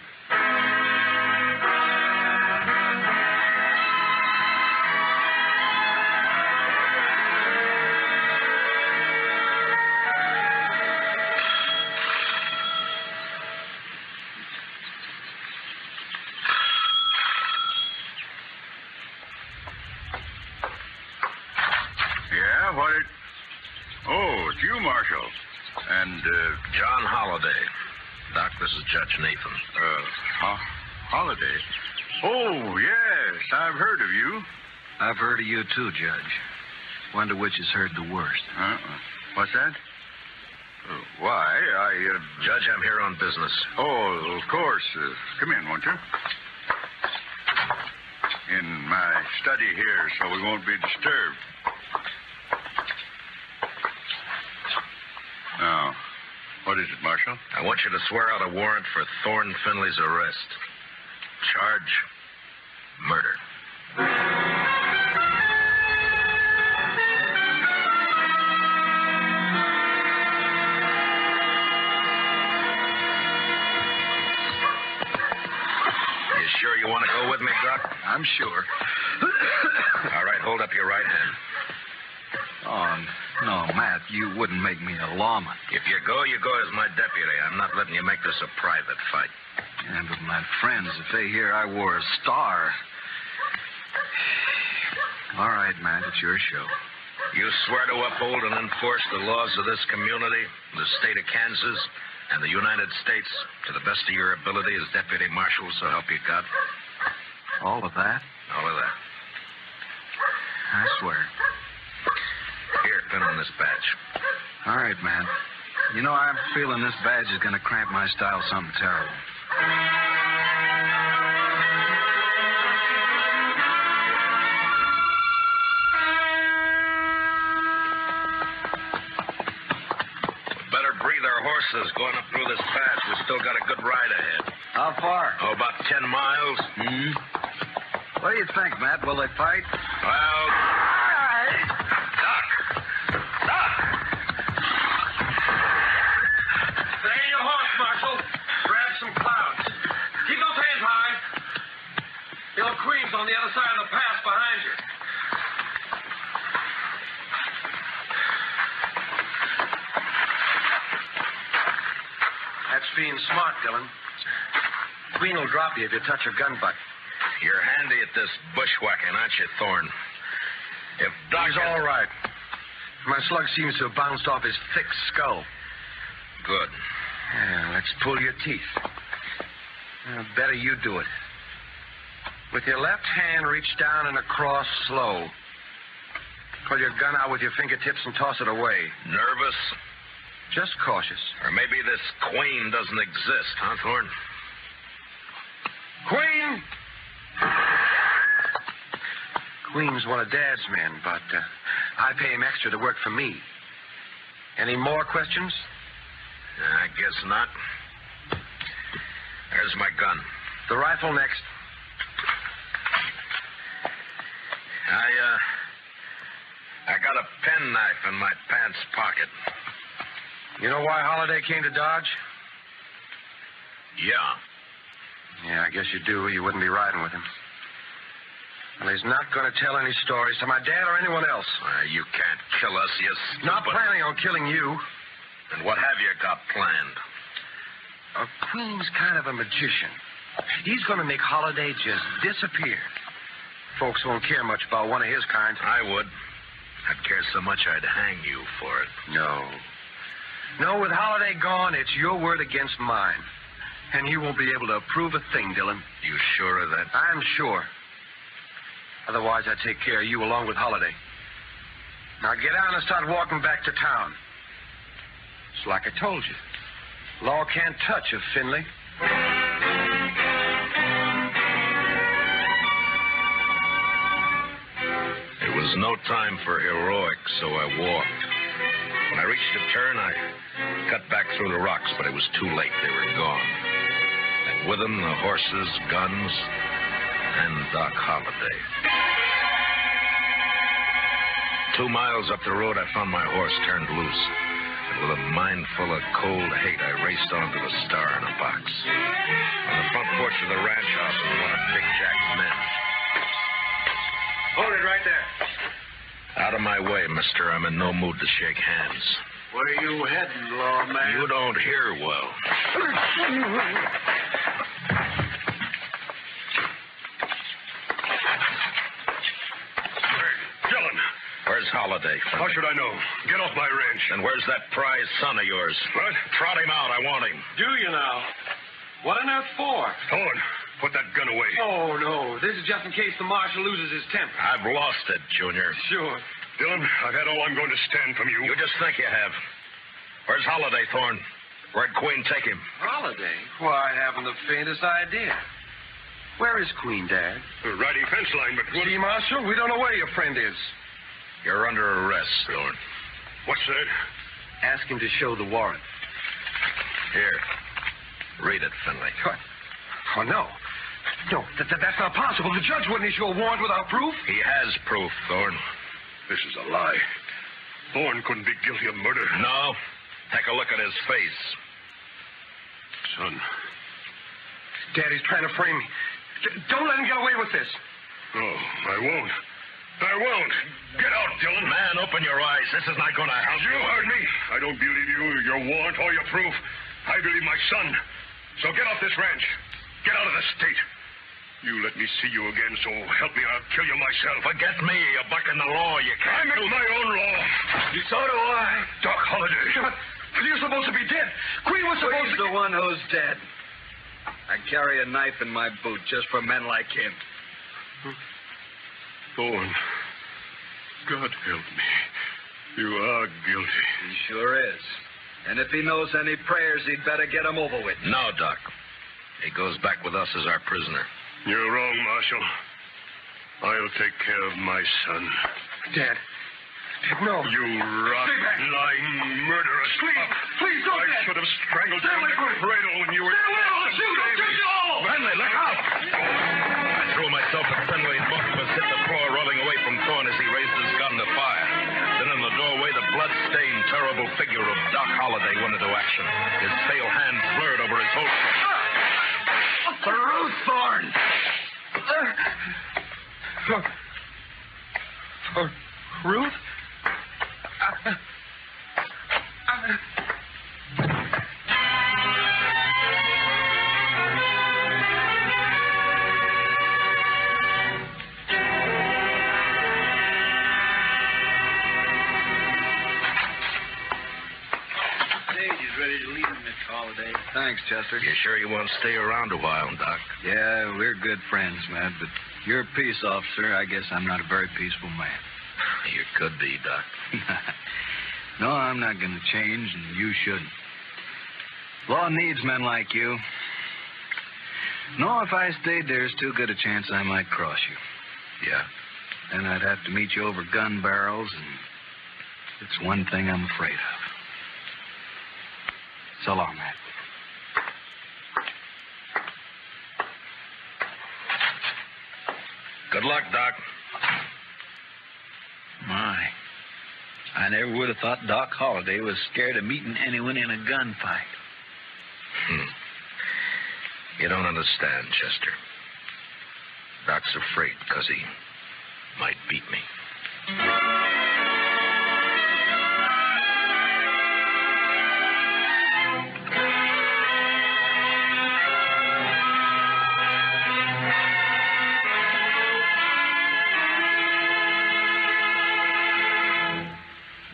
S13: Yeah, what it... Oh, it's you, Marshal. And,
S12: John Holliday. Doc, this is Judge Nathan.
S13: Holliday? Oh, yes, I've heard of you.
S7: I've heard of you, too, Judge. Wonder which has heard the worst.
S13: What's that? Why,
S12: Judge, I'm here on business.
S13: Oh, of course. Come in, won't you? In my study here, so we won't be disturbed. Now, what is it, Marshal?
S12: I want you to swear out a warrant for Thorne Finley's arrest. Charge, murder. want to go with me, Doc?
S11: I'm sure.
S12: All right, hold up your right hand.
S11: Oh, no, Matt, you wouldn't make me a lawman.
S12: If you go as my deputy. I'm not letting you make this a private fight.
S11: Yeah, but my friends, if they hear I wore a star... All right, Matt, it's your show.
S12: You swear to uphold and enforce the laws of this community, the state of Kansas, and the United States to the best of your ability as deputy marshal, so help you God?
S11: All of that?
S12: All of that.
S11: I swear.
S12: Here, pin on this badge.
S11: All right, man. You know, I'm feeling this badge is going to cramp my style something terrible.
S12: Better breathe our horses going up through this pass. We still got a good ride ahead.
S11: How far?
S12: Oh, about 10 miles.
S11: What do you think, Matt? Will they fight?
S12: Well...
S3: Queen's on the other side of the pass behind you. That's being smart, Dillon. Queen will drop you if you touch her gun butt.
S12: You're handy at this bushwhacking, aren't you, Thorne? If Doc...
S3: He's all right. My slug seems to have bounced off his thick skull.
S12: Good.
S3: Yeah, let's pull your teeth. Better you do it. With your left hand, reach down and across slow. Pull your gun out with your fingertips and toss it away.
S12: Nervous?
S3: Just cautious.
S12: Or maybe this queen doesn't exist, huh, Thorne?
S3: Queen! Queen's one of Dad's men, but I pay him extra to work for me. Any more questions?
S12: I guess not. There's my gun.
S3: The rifle next.
S12: I got a penknife in my pants pocket.
S3: You know why Holliday came to Dodge?
S12: Yeah.
S3: I guess you do. You wouldn't be riding with him. Well, he's not going to tell any stories to my dad or anyone else.
S12: You can't kill us, you stupid...
S3: Not planning on killing you.
S12: And what have you got planned?
S3: Queen's kind of a magician. He's going to make Holliday just disappear. Folks won't care much about one of his kind.
S12: I would. I'd care so much I'd hang you for it.
S3: No, with Holliday gone, it's your word against mine. And you won't be able to approve a thing, Dillon.
S12: You sure of that?
S3: I'm sure. Otherwise, I'd take care of you along with Holliday. Now get on and start walking back to town. It's like I told you. Law can't touch a Finley.
S12: It was no time for heroics, so I walked. When I reached a turn, I cut back through the rocks, but it was too late. They were gone. And with them, the horses, guns, and Doc Holliday. 2 miles up the road, I found my horse turned loose. And with a mind full of cold hate, I raced onto the star in a box. On the front porch of the ranch house was one of Big Jack's men.
S3: Hold it right there.
S12: Out of my way, mister. I'm in no mood to shake hands.
S3: Where are you heading, lawman?
S12: You don't hear well.
S8: Dillon.
S12: Where's Holliday?
S8: How should I know? Get off my ranch.
S12: And where's that prize son of yours?
S8: What?
S12: Trot him out. I want him.
S3: Do you now? What on earth for?
S8: Thorne, put that gun away.
S3: Oh, no. This is just in case the marshal loses his temper.
S12: I've lost it, Junior.
S3: Sure.
S8: Dillon, I've had all I'm going to stand from you.
S12: You just think you have. Where's Holliday, Thorne? Where'd Queen take him?
S3: Holliday? Why, I haven't the faintest idea. Where is Queen, Dad?
S8: Riding fence line, but...
S3: See, Marshal, we don't know where your friend is.
S12: You're under arrest, Thorne.
S8: What's that?
S3: Ask him to show the warrant.
S12: Here. Read it, Finley.
S3: What? Oh, no. No, that's not possible. The judge wouldn't issue a warrant without proof.
S12: He has proof, Thorne.
S8: This is a lie. Thorne couldn't be guilty of murder.
S12: No. Take a look at his face.
S8: Son.
S3: Daddy's trying to frame me. Don't let him get away with this.
S8: No, I won't. I won't. Get out, Dillon.
S12: Man, open your eyes. This is not going to help
S8: You heard me. I don't believe you, your warrant, or your proof. I believe my son. So get off this ranch. Get out of the state. You let me see you again, so help me, I'll kill you myself.
S12: Forget me. You're bucking the law. You
S8: I
S12: can't
S8: make my own law.
S3: So do I.
S8: Doc Holliday.
S3: But you're supposed to be dead. Queen was supposed
S19: He's
S3: to...
S19: the one who's dead. I carry a knife in my boot just for men like him.
S8: Thorne. God help me. You are guilty.
S19: He sure is. And if he knows any prayers, he'd better get them over with.
S12: No, Doc. He goes back with us as our prisoner.
S8: You're wrong, Marshal. I'll take care of my son.
S3: Dad. No.
S8: You rotten, lying murderer.
S3: Please don't.
S8: I should have strangled you in the cradle when you were...
S12: Fenway, look out! I threw myself at Fenway and both of us hit the floor, rolling away from Thorne as he raised his gun to fire. Then in the doorway, the blood-stained, terrible figure of Doc Holliday went into action. His pale hands blurred over his holster.
S3: Ruth Thorne! Ruth?
S19: Ready to leave him, Mr. Holliday. Thanks, Chester.
S12: You sure you won't stay around a while, Doc?
S19: Yeah, we're good friends, Matt, but you're a peace officer. I guess I'm not a very peaceful man.
S12: You could be, Doc.
S19: No, I'm not going to change, and you shouldn't. Law needs men like you. No, if I stayed, there's too good a chance I might cross you.
S12: Yeah?
S19: Then I'd have to meet you over gun barrels, and it's one thing I'm afraid of. So long, Matt.
S12: Good luck, Doc.
S17: My. I never would have thought Doc Holliday was scared of meeting anyone in a gunfight.
S12: You don't understand, Chester. Doc's afraid because he might beat me.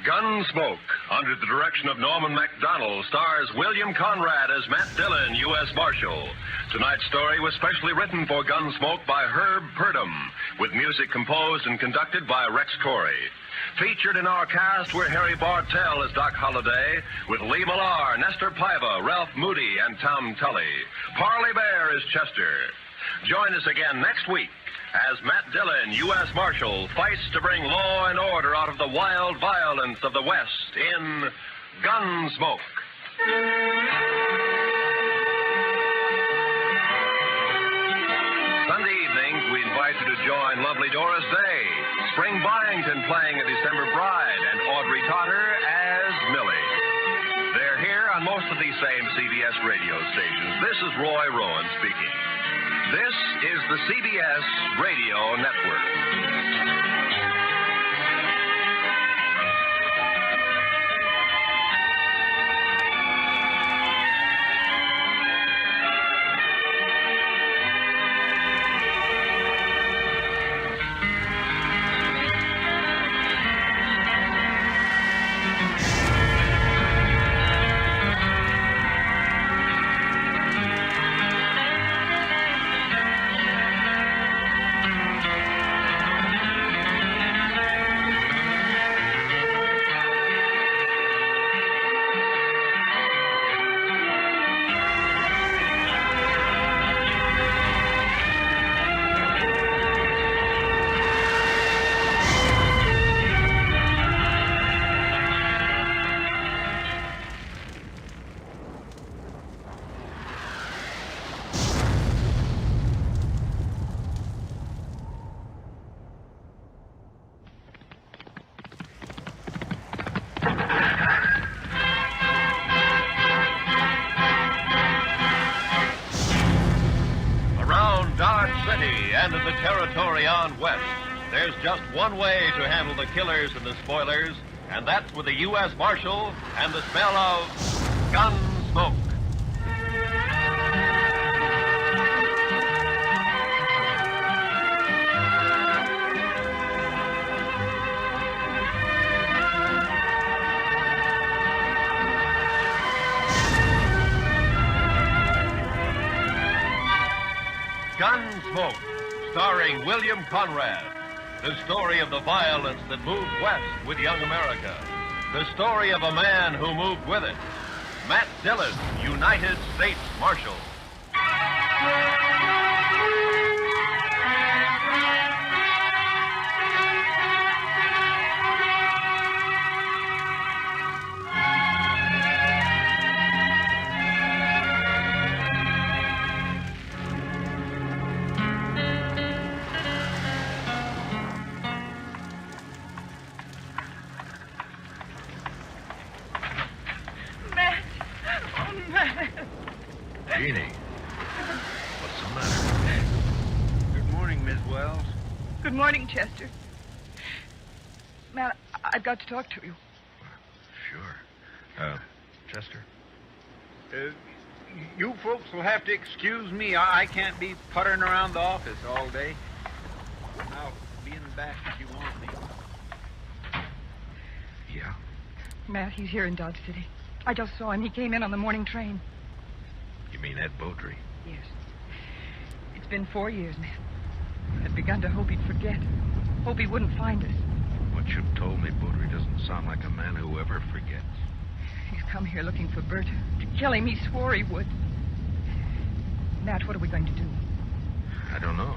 S6: GUNSMOKE, under the direction of Norman MacDonald, stars William Conrad as Matt Dillon, U.S. Marshal. Tonight's story was specially written for GUNSMOKE by Herb Purdom, with music composed and conducted by Rex Corey. Featured in our cast were Harry Bartell as Doc Holliday, with Lee Millar, Nestor Paiva, Ralph Moody, and Tom Tully. Parley Bear is Chester. Join us again next week as Matt Dillon, U.S. Marshal, fights to bring law and order out of the wild violence of the West in GUNSMOKE. Sunday evenings, we invite you to join lovely Doris Day, Spring Byington playing a December Bride, and Audrey Totter as Millie. They're here on most of these same CBS radio stations. This is Roy Rowan speaking. This is the CBS Radio Network.
S18: And in the territory on west, there's just one way to handle the killers and the spoilers, and that's with a U.S. Marshal and the smell of Gunsmoke. Gunsmoke, starring William Conrad. The story of the violence that moved west with young America. The story of a man who moved with it. Matt Dillon, United States Marshal.
S12: Jeannie, what's the matter?
S17: Good morning, Miss Wells.
S4: Good morning, Chester. Matt, I've got to talk to you.
S12: Sure. Chester?
S17: You folks will have to excuse me. I can't be puttering around the office all day. I'll be in the back if you want me.
S12: Yeah?
S4: Matt, he's here in Dodge City. I just saw him. He came in on the morning train.
S12: You mean Ed Beaudry?
S4: Yes. It's been 4 years, Matt. I'd begun to hope he'd forget. Hope he wouldn't find us.
S12: What you've told me, Beaudry, doesn't sound like a man who ever forgets.
S4: He's come here looking for Bert. To kill him. He swore he would. Matt, what are we going to do?
S12: I don't know.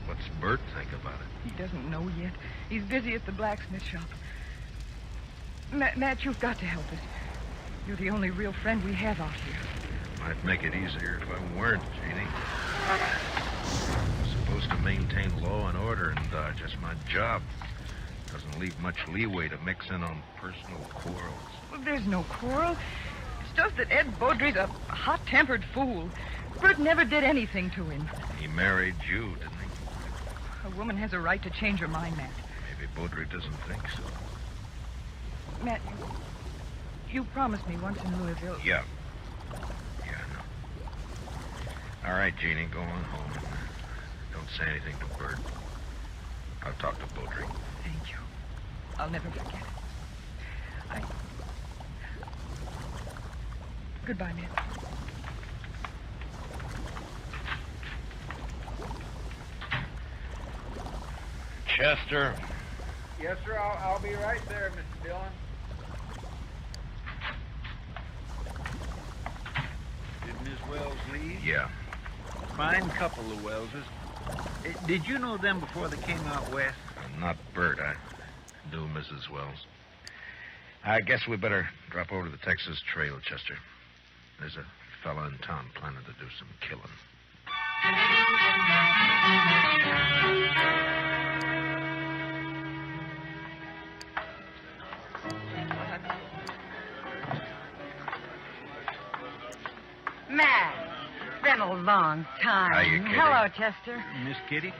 S12: What's Bert think about it?
S4: He doesn't know yet. He's busy at the blacksmith shop. Matt, you've got to help us. You're the only real friend we have out here.
S12: Might make it easier if I weren't, Jeannie. I'm supposed to maintain law and order in Dodge. That's my job. Doesn't leave much leeway to mix in on personal quarrels.
S4: Well, there's no quarrel. It's just that Ed Beaudry's a hot-tempered fool. Bert never did anything to him.
S12: He married you, didn't he?
S4: A woman has a right to change her mind, Matt.
S12: Maybe Beaudry doesn't think so.
S4: Matt, you promised me once in Louisville.
S12: Yeah. Yeah, I know. All right, Jeannie, go on home. Don't say anything to Bert. I'll talk to Beaudry.
S4: Thank you. I'll never forget it. Goodbye, Matt.
S12: Chester.
S17: Yes, sir. I'll be right there, Mr. Dillon. Did Miss Wells leave?
S12: Yeah.
S17: Fine couple of Welleses. Did you know them before they came out west?
S12: Not Bert. I knew Mrs. Wells. I guess we better drop over to the Texas Trail, Chester. There's a fella in town planning to do some killing.
S22: Matt, it's been a long time.
S12: Hiya, Kitty.
S22: Hello, Chester.
S17: Miss Kitty?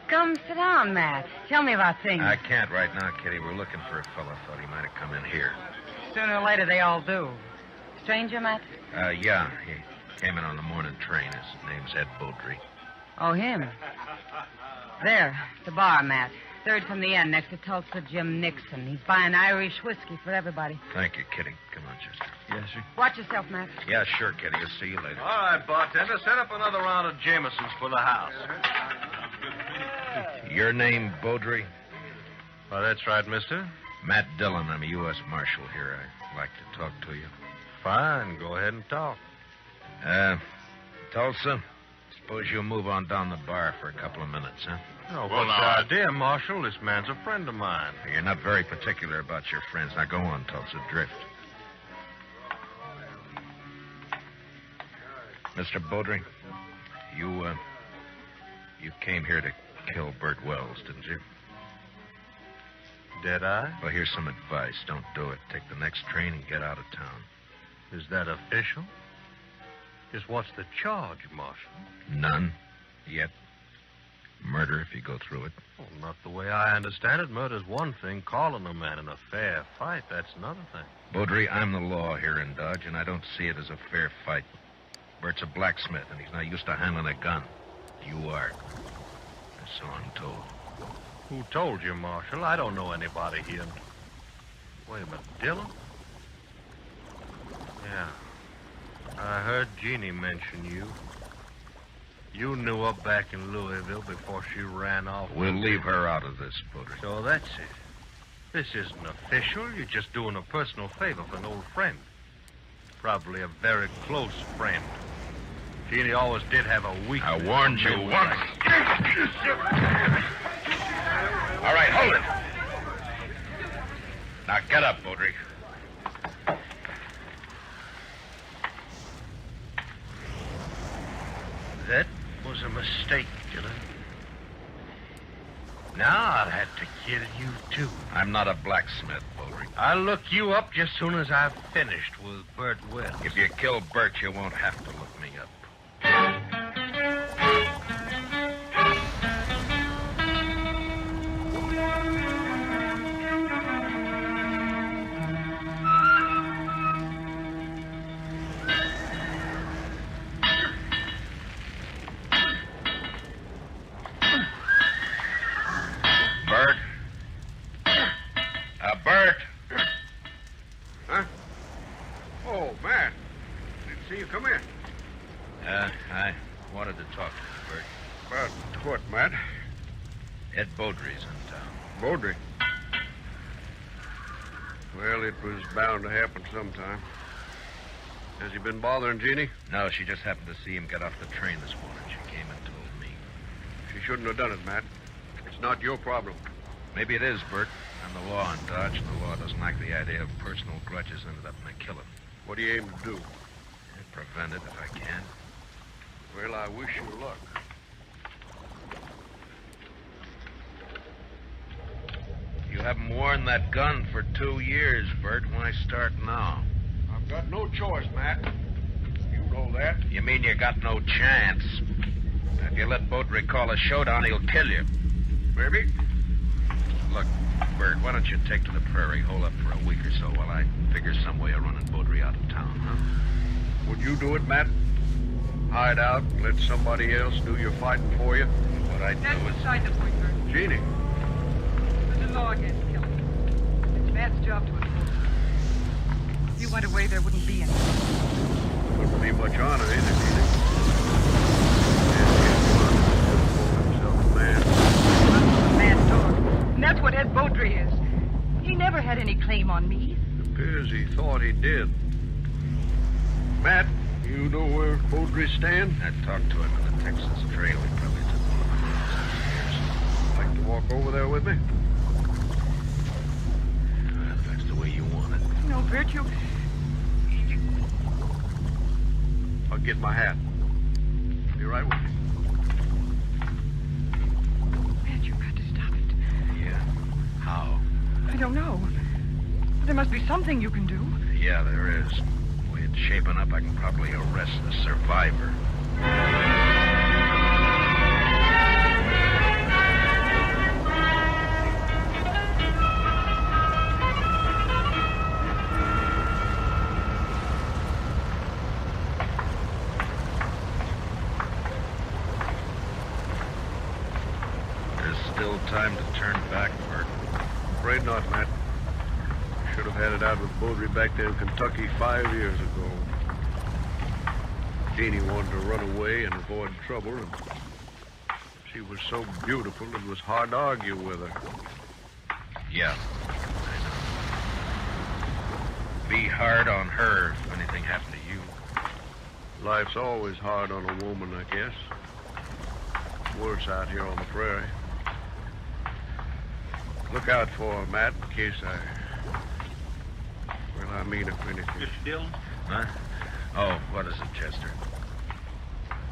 S22: Come sit down, Matt. Tell me about things.
S12: I can't right now, Kitty. We're looking for a fella. Thought he might have come in here.
S22: Sooner or later, they all do. Stranger, Matt?
S12: Yeah. He came in on the morning train. His name's Ed Beaudry.
S22: Oh, him. There, the bar, Matt. Third from the end, next to Tulsa Jim Nixon. He's buying Irish whiskey for everybody.
S12: Thank you, Kitty. Come on, Chester.
S15: Yes, sir.
S22: Watch yourself, Matt.
S12: Yeah, sure, Kitty. I'll see you later.
S15: All right, bartender, set up another round of Jamesons for the house.
S12: Your name, Beaudry?
S15: Well, that's right, mister.
S12: Matt Dillon. I'm a U.S. Marshal here. I'd like to talk to you.
S15: Fine. Go ahead and talk.
S12: Tulsa, suppose you'll move on down the bar for a couple of minutes, huh?
S15: Oh, what's the idea, Marshal? This man's a friend of mine.
S12: You're not very particular about your friends. Now go on, Tulsa. Drift. Mr. Beaudry, you came here to kill Bert Wells, didn't you?
S15: Did I?
S12: Well, here's some advice. Don't do it. Take the next train and get out of town.
S15: Is that official? Just what's the charge, Marshal?
S12: None. Yet. Murder if you go through it.
S10: Well, not the way I understand it. Murder's one thing. Calling a man in a fair fight, that's another thing.
S12: Baudry, I'm the law here in Dodge, and I don't see it as a fair fight. Bert's a blacksmith, and he's not used to handling a gun. You are. And so I'm told.
S10: Who told you, Marshal? I don't know anybody here. Wait a minute, Dillon? Yeah. I heard Jeannie mention you. You knew her back in Louisville before she ran off.
S12: We'll leave her out of this, Baudry.
S10: So that's it. This isn't official. You're just doing a personal favor for an old friend. Probably a very close friend. Jeannie always did have a weakness.
S12: I warned you once. All right, hold it. Now get up, Baudry.
S10: That was a mistake, Dillon. Now I'll have to kill you, too.
S12: I'm not a blacksmith, Baudry.
S10: I'll look you up just soon as I've finished with Bert Wells.
S12: If you kill Bert, you won't have to look me up. Bert? Bert?
S5: Huh? Oh, Matt. Didn't see you come in.
S12: I wanted to talk to you, Bert.
S5: About what, Matt?
S12: Ed Baudry's in town.
S5: Baudry. Well, it was bound to happen sometime. Has he been bothering Jeannie?
S12: No, she just happened to see him get off the train this morning. She came and told me.
S5: She shouldn't have done it, Matt. It's not your problem.
S12: Maybe it is, Bert. I'm the law in Dodge, and the law doesn't like the idea of personal grudges ended up in a killing.
S5: What do you aim to do?
S12: Prevent it if I can.
S5: Well, I wish you luck.
S12: You haven't worn that gun for 2 years, Bert. Why start now?
S5: I've got no choice, Matt. You know that.
S12: You mean you got no chance? If you let Baudry call a showdown, he'll kill you.
S5: Maybe.
S12: Look, Bert, why don't you take to the prairie, hole up for a week or so while I figure some way of running Baudry out of town, huh?
S5: Would you do it, Matt? Hide out and let somebody else do your fighting for you?
S12: What I do
S4: That's
S12: is...
S4: beside the point, Bert.
S5: Jeannie.
S4: There's a law against killing. It's Matt's job to enforce it. If you went away, there wouldn't be any.
S5: Wouldn't be much honor in it, either.
S4: Mad dog. And that's what Ed Baudry is. He never had any claim on me.
S5: It appears he thought he did. Matt, you know where Baudry stands?
S12: I talked to him on the Texas Trail. He probably took one of the roads upstairs.
S5: Like to walk over there with me?
S12: If that's the way you want it.
S4: No, Bert, you...
S5: I'll get my hat. Be right with you.
S4: Matt, you've got to stop it.
S12: Yeah. How?
S4: I don't know. There must be something you can do.
S12: Yeah, there is. The way it's shaping up, I can probably arrest the survivor. Still time to turn back, Bert.
S5: Afraid not, Matt. Should have had it out with Baudry back there in Kentucky 5 years ago. Jeannie wanted to run away and avoid trouble, and she was so beautiful it was hard to argue with her.
S12: Yeah, I know. Be hard on her if anything happened to you.
S5: Life's always hard on a woman, I guess. Worse out here on the prairie. Look out for her, Matt, in case I mean if anything.
S17: Mr. Dillon?
S12: Huh? Oh, what is it, Chester?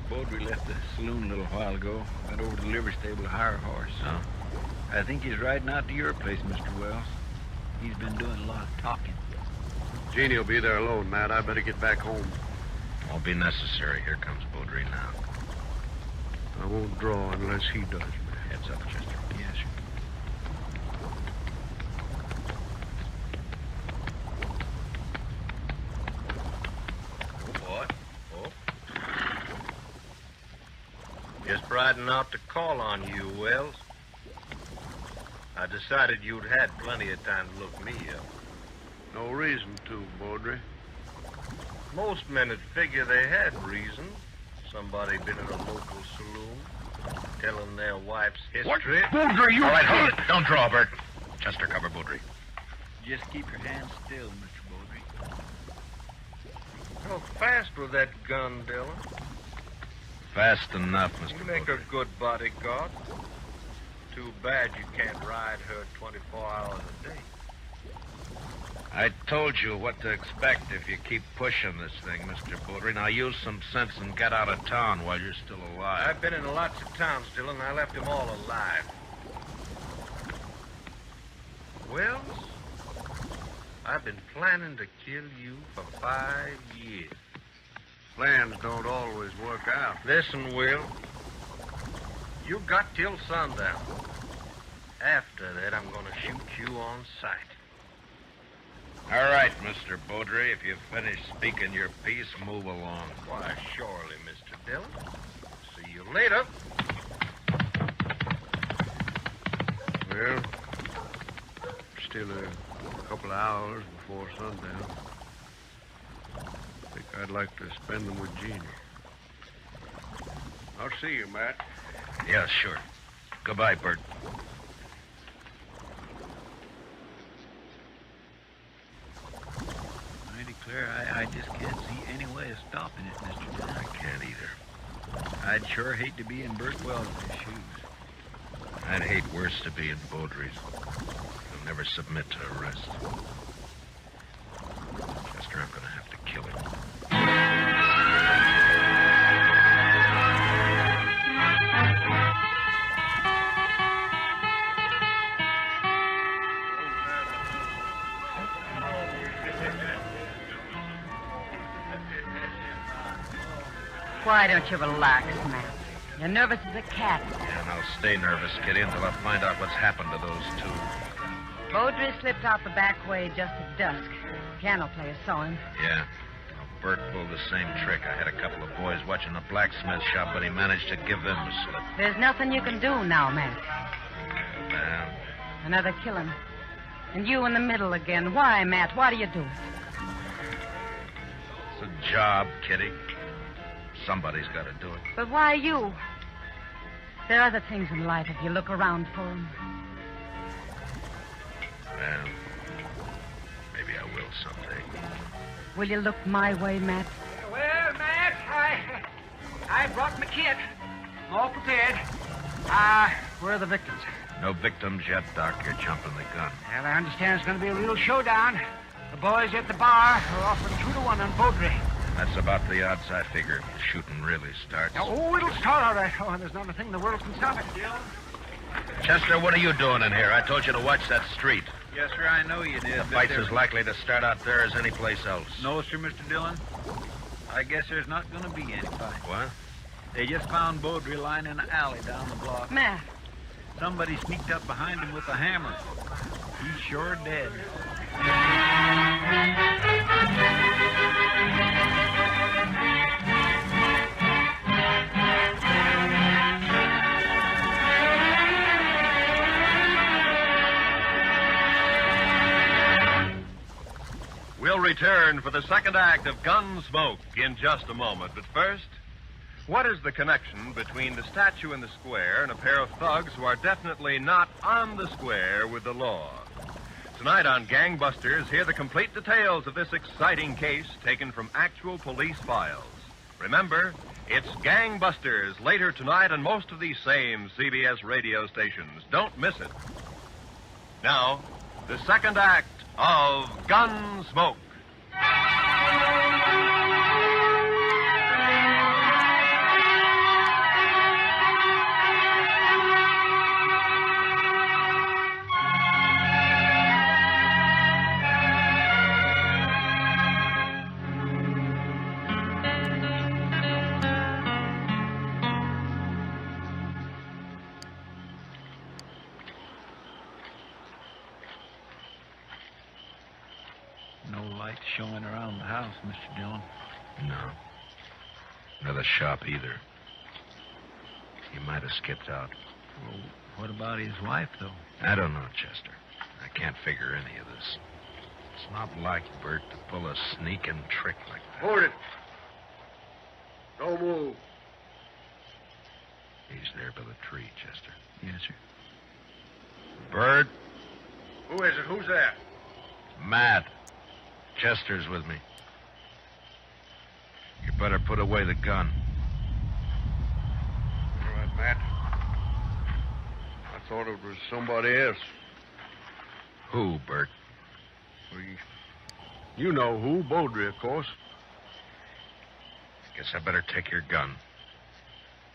S17: Baudry left the saloon a little while ago. Went over to the livery stable to hire a horse.
S12: Oh?
S17: I think he's riding out to your place, Mr. Wells. He's been doing a lot of talking.
S5: Jeannie will be there alone, Matt. I better get back home.
S12: Won't be necessary. Here comes Baudry now.
S5: I won't draw unless he does.
S12: Heads up, Chester.
S5: Yes, sir.
S11: What? Oh. Just riding out to call on you, Wells. I decided you'd had plenty of time to look me up.
S5: No reason to, Baudry.
S11: Most men would figure they had reason. Somebody been in a local saloon, telling their wife's history.
S12: Baudry, you... All right, hold it. Don't draw, Bert. Chester, cover Baudry.
S17: Just keep your hands still, Mr. Baudry.
S11: How fast with that gun, Dillon?
S12: Fast enough, Mr.
S11: You make
S12: Baudry.
S11: a good bodyguard. Too bad you can't ride her 24 hours a day.
S12: I told you what to expect if you keep pushing this thing, Mr. Baudry. Now use some sense and get out of town while you're still alive.
S11: I've been in lots of towns, Dillon. I left them all alive. Wells, I've been planning to kill you for 5 years.
S5: Plans don't always work out.
S11: Listen, Will. You got till sundown. After that, I'm going to shoot you on sight.
S12: All right, Mr. Baudry. If you've finished speaking your piece, move along.
S11: Why, surely, Mr. Dillon. See you later.
S5: Well, still a couple of hours before sundown. I think I'd like to spend them with Jeannie. I'll see you, Matt.
S12: Yeah, sure. Goodbye, Bert.
S17: I declare I just can't see any way of stopping it, Mr. Dillon.
S12: I can't either.
S17: I'd sure hate to be in Bert Wells' shoes.
S12: I'd hate worse to be in Baudry's. He'll never submit to arrest. Chester, I'm going to have to kill him.
S22: Why don't you relax, Matt? You're nervous as a cat.
S12: And I'll stay nervous, Kitty, until I find out what's happened to those two.
S22: Baudry slipped out the back way just at dusk. The piano player saw him.
S12: Yeah. Well, Bert pulled the same trick. I had a couple of boys watching the blacksmith shop, but he managed to give them the slip.
S22: There's nothing you can do now, Matt.
S12: Well,
S22: Another killing. And you in the middle again. Why, Matt? Why do you do it?
S12: it's a job, Kitty. Somebody's got to do it.
S22: But why you? There are other things in life if you look around for them.
S12: Well, maybe I will someday.
S22: Will you look my way, Matt?
S17: Well, Matt, I brought my kit. All prepared. Where are the victims?
S12: No victims yet, Doc. You're jumping the gun.
S17: Well, I understand it's going to be a real showdown. The boys at the bar are offering 2-1 on Baudry.
S12: That's about the odds I figure if the shooting really starts.
S17: Oh, it'll start all right. Oh, and there's not a thing in the world can stop it.
S12: Chester, what are you doing in here? I told you to watch that street.
S17: Yes, sir, I know you did.
S12: The fight's as likely to start out there as any place else.
S17: No, sir, Mr. Dillon. I guess there's not going to be any fight.
S12: What?
S17: They just found Baudry lying in an alley down the block.
S22: Matt.
S17: Somebody sneaked up behind him with a hammer. He's sure dead.
S18: We'll return for the second act of Gunsmoke in just a moment. But first, what is the connection between the statue in the square and a pair of thugs who are definitely not on the square with the law? Tonight on Gangbusters, hear the complete details of this exciting case taken from actual police files. Remember, it's Gangbusters later tonight on most of these same CBS radio stations. Don't miss it. Now, the second act of Gunsmoke.
S9: showing around the house, Mr. Dillon.
S10: No. Nor the shop either. He might have skipped out.
S9: Well, what about his wife, though?
S10: I don't know, Chester. I can't figure any of this. It's not like Bert to pull a sneaking trick like that.
S5: Hold it. Don't move.
S10: He's there by the tree, Chester.
S9: Yes, sir.
S10: Bert?
S5: Who is it? Who's there?
S10: Matt. Chester's with me. You better put away the gun.
S5: All right, Matt. I thought it was somebody else.
S10: Who, Bert?
S5: Well, you know who. Beaudry, of course.
S10: Guess I better take your gun.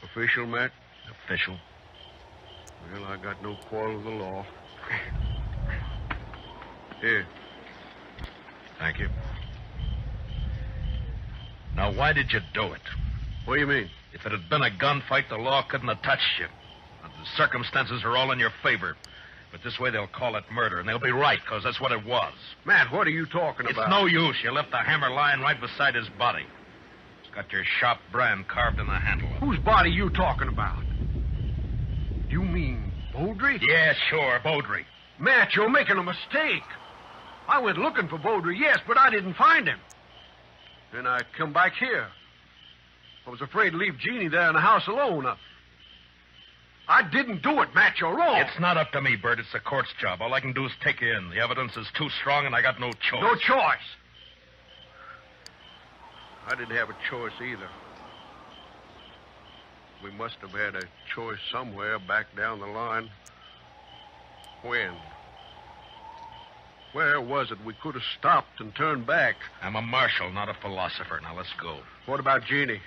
S5: Official, Matt?
S10: Official.
S5: Well, I got no quarrel with the law. Here.
S10: Thank you. Now, why did you do it?
S5: What do you mean?
S10: If it had been a gunfight, the law couldn't have touched you. The circumstances are all in your favor. But this way they'll call it murder, and they'll be right, because that's what it was.
S5: Matt, what are you talking about?
S10: It's no use. You left the hammer lying right beside his body. It's got your shop brand carved in the handle.
S5: Whose body you talking about? You mean Beaudry?
S10: Yeah, sure, Beaudry.
S5: Matt, you're making a mistake. I went looking for Beaudry, yes, but I didn't find him. Then I come back here. I was afraid to leave Jeannie there in the house alone. I didn't do it, Matt. You're wrong.
S10: It's not up to me, Bert. It's the court's job. All I can do is take you in. The evidence is too strong, and I got no choice.
S5: No choice. I didn't have a choice either. We must have had a choice somewhere back down the line. When? Where was it we could have stopped and turned back?
S10: I'm a marshal, not a philosopher. Now, let's go.
S5: What about Jeannie?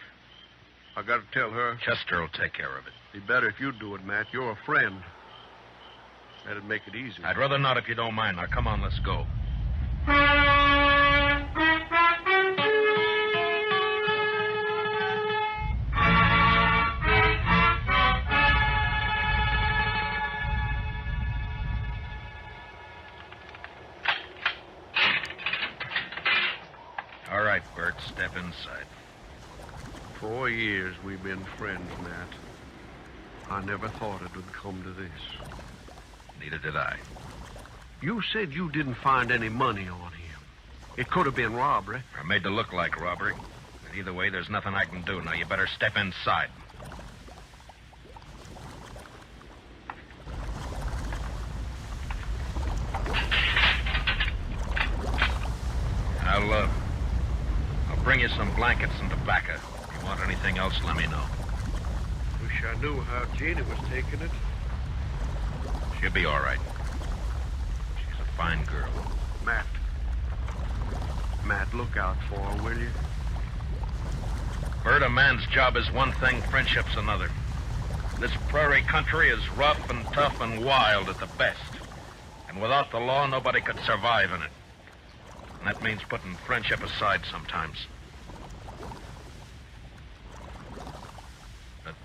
S5: I got to tell her.
S10: Chester will take care of it.
S5: Be better if you do it, Matt. You're a friend. That'd make it easy.
S10: I'd rather not if you don't mind. Now, come on, let's go. All right, Bert, step inside.
S5: 4 years we've been friends, Matt. I never thought it would come to this.
S10: Neither did I.
S5: You said you didn't find any money on him. It could have been robbery.
S10: Or made to look like robbery. But either way, there's nothing I can do. Now, you better step inside. I'll bring you some blankets and tobacco. If you want anything else, let me know.
S5: Wish I knew how Jeannie was taking it.
S10: She'll be all right. She's a fine girl.
S5: Matt, look out for her, will you?
S10: Bert, a man's job is one thing, friendship's another. This prairie country is rough and tough and wild at the best. And without the law, nobody could survive in it. And that means putting friendship aside sometimes. But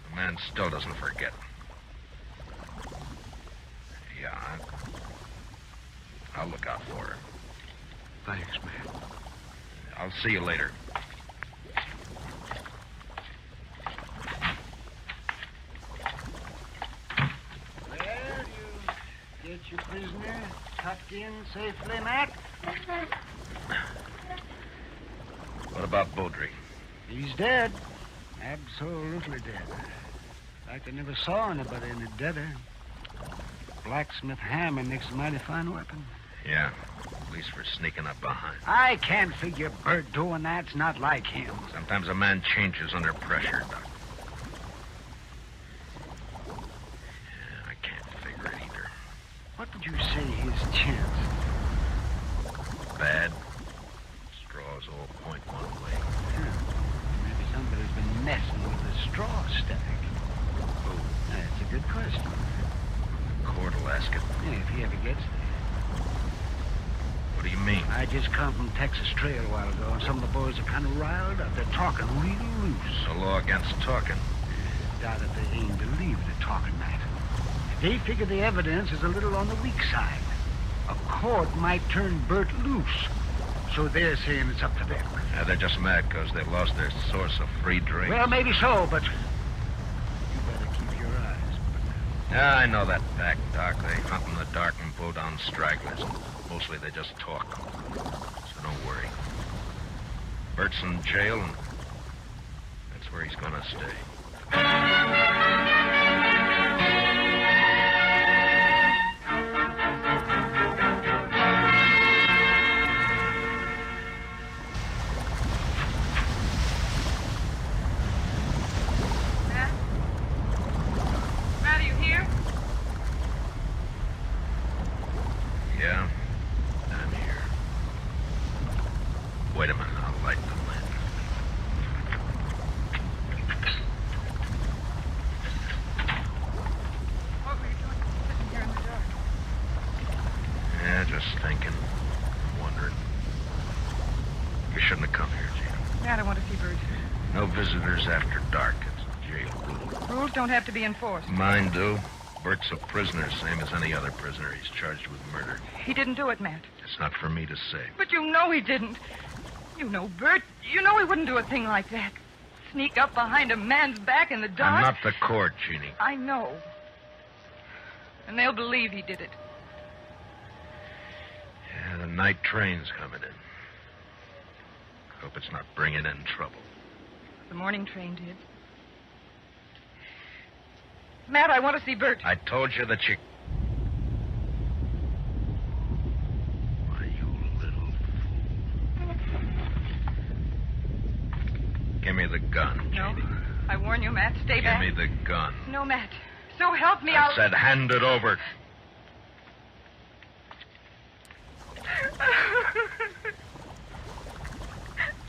S10: the man still doesn't forget. Yeah, I'll look out for her.
S5: Thanks, man.
S10: I'll see you later.
S16: Well, you get your prisoner tucked in safely, Matt?
S10: What about Beaudry?
S16: He's dead. Absolutely dead. In fact, I never saw anybody any deader. Blacksmith hammer makes a mighty fine weapon.
S10: Yeah, at least for sneaking up behind.
S16: I can't figure Bert doing that's not like him.
S10: Sometimes a man changes under pressure, Doc. Yeah, I can't figure it either.
S16: What would you say his chance?
S10: Bad. Straws all point one way.
S16: Maybe somebody's been messing with the straw stack.
S10: Who?
S16: That's a good question.
S10: The court will ask it.
S16: Yeah, if he ever gets there.
S10: What do you mean?
S16: I just come from Texas Trail a while ago, and some of the boys are kind of riled up. They're talking real loose.
S10: The law against talking.
S16: Doubt if they aim to leave the talking, Matt. They figure the evidence is a little on the weak side. a court might turn Bert loose. So they're saying it's up to them.
S12: Yeah, they're just mad because they've lost their source of free drink.
S16: Well, maybe so, but you better keep your eyes.
S12: Yeah, I know that fact, Doc. They hunt in the dark and pull down stragglers. Mostly they just talk. So don't worry. Bert's in jail, and that's where he's gonna stay.
S4: Matt, are you here?
S12: Yeah, I'm here. Wait a minute, I'll light the lamp.
S4: What were you doing sitting here in the dark?
S12: Yeah, just thinking, wondering. You shouldn't have come here, Gina.
S4: Matt, I want to see Bert.
S12: No visitors after dark. It's jail rule.
S4: Rules don't have to be enforced.
S12: Mine do. Bert's a prisoner, same as any other prisoner. He's charged with murder.
S4: He didn't do it, Matt.
S12: It's not for me to say.
S4: But you know he didn't. You know Bert. You know he wouldn't do a thing like that. Sneak up behind a man's back in the dark.
S12: I'm not the court, Jeannie.
S4: I know. And they'll believe he did it.
S12: Yeah, the night train's coming in. Hope it's not bringing in trouble.
S4: The morning train did. Matt, I want to see Bert.
S12: I told you that you... Why, you little fool. Give me the gun,
S4: No.
S12: Jeannie.
S4: I warn you, Matt, stay
S12: Give
S4: back.
S12: me the gun.
S4: No, Matt. So help me,
S12: I said hand it over.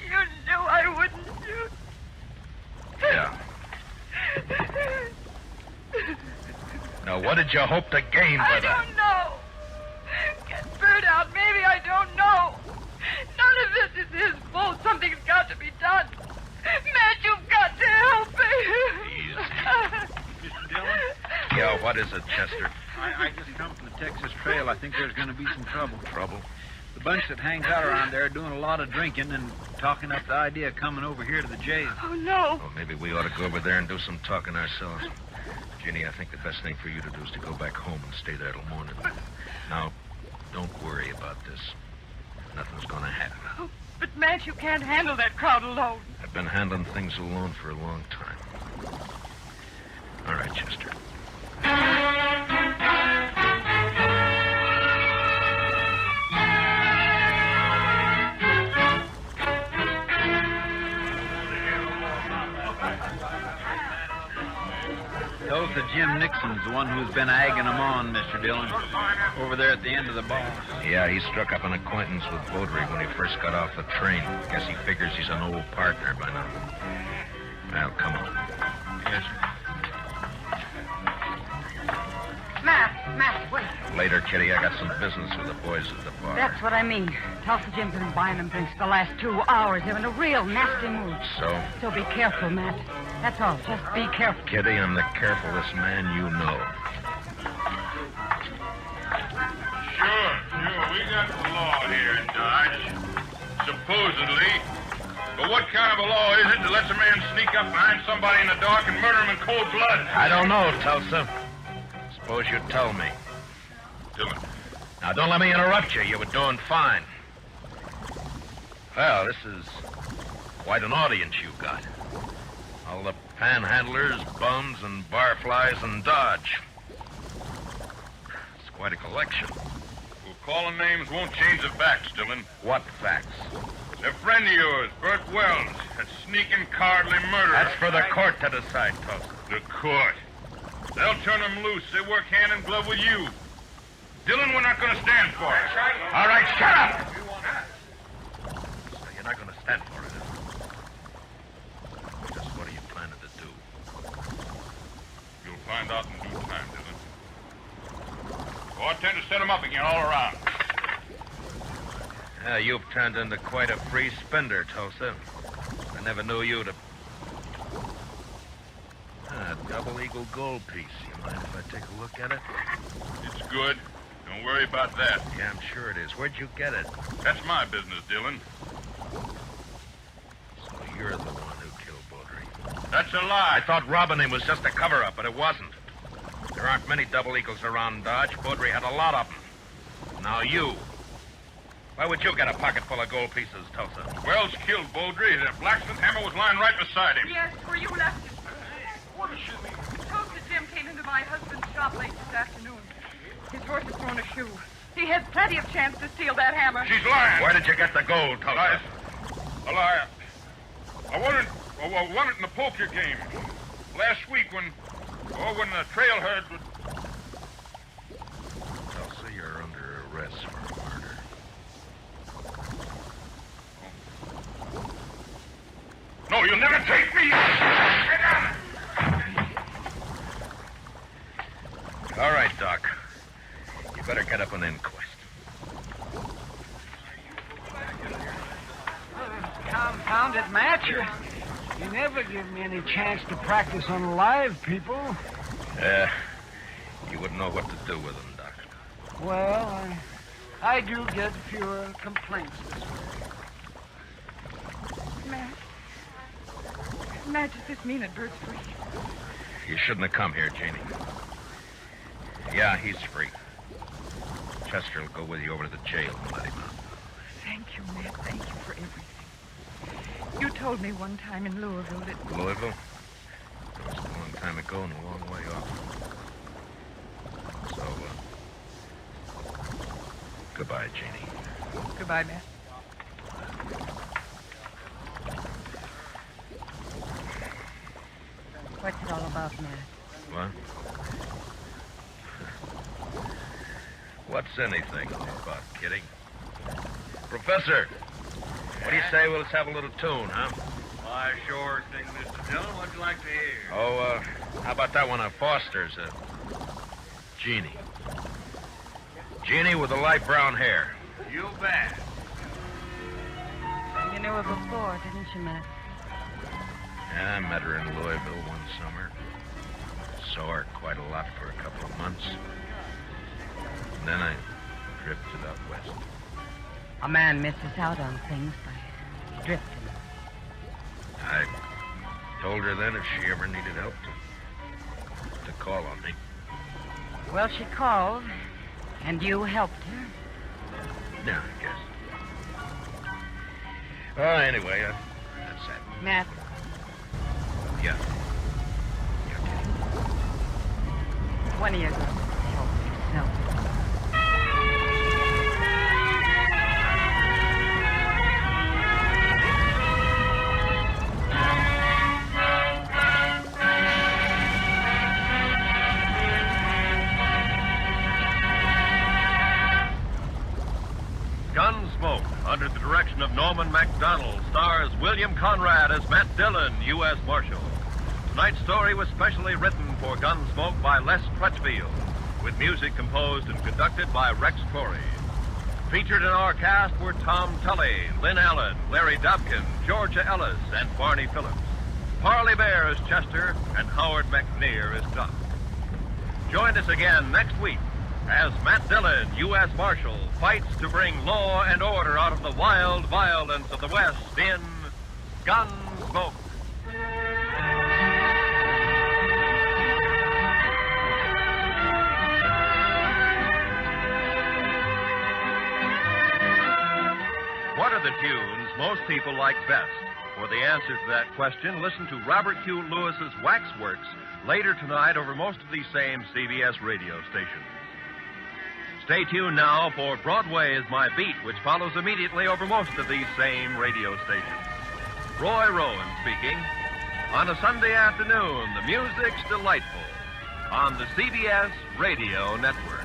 S4: You knew I wouldn't shoot.
S12: Yeah. Now, what did you hope to gain by
S4: I
S12: that?
S4: don't know. Get Bert out. Maybe I don't know. None of this is his fault. Something's got to be done. Matt, you've got to help me.
S9: Mr. Dillon?
S12: Yeah, what is it, Chester?
S9: I just come from the Texas Trail. I think there's going to be some trouble.
S12: Trouble?
S9: The bunch that hangs out around there are doing a lot of drinking and talking up the idea of coming over here to the jail.
S4: Oh, no.
S12: Well, maybe we ought to go over there and do some talking ourselves. Ginny, I think the best thing for you to do is to go back home and stay there till morning. Now, don't worry about this. Nothing's going to happen.
S4: Oh, but, Matt, you can't handle that crowd alone.
S12: I've been handling things alone for a long time. All right, Chester.
S9: Tulsa Jim Nixon's the one who's been egging them on, Mr. Dillon. Over there at the end of the bar.
S12: Yeah, he struck up an acquaintance with Beaudry when he first got off the train. Guess he figures he's an old partner by now. Well, come on.
S9: Yes, sir.
S22: Matt, wait.
S12: Later, Kitty, I got some business with the boys at the bar.
S22: That's what I mean. Tulsa Jim's been buying them drinks the last 2 hours. They're in a real nasty mood.
S12: So?
S22: So be careful, Matt. That's all. Just be careful.
S12: Kitty, I'm the carefulest man you know.
S8: Sure. We got the law here in Dodge. Supposedly. But what kind of a law is it that lets a man sneak up behind somebody in the dark and murder him in cold blood?
S12: I don't know, Tulsa. Suppose you tell me.
S8: Dillon.
S12: Now, don't let me interrupt you. You were doing fine. Well, this is quite an audience you got. All the panhandlers, bums, and barflies in Dodge. It's quite a collection.
S8: Well, calling names won't change the facts, Dillon.
S12: What facts?
S8: A friend of yours, Bert Wells, that sneaking cowardly murderer.
S12: That's for the court to decide, Tulsa.
S8: The court. They'll turn him loose. They work hand in glove with you. Dillon, we're not going to stand for it.
S12: All right, shut up! So you're not going to stand for it, just what are you planning to do?
S8: You'll find out in due time, Dillon. Oh, I intend to set him up again all around.
S12: Yeah, you've turned into quite a free spender, Tulsa. I never knew you to... double eagle gold piece. You mind if I take a look at it?
S8: It's good. Don't worry about that.
S3: Yeah, I'm sure it is. Where'd you get it?
S8: That's my business, Dillon.
S3: So you're the one who killed Baudry.
S8: That's a lie.
S3: I thought robbing him was just a cover-up, but it wasn't. There aren't many double eagles around Dodge. Baudry had a lot of them. Now you. Why would you get a pocket full of gold pieces, Tulsa?
S8: Wells killed Baudry. The blacksmith hammer was lying right beside him.
S4: Yes, where you left it.
S8: What does she mean?
S4: Tulsa Jim came into my husband's shop late this afternoon. His horse had thrown a shoe. He had plenty of chance to steal that hammer.
S8: She's lying.
S3: Where did you get the gold, Tulsa?
S8: A lie. I won it in the poker game. Last week when the trail herd would...
S3: Tulsa, you're under arrest for murder.
S8: No, you'll never take me! Get down!
S3: All right, Doc. You better get up an inquest.
S16: Confound it, Matt. You never give me any chance to practice on live people.
S3: You wouldn't know what to do with them, Doc.
S16: Well, I do get fewer complaints this way.
S4: Matt, does this mean that Bert's free?
S3: You shouldn't have come here, Jeannie. Yeah, he's free. Chester will go with you over to the jail and let him out.
S4: Thank you, Matt. Thank you for everything. You told me one time in Louisville that...
S3: Louisville? That was a long time ago and a long way off. So, goodbye, Jeannie.
S4: Goodbye, Matt.
S22: What's it all about, Matt?
S3: What? What's anything all about, kidding? Professor, what do you say we'll have a little tune, huh?
S1: Why, sure thing, Mr. Dillon. What'd you like to hear?
S3: Oh, how about that one of Foster's? Jeannie. Jeannie with the light brown hair.
S1: You bet.
S22: You knew her before, didn't you, Matt?
S3: Yeah, I met her in Louisville one summer. Saw her quite a lot for a couple of months. And then I drifted out west.
S22: A man misses out on things by drifting.
S3: I told her then if she ever needed help to call on me.
S22: Well, she called, and you helped her.
S3: Yeah, I guess. Anyway, that's that.
S22: Matt.
S3: Yeah.
S22: One of you help yourself.
S18: Gunsmoke, under the direction of Norman MacDonald, stars William Conrad as Matt Dillon, U.S. Marshal. Tonight's story was specially written for Gunsmoke by Les Crutchfield, with music composed and conducted by Rex Corey. Featured in our cast were Tom Tully, Lynn Allen, Larry Dobkin, Georgia Ellis, and Barney Phillips. Parley Bear as Chester, and Howard McNear as Doc. Join us again next week as Matt Dillon, U.S. Marshal, fights to bring law and order out of the wild violence of the West in Gunsmoke. What are the tunes most people like best? For the answer to that question, listen to Robert Q. Lewis's Waxworks later tonight over most of these same CBS radio stations. Stay tuned now for Broadway is My Beat, which follows immediately over most of these same radio stations. Roy Rowan speaking. On a Sunday afternoon, the music's delightful on the CBS Radio Network.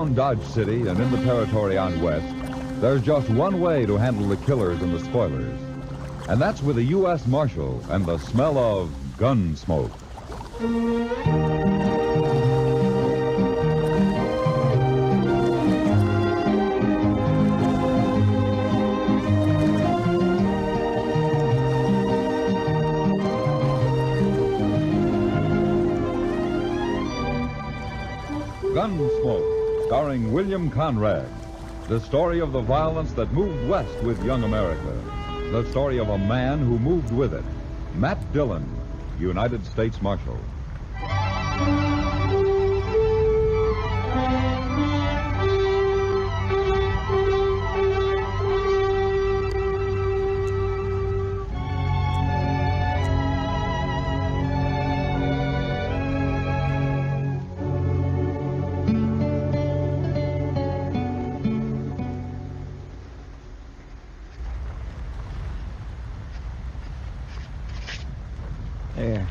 S14: Around Dodge City and in the territory on West, there's just one way to handle the killers and the spoilers. And that's with a U.S. Marshal and the smell of gun smoke. Gunsmoke, starring William Conrad. The story of the violence that moved west with young America. The story of a man who moved with it. Matt Dillon, United States Marshal.
S20: There.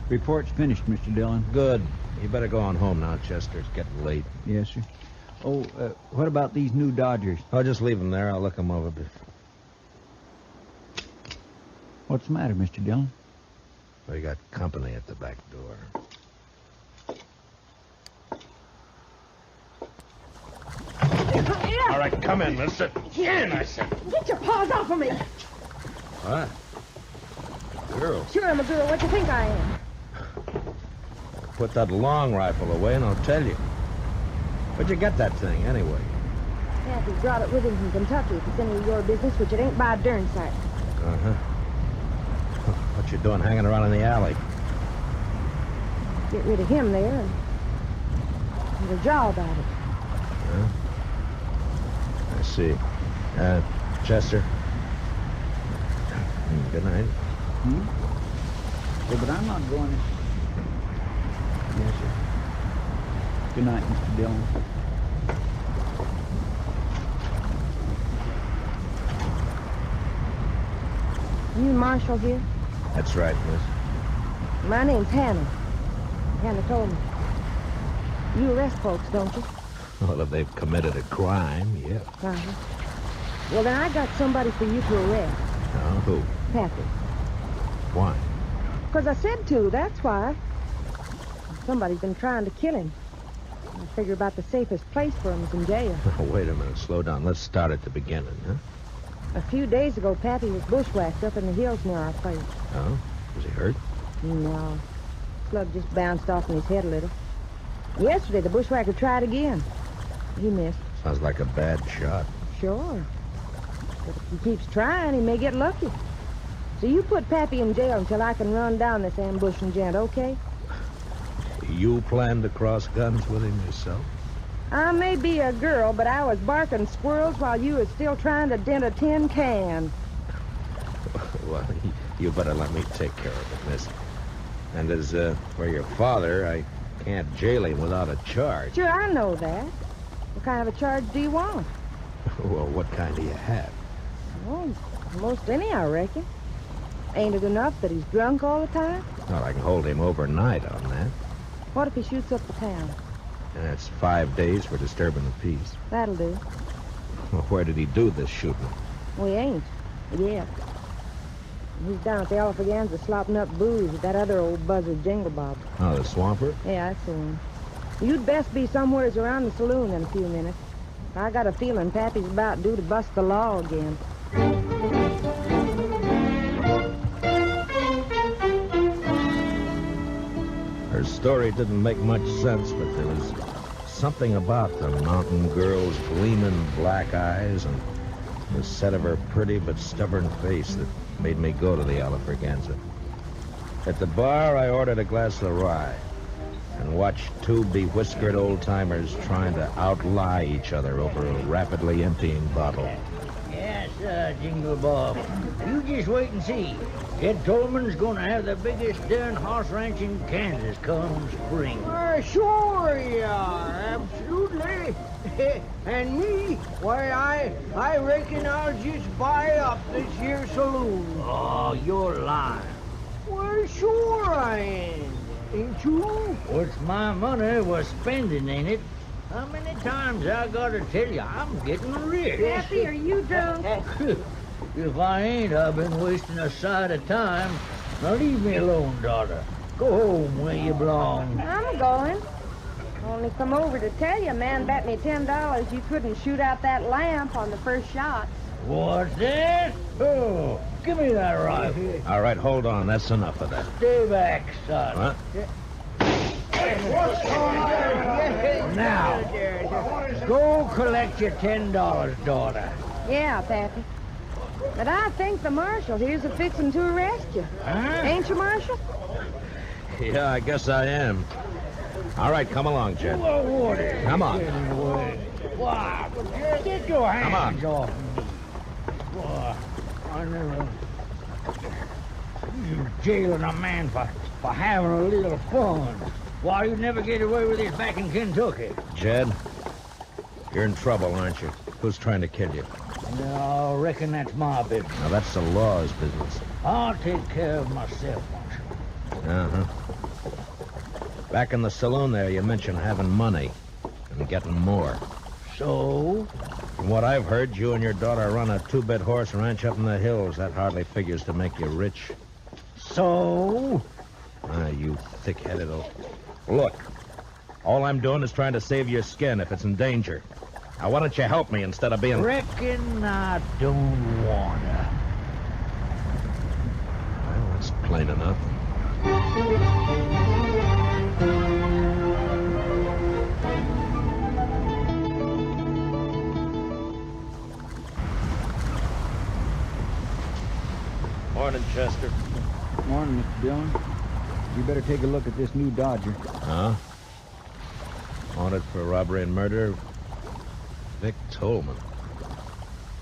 S20: Report's finished, Mr. Dillon.
S10: Good. You better go on home now, Chester. It's getting late.
S20: Yes, sir. Oh, what about these new Dodgers?
S10: I'll just leave them there. I'll look them over.
S20: What's the matter, Mr. Dillon?
S10: We got company at the back door.
S23: All right, come in, mister. In, I said.
S24: Get your paws off of me.
S10: What? Girl,
S24: Sure, I'm a girl. What do you think I am?
S10: put that long rifle away and I'll tell you. Where'd you get that thing, anyway?
S24: Kathy brought it with him from Kentucky. If it's any of your business, which it ain't by a darn sight.
S10: Uh-huh. What you doing hanging around in the alley?
S24: Get rid of him there and there's a job at it.
S10: Huh? I see. Chester. Good night.
S20: Yeah, but I'm not going. Yes, sir. Good night, Mr. Dillon.
S24: You Marshal here?
S10: That's right, miss.
S24: My name's Hannah. Hannah told me. You arrest folks, don't you?
S10: Well, if they've committed a crime, yeah.
S24: Uh-huh. Well, then I got somebody for you to arrest.
S10: Oh, who?
S24: Pappy.
S10: Why?
S24: 'Cause I said to, that's why. Somebody's been trying to kill him. I figure about the safest place for him is in jail.
S10: Oh, wait a minute. Slow down. Let's start at the beginning, huh?
S24: A few days ago, Pappy was bushwhacked up in the hills near our place.
S10: Oh? Was he hurt?
S24: No. Slug just bounced off in his head a little. Yesterday, the bushwhacker tried again. He missed.
S10: Sounds like a bad shot.
S24: Sure. But if he keeps trying, he may get lucky. So you put Pappy in jail until I can run down this ambushing gent, okay?
S10: You plan to cross guns with him yourself?
S24: I may be a girl, but I was barking squirrels while you was still trying to dent a tin can.
S10: Well, you better let me take care of it, miss. And as for your father, I can't jail him without a charge.
S24: Sure, I know that. What kind of a charge do you want?
S10: Well, what kind do you have?
S24: Well, most any, I reckon. Ain't it enough that he's drunk all the time?
S10: Well, I can hold him overnight on that.
S24: What if he shoots up the town?
S10: And that's 5 days for disturbing the peace.
S24: That'll do.
S10: Well, where did he do this shooting?
S24: We ain't. Yet. He's down at the Alfreganza slopping up booze with that other old buzzard Jingle Bob.
S10: Oh, the swamper?
S24: Yeah, I see him. You'd best be somewheres around the saloon in a few minutes. I got a feeling Pappy's about due to bust the law again.
S10: Her story didn't make much sense, but there was something about the mountain girl's gleaming black eyes and the set of her pretty but stubborn face that made me go to the Alfreganza. At the bar, I ordered a glass of rye and watched two bewhiskered old-timers trying to outlie each other over a rapidly emptying bottle.
S25: Yes, Jingle Bob. You just wait and see. Ed Tolman's gonna have the biggest darn horse ranch in Kansas come spring.
S26: Sure you are, absolutely. And me, why, I reckon I'll just buy up this here saloon.
S25: Oh, you're lying.
S26: Well, sure I am. Ain't you?
S25: What's my money was spending in it. How many times I gotta tell you I'm getting rich?
S24: Pappy, are you drunk?
S25: If I ain't, I've been wasting a sight of time. Now leave me alone, daughter. Go home where you belong.
S24: I'm going. Only come over to tell you, a man bet me $10 you couldn't shoot out that lamp on the first shot.
S25: What's that? Oh, give me that rifle.
S10: All right, hold on. That's enough of that.
S25: Stay back, son.
S10: What?
S25: What's going on? Now, go collect your $10, daughter.
S24: Yeah, Pappy. But I think the marshal here's a-fixin' to arrest you.
S25: Huh?
S24: Ain't you, Marshal?
S10: Yeah, I guess I am. All right, come along, Jed. Come on.
S25: Why? Get your hands
S10: Come on.
S25: off me. Why, I never... You jailing a man for having a little fun. Why, you'd never get away with this back in Kentucky.
S10: Jed, you're in trouble, aren't you? Who's trying to kill you?
S25: No, I reckon that's my business.
S10: Now, that's the law's business.
S25: I'll take care of myself, Marshal.
S10: Uh-huh. Back in the saloon there, you mentioned having money and getting more.
S25: So?
S10: From what I've heard, you and your daughter run a two-bit horse ranch up in the hills. That hardly figures to make you rich.
S25: So?
S10: Ah, you thick-headed old... Look, all I'm doing is trying to save your skin if it's in danger. Now, why don't you help me instead of being...
S25: Reckon I don't wanna.
S10: Well, that's plain enough. Morning, Chester.
S20: Morning, Mr. Dillon. You better take a look at this new Dodger.
S10: Huh? Wanted for robbery and murder? Vic Tolman.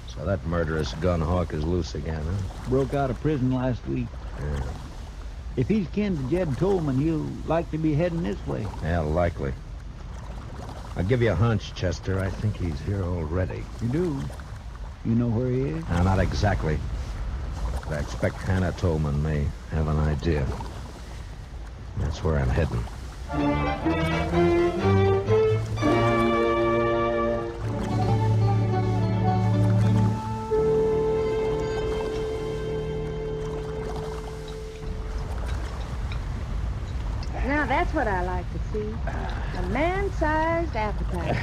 S10: So that murderous gun hawk is loose again, huh?
S20: Broke out of prison last week.
S10: Yeah.
S20: If he's kin to Jed Tolman, he'll likely be heading this way.
S10: Yeah, likely. I'll give you a hunch, Chester. I think he's here already.
S20: You do? You know where he is?
S10: No, not exactly. But I expect Hannah Tolman may have an idea. That's where I'm heading.
S24: Now, that's what I like to see. A man-sized appetite.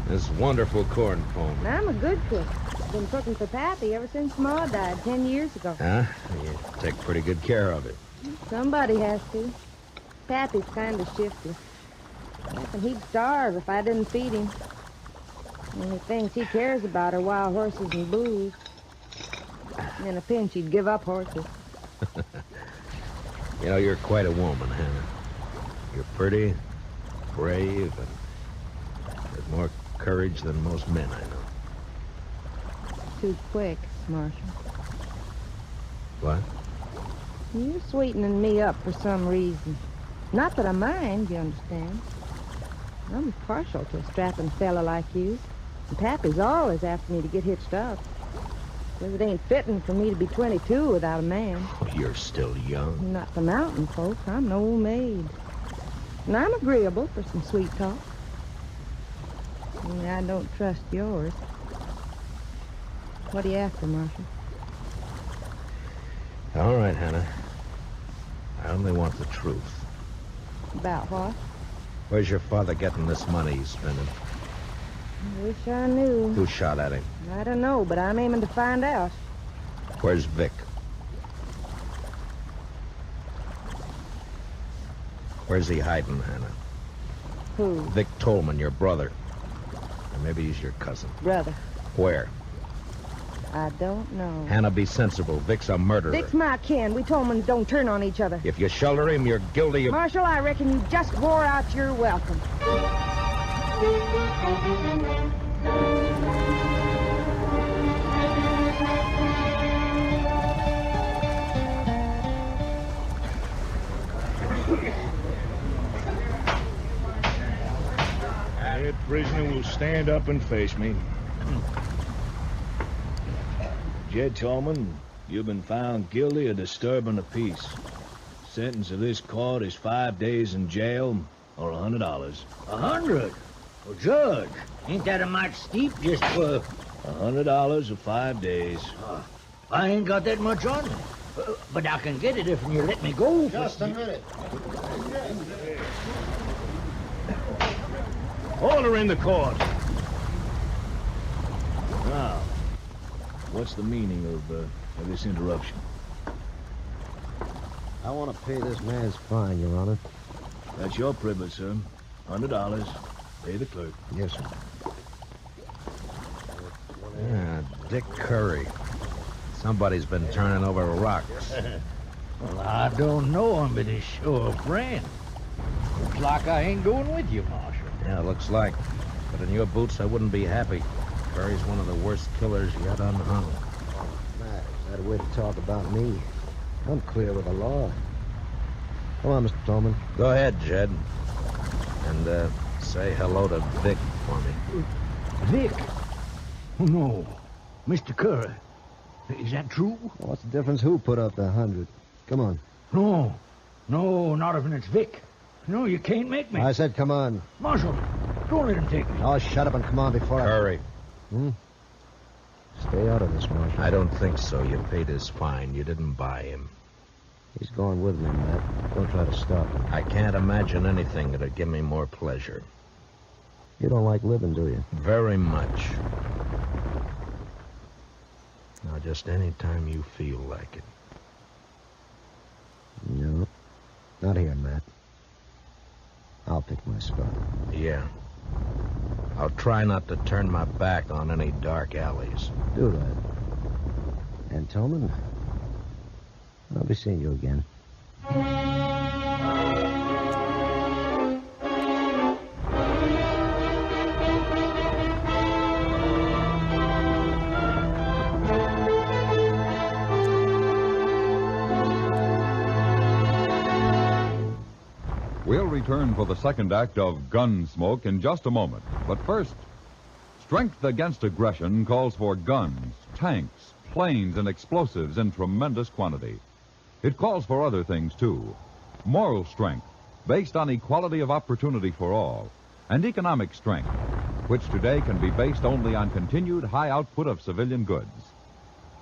S10: This wonderful corn pone.
S24: And I'm a good cook. Been cooking for Pappy ever since Ma died 10 years ago.
S10: Huh? You take pretty good care of it.
S24: Somebody has to. Pappy's kind of shifty. I reckon he'd starve if I didn't feed him. Only things he cares about are wild horses and booze. In a pinch, he'd give up horses.
S10: You know, you're quite a woman, Hannah. You're pretty, brave, and with more courage than most men I know.
S24: Too quick, Marshal.
S10: What?
S24: You're sweetening me up for some reason. Not that I mind, you understand. I'm partial to a strapping fella like you. And Pappy's always after me to get hitched up. Says it ain't fitting for me to be 22 without a man.
S10: Oh, you're still young.
S24: Not the mountain folk. I'm an old maid. And I'm agreeable for some sweet talk. Only I don't trust yours. What are you after, Marshal?
S10: All right, Hannah. I only want the truth.
S24: About what?
S10: Where's your father getting this money he's spending?
S24: I wish I knew.
S10: Who shot at him?
S24: I don't know, but I'm aiming to find out.
S10: Where's Vic? Where's he hiding, Hannah?
S24: Who?
S10: Vic Tolman, your brother. Or maybe he's your cousin.
S24: Brother.
S10: Where?
S24: I don't know.
S10: Hannah, be sensible. Vic's a murderer.
S24: Vic's my kin. We Tolmans don't turn on each other.
S10: If you shelter him, you're guilty of...
S24: Marshal, I reckon you just wore out your welcome.
S23: That prisoner will stand up and face me. Jed Tolman, you've been found guilty of disturbing the peace. Sentence of this court is 5 days in jail or $100.
S25: 100? Well, Judge, ain't that a mite steep just for...
S23: $100 for 5 days.
S25: I ain't got that much on me. But I can get it if you let me go.
S23: Just a minute. Order in the court. Now, what's the meaning of this interruption?
S2: I want to pay this man's fine, Your Honor.
S23: That's your privilege, sir. $100. Pay the clerk.
S2: Yes, sir. Yeah, Dick Curry. Somebody's been turning over rocks.
S25: Well, I don't know him, but he's sure a friend. Looks like I ain't going with you, Marshal.
S2: Yeah, looks like. But in your boots, I wouldn't be happy. Curry's one of the worst killers yet unhung. Matt, is that a way to talk about me? I'm clear with the law. Come on, Mr. Tolman. Go ahead, Jed. And, say hello to Vic for me.
S25: Vic? Oh, no. Mr. Curry. Is that true?
S2: What's the difference who put up the 100? Come on.
S25: No. No, not if it's Vic. No, you can't make me.
S2: I said come on.
S25: Marshal, don't let him take me.
S2: Oh, shut up and come on before
S10: Curry.
S2: Stay out of this, Marshal.
S10: I don't think so. You paid his fine. You didn't buy him.
S2: He's going with me, Matt. Don't try to stop him.
S10: I can't imagine anything that'd give me more pleasure.
S2: You don't like living, do you?
S10: Very much. Now, just any time you feel like it.
S2: No. Not here, Matt. I'll pick my spot.
S10: Yeah. I'll try not to turn my back on any dark alleys.
S2: Do that. And Tolman, I'll be seeing you again.
S14: We'll return for the second act of Gunsmoke in just a moment. But first, strength against aggression calls for guns, tanks, planes, and explosives in tremendous quantity. It calls for other things, too. Moral strength, based on equality of opportunity for all, and economic strength, which today can be based only on continued high output of civilian goods.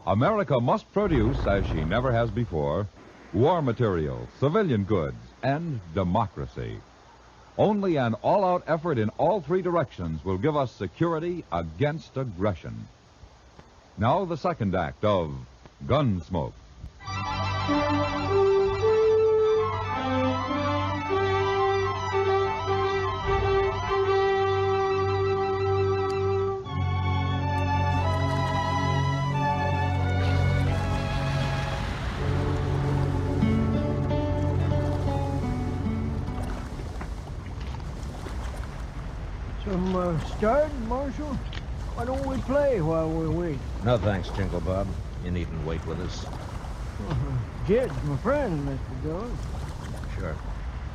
S14: America must produce, as she never has before, war material, civilian goods, and democracy. Only an all-out effort in all three directions will give us security against aggression. Now the second act of Gunsmoke.
S26: Start, Marshal? Why don't we play while we wait?
S10: No thanks, Jingle Bob. You needn't wait with us.
S26: Jed's my friend, Mr. Dillon.
S10: Sure.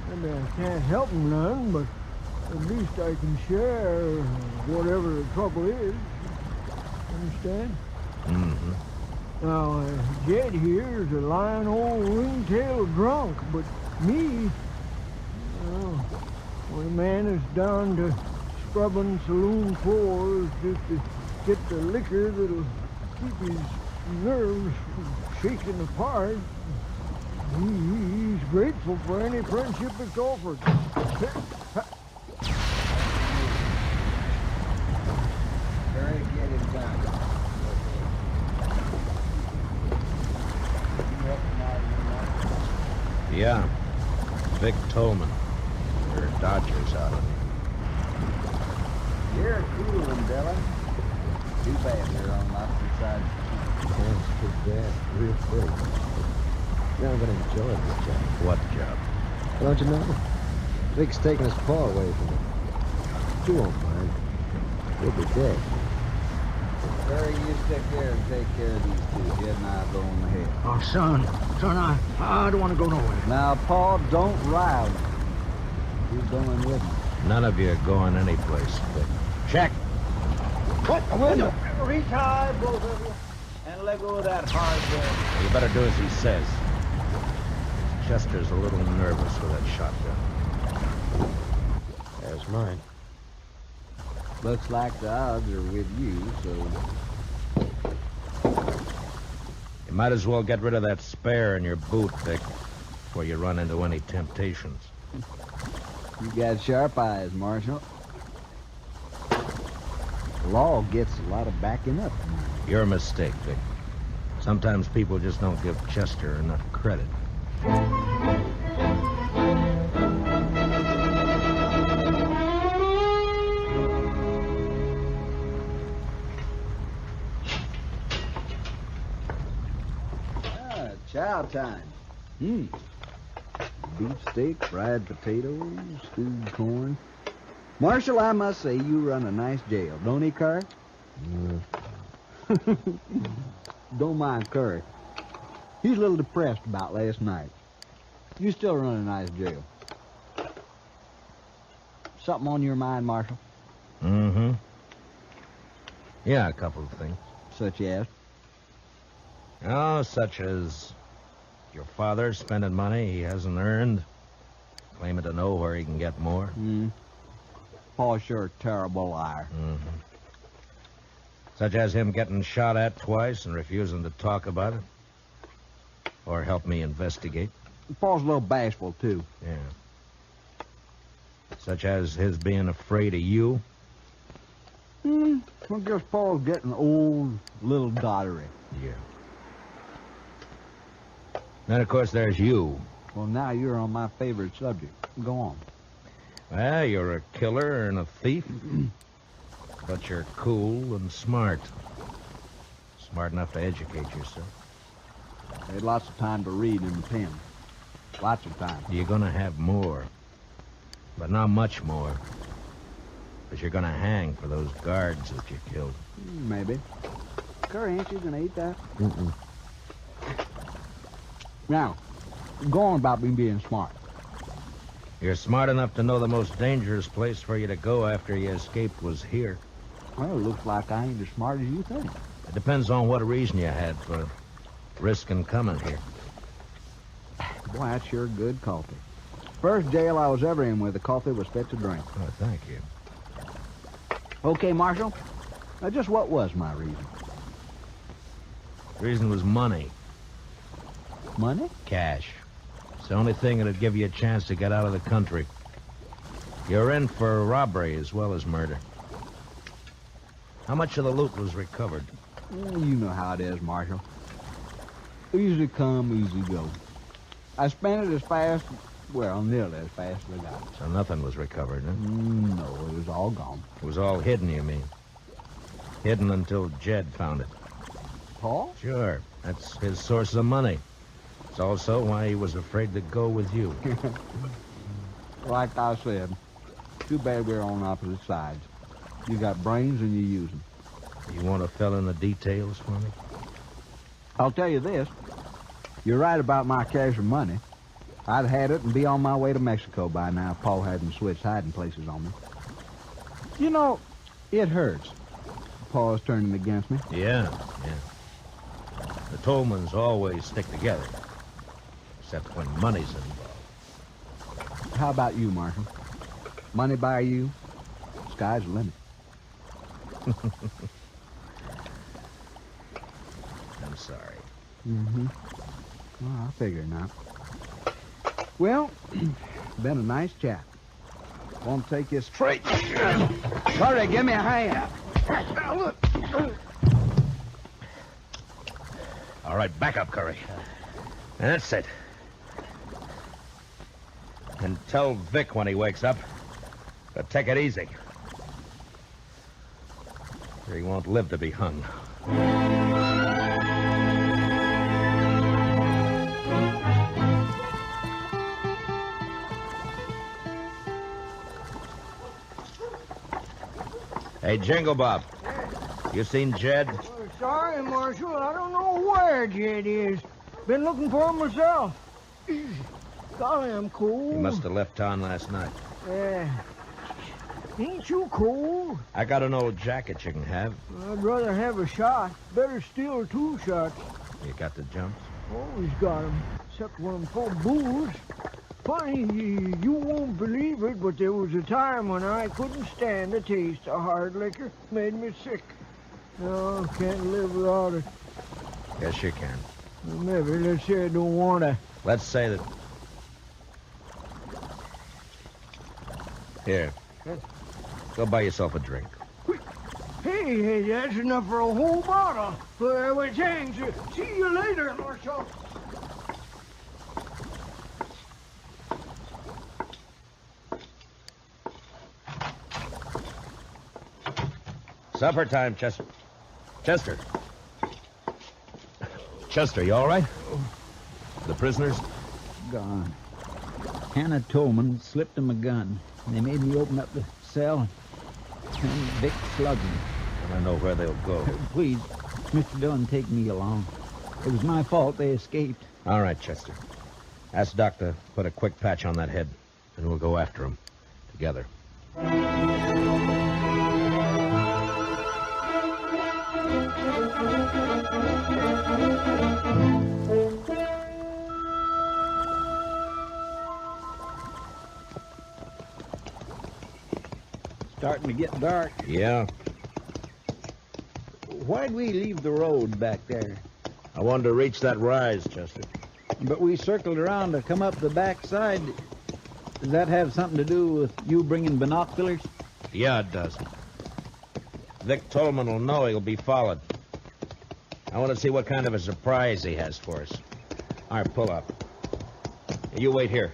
S26: Maybe I can't help him none, but at least I can share whatever the trouble is. Understand?
S10: Mm-hmm.
S26: Now, Jed here is a lying old ring-tail drunk, but me, well, when a man is down to scrubbing saloon floors just to get the liquor that'll keep his nerves from shaking apart, he's grateful for any friendship that's offered.
S10: Yeah. Vic Tolman. There are Dodgers out on you.
S9: You're a cool one, Dillon. Too bad you're on opposite sides.
S2: Yeah, it's too bad. Real quick. Now I'm going to enjoy this job.
S10: What job?
S2: Don't you know? Vic's taking his paw away from him. You won't mind. He'll be dead.
S9: Barry, you stick there and take care of these two. Jed and I'll go on ahead.
S25: Oh, son, I don't want to go nowhere.
S9: Now, Paul, don't rile. You're going with me.
S10: None of you are going anyplace, Vic. Check.
S25: What?
S26: Window.
S9: Reach high, both of you, and let go of that hard gun.
S10: You better do as he says. Chester's a little nervous with that shotgun.
S2: There's mine.
S6: Looks like the odds are with you, so...
S2: You might as well get rid of that spare in your boot, Vic, before you run into any temptations.
S6: You got sharp eyes, Marshal. The law gets a lot of backing up.
S2: Your mistake, Vic. Sometimes people just don't give Chester enough credit.
S6: Chow time. Beefsteak, fried potatoes, stewed corn. Marshal, I must say you run a nice jail, don't he, Curry? Don't mind Curry. He's a little depressed about last night. You still run a nice jail. Something on your mind, Marshal?
S2: Mm-hmm. Yeah, a couple of things.
S6: Such as?
S2: Oh, such as your father spending money he hasn't earned, claiming to know where he can get more.
S6: Paul's sure a terrible liar.
S2: Such as him getting shot at twice and refusing to talk about it. Or help me investigate.
S6: Paul's a little bashful, too.
S2: Yeah. Such as his being afraid of you.
S6: I guess Paul's getting old, little dottery.
S2: Yeah. Then, of course, there's you.
S6: Well, now you're on my favorite subject. Go on.
S2: Well, you're a killer and a thief. But you're cool and smart. Smart enough to educate yourself.
S6: I had lots of time to read in the pen. Lots of time.
S2: You're going to have more. But not much more. Because you're going to hang for those guards that you killed.
S6: Maybe. Curry, ain't you going to eat that? Now, go on about me being smart.
S2: You're smart enough to know the most dangerous place for you to go after you escaped was here.
S6: Well, it looks like I ain't as smart as you think.
S2: It depends on what reason you had for risking coming here.
S6: Boy, that's sure good coffee. First jail I was ever in where the coffee was fit to drink.
S2: Oh, thank you.
S6: Okay, Marshal. Now, just what was my reason?
S2: The reason was money.
S6: Money?
S2: Cash. It's the only thing that'd give you a chance to get out of the country. You're in for robbery as well as murder. How much of the loot was recovered?
S6: You know how it is, Marshal. Easy come, easy go. I spent it as fast, well, nearly as fast as I got it.
S2: So nothing was recovered, huh?
S6: No, it was all gone.
S2: It was all hidden, you mean? Hidden until Jed found it.
S6: Paul?
S2: Sure. That's his source of money. It's also why he was afraid to go with you.
S6: Like I said, too bad we're on opposite sides. You got brains and you use them.
S2: You want to fill in the details for me?
S6: I'll tell you this. You're right about my cash and money. I'd had it and be on my way to Mexico by now if Paul hadn't switched hiding places on me. You know, it hurts. Paul's turning against me.
S2: Yeah. The Tolmans always stick together. Except when money's involved.
S6: How about you, Marshal? Money by you? Sky's the limit.
S2: I'm sorry.
S6: Well, I figure not. Well, been a nice chat. Want to take you straight. Sorry, give me a hand.
S2: All right, back up, Curry. That's it. And tell Vic when he wakes up to take it easy. Or he won't live to be hung. Hey, Jingle Bob. You seen Jed?
S26: Sorry, Marshal. I don't know where Jed is. Been looking for him myself. Golly, I'm cold.
S2: He must have left town last night.
S26: Ain't you cold?
S2: I got an old jacket you can have.
S26: I'd rather have a shot. Better steal 2 shots.
S2: You got the jumps?
S26: Always got 'em. Except when I'm full of booze. Funny, you won't believe it, but there was a time when I couldn't stand the taste of hard liquor. Made me sick. No, can't live without it.
S2: Yes, you can.
S26: Well, maybe, let's say I don't want to.
S2: Let's say that... Here. Go buy yourself a drink.
S26: Hey, that's enough for a whole bottle. Well, thanks. See you later, Marshal.
S2: Supper time, Chester. Chester. Chester, you all right? The prisoners?
S20: Gone. Hannah Tolman slipped him a gun. And they made me open up the cell and Vic slugged me.
S2: I don't know where they'll go.
S20: Please, Mr. Dillon, take me along. It was my fault they escaped.
S2: All right, Chester. Ask Doc to put a quick patch on that head, and we'll go after him together.
S20: Starting to get dark.
S2: Yeah.
S20: Why'd we leave the road back there?
S2: I wanted to reach that rise, Chester.
S20: But we circled around to come up the backside. Does that have something to do with you bringing binoculars?
S2: Yeah, it does. Vic Tolman will know he'll be followed. I want to see what kind of a surprise he has for us. All right, pull up. You wait here.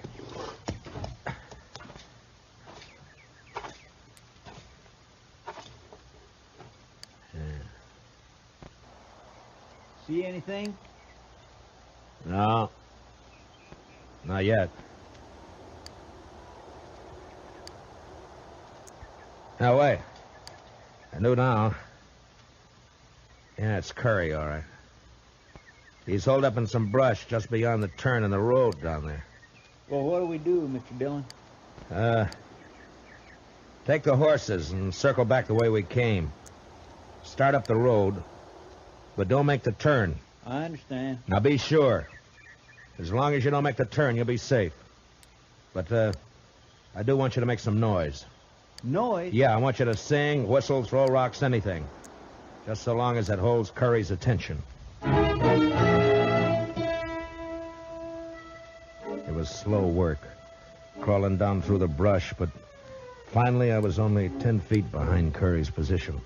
S20: See anything?
S2: No. Not yet. Now, wait. I knew now. Yeah, it's Curry, all right. He's holed up in some brush just beyond the turn in the road down there.
S20: Well, what do we do, Mr. Dillon?
S2: Take the horses and circle back the way we came. Start up the road, but don't make the turn.
S20: I understand.
S2: Now, be sure. As long as you don't make the turn, you'll be safe. But, I do want you to make some noise.
S20: Noise?
S2: Yeah, I want you to sing, whistle, throw rocks, anything. Just so long as it holds Curry's attention. It was slow work, crawling down through the brush, but finally I was only 10 feet behind Curry's position.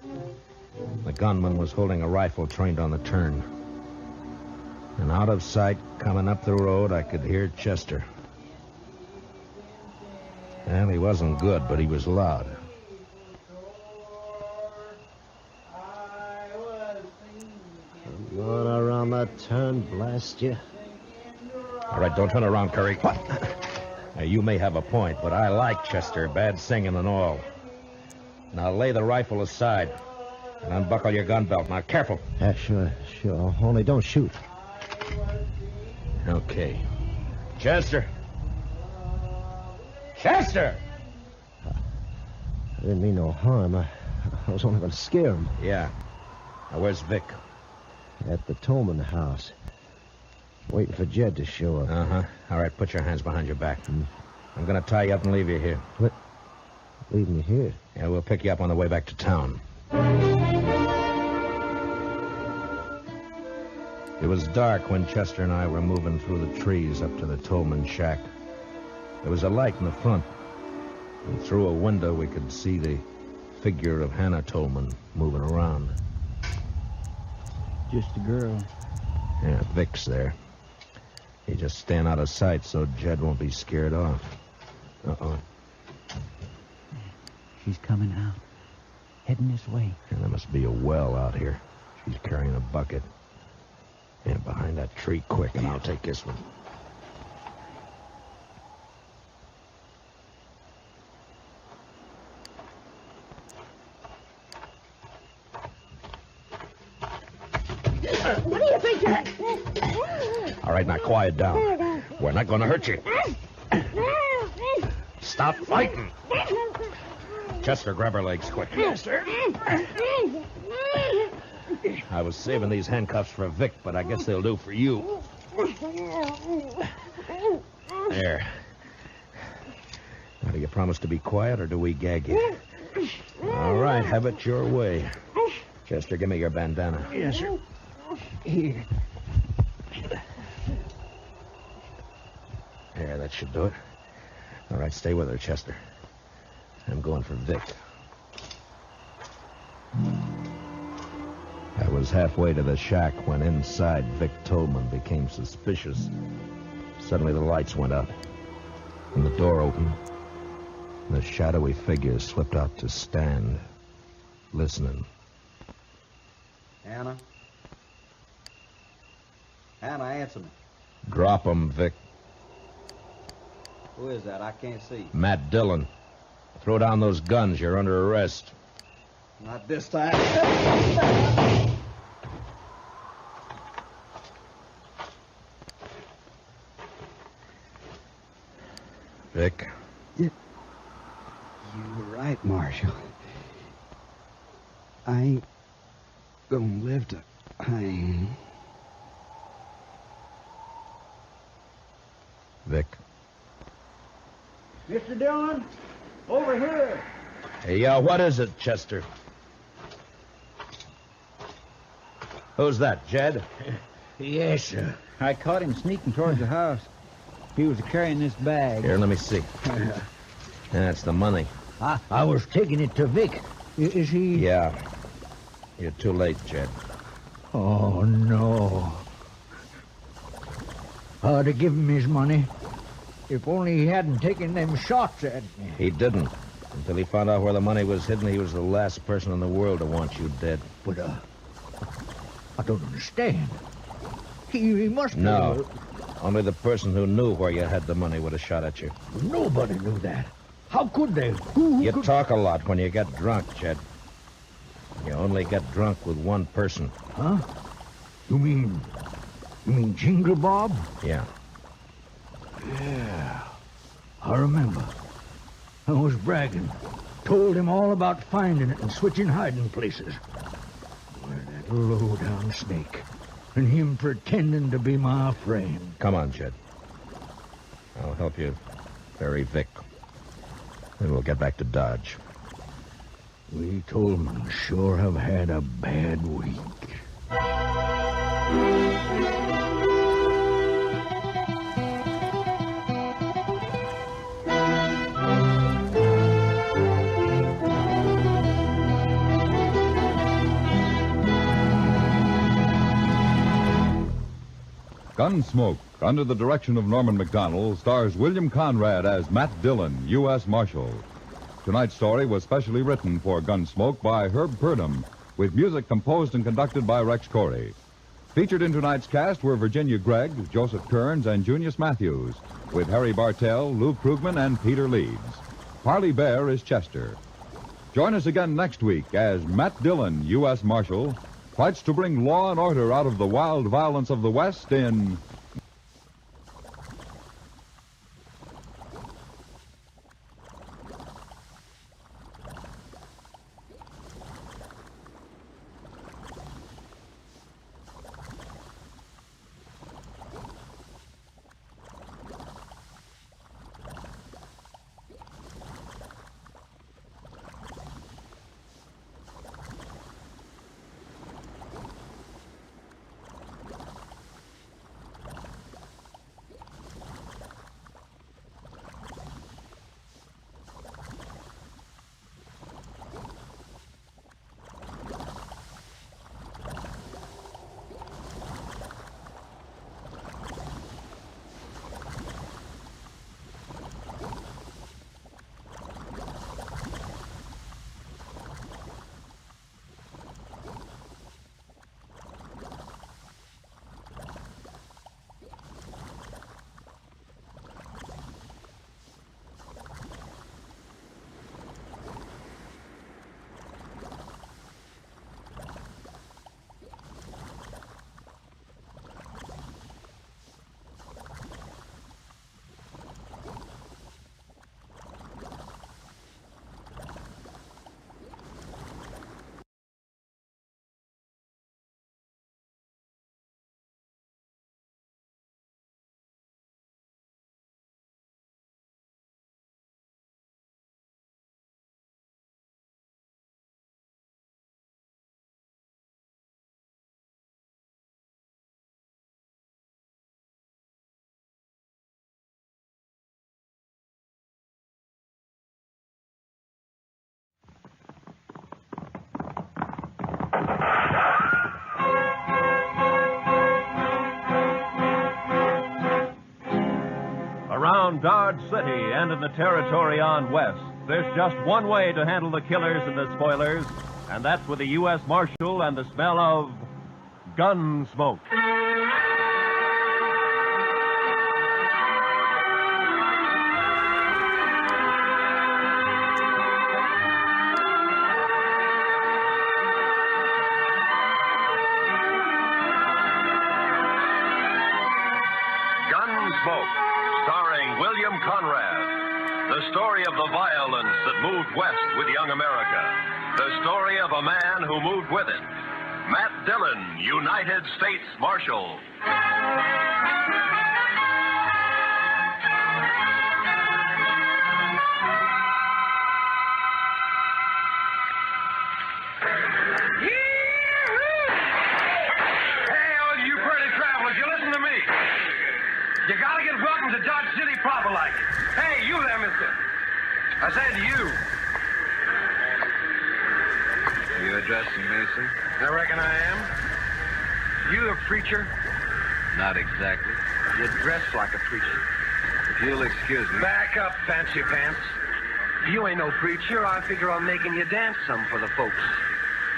S2: The gunman was holding a rifle trained on the turn. And out of sight, coming up the road, I could hear Chester. Well, he wasn't good, but he was loud.
S7: Going around that turn, blast you.
S2: All right, don't turn around, Curry. What? Now, you may have a point, but I like Chester, bad singing and all. Now, lay the rifle aside and unbuckle your gun belt. Now, careful.
S7: Yeah, sure. Only don't shoot.
S2: Okay. Chester! Chester!
S7: I didn't mean no harm. I was only going to scare him.
S2: Yeah. Now, where's Vic?
S7: At the Tolman house. Waiting for Jed to show up.
S2: Uh-huh. All right, put your hands behind your back. I'm going to tie you up and leave you here.
S7: What? Leave me here?
S2: Yeah, we'll pick you up on the way back to town. It was dark when Chester and I were moving through the trees up to the Tolman shack. There was a light in the front, and through a window we could see the figure of Hannah Tolman moving around.
S20: Just a girl.
S2: Yeah, Vic's there. He just stand out of sight so Jed won't be scared off. Uh-oh.
S20: She's coming out. Heading this way.
S2: Yeah, there must be a well out here. She's carrying a bucket. Yeah, behind that tree quick, and I'll take this one.
S24: What do you think you're...
S2: All right, now quiet down. We're not going to hurt you. Stop fighting. Chester, grab her legs quick.
S24: Yes, sir.
S2: I was saving these handcuffs for Vic, but I guess they'll do for you. There. you promise to be quiet, or do we gag you? All right, have it your way. Chester, give me your bandana.
S25: Yes, sir. Here.
S2: There, that should do it. All right, stay with her, Chester. I'm going for Vic. I was halfway to the shack when inside Vic Tolman became suspicious. Suddenly the lights went out, and the door opened, and a shadowy figure slipped out to stand, listening.
S6: Hannah? Hannah, answer me.
S2: Drop him, Vic.
S6: Who is that? I can't see.
S2: Matt Dillon. Throw down those guns. You're under arrest.
S6: Not this time.
S2: Vic.
S6: You were right, Marshal. I ain't gonna live to hang.
S2: Vic.
S25: Mr. Dillon, over here.
S2: Hey, what is it, Chester? Who's that, Jed?
S25: Yes, sir.
S20: I caught him sneaking towards the house. He was carrying this bag.
S2: Here, let me see. That's the money.
S25: I was taking it to Vic. Is he...
S2: Yeah. You're too late, Jed.
S25: Oh, no. I'd have given him his money. If only he hadn't taken them shots at me.
S2: He didn't. Until he found out where the money was hidden, he was the last person in the world to want you dead.
S25: But, I don't understand. He must have...
S2: No. Only the person who knew where you had the money would have shot at you.
S25: Nobody knew that. How could they? Who
S2: You
S25: could...
S2: talk a lot when you get drunk, Jed. You only get drunk with one person.
S25: Huh? You mean Jingle Bob?
S2: Yeah.
S25: Yeah. I remember. I was bragging. Told him all about finding it and switching hiding places. Why, that low-down snake. And him pretending to be my friend.
S2: Come on, Jed. I'll help you bury Vic. Then we'll get back to Dodge.
S25: We Tolman sure have had a bad week.
S14: Gunsmoke, under the direction of Norman Macdonald, stars William Conrad as Matt Dillon, U.S. Marshal. Tonight's story was specially written for Gunsmoke by Herb Purdom, with music composed and conducted by Rex Corey. Featured in tonight's cast were Virginia Gregg, Joseph Kearns, and Junius Matthews, with Harry Bartell, Lou Krugman, and Peter Leeds. Parley Bear is Chester. Join us again next week as Matt Dillon, U.S. Marshal, fights to bring law and order out of the wild violence of the West in...
S18: around Dodge City and in the territory on west, there's just one way to handle the killers and the spoilers, and that's with the U.S. Marshal and the smell of gun smoke.
S11: GUNSMOKE, starring William Conrad. The story of the violence that moved west with young America. The story of a man who moved with it. Matt Dillon, United States Marshal.
S3: You gotta get welcome to Dodge City proper like. Hey, you there, mister. I said you.
S9: You addressing me, sir?
S3: I reckon I am. You a preacher?
S9: Not exactly.
S3: You dress like a preacher.
S9: If you'll excuse me.
S3: Back up, fancy pants. You ain't no preacher. I figure on making you dance some for the folks.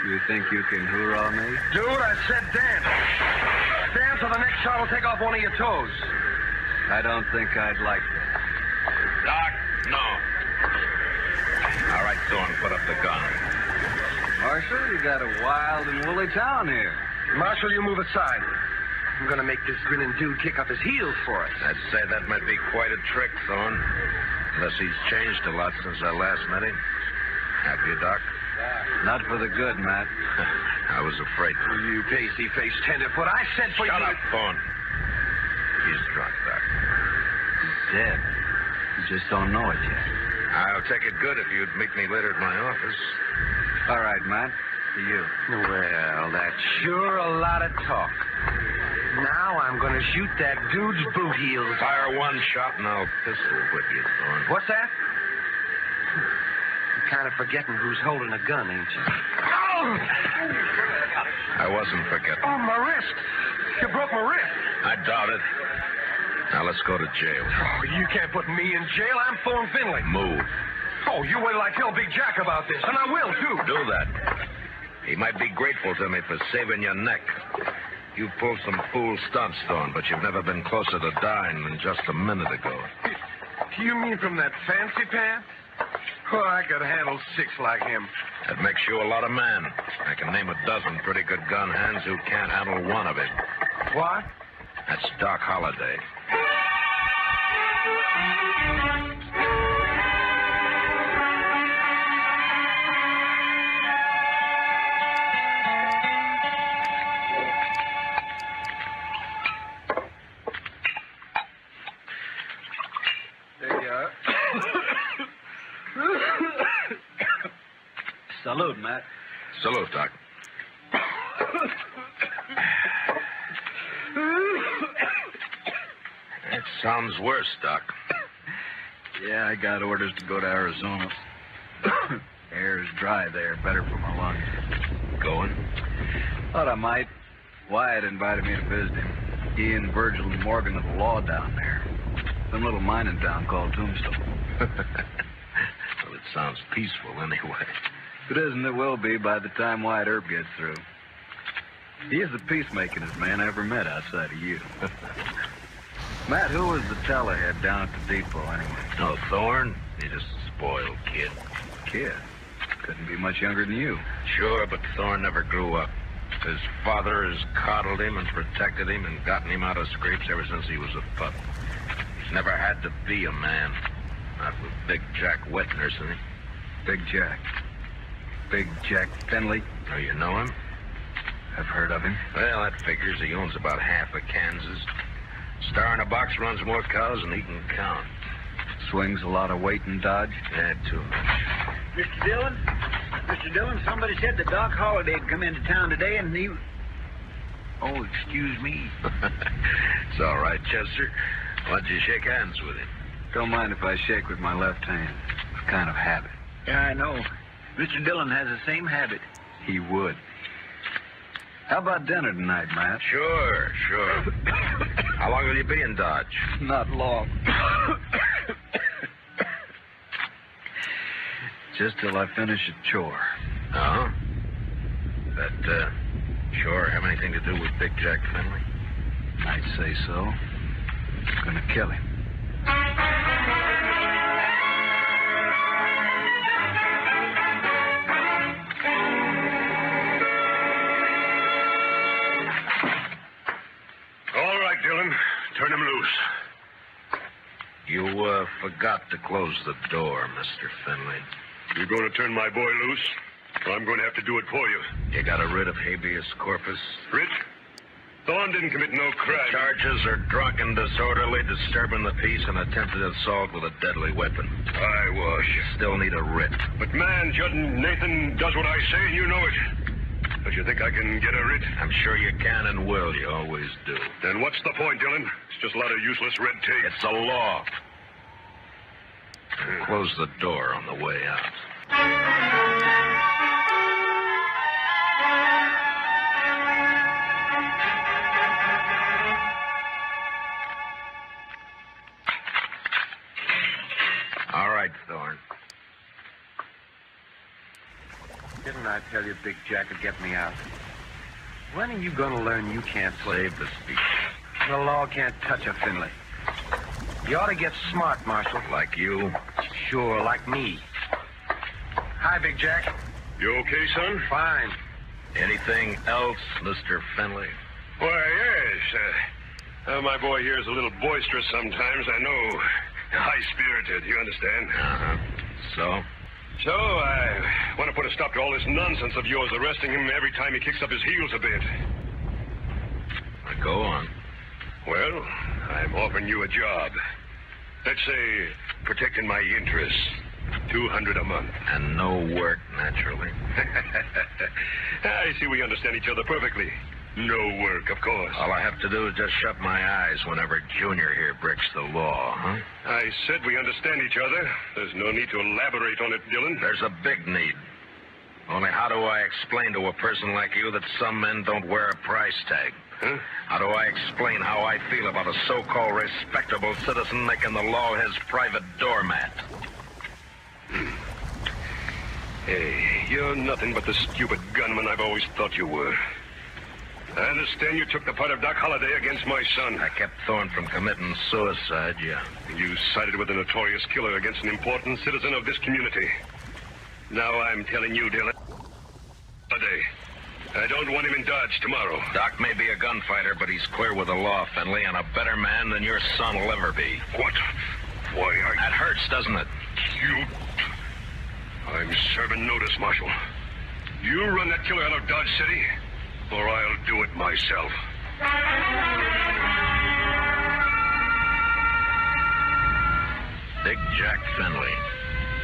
S9: You think you can hoorah me?
S3: Dude, I said dance. Dance or the next shot will take off one of your toes.
S9: I don't think I'd like that.
S12: Doc, no. All right, Thorne, put up the gun.
S9: Marshal, you got a wild and woolly town here.
S3: Marshal, you move aside. I'm gonna make this grinning dude kick up his heels for us.
S12: I'd say that might be quite a trick, Thorne. Unless he's changed a lot since I last met him. Have you, Doc?
S9: Not for the good, Matt.
S12: I was afraid.
S3: You pasty-faced tenderfoot. I said for
S12: Shut
S3: you...
S12: up, Thorne. He's drunk, Doc.
S9: He's dead. You just don't know it yet.
S12: I'll take it good if you'd meet me later at my office.
S9: All right, Matt. To you.
S3: Well, that's sure a lot of talk. Now I'm going to shoot that dude's boot heels.
S12: Fire one shot and I'll pistol whip you, Thorne.
S3: What's that? You're kind of forgetting who's holding a gun, ain't you? Oh!
S12: I wasn't forgetting.
S3: Oh, my wrist. You broke my wrist.
S12: I doubt it. Now let's go to jail.
S3: Oh, you can't put me in jail. I'm Thorne Finley.
S12: Move.
S3: Oh, you wait till I tell Big Jack about this, and I will, too.
S12: Do that. He might be grateful to me for saving your neck. You pulled some fool stunts, Thorne, but you've never been closer to dying than just a minute ago.
S3: You mean from that fancy pants? Oh, I could handle 6 like him.
S12: That makes you a lot of man. I can name a dozen pretty good gun hands who can't handle one of it.
S3: What?
S12: That's Doc Holliday.
S3: There you are.
S9: Salute, Matt.
S12: Salute, Doc. That sounds worse, Doc.
S9: Yeah, I got orders to go to Arizona. Air's dry there, better for my lungs.
S12: Going?
S9: Thought I might. Wyatt invited me to visit him. He and Virgil and Morgan of the law down there. Some little mining town called Tombstone.
S12: Well, it sounds peaceful anyway.
S9: If it isn't, it will be by the time Wyatt Earp gets through. He is the peacemakingest man I ever met outside of you. Matt, who was the tellerhead down at the depot anyway?
S12: No, Thorne. He's a spoiled kid.
S9: Kid? Couldn't be much younger than you.
S12: Sure, but Thorne never grew up. His father has coddled him and protected him and gotten him out of scrapes ever since he was a pup. He's never had to be a man. Not with Big Jack wet nursing him.
S9: Big Jack? Big Jack Finley?
S12: Oh, you know him?
S9: I've heard of him.
S12: Well, that figures he owns about half of Kansas. Star in a box runs more cows than he can count.
S9: Swings a lot of weight in Dodge?
S12: Yeah, too much.
S20: Mr. Dillon? Mr. Dillon, somebody said that Doc Holliday had come into town today and he... Oh, excuse me.
S12: It's all right, Chester. Why don't you shake hands with him?
S9: Don't mind if I shake with my left hand. It's a kind of habit.
S20: Yeah, I know. Mr. Dillon has the same habit.
S9: He would. How about dinner tonight, Matt?
S12: Sure.
S3: How long will you be in Dodge?
S9: Not long. Just till I finish a chore.
S3: Oh? That, chore have anything to do with Big Jack Finley?
S9: I'd say so. Gonna kill him.
S8: All right, Dillon. Turn him loose.
S3: You, forgot to close the door, Mr. Finley.
S8: You going to turn my boy loose? Or I'm going to have to do it for you.
S3: You got a writ of habeas corpus?
S8: Writ? Thorne didn't commit no crime.
S3: The charges are drunken, disorderly, disturbing the peace, and attempted assault with a deadly weapon.
S8: I was.
S3: You still need a writ.
S8: But, man, Judd Nathan does what I say, and you know it. Don't you think I can get a writ?
S3: I'm sure you can and will. You always do.
S8: Then what's the point, Dillon? It's just a lot of useless red tape.
S3: It's a law. Close the door on the way out. All right, Thorne.
S9: Didn't I tell you Big Jack would get me out? When are you going to learn you can't
S3: Save the speech.
S9: The law can't touch a Finley. You ought to get smart, Marshal.
S3: Like you?
S9: Sure, like me. Hi, Big Jack.
S8: You okay, son?
S9: Fine.
S3: Anything else, Mr. Finley?
S8: Why, yes. My boy here is a little boisterous sometimes, I know. High-spirited, you understand?
S3: Uh-huh.
S8: So, I want to put a stop to all this nonsense of yours, arresting him every time he kicks up his heels a bit.
S3: Go on.
S8: Well, I'm offering you a job. Let's say, protecting my interests. $200 a month.
S3: And no work, naturally.
S8: I see we understand each other perfectly. No work, of course.
S3: All I have to do is just shut my eyes whenever Junior here breaks the law, huh?
S8: I said we understand each other. There's no need to elaborate on it, Dillon.
S3: There's a big need. Only how do I explain to a person like you that some men don't wear a price tag?
S8: Huh?
S3: How do I explain how I feel about a so-called respectable citizen making the law his private doormat?
S8: Hey, you're nothing but the stupid gunman I've always thought you were. I understand you took the part of Doc Holliday against my son.
S3: I kept Thorne from committing suicide, yeah.
S8: You sided with a notorious killer against an important citizen of this community. Now I'm telling you, Dillon, Holliday, I don't want him in Dodge tomorrow.
S3: Doc may be a gunfighter, but he's clear with the law, Finley, and a better man than your son will ever be.
S8: What? Why,
S3: That hurts, doesn't it?
S8: You... I'm serving notice, Marshal. You run that killer out of Dodge City, or I'll do it myself.
S3: Big Jack Finley,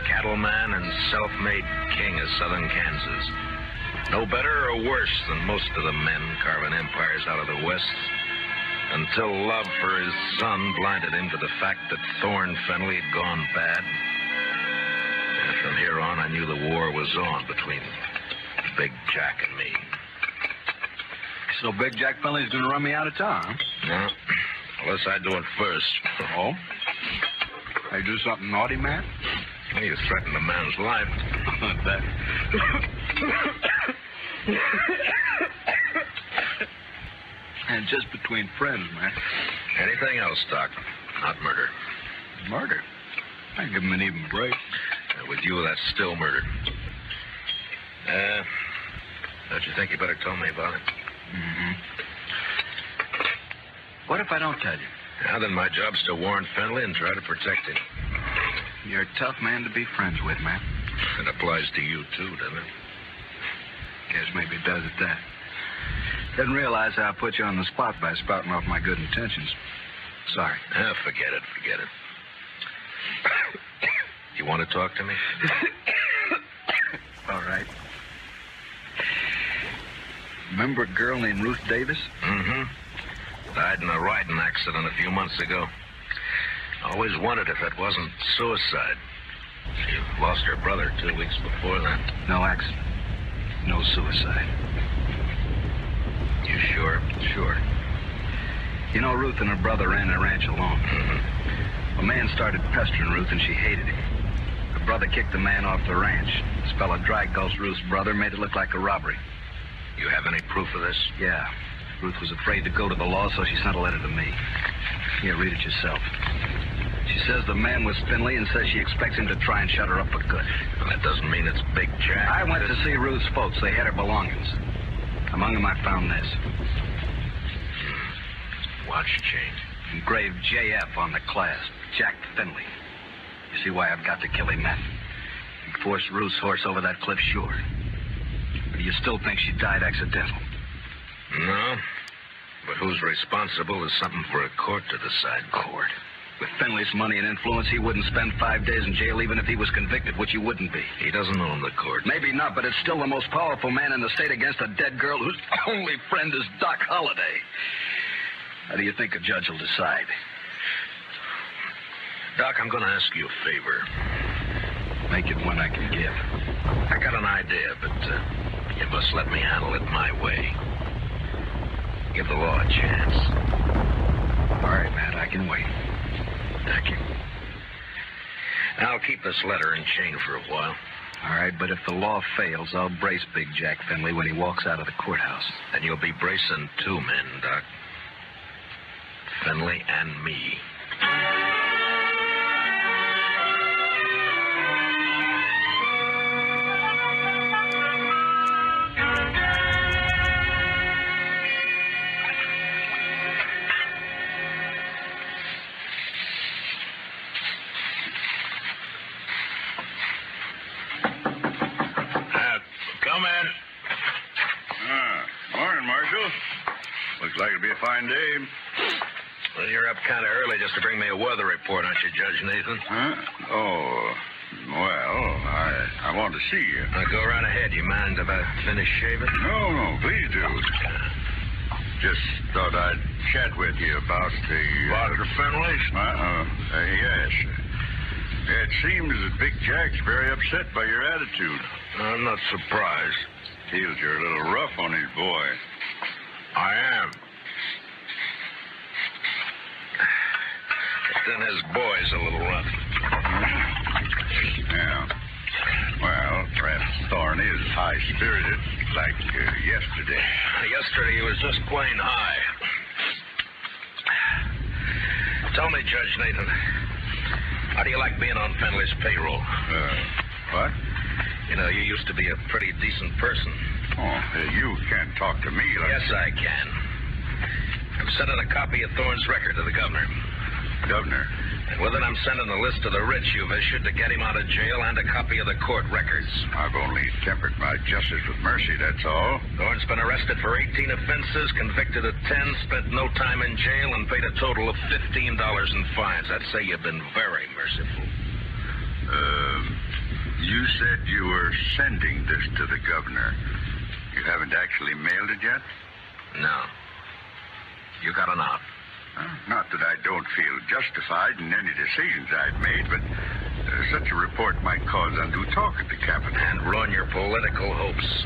S3: cattleman and self-made king of southern Kansas. No better or worse than most of the men carving empires out of the West, until love for his son blinded him to the fact that Thorne Finley had gone bad. And from here on, I knew the war was on between Big Jack and me.
S9: So Big Jack Finley's going to run me out of town, huh?
S3: No, unless I do it first.
S9: Oh? I do something naughty, man?
S3: Well, you threatened a man's life.
S9: That... And just between friends, man.
S3: Anything else, Doc? Not murder.
S9: Murder? I give him an even break.
S3: With you, that's still murder. Don't you think you better tell me about it?
S9: Mm-hmm. What if I don't tell you?
S3: Now, then my job's to warn Finley and try to protect him.
S9: You're a tough man to be friends with, man.
S3: It applies to you, too, doesn't it?
S9: Guess maybe it does at that. Didn't realize how I put you on the spot by spouting off my good intentions. Sorry.
S3: Forget it. You want to talk to me?
S9: All right. Remember a girl named Ruth Davis?
S3: Mm-hmm. Died in a riding accident a few months ago. Always wondered if it wasn't suicide. She lost her brother 2 weeks before that.
S9: No accident. No suicide.
S3: You sure?
S9: Sure. You know, Ruth and her brother ran the ranch alone. A man started pestering Ruth, and she hated him. Her brother kicked the man off the ranch. This fella dry gulched Ruth's brother, made it look like a robbery.
S12: You have any proof of this?
S9: Yeah. Ruth was afraid to go to the law, so she sent a letter to me. Here, read it yourself. She says the man was Finley and says she expects him to try and shut her up for good.
S12: Well, that doesn't mean it's Big Jack.
S9: I went to see Ruth's folks. They had her belongings. Among them, I found this.
S12: Watch chain.
S9: Engraved JF on the clasp. Jack Finley. You see why I've got to kill him, Matt? He forced Ruth's horse over that cliff, sure. But do you still think she died accidental?
S12: No. But who's responsible is something for a court to decide.
S9: Court? With Finley's money and influence, he wouldn't spend 5 days in jail even if he was convicted, which he wouldn't be.
S12: He doesn't own the court.
S9: Maybe not, but it's still the most powerful man in the state against a dead girl whose only friend is Doc Holliday. How do you think a judge will decide?
S12: Doc, I'm going to ask you a favor.
S9: Make it one I can give.
S12: I got an idea, but you must let me handle it my way. Give the law a chance.
S9: All right, Matt, I can wait.
S12: Thank you. I'll keep this letter and chain for a while.
S9: All right, but if the law fails, I'll brace Big Jack Finley when he walks out of the courthouse.
S12: Then you'll be bracing 2 men, Doc. Finley and me.
S8: Come in. Morning, Marshal. Looks like it'll be a fine day.
S12: Well, you're up kind of early just to bring me a weather report, aren't you, Judge Nathan?
S8: Huh? Oh, well, I want to see you.
S12: Now, go right ahead. You mind if I finish shaving?
S8: No, please do. Just thought I'd chat with you about the...
S12: Dr. Finley?
S8: Yes. It seems that Big Jack's very upset by your attitude.
S12: I'm not surprised.
S8: Feels you're a little rough on his boy.
S12: I am. But then his boy's a little rough.
S8: Yeah. Well, perhaps Thorne is high-spirited, like yesterday.
S12: Yesterday he was just plain high. Tell me, Judge Nathan, how do you like being on Finley's payroll?
S8: What?
S12: You know, you used to be a pretty decent person.
S8: Oh, you can't talk to me like...
S12: Yes, I can. I'm sending a copy of Thorne's record to the governor.
S8: Governor?
S12: And with it, I'm sending a list of the writs you've issued to get him out of jail and a copy of the court records.
S8: I've only tempered my justice with mercy, that's all.
S12: Thorne's been arrested for 18 offenses, convicted of 10, spent no time in jail, and paid a total of $15 in fines. I'd say you've been very merciful.
S8: You said you were sending this to the governor. You haven't actually mailed it yet?
S12: No. You got an out.
S8: Not that I don't feel justified in any decisions I've made, but such a report might cause undue talk at the Capitol.
S12: And ruin your political hopes.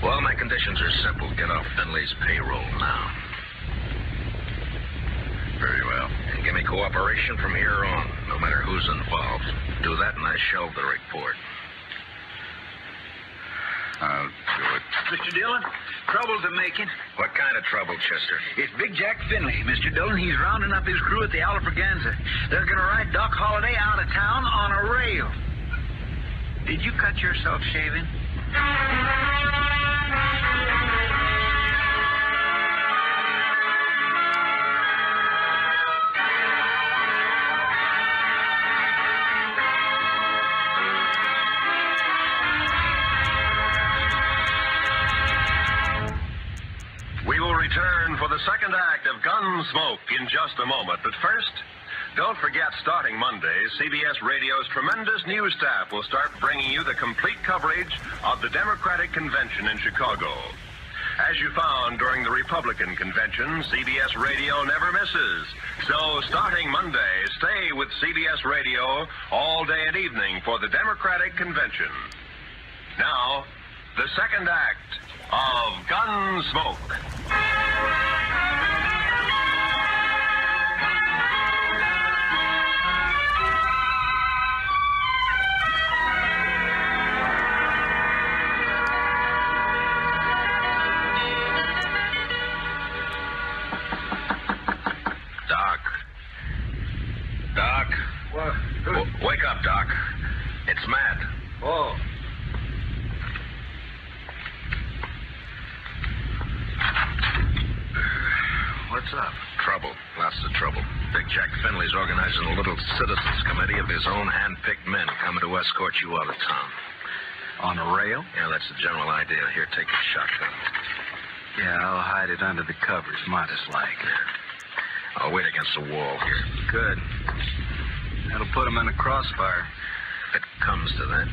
S12: Well, my conditions are simple. Get off Finley's payroll now.
S8: Very well.
S12: And give me cooperation from here on, no matter who's involved. Do that and I shelve the report.
S8: I'll do it.
S5: Mr. Dillon, trouble's a making.
S12: What kind of trouble, Chester?
S5: It's Big Jack Finley, Mr. Dillon. He's rounding up his crew at the Alfraganza. They're going to ride Doc Holliday out of town on a rail. Did you cut yourself shaving?
S11: We will return for the second act of Gunsmoke in just a moment. But first, don't forget, starting Monday, CBS Radio's tremendous news staff will start bringing you the complete coverage of the Democratic Convention in Chicago. As you found during the Republican Convention, CBS Radio never misses. So, starting Monday, stay with CBS Radio all day and evening for the Democratic Convention. Now, the second act of Gunsmoke.
S3: Oh.
S12: What's up? Trouble. Lots of trouble. Big Jack Finley's organizing a little citizens committee of his own hand-picked men coming to escort you out of town.
S9: On a rail?
S12: Yeah, that's the general idea. Here, take a shotgun.
S9: Yeah, I'll hide it under the covers, modest-like.
S12: Yeah. I'll wait against the wall here.
S9: Good. That'll put them in a crossfire.
S12: If it comes to that.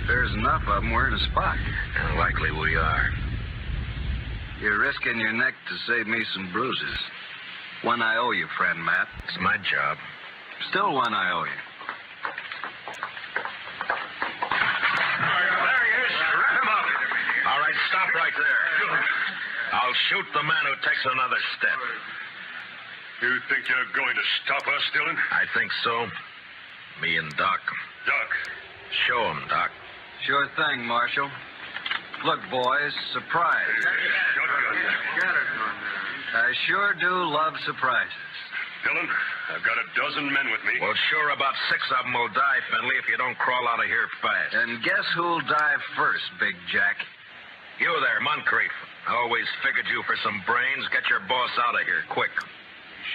S9: There's enough of them, we're in a spot.
S12: Yeah, likely we are.
S9: You're risking your neck to save me some bruises. One I owe you, friend Matt.
S12: It's my job.
S9: Still one I owe you.
S12: There he is. Wrap him up. All right, stop right there. I'll shoot the man who takes another step.
S8: You think you're going to stop us, Dillon?
S12: I think so. Me and Doc.
S8: Doc.
S12: Show him, Doc.
S9: Sure thing, Marshal. Look, boys, surprise. I sure do love surprises.
S8: Dillon, I've got a dozen men with me.
S12: Well, sure, about 6 of them will die, Finley, if you don't crawl out of here fast.
S9: And guess who'll die first, Big Jack?
S12: You there, Moncrief. I always figured you for some brains. Get your boss out of here, quick.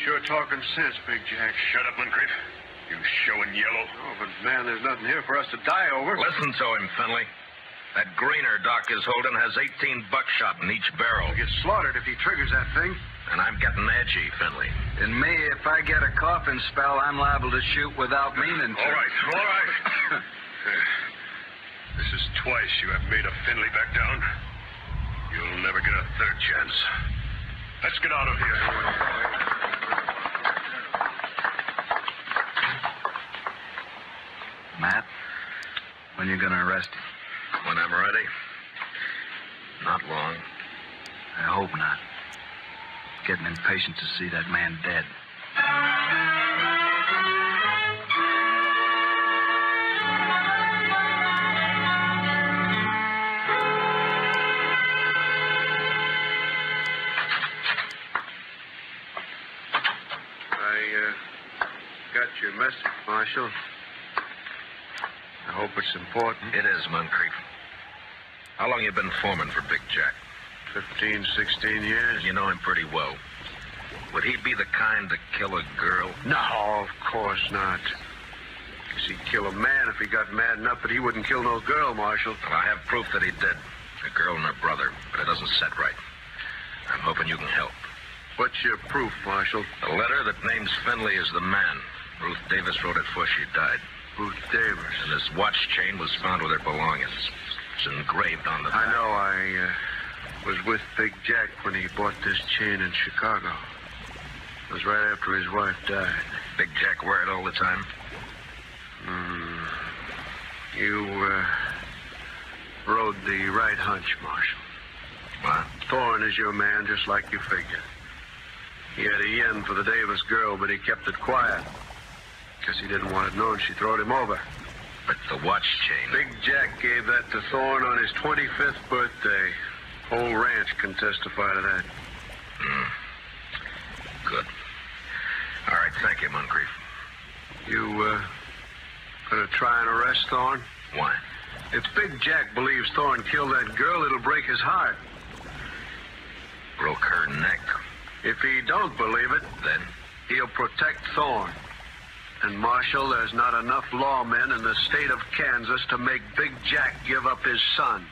S8: Sure talking sense, Big Jack. Shut up, Moncrief. You showing yellow.
S3: Oh, but, man, there's nothing here for us to die over.
S12: Listen to him, Finley. That greener Doc is holding has 18 buckshot in each barrel.
S3: He'll get slaughtered if he triggers that thing.
S12: And I'm getting edgy, Finley.
S9: And me, if I get a coughing spell, I'm liable to shoot without meaning to.
S8: All right. This is twice you have made a Finley back down. You'll never get a third chance. Let's get out of here.
S9: Matt, when you gonna arrest him?
S12: When I'm ready. Not long.
S9: I hope not. Getting impatient to see that man dead.
S3: I got your message, Marshal. I hope it's important.
S12: It is, Moncrief. How long you been foreman for Big Jack?
S3: 15, 16 years.
S12: You know him pretty well. Would he be the kind to kill a girl?
S3: No, of course not. Guess he'd kill a man if he got mad enough, but he wouldn't kill no girl, Marshal.
S12: Well, I have proof that he did. A girl and her brother, but it doesn't set right. I'm hoping you can help.
S3: What's your proof, Marshal?
S12: A letter that names Finley as the man. Ruth Davis wrote it before she died.
S3: Ruth Davis.
S12: And this watch chain was found with her belongings. It's engraved on the back.
S3: I know. I was with Big Jack when he bought this chain in Chicago. It was right after his wife died.
S12: Big Jack wear it all the time?
S3: You rode the right hunch, Marshal.
S12: What?
S3: Thorne is your man, just like you figured. He had a yen for the Davis girl, but he kept it quiet. Guess he didn't want it known she throwed him over.
S12: But the watch chain...
S3: Big Jack gave that to Thorne on his 25th birthday. Whole ranch can testify to that.
S12: Good. All right, thank you, Moncrief.
S3: You, gonna try and arrest Thorne?
S12: Why?
S3: If Big Jack believes Thorne killed that girl, it'll break his heart.
S12: Broke her neck.
S3: If he don't believe it,
S12: then
S3: he'll protect Thorne. And, Marshal, there's not enough lawmen in the state of Kansas to make Big Jack give up his son.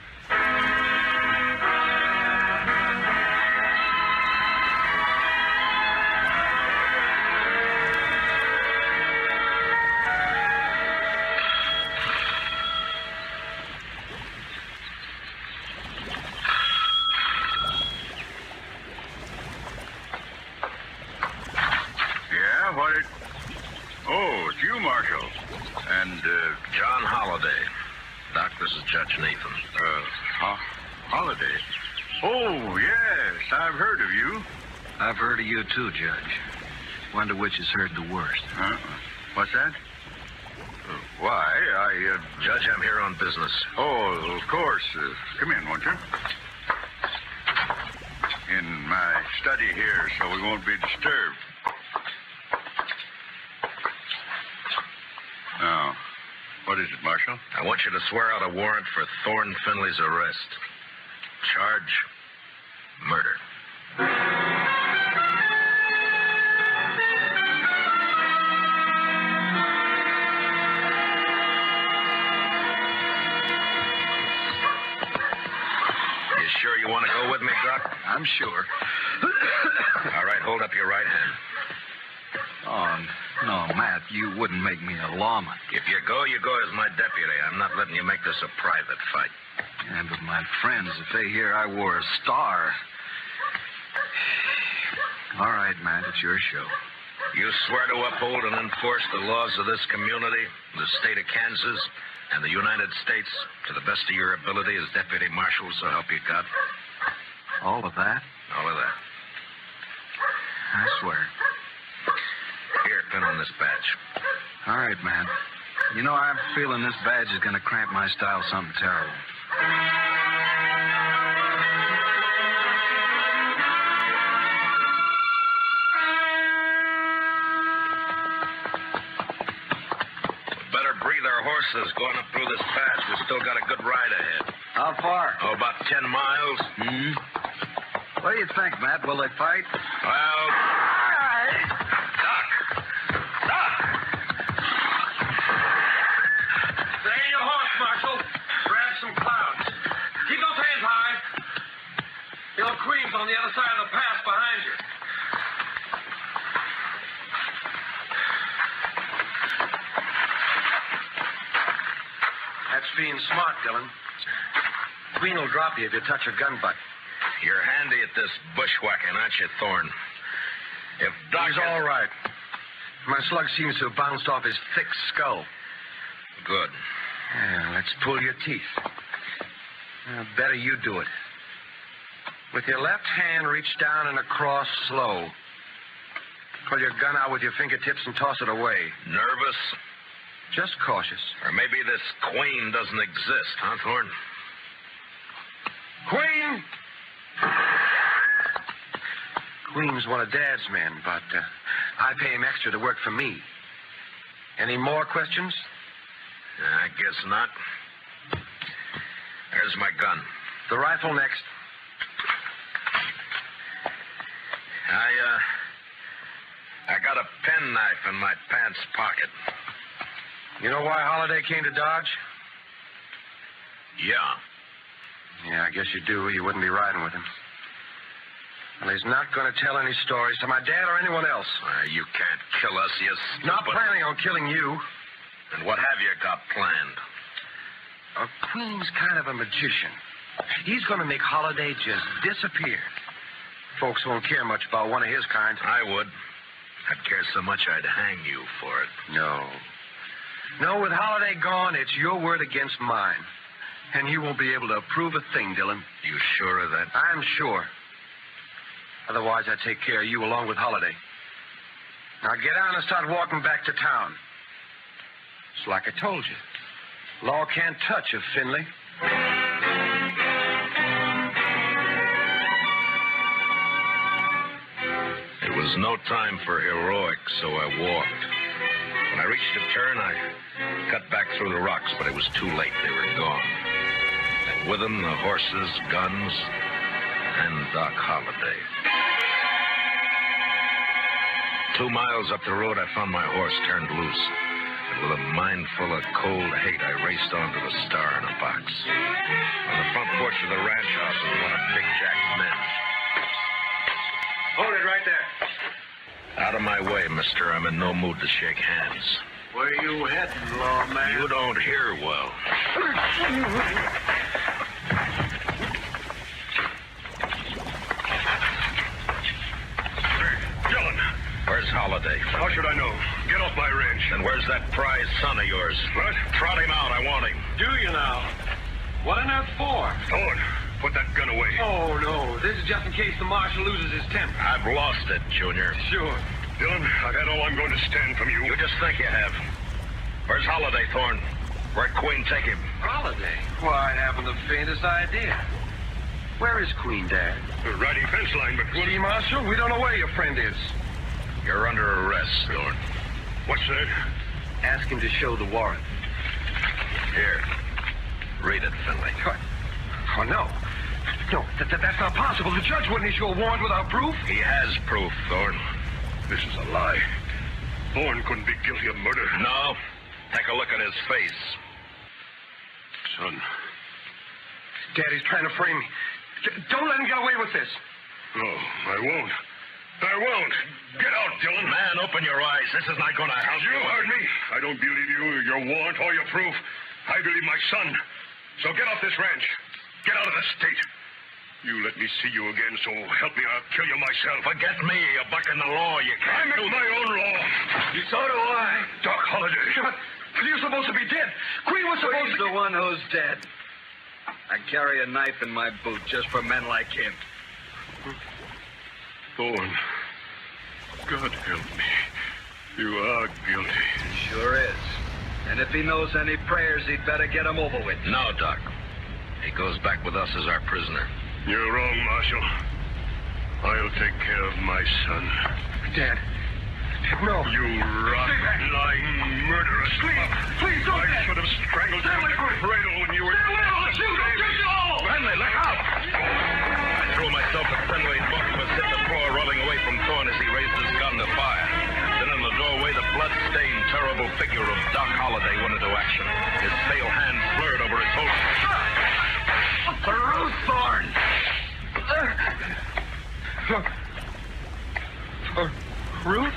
S8: Yeah, what it... Oh, it's you, Marshal. And,
S12: John Holliday. Doc, this is Judge Nathan.
S8: Holiday? Oh, yes, I've heard of you.
S9: I've heard of you, too, Judge. Wonder which has heard the worst.
S8: What's that? Why,
S12: Judge, I'm here on business.
S8: Oh, of course. Come in, won't you? In my study here, so we won't be disturbed. Now,
S12: What is it, Marshal? I want you to swear out a warrant for Thorne Finley's arrest. Charge, murder. You sure you want to go with me, Doc?
S9: I'm sure.
S12: All right, hold up your right hand.
S9: Oh, no, Matt, you wouldn't make me a lawman.
S12: If you go as my deputy. I'm not letting you make this a private fight.
S9: Yeah, but my friends, if they hear I wore a star... All right, Matt, it's your show.
S12: You swear to uphold and enforce the laws of this community, the state of Kansas, and the United States to the best of your ability as deputy marshal, so help you God?
S9: All of that?
S12: All of that.
S9: I swear.
S12: Here, pin on this badge.
S9: All right, man. You know, I'm feeling this badge is going to cramp my style something terrible.
S12: Better breathe our horses going up through this pass. We still got a good ride ahead.
S9: How far?
S12: Oh, about 10 miles.
S9: Hmm? What do you think, Matt? Will they fight?
S12: Well...
S3: Queen's on the other side of the pass behind you. That's being smart, Dillon. Queen will drop you if you touch her gun butt.
S12: You're handy at this bushwhacking, aren't you, Thorne? If Doc...
S3: He's all right. My slug seems to have bounced off his thick skull.
S12: Good.
S3: Yeah, let's pull your teeth. Better you do it. With your left hand, reach down and across slow. Pull your gun out with your fingertips and toss it away.
S12: Nervous?
S3: Just cautious.
S12: Or maybe this Queen doesn't exist, huh, Thorne?
S3: Queen! Queen's one of Dad's men, but I pay him extra to work for me. Any more questions?
S12: I guess not. There's my gun.
S3: The rifle next.
S12: I got a penknife in my pants pocket.
S3: You know why Holiday came to Dodge?
S12: Yeah.
S3: Yeah, I guess you do. You wouldn't be riding with him. Well, he's not going to tell any stories to my dad or anyone else.
S12: You can't kill us, you stupid...
S3: Not planning on killing you.
S12: And what have you got planned?
S3: Queen's kind of a magician. He's going to make Holiday just disappear. Folks won't care much about one of his kind.
S12: I would. I'd care so much I'd hang you for it.
S3: No. No, with Holiday gone, it's your word against mine. And you won't be able to approve a thing, Dillon.
S12: You sure of that?
S3: I'm sure. Otherwise, I'd take care of you along with Holiday. Now get on and start walking back to town. It's like I told you. Law can't touch a Finley.
S12: It was no time for heroics, so I walked. When I reached a turn, I cut back through the rocks, but it was too late. They were gone. And with them, the horses, guns, and Doc Holliday. 2 miles up the road, I found my horse turned loose. And with a mind full of cold hate, I raced onto the Star in a box. On the front porch of the ranch house was one of Big Jack's men.
S3: Hold it right there.
S12: Out of my way, mister. I'm in no mood to shake hands.
S3: Where you heading, lawman?
S12: You don't hear well.
S8: Dillon.
S12: Where's Holiday?
S8: How should I know? Get off my ranch.
S12: And where's that prize son of yours?
S8: What?
S12: Trot him out. I want him.
S3: Do you now? What on earth for?
S8: Thorne, put that gun away.
S3: Oh, no. This is just in case the marshal loses his temper.
S12: I've lost it, Junior.
S3: Sure.
S8: Dillon, I've had all I'm going to stand from you.
S12: You just think you have. Where's Holiday, Thorne? Where'd Queen take him?
S3: Holiday? Why, I haven't the faintest idea. Where is Queen, Dad?
S8: Riding fence line, but...
S3: See, Marshal, we don't know where your friend is.
S12: You're under arrest, Thorne.
S8: What's that?
S3: Ask him to show the warrant.
S12: read it, Finley.
S3: Oh, no. No, that's not possible. The judge wouldn't issue a warrant without proof.
S12: He has proof, Thorne.
S8: This is a lie. Thorne couldn't be guilty of murder.
S12: No. Take a look at his face.
S8: Son.
S3: Daddy's trying to frame me. Don't let him get away with this.
S8: No, I won't. I won't. Get out, Dillon.
S12: Man, open your eyes. This is not going to help
S8: You heard me. I don't believe you, your warrant, or your proof. I believe my son. So get off this ranch. Get out of the state. You let me see you again, so help me, I'll kill you myself.
S12: Forget me. You're bucking the law. You
S8: I
S12: can't
S8: make my own law.
S3: So do I.
S8: Doc Holliday.
S3: But you're supposed to be dead. Queen was supposed
S9: He's
S3: to...
S9: the one who's dead. I carry a knife in my boot just for men like him.
S8: Thorne, God help me. You are guilty.
S9: Sure is. And if he knows any prayers, he'd better get them over with.
S12: No, Doc. He goes back with us as our prisoner.
S8: You're wrong, Marshal. I'll take care of my son.
S3: Dad. No.
S8: You rotten, lying murderer.
S3: Please don't.
S8: I should have strangled you in the cradle when you were...
S12: Finley, look out! I threw myself at Finley's book and was hit the floor, rolling away from Thorne as he raised his gun to fire. Then in the doorway, the blood-stained, terrible figure of Doc Holliday went into action. His pale hands blurred over his holster.
S3: Ruth Thorne! Ruth?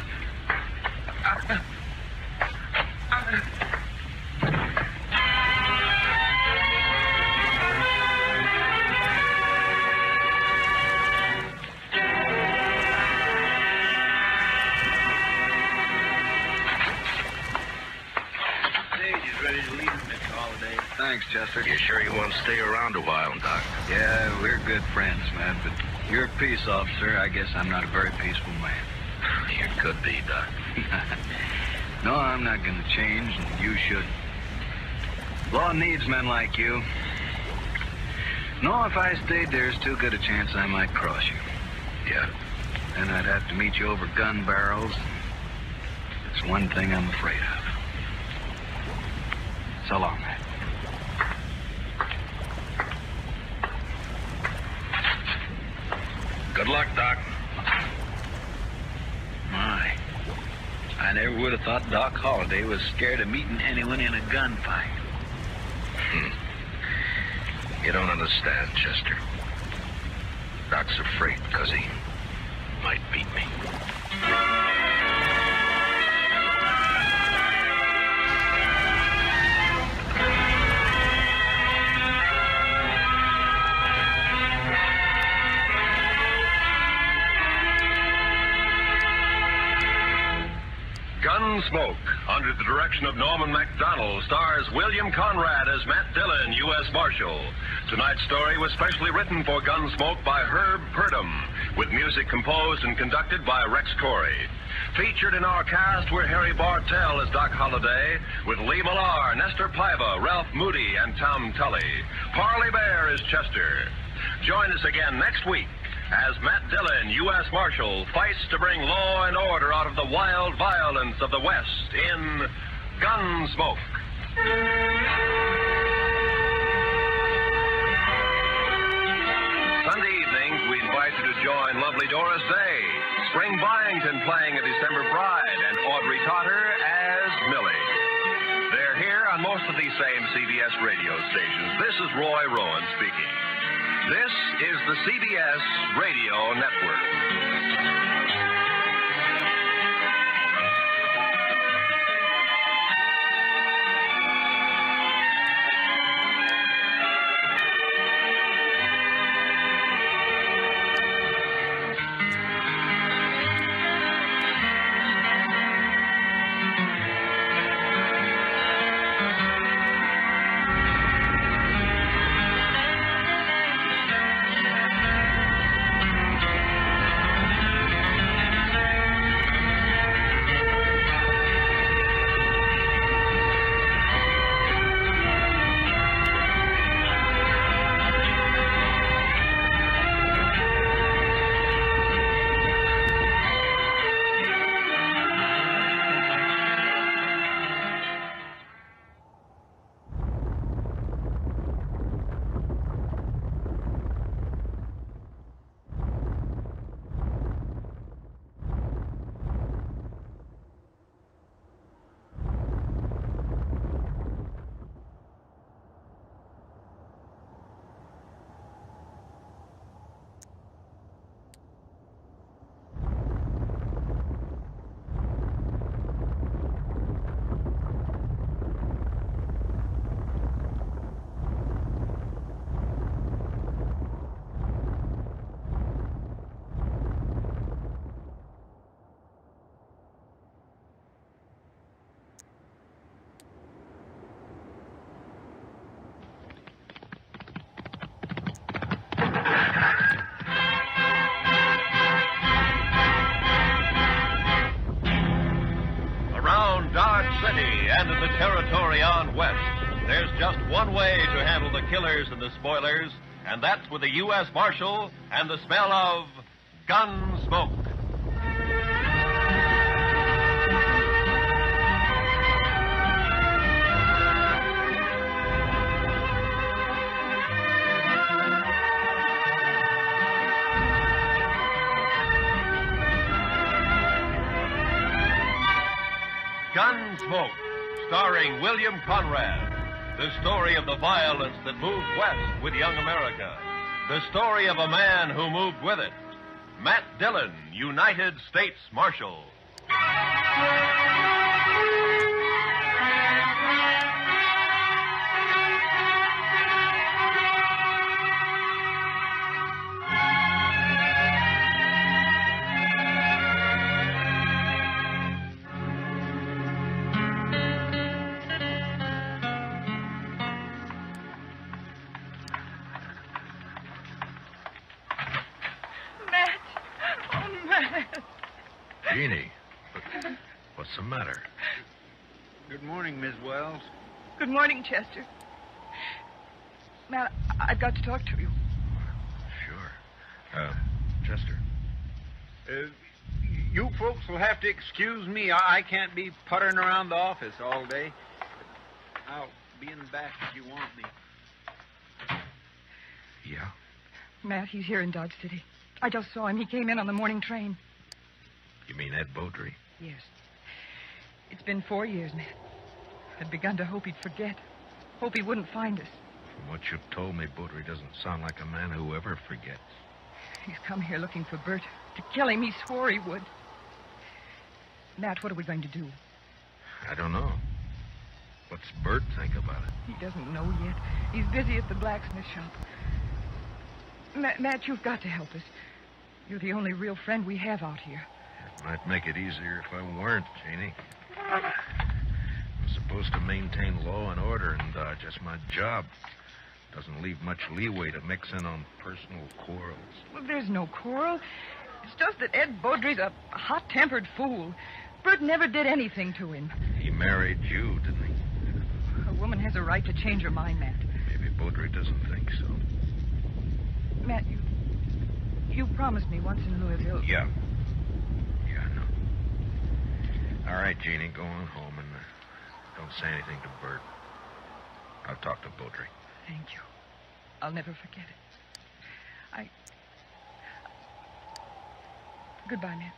S9: Ready to leave, Mr. Holliday. Thanks, Chester.
S12: You sure you want to stay around a while, Doc?
S9: Yeah, we're good friends, Matt, but you're a peace officer. I guess I'm not a very peaceful man.
S12: You could be, Doc.
S9: No, I'm not going to change, and you shouldn't. Law needs men like you. No, if I stayed, there's too good a chance I might cross you.
S12: Yeah.
S9: Then I'd have to meet you over gun barrels. It's one thing I'm afraid of. So long, Matt.
S12: Good luck, Doc.
S9: My. I never would have thought Doc Holliday was scared of meeting anyone in a gunfight.
S12: You don't understand, Chester. Doc's afraid because he might beat me.
S11: GUNSMOKE, under the direction of Norman MacDonald, stars William Conrad as Matt Dillon, U.S. Marshal. Tonight's story was specially written for GUNSMOKE by Herb Purdom, with music composed and conducted by Rex Corey. Featured in our cast were Harry Bartell as Doc Holliday, with Lee Millar, Nestor Paiva, Ralph Moody, and Tom Tully. Parley Bear is Chester. Join us again next week as Matt Dillon, U.S. Marshal, fights to bring law and order out of the wild violence of the West in GUNSMOKE. Sunday evenings, we invite you to join lovely Doris Day, Spring Byington playing a December Bride, and Audrey Totter as Millie. They're here on most of these same CBS radio stations. This is Roy Rowan speaking. This is the CBS Radio Network.
S18: moved west, there's just one way to handle the killers and the spoilers, and that's with the U.S. Marshal and the smell of gun smoke. Gunsmoke, starring William Conrad. The story of the violence that moved west with young America. The story of a man who moved with it. Matt Dillon, United States Marshal.
S12: Jeannie, what's the matter?
S9: Good morning, Miss Wells.
S4: Good morning, Chester. Matt, I've got to talk to you.
S12: Sure. Chester.
S9: You folks will have to excuse me. I can't be puttering around the office all day. I'll be in the back if you want me.
S12: Yeah?
S4: Matt, he's here in Dodge City. I just saw him. He came in on the morning train.
S12: You mean Ed Beaudry?
S4: Yes. It's been 4 years, Matt. I'd begun to hope he'd forget. Hope he wouldn't find us.
S12: From what you've told me, Beaudry doesn't sound like a man who ever forgets.
S4: He's come here looking for Bert. To kill him, he swore he would. Matt, what are we going to do?
S12: I don't know. What's Bert think about it?
S4: He doesn't know yet. He's busy at the blacksmith shop. Matt, you've got to help us. You're the only real friend we have out here.
S12: It might make it easier if I weren't, Jeannie. I'm supposed to maintain law and order in Dodge. That's my job. Doesn't leave much leeway to mix in on personal quarrels.
S4: Well, there's no quarrel. It's just that Ed Beaudry's a hot-tempered fool. Bert never did anything to him.
S12: He married you, didn't he?
S4: A woman has a right to change her mind, Matt.
S12: Maybe Beaudry doesn't think so.
S4: Matt, you promised me once in Louisville.
S12: Yeah. Yeah, I know. All right, Jeannie, go on home and don't say anything to Bert. I'll talk to Beaudry.
S4: Thank you. I'll never forget it. Goodbye, Matt.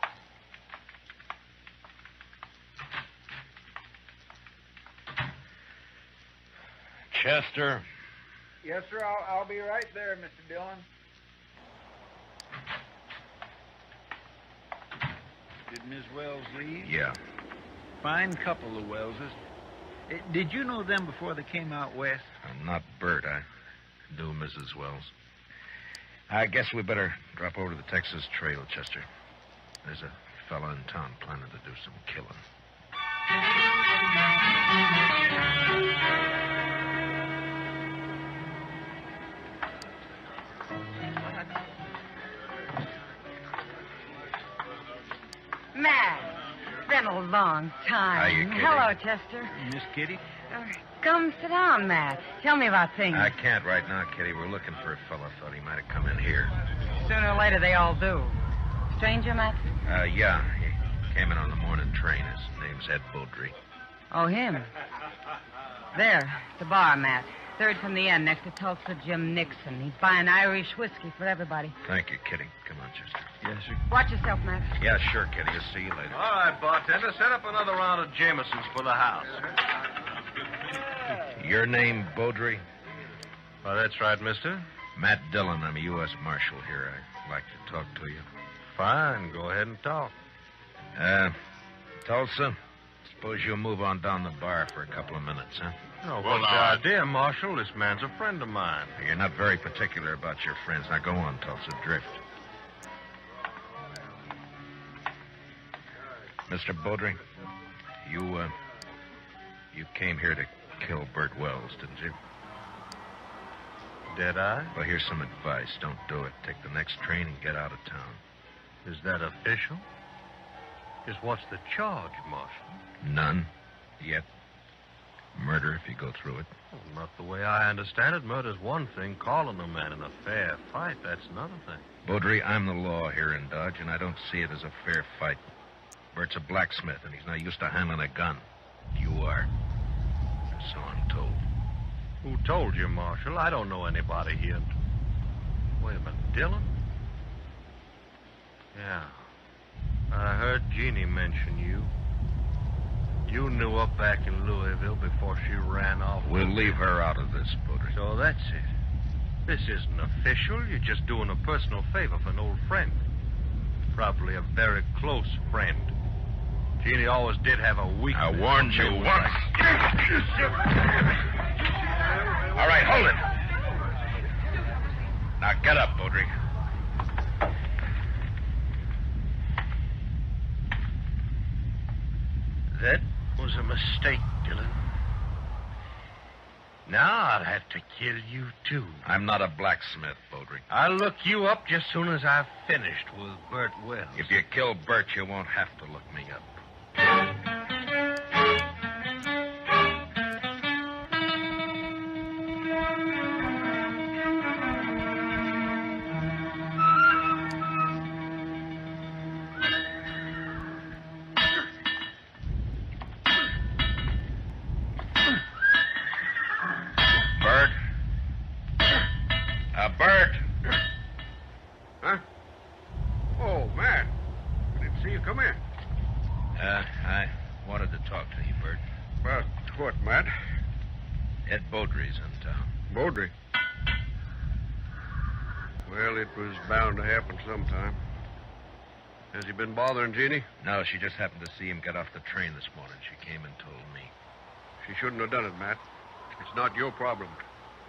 S12: Chester.
S9: Yes, sir. I'll be right there, Mr. Dillon. Did Miss Wells leave?
S12: Yeah.
S9: Fine couple, the Wellses. Did you know them before they came out west?
S12: Not Bert. I knew Mrs. Wells. I guess we better drop over to the Texas Trail, Chester. There's a fella in town planning to do some killing.
S22: Matt, been a long time.
S12: Hiya, Kitty.
S22: Hello, Chester.
S9: Miss Kitty?
S22: Come sit down, Matt. Tell me about things.
S12: I can't right now, Kitty. We're looking for a fella. Thought he might have come in here.
S22: Sooner or later, they all do. Stranger, Matt?
S12: Yeah. He came in on the morning train. His name's Ed Beaudry.
S22: Oh, him. There, the bar, Matt. Third from the end, next to Tulsa Jim Nixon. He's buying Irish whiskey for everybody.
S12: Thank you, Kitty. Come on, Chester.
S9: Yes, sir.
S22: Watch yourself, Matt.
S12: Yeah, sure, Kitty. I'll see you later.
S1: All right, bartender, set up another round of Jamesons for the house.
S12: Your name, Beaudry?
S1: Well, that's right, mister.
S12: Matt Dillon. I'm a U.S. Marshal here. I'd like to talk to you.
S1: Fine. Go ahead and talk.
S12: Tulsa, suppose you'll move on down the bar for a couple of minutes, huh?
S1: Oh, what's the idea, Marshal? This man's a friend of mine.
S12: You're not very particular about your friends. Now go on, Tulsa. Drift. Mr. Beaudry, you came here to kill Bert Wells, didn't you?
S1: Did I?
S12: Well, here's some advice. Don't do it. Take the next train and get out of town.
S1: Is that official? What's the charge, Marshal?
S12: None. Yet. Murder if you go through it.
S13: Well, not the way I understand it. Murder's one thing. Calling a man in a fair fight, that's another thing.
S12: Baudry, I'm the law here in Dodge, and I don't see it as a fair fight. Bert's a blacksmith, and he's not used to handling a gun. You are. So I'm told.
S13: Who told you, Marshal? I don't know anybody here. Wait a minute, Dillon? Yeah. I heard Jeannie mention you. You knew her back in Louisville before she ran off.
S12: We'll leave her out of this, Baudry.
S13: So that's it. This isn't official. You're just doing a personal favor for an old friend. Probably a very close friend. Jeannie always did have a weakness.
S12: I warned you once. All right, hold it. Now get up, Baudry.
S13: That was a mistake, Dillon. Now I'll have to kill you, too.
S12: I'm not a blacksmith, Baudry.
S13: I'll look you up just soon as I've finished with Bert Wells.
S12: If you kill Bert, you won't have to look me up.
S3: Bert. Huh? Oh, Matt. I didn't see you come in.
S12: I wanted to talk to you, Bert.
S3: About what, Matt?
S12: Ed Baudry's in town.
S3: Baudry? Well, it was bound to happen sometime. Has he been bothering Jeannie?
S12: No, she just happened to see him get off the train this morning. She came and told me.
S3: She shouldn't have done it, Matt. It's not your problem.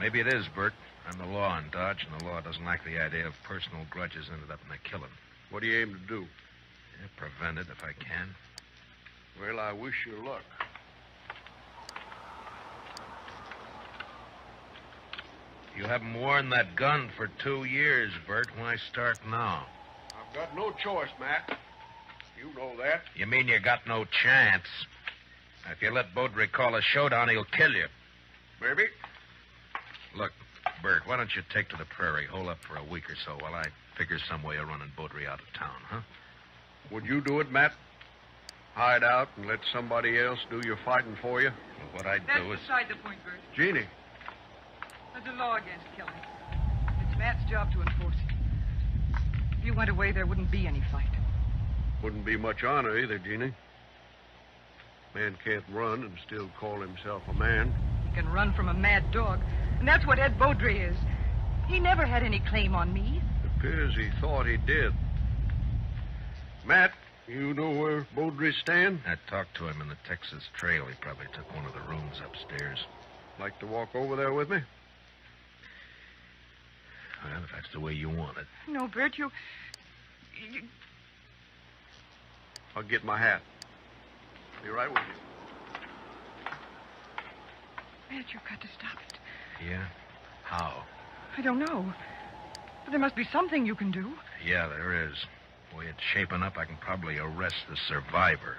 S12: Maybe it is, Bert. I'm the law in Dodge, and the law doesn't like the idea of personal grudges ended up in a killing.
S3: What do you aim to do?
S12: Yeah, prevent it if I can.
S3: Well, I wish you luck.
S12: You haven't worn that gun for 2 years, Bert. Why start now?
S3: I've got no choice, Matt. You know that.
S12: You mean you got no chance? If you let Baudry call a showdown, he'll kill you.
S3: Maybe.
S12: Look, Bert, why don't you take to the prairie, hole up for a week or so while I figure some way of running Baudry out of town, huh?
S3: Would you do it, Matt? Hide out and let somebody else do your fighting for you?
S12: Well, what I'd
S4: That's
S12: do is...
S4: beside the point, Bert.
S3: Jeannie.
S4: There's a law against killing. It's Matt's job to enforce it. If you went away, there wouldn't be any fight.
S3: Wouldn't be much honor either, Jeannie. Man can't run and still call himself a man.
S4: He can run from a mad dog, and that's what Ed Baudry is. He never had any claim on me.
S3: Appears he thought he did. Matt, you know where Baudry stand?
S12: I talked to him in the Texas Trail. He probably took one of the rooms upstairs.
S3: Like to walk over there with me?
S12: Well, if that's the way you want it.
S4: No, Bert, you...
S3: I'll get my hat. Be right with you.
S4: Matt, you've got to stop it.
S12: Yeah? How?
S4: I don't know. But there must be something you can do.
S12: Yeah, there is. The way it's shaping up, I can probably arrest the survivor.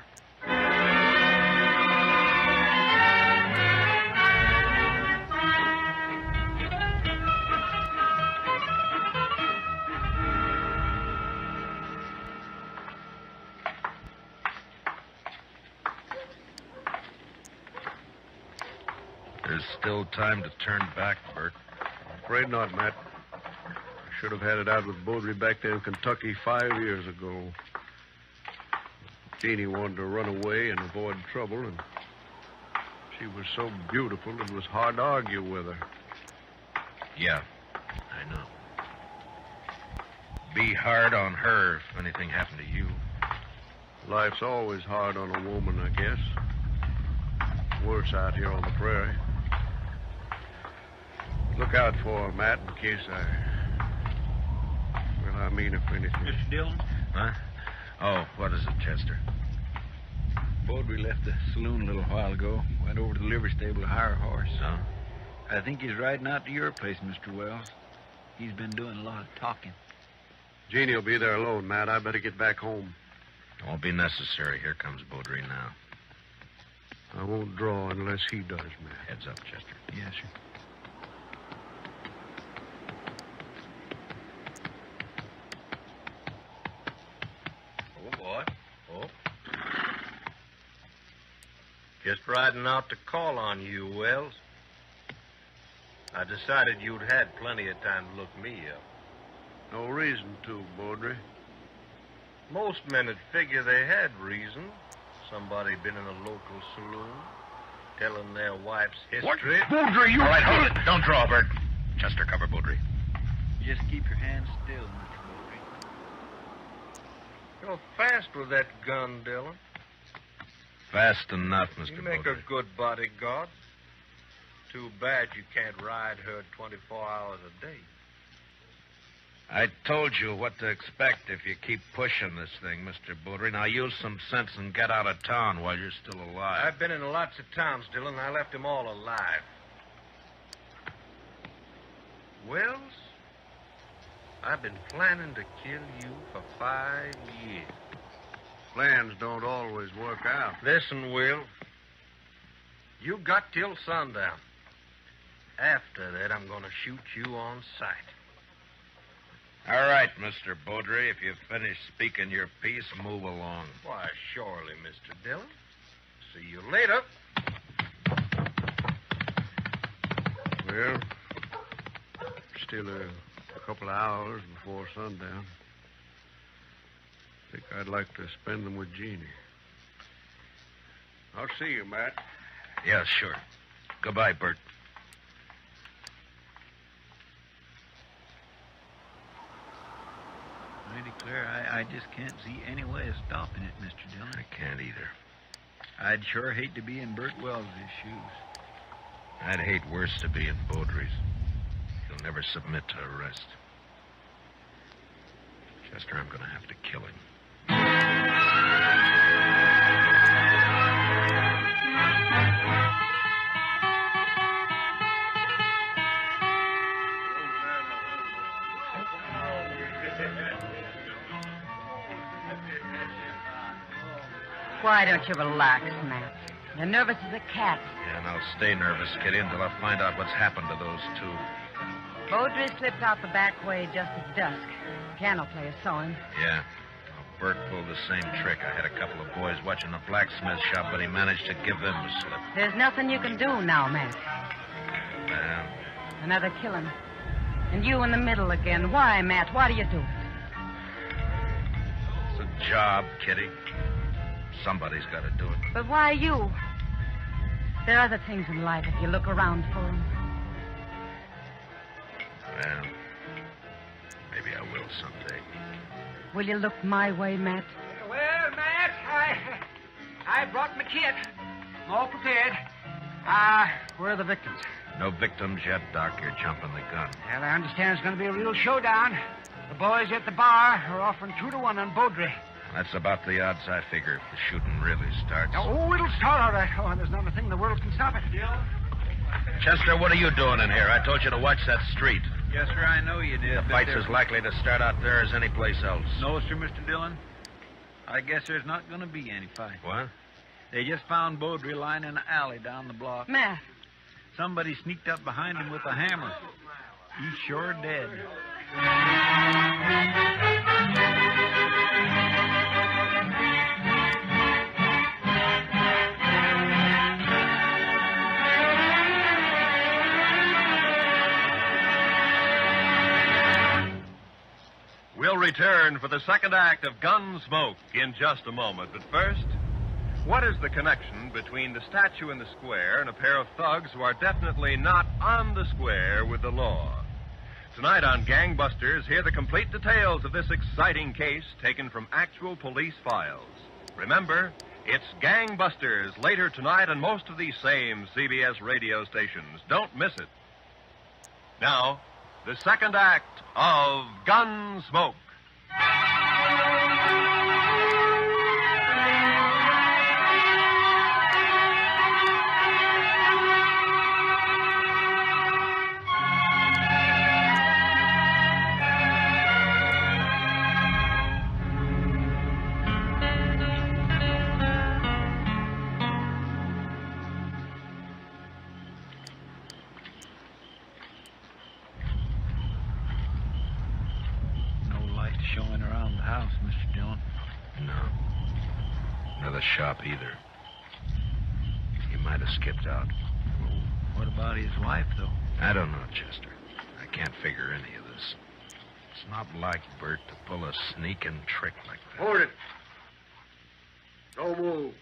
S12: There's still time to turn back, Bert.
S3: I'm afraid not, Matt. I should have had it out with Baudry back there in Kentucky 5 years ago. Jeannie wanted to run away and avoid trouble, and she was so beautiful it was hard to argue with her.
S12: Yeah, I know. Be hard on her if anything happened to you.
S3: Life's always hard on a woman, I guess. Worse out here on the prairie. Look out for her, Matt, in case I mean, if anything.
S5: Mr. Dillon?
S12: Huh? Oh, what is it, Chester?
S5: Baudry left the saloon a little while ago. Went over to the livery stable to hire a horse.
S12: Oh?
S5: I think he's riding out to your place, Mr. Wells. He's been doing a lot of talking.
S3: Jeannie will be there alone, Matt. I better get back home.
S12: It won't be necessary. Here comes Baudry now.
S15: I won't draw unless he does, man.
S12: Heads up, Chester.
S15: Yes, sir.
S13: Oh, boy. Oh. Just riding out to call on you, Wells. I decided you'd had plenty of time to look me up.
S15: No reason to, Baudry.
S13: Most men would figure they had reason. Somebody been in a local saloon, telling their wife's history.
S12: What? Baudry, you... All right, hold it. Don't draw, Bert. Chester, cover Baudry.
S9: Just keep your hands still, Mr. Baudry.
S13: You're fast with that gun, Dillon.
S12: Fast enough, Mr.
S13: You make
S12: Baudry.
S13: a good bodyguard. Too bad you can't ride her 24 hours a day.
S12: I told you what to expect if you keep pushing this thing, Mr. Baudry. Now use some sense and get out of town while you're still alive.
S13: I've been in lots of towns, Dillon. I left them all alive. Wells, I've been planning to kill you for 5 years.
S15: Plans don't always work out.
S13: Listen, Will. You got till sundown. After that, I'm going to shoot you on sight.
S12: All right, Mr. Baudry. If you've finished speaking your piece, move along.
S13: Why, surely, Mr. Dillon. See you later.
S15: Well, still a couple of hours before sundown. I think I'd like to spend them with Jeannie. I'll see you, Matt.
S12: Yeah, sure. Goodbye, Bert.
S9: I declare, I just can't see any way of stopping it, Mr. Dillon.
S12: I can't either.
S9: I'd sure hate to be in Bert Wells' shoes.
S12: I'd hate worse to be in Baudry's. He'll never submit to arrest. Chester, I'm going to have to kill him.
S22: Why don't you relax, Matt? You're nervous as a cat.
S12: Yeah, and I'll stay nervous, Kitty, until I find out what's happened to those two.
S22: Baudry slipped out the back way just at dusk. The piano player saw him.
S12: Yeah. Well, Bert pulled the same trick. I had a couple of boys watching the blacksmith shop, but he managed to give them the slip.
S22: There's nothing you can do now, Matt.
S12: Well,
S22: Another killing. And you in the middle again. Why, Matt? Why do you do it?
S12: it's a job, Kitty. Somebody's got to do it.
S22: But why you? There are other things in life if you look around for them.
S12: Well, maybe I will someday.
S22: Will you look my way, Matt?
S16: Well, Matt, I brought my kit. I'm all prepared. Where are the victims?
S12: No victims yet, Doc. You're jumping the gun.
S16: Well, I understand it's going to be a real showdown. The boys at the bar are offering 2-1 on Baudry.
S12: That's about the odds I figure if the shooting really starts.
S16: Oh, it'll start all right. Oh, there's not a thing in the world can stop it.
S12: Chester, what are you doing in here? I told you to watch that street.
S9: Yes, sir, I know you did.
S12: The
S9: but
S12: fight's
S9: there-
S12: as likely to start out there as any place else.
S9: No, sir, Mr. Dillon. I guess there's not going to be any fight.
S12: What?
S9: They just found Baudry lying in an alley down the block.
S22: Matt.
S9: Somebody sneaked up behind him with a hammer. He's sure dead.
S18: We'll return for the second act of Gunsmoke in just a moment. But first, what is the connection between the statue in the square and a pair of thugs who are definitely not on the square with the law? Tonight on Gangbusters, hear the complete details of this exciting case taken from actual police files. Remember, it's Gangbusters later tonight on most of these same CBS radio stations. Don't miss it. Now, the second act of Gunsmoke.
S20: house, Mr. Dillon?
S12: No. Nor the shop either. He might have skipped out.
S20: What about his wife, though?
S12: I don't know, Chester. I can't figure any of this. It's not like Bert to pull a sneaking trick like that.
S15: Hold it. Don't move.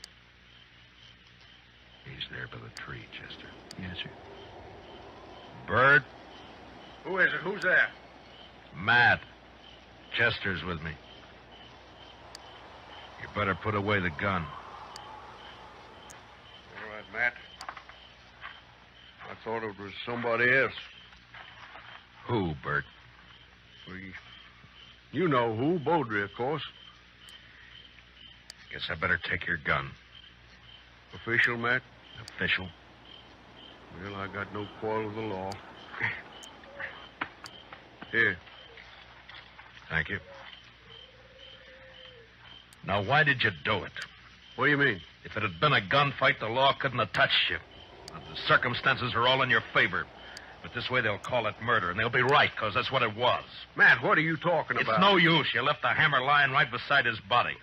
S12: He's there by the tree, Chester.
S20: Yes, sir.
S12: Bert?
S15: Who is it? Who's there?
S12: Matt. Chester's with me. You better put away the gun.
S15: All right, Matt. I thought it was somebody else.
S12: Who, Bert?
S15: You know who. Beaudry, of course.
S12: Guess I better take your gun.
S15: Official, Matt?
S12: Official?
S15: Well, I got no quarrel with the law. Here.
S12: Thank you. Now, why did you do it?
S15: What do you mean?
S12: If it had been a gunfight, the law couldn't have touched you. The circumstances are all in your favor. But this way they'll call it murder, and they'll be right, because that's what it was.
S15: Matt, what are you talking about?
S12: It's no use. You left the hammer lying right beside his body.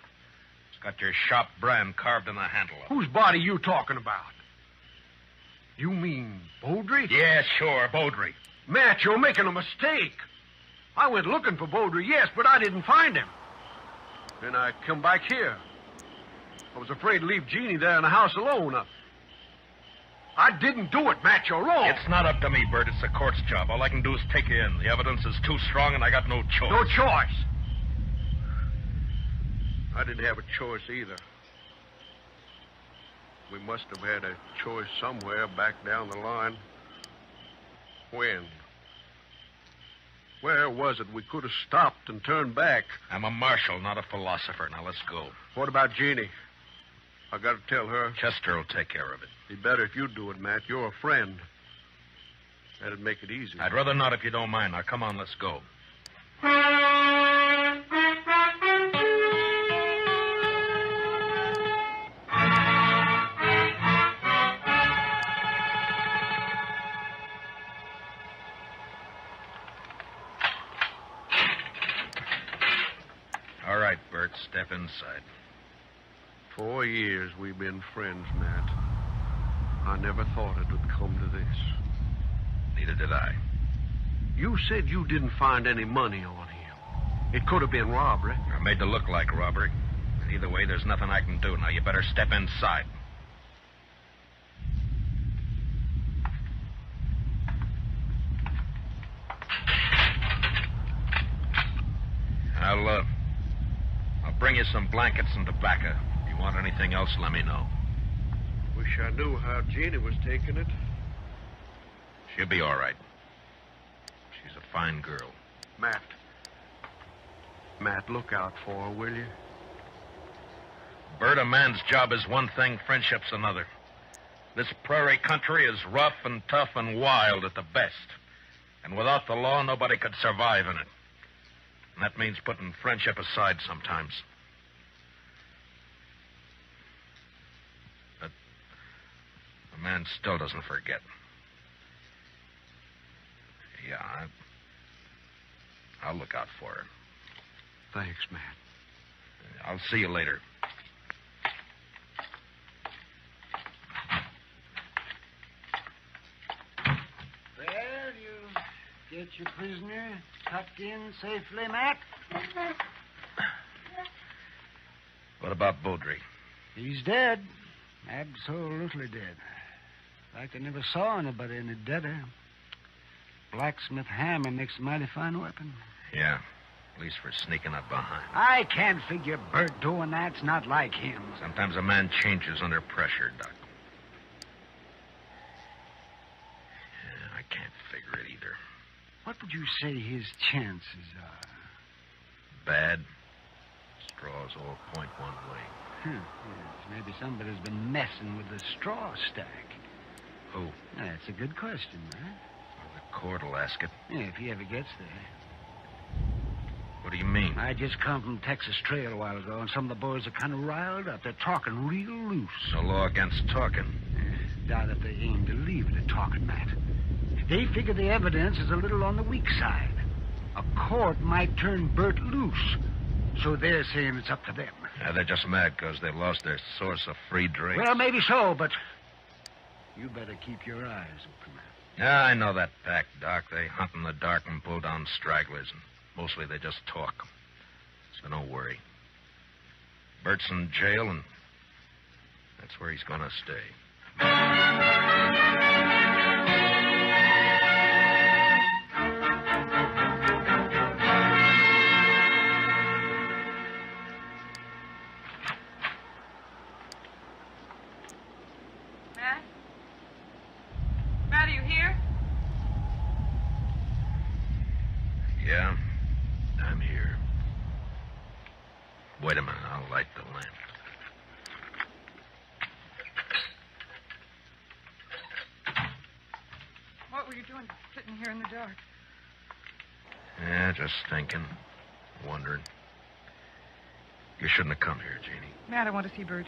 S12: It's got your shop brand carved in the handle of it.
S15: Whose body you talking about? You mean Beaudry?
S12: Yeah, sure, Beaudry.
S15: Matt, you're making a mistake. I went looking for Beaudry, yes, but I didn't find him. Then I come back here. I was afraid to leave Jeannie there in the house alone. I didn't do it, Matt. You're wrong.
S12: It's not up to me, Bert. It's the court's job. All I can do is take you in. The evidence is too strong, and I got no choice.
S15: No choice? I didn't have a choice either. We must have had a choice somewhere back down the line. When? Where was it we could have stopped and turned back?
S12: I'm a marshal, not a philosopher. Now, let's go.
S15: What about Jeannie? I got to tell her.
S12: Chester will take care of it.
S15: Be better if you do it, Matt. You're a friend. That'd make it easy.
S12: I'd rather not if you don't mind. Now, come on, let's go. All right, Bert, step inside.
S15: 4 years we've been friends, Matt. I never thought it would come to this.
S12: Neither did I.
S15: You said you didn't find any money on him. It could have been robbery.
S12: I made it look like robbery. And either way, there's nothing I can do. Now, you better step inside. I'll bring you some blankets and tobacco. If you want anything else, let me know.
S15: Wish I knew how Jeannie was taking it.
S12: She'll be all right. She's a fine girl.
S15: Matt, look out for her, will you?
S12: Bert, a man's job is one thing, friendship's another. This prairie country is rough and tough and wild at the best. And without the law, nobody could survive in it. And that means putting friendship aside sometimes. But a man still doesn't forget. Yeah, I'll look out for her.
S15: Thanks, Matt.
S12: I'll see you later.
S16: Well, you get your prisoner tucked in safely, Matt?
S12: What about Beaudry?
S16: He's dead. Absolutely dead. In fact, I never saw anybody any deader. Blacksmith hammer makes a mighty fine weapon.
S12: Yeah, at least for sneaking up behind.
S16: I can't figure Bert doing that's not like him.
S12: Sometimes a man changes under pressure, Doc. Yeah, I can't figure it either.
S16: What would you say his chances are?
S12: Bad. Straws all point one way.
S16: Yes, maybe somebody's been messing with the straw stack.
S12: Who?
S16: That's a good question, right?
S12: The court will ask it.
S16: Yeah, if he ever gets there.
S12: What do you mean?
S16: I just come from Texas Trail a while ago, and some of the boys are kind of riled up. They're talking real loose.
S12: No law against talking.
S16: Doubt if they aim to leave it at talking, Matt. They figure the evidence is a little on the weak side. A court might turn Bert loose. So they're saying it's up to them.
S12: Yeah, they're just mad because they lost their source of free drink.
S16: Well, maybe so, but you better keep your eyes open.
S12: Yeah, I know that pack, Doc. They hunt in the dark and pull down stragglers, and mostly they just talk. So don't worry. Bert's in jail, and that's where he's going to stay.
S4: Matt, are you here?
S12: Yeah, I'm here. Wait a minute, I'll light the lamp.
S4: What were you doing sitting here in the dark?
S12: Yeah, just thinking, wondering. You shouldn't have come here, Jeannie.
S4: Matt, I want to see Bert.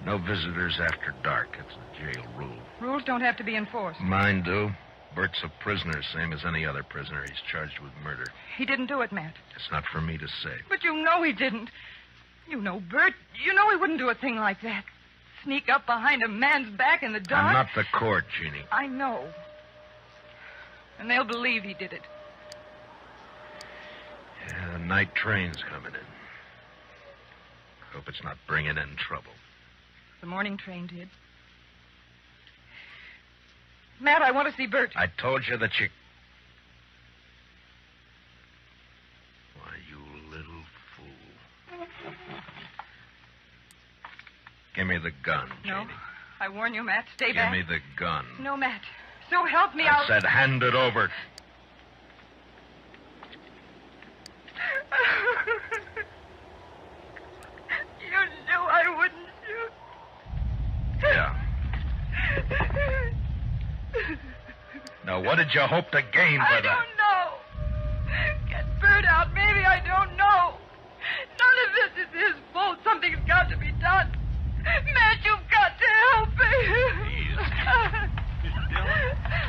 S12: No visitors after dark. It's a jail rule.
S4: Rules don't have to be enforced.
S12: Mine do. Bert's a prisoner, same as any other prisoner. He's charged with murder.
S4: He didn't do it, Matt.
S12: It's not for me to say.
S4: But you know he didn't. You know Bert. You know he wouldn't do a thing like that. Sneak up behind a man's back in the dark.
S12: I'm not the court, Jeannie.
S4: I know. And they'll believe he did it.
S12: Yeah, the night train's coming in. Hope it's not bringing in trouble.
S4: The morning train did. Matt, I want to see Bert.
S12: I told you that you... Why, you little fool. Give me the gun,
S4: No.
S12: Jeannie.
S4: I warn you, Matt. Stay
S12: Give
S4: back.
S12: me the gun.
S4: No, Matt. So help me,
S12: I said hand it over.
S4: You knew I wouldn't shoot.
S12: Yeah. Now, what did you hope to gain by
S4: I
S12: that?
S4: don't know. Get Bert out. Maybe I don't know. None of this is his fault. Something's got to be done. Matt, you've got to help me.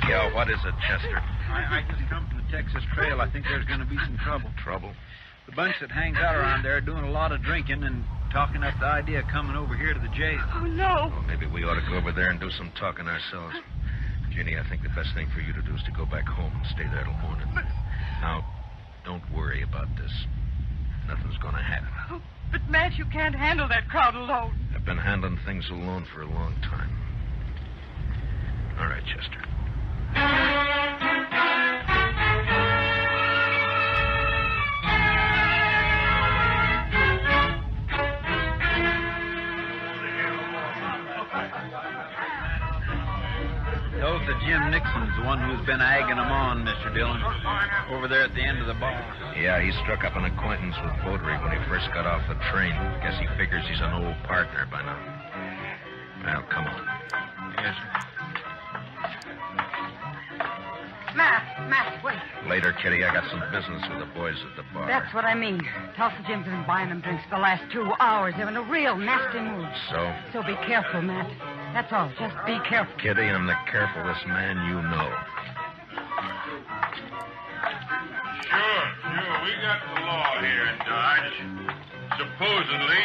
S12: Yeah, what is it, Chester?
S9: I just come from the Texas Trail. I think there's going to be some trouble.
S12: Trouble?
S9: The bunch that hangs out around there are doing a lot of drinking and talking up the idea of coming over here to the jail.
S4: Oh, no.
S12: Well, maybe we ought to go over there and do some talking ourselves. Jeannie, I think the best thing for you to do is to go back home and stay there till morning. Now, don't worry about this. Nothing's going to happen.
S4: Oh, but, Matt, you can't handle that crowd alone.
S12: I've been handling things alone for a long time. All right, Chester.
S9: Knows that Jim Nixon's the one who's been egging them on, Mr. Dillon. Over there at the end of the bar.
S12: Yeah, he struck up an acquaintance with Beaudry when he first got off the train. Guess he figures he's an old partner by now. Well, come on.
S9: Yes, sir.
S22: Matt, wait.
S12: Later, Kitty, I got some business with the boys at the bar.
S22: That's what I mean. Tulsa Jim's been buying them drinks for the last 2 hours. They're in a real nasty mood.
S12: So?
S22: So be careful, Matt. That's all. Just be careful.
S12: Kitty, I'm the carefulest man you know.
S8: Sure. We got the law here in Dodge. Supposedly.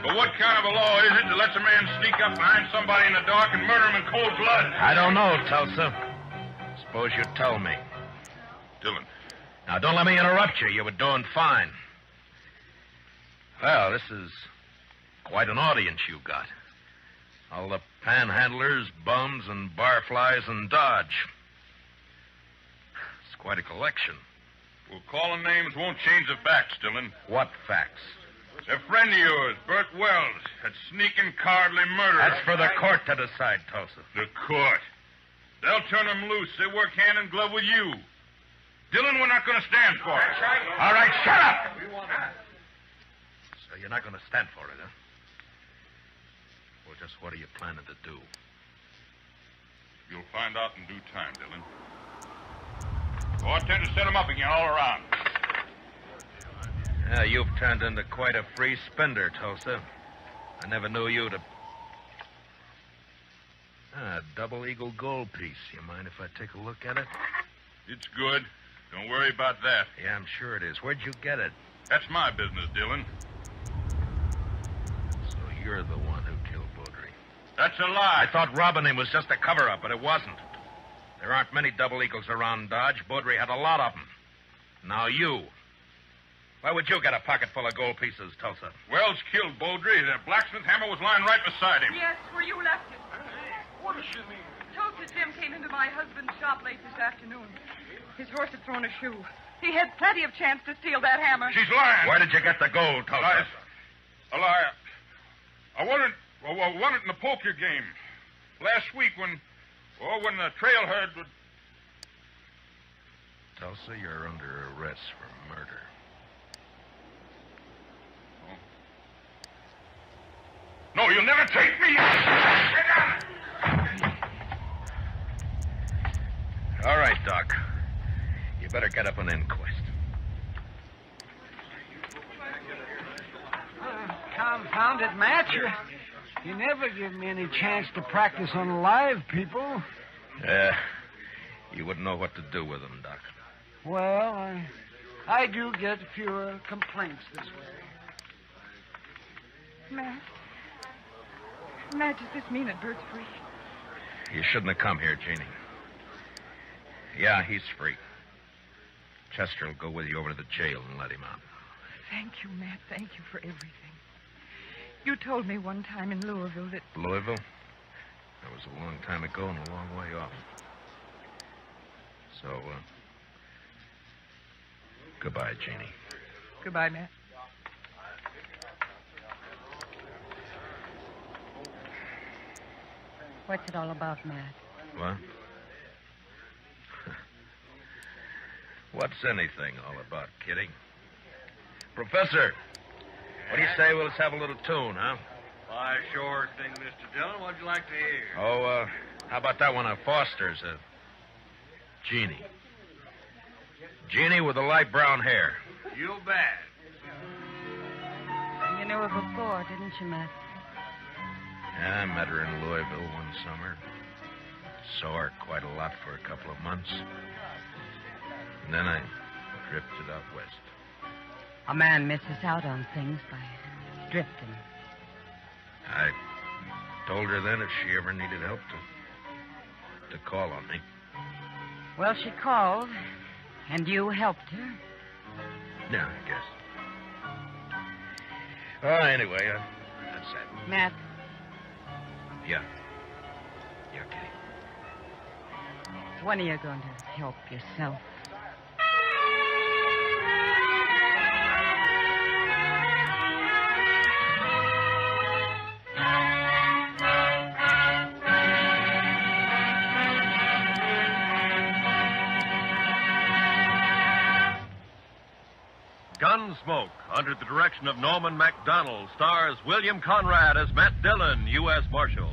S8: But what kind of a law is it that lets a man sneak up behind somebody in the dark and murder him in cold blood?
S12: I don't know, Tulsa. Suppose you tell me.
S8: Dillon.
S12: Now, don't let me interrupt you. You were doing fine. Well, this is quite an audience you got. All the panhandlers, bums, and barflies in Dodge. It's quite a collection.
S8: Well, calling names won't change the facts, Dillon.
S12: What facts?
S8: A friend of yours, Bert Wells, that sneaking cowardly murderer.
S12: That's for the court to decide, Tulsa.
S8: The court. They'll turn him loose. They work hand in glove with you. Dillon, we're not going to stand for it.
S12: All right, shut up! So you're not going to stand for it, huh? Well, just what are you planning to do?
S8: You'll find out in due time, Dillon. Oh, I intend to set him up again all around.
S12: Yeah, you've turned into quite a free spender, Tulsa. I never knew you to... double eagle gold piece. You mind if I take a look at it?
S8: It's good. Don't worry about that.
S12: Yeah, I'm sure it is. Where'd you get it?
S8: That's my business, Dillon.
S12: So you're the one who killed Baudry.
S8: That's a lie.
S12: I thought robbing him was just a cover-up, but it wasn't. There aren't many double eagles around Dodge. Baudry had a lot of them. Now you. Why would you get a pocket full of gold pieces, Tulsa?
S8: Wells killed Baudry. The blacksmith hammer was lying right beside him.
S4: Yes, where you left it.
S8: What does she mean?
S4: Tulsa Jim came into my husband's shop late this afternoon. His horse had thrown a shoe. He had plenty of chance to steal that hammer.
S8: She's lying.
S12: Where did you get the gold, Tulsa?
S8: A lie. I won it in the poker game. Last week when the trail herd would...
S12: Tulsa, you're under arrest for murder.
S8: No, you'll never take me.
S12: All right, Doc. You better get up an inquest.
S16: Confound it, Matt. You never give me any chance to practice on live people.
S12: You wouldn't know what to do with them, Doc.
S16: Well, I do get fewer complaints this way.
S4: Matt, does this mean that Bert's free?
S12: You shouldn't have come here, Jeannie. Yeah, he's free. Chester will go with you over to the jail and let him out.
S4: Thank you, Matt. Thank you for everything. You told me one time in Louisville that...
S12: Louisville? That was a long time ago and a long way off. So, goodbye, Jeannie.
S4: Goodbye, Matt.
S22: What's it all about, Matt?
S12: What? What's anything all about, Kitty? Professor, what do you say we'll just have a little tune, huh?
S1: Why, sure thing, Mr. Dillon. What'd you like to hear?
S12: Oh, how about that one of Foster's? Jeannie. Jeannie with the light brown hair.
S1: You bet.
S22: You knew her before, didn't you, Matt?
S12: Yeah, I met her in Louisville one summer. Saw her quite a lot for a couple of months. And then I drifted out west.
S22: A man misses out on things by drifting.
S12: I told her then if she ever needed help to call on me.
S22: Well, she called, and you helped her.
S12: Yeah, I guess. Anyway, that's that.
S22: Matt.
S12: Yeah. Yeah, Kitty.
S22: When are you going to help yourself?
S18: Gunsmoke, under the direction of Norman MacDonald, stars William Conrad as Matt Dillon, U.S. Marshal.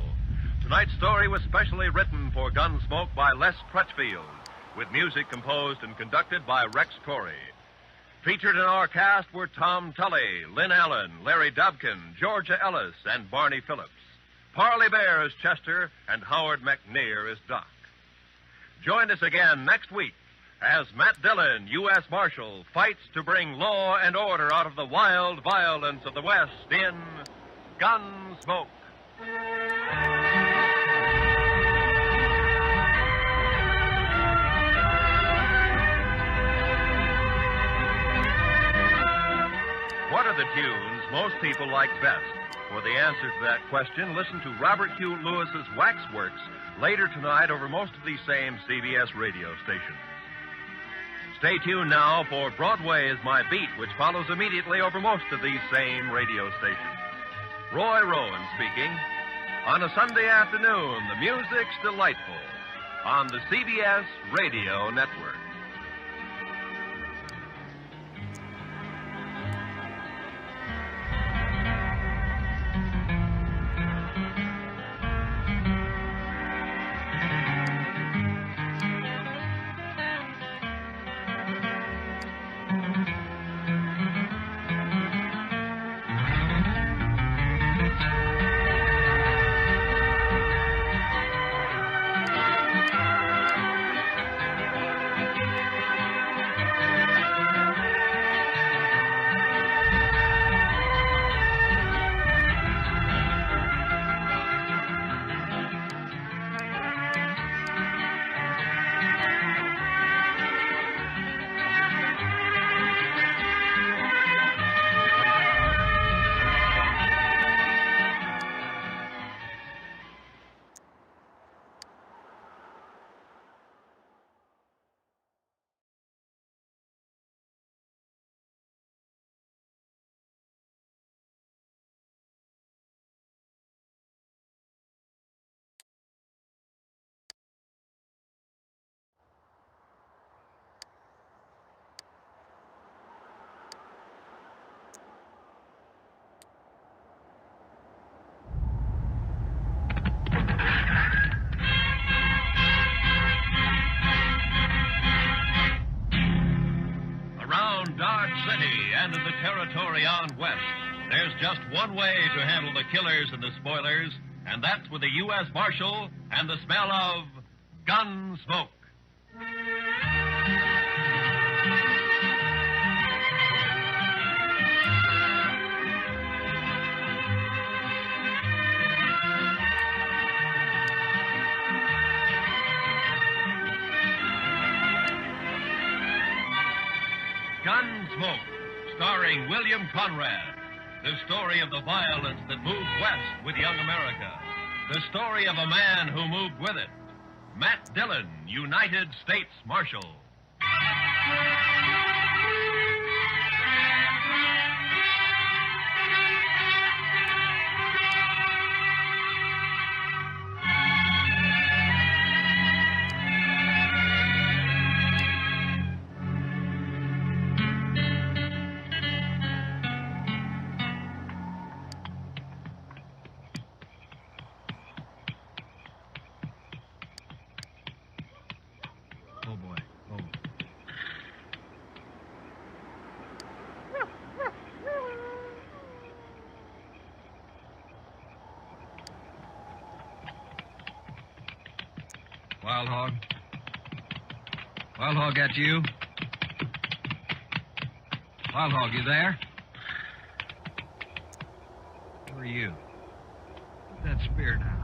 S18: Tonight's story was specially written for Gunsmoke by Les Crutchfield, with music composed and conducted by Rex Corey. Featured in our cast were Tom Tully, Lynn Allen, Larry Dobkin, Georgia Ellis, and Barney Phillips. Parley Bear as Chester, and Howard McNear as Doc. Join us again next week as Matt Dillon, U.S. Marshal, fights to bring law and order out of the wild violence of the West in Gunsmoke. What are the tunes most people like best? For the answer to that question, listen to Robert Hugh Lewis's Waxworks later tonight over most of these same CBS radio stations. Stay tuned now for Broadway is My Beat, which follows immediately over most of these same radio stations. Roy Rowan speaking. On a Sunday afternoon, the music's delightful on the CBS Radio Network. and in the territory on west, there's just one way to handle the killers and the spoilers, and that's with a U.S. Marshal and the smell of gun smoke. Gunsmoke, starring William Conrad. The story of the violence that moved west with young America. The story of a man who moved with it. Matt Dillon, United States Marshal.
S16: Oh, boy. Oh. Wild Hog? Wild Hog, that's you? Wild Hog, you there? Who are you? Put that spear down.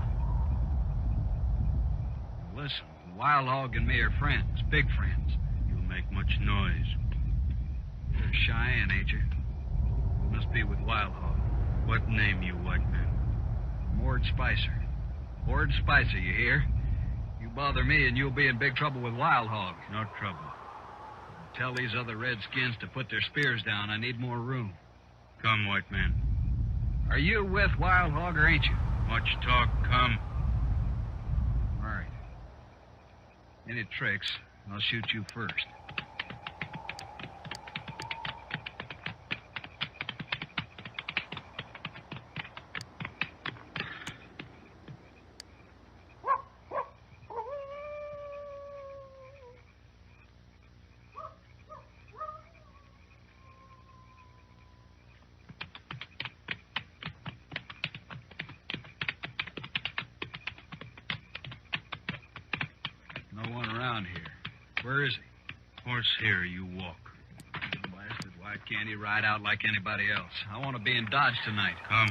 S16: Listen, Wild Hog and me are friends, big friends. You'll make much noise. You're Cheyenne, ain't you? You must be with Wild Hog. What name, you white man? Ward Spicer. Ward Spicer, you hear? You bother me and you'll be in big trouble with Wild Hog. No trouble. Tell these other redskins to put their spears down. I need more room. Come, white man. Are you with Wild Hog or ain't you? Much talk, come. All right. Any tricks, I'll shoot you first. No one around here. Where is he? Horse here, you walk. Blasted, why can't he ride out like anybody else? I want to be in Dodge tonight. Come.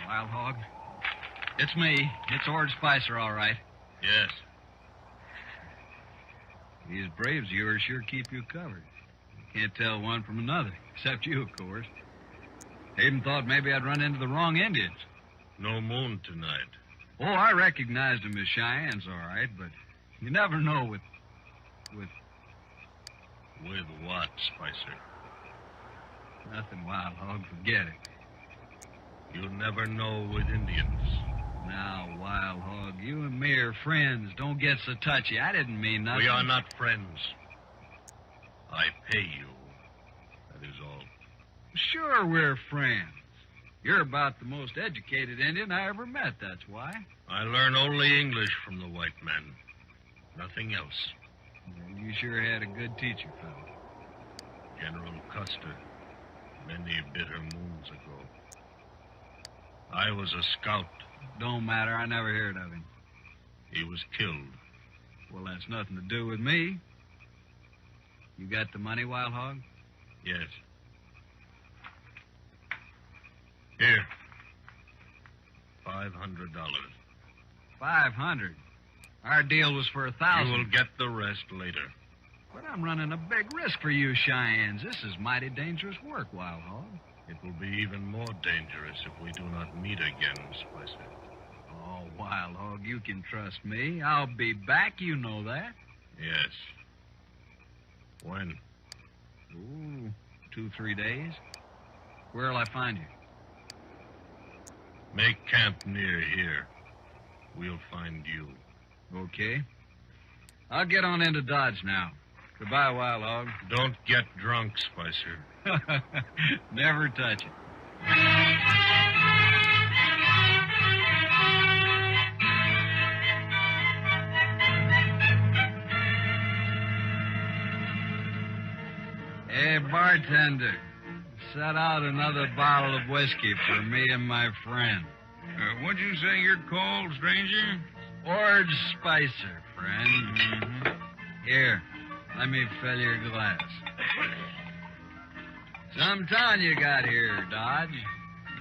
S16: Wild Hog? It's me. It's Ord Spicer, all right.
S8: Yes.
S16: These braves of yours sure keep you covered. You can't tell one from another, except you, of course. I even thought maybe I'd run into the wrong Indians.
S8: No moon tonight.
S16: Oh, I recognized them as Cheyennes, all right, but you never know with...
S8: With what, Spicer?
S16: Nothing, Wild Hog. Forget it.
S8: You never know with Indians.
S16: Now, Wild Hog, you and me are friends. Don't get so touchy. I didn't mean nothing.
S8: We are not friends. I pay you. That is all.
S16: Sure we're friends. You're about the most educated Indian I ever met, that's why.
S8: I learn only English from the white man. Nothing else.
S16: Well, you sure had a good teacher, fellow.
S8: General Custer, many bitter moons ago. I was a scout.
S16: Don't matter. I never heard of him.
S8: He was killed.
S16: Well, that's nothing to do with me. You got the money, Wild Hog?
S8: Yes. Here. $500.
S16: 500. Our deal was for 1,000.
S8: You will get the rest later.
S16: But I'm running a big risk for you Cheyennes. This is mighty dangerous work, Wild Hog.
S8: It will be even more dangerous if we do not meet again, Spicer.
S16: Oh, Wild Hog, you can trust me. I'll be back, you know that.
S8: Yes. When?
S16: Ooh, 2-3 days. Where'll I find you? Make camp near here. We'll find you.
S10: Okay. I'll get on into Dodge now. Goodbye, Wild Hog.
S16: Don't get drunk, Spicer.
S10: Never touch it. Hey, bartender. Set out another bottle of whiskey for me and my friend.
S5: What'd you say you're called, stranger?
S10: Ord Spicer, friend. Mm-hmm. Here, let me fill your glass. Some town you got here, Dodge.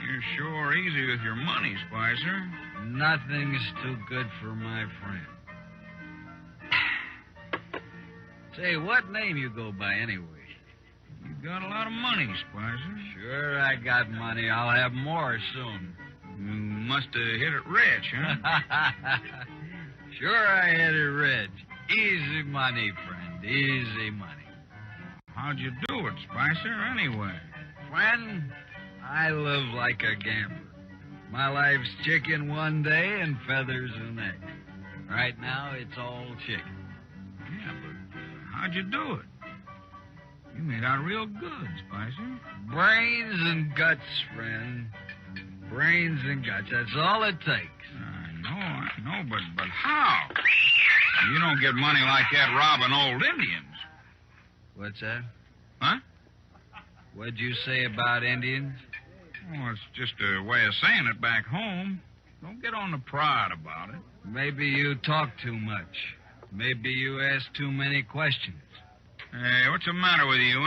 S5: You're sure easy with your money, Spicer.
S10: Nothing's too good for my friend. Say, what name you go by anyway?
S5: You got a lot of money, Spicer.
S10: Sure, I got money. I'll have more soon.
S5: You must have hit it rich, huh?
S10: Sure, I hit it rich. Easy money, friend. Easy money.
S5: How'd you do it, Spicer, anyway?
S10: Friend, I live like a gambler. My life's chicken one day and feathers the next. Right now, it's all chicken.
S5: Yeah, but how'd you do it? You made out real good, Spicer.
S10: Brains and guts, friend. Brains and guts. That's all it takes.
S5: I know, but how? You don't get money like that robbing old Indians.
S10: What's that?
S5: Huh?
S10: What'd you say about Indians?
S5: Oh, it's just a way of saying it back home. Don't get on the prod about it.
S10: Maybe you talk too much. Maybe you ask too many questions.
S5: Hey, what's the matter with you,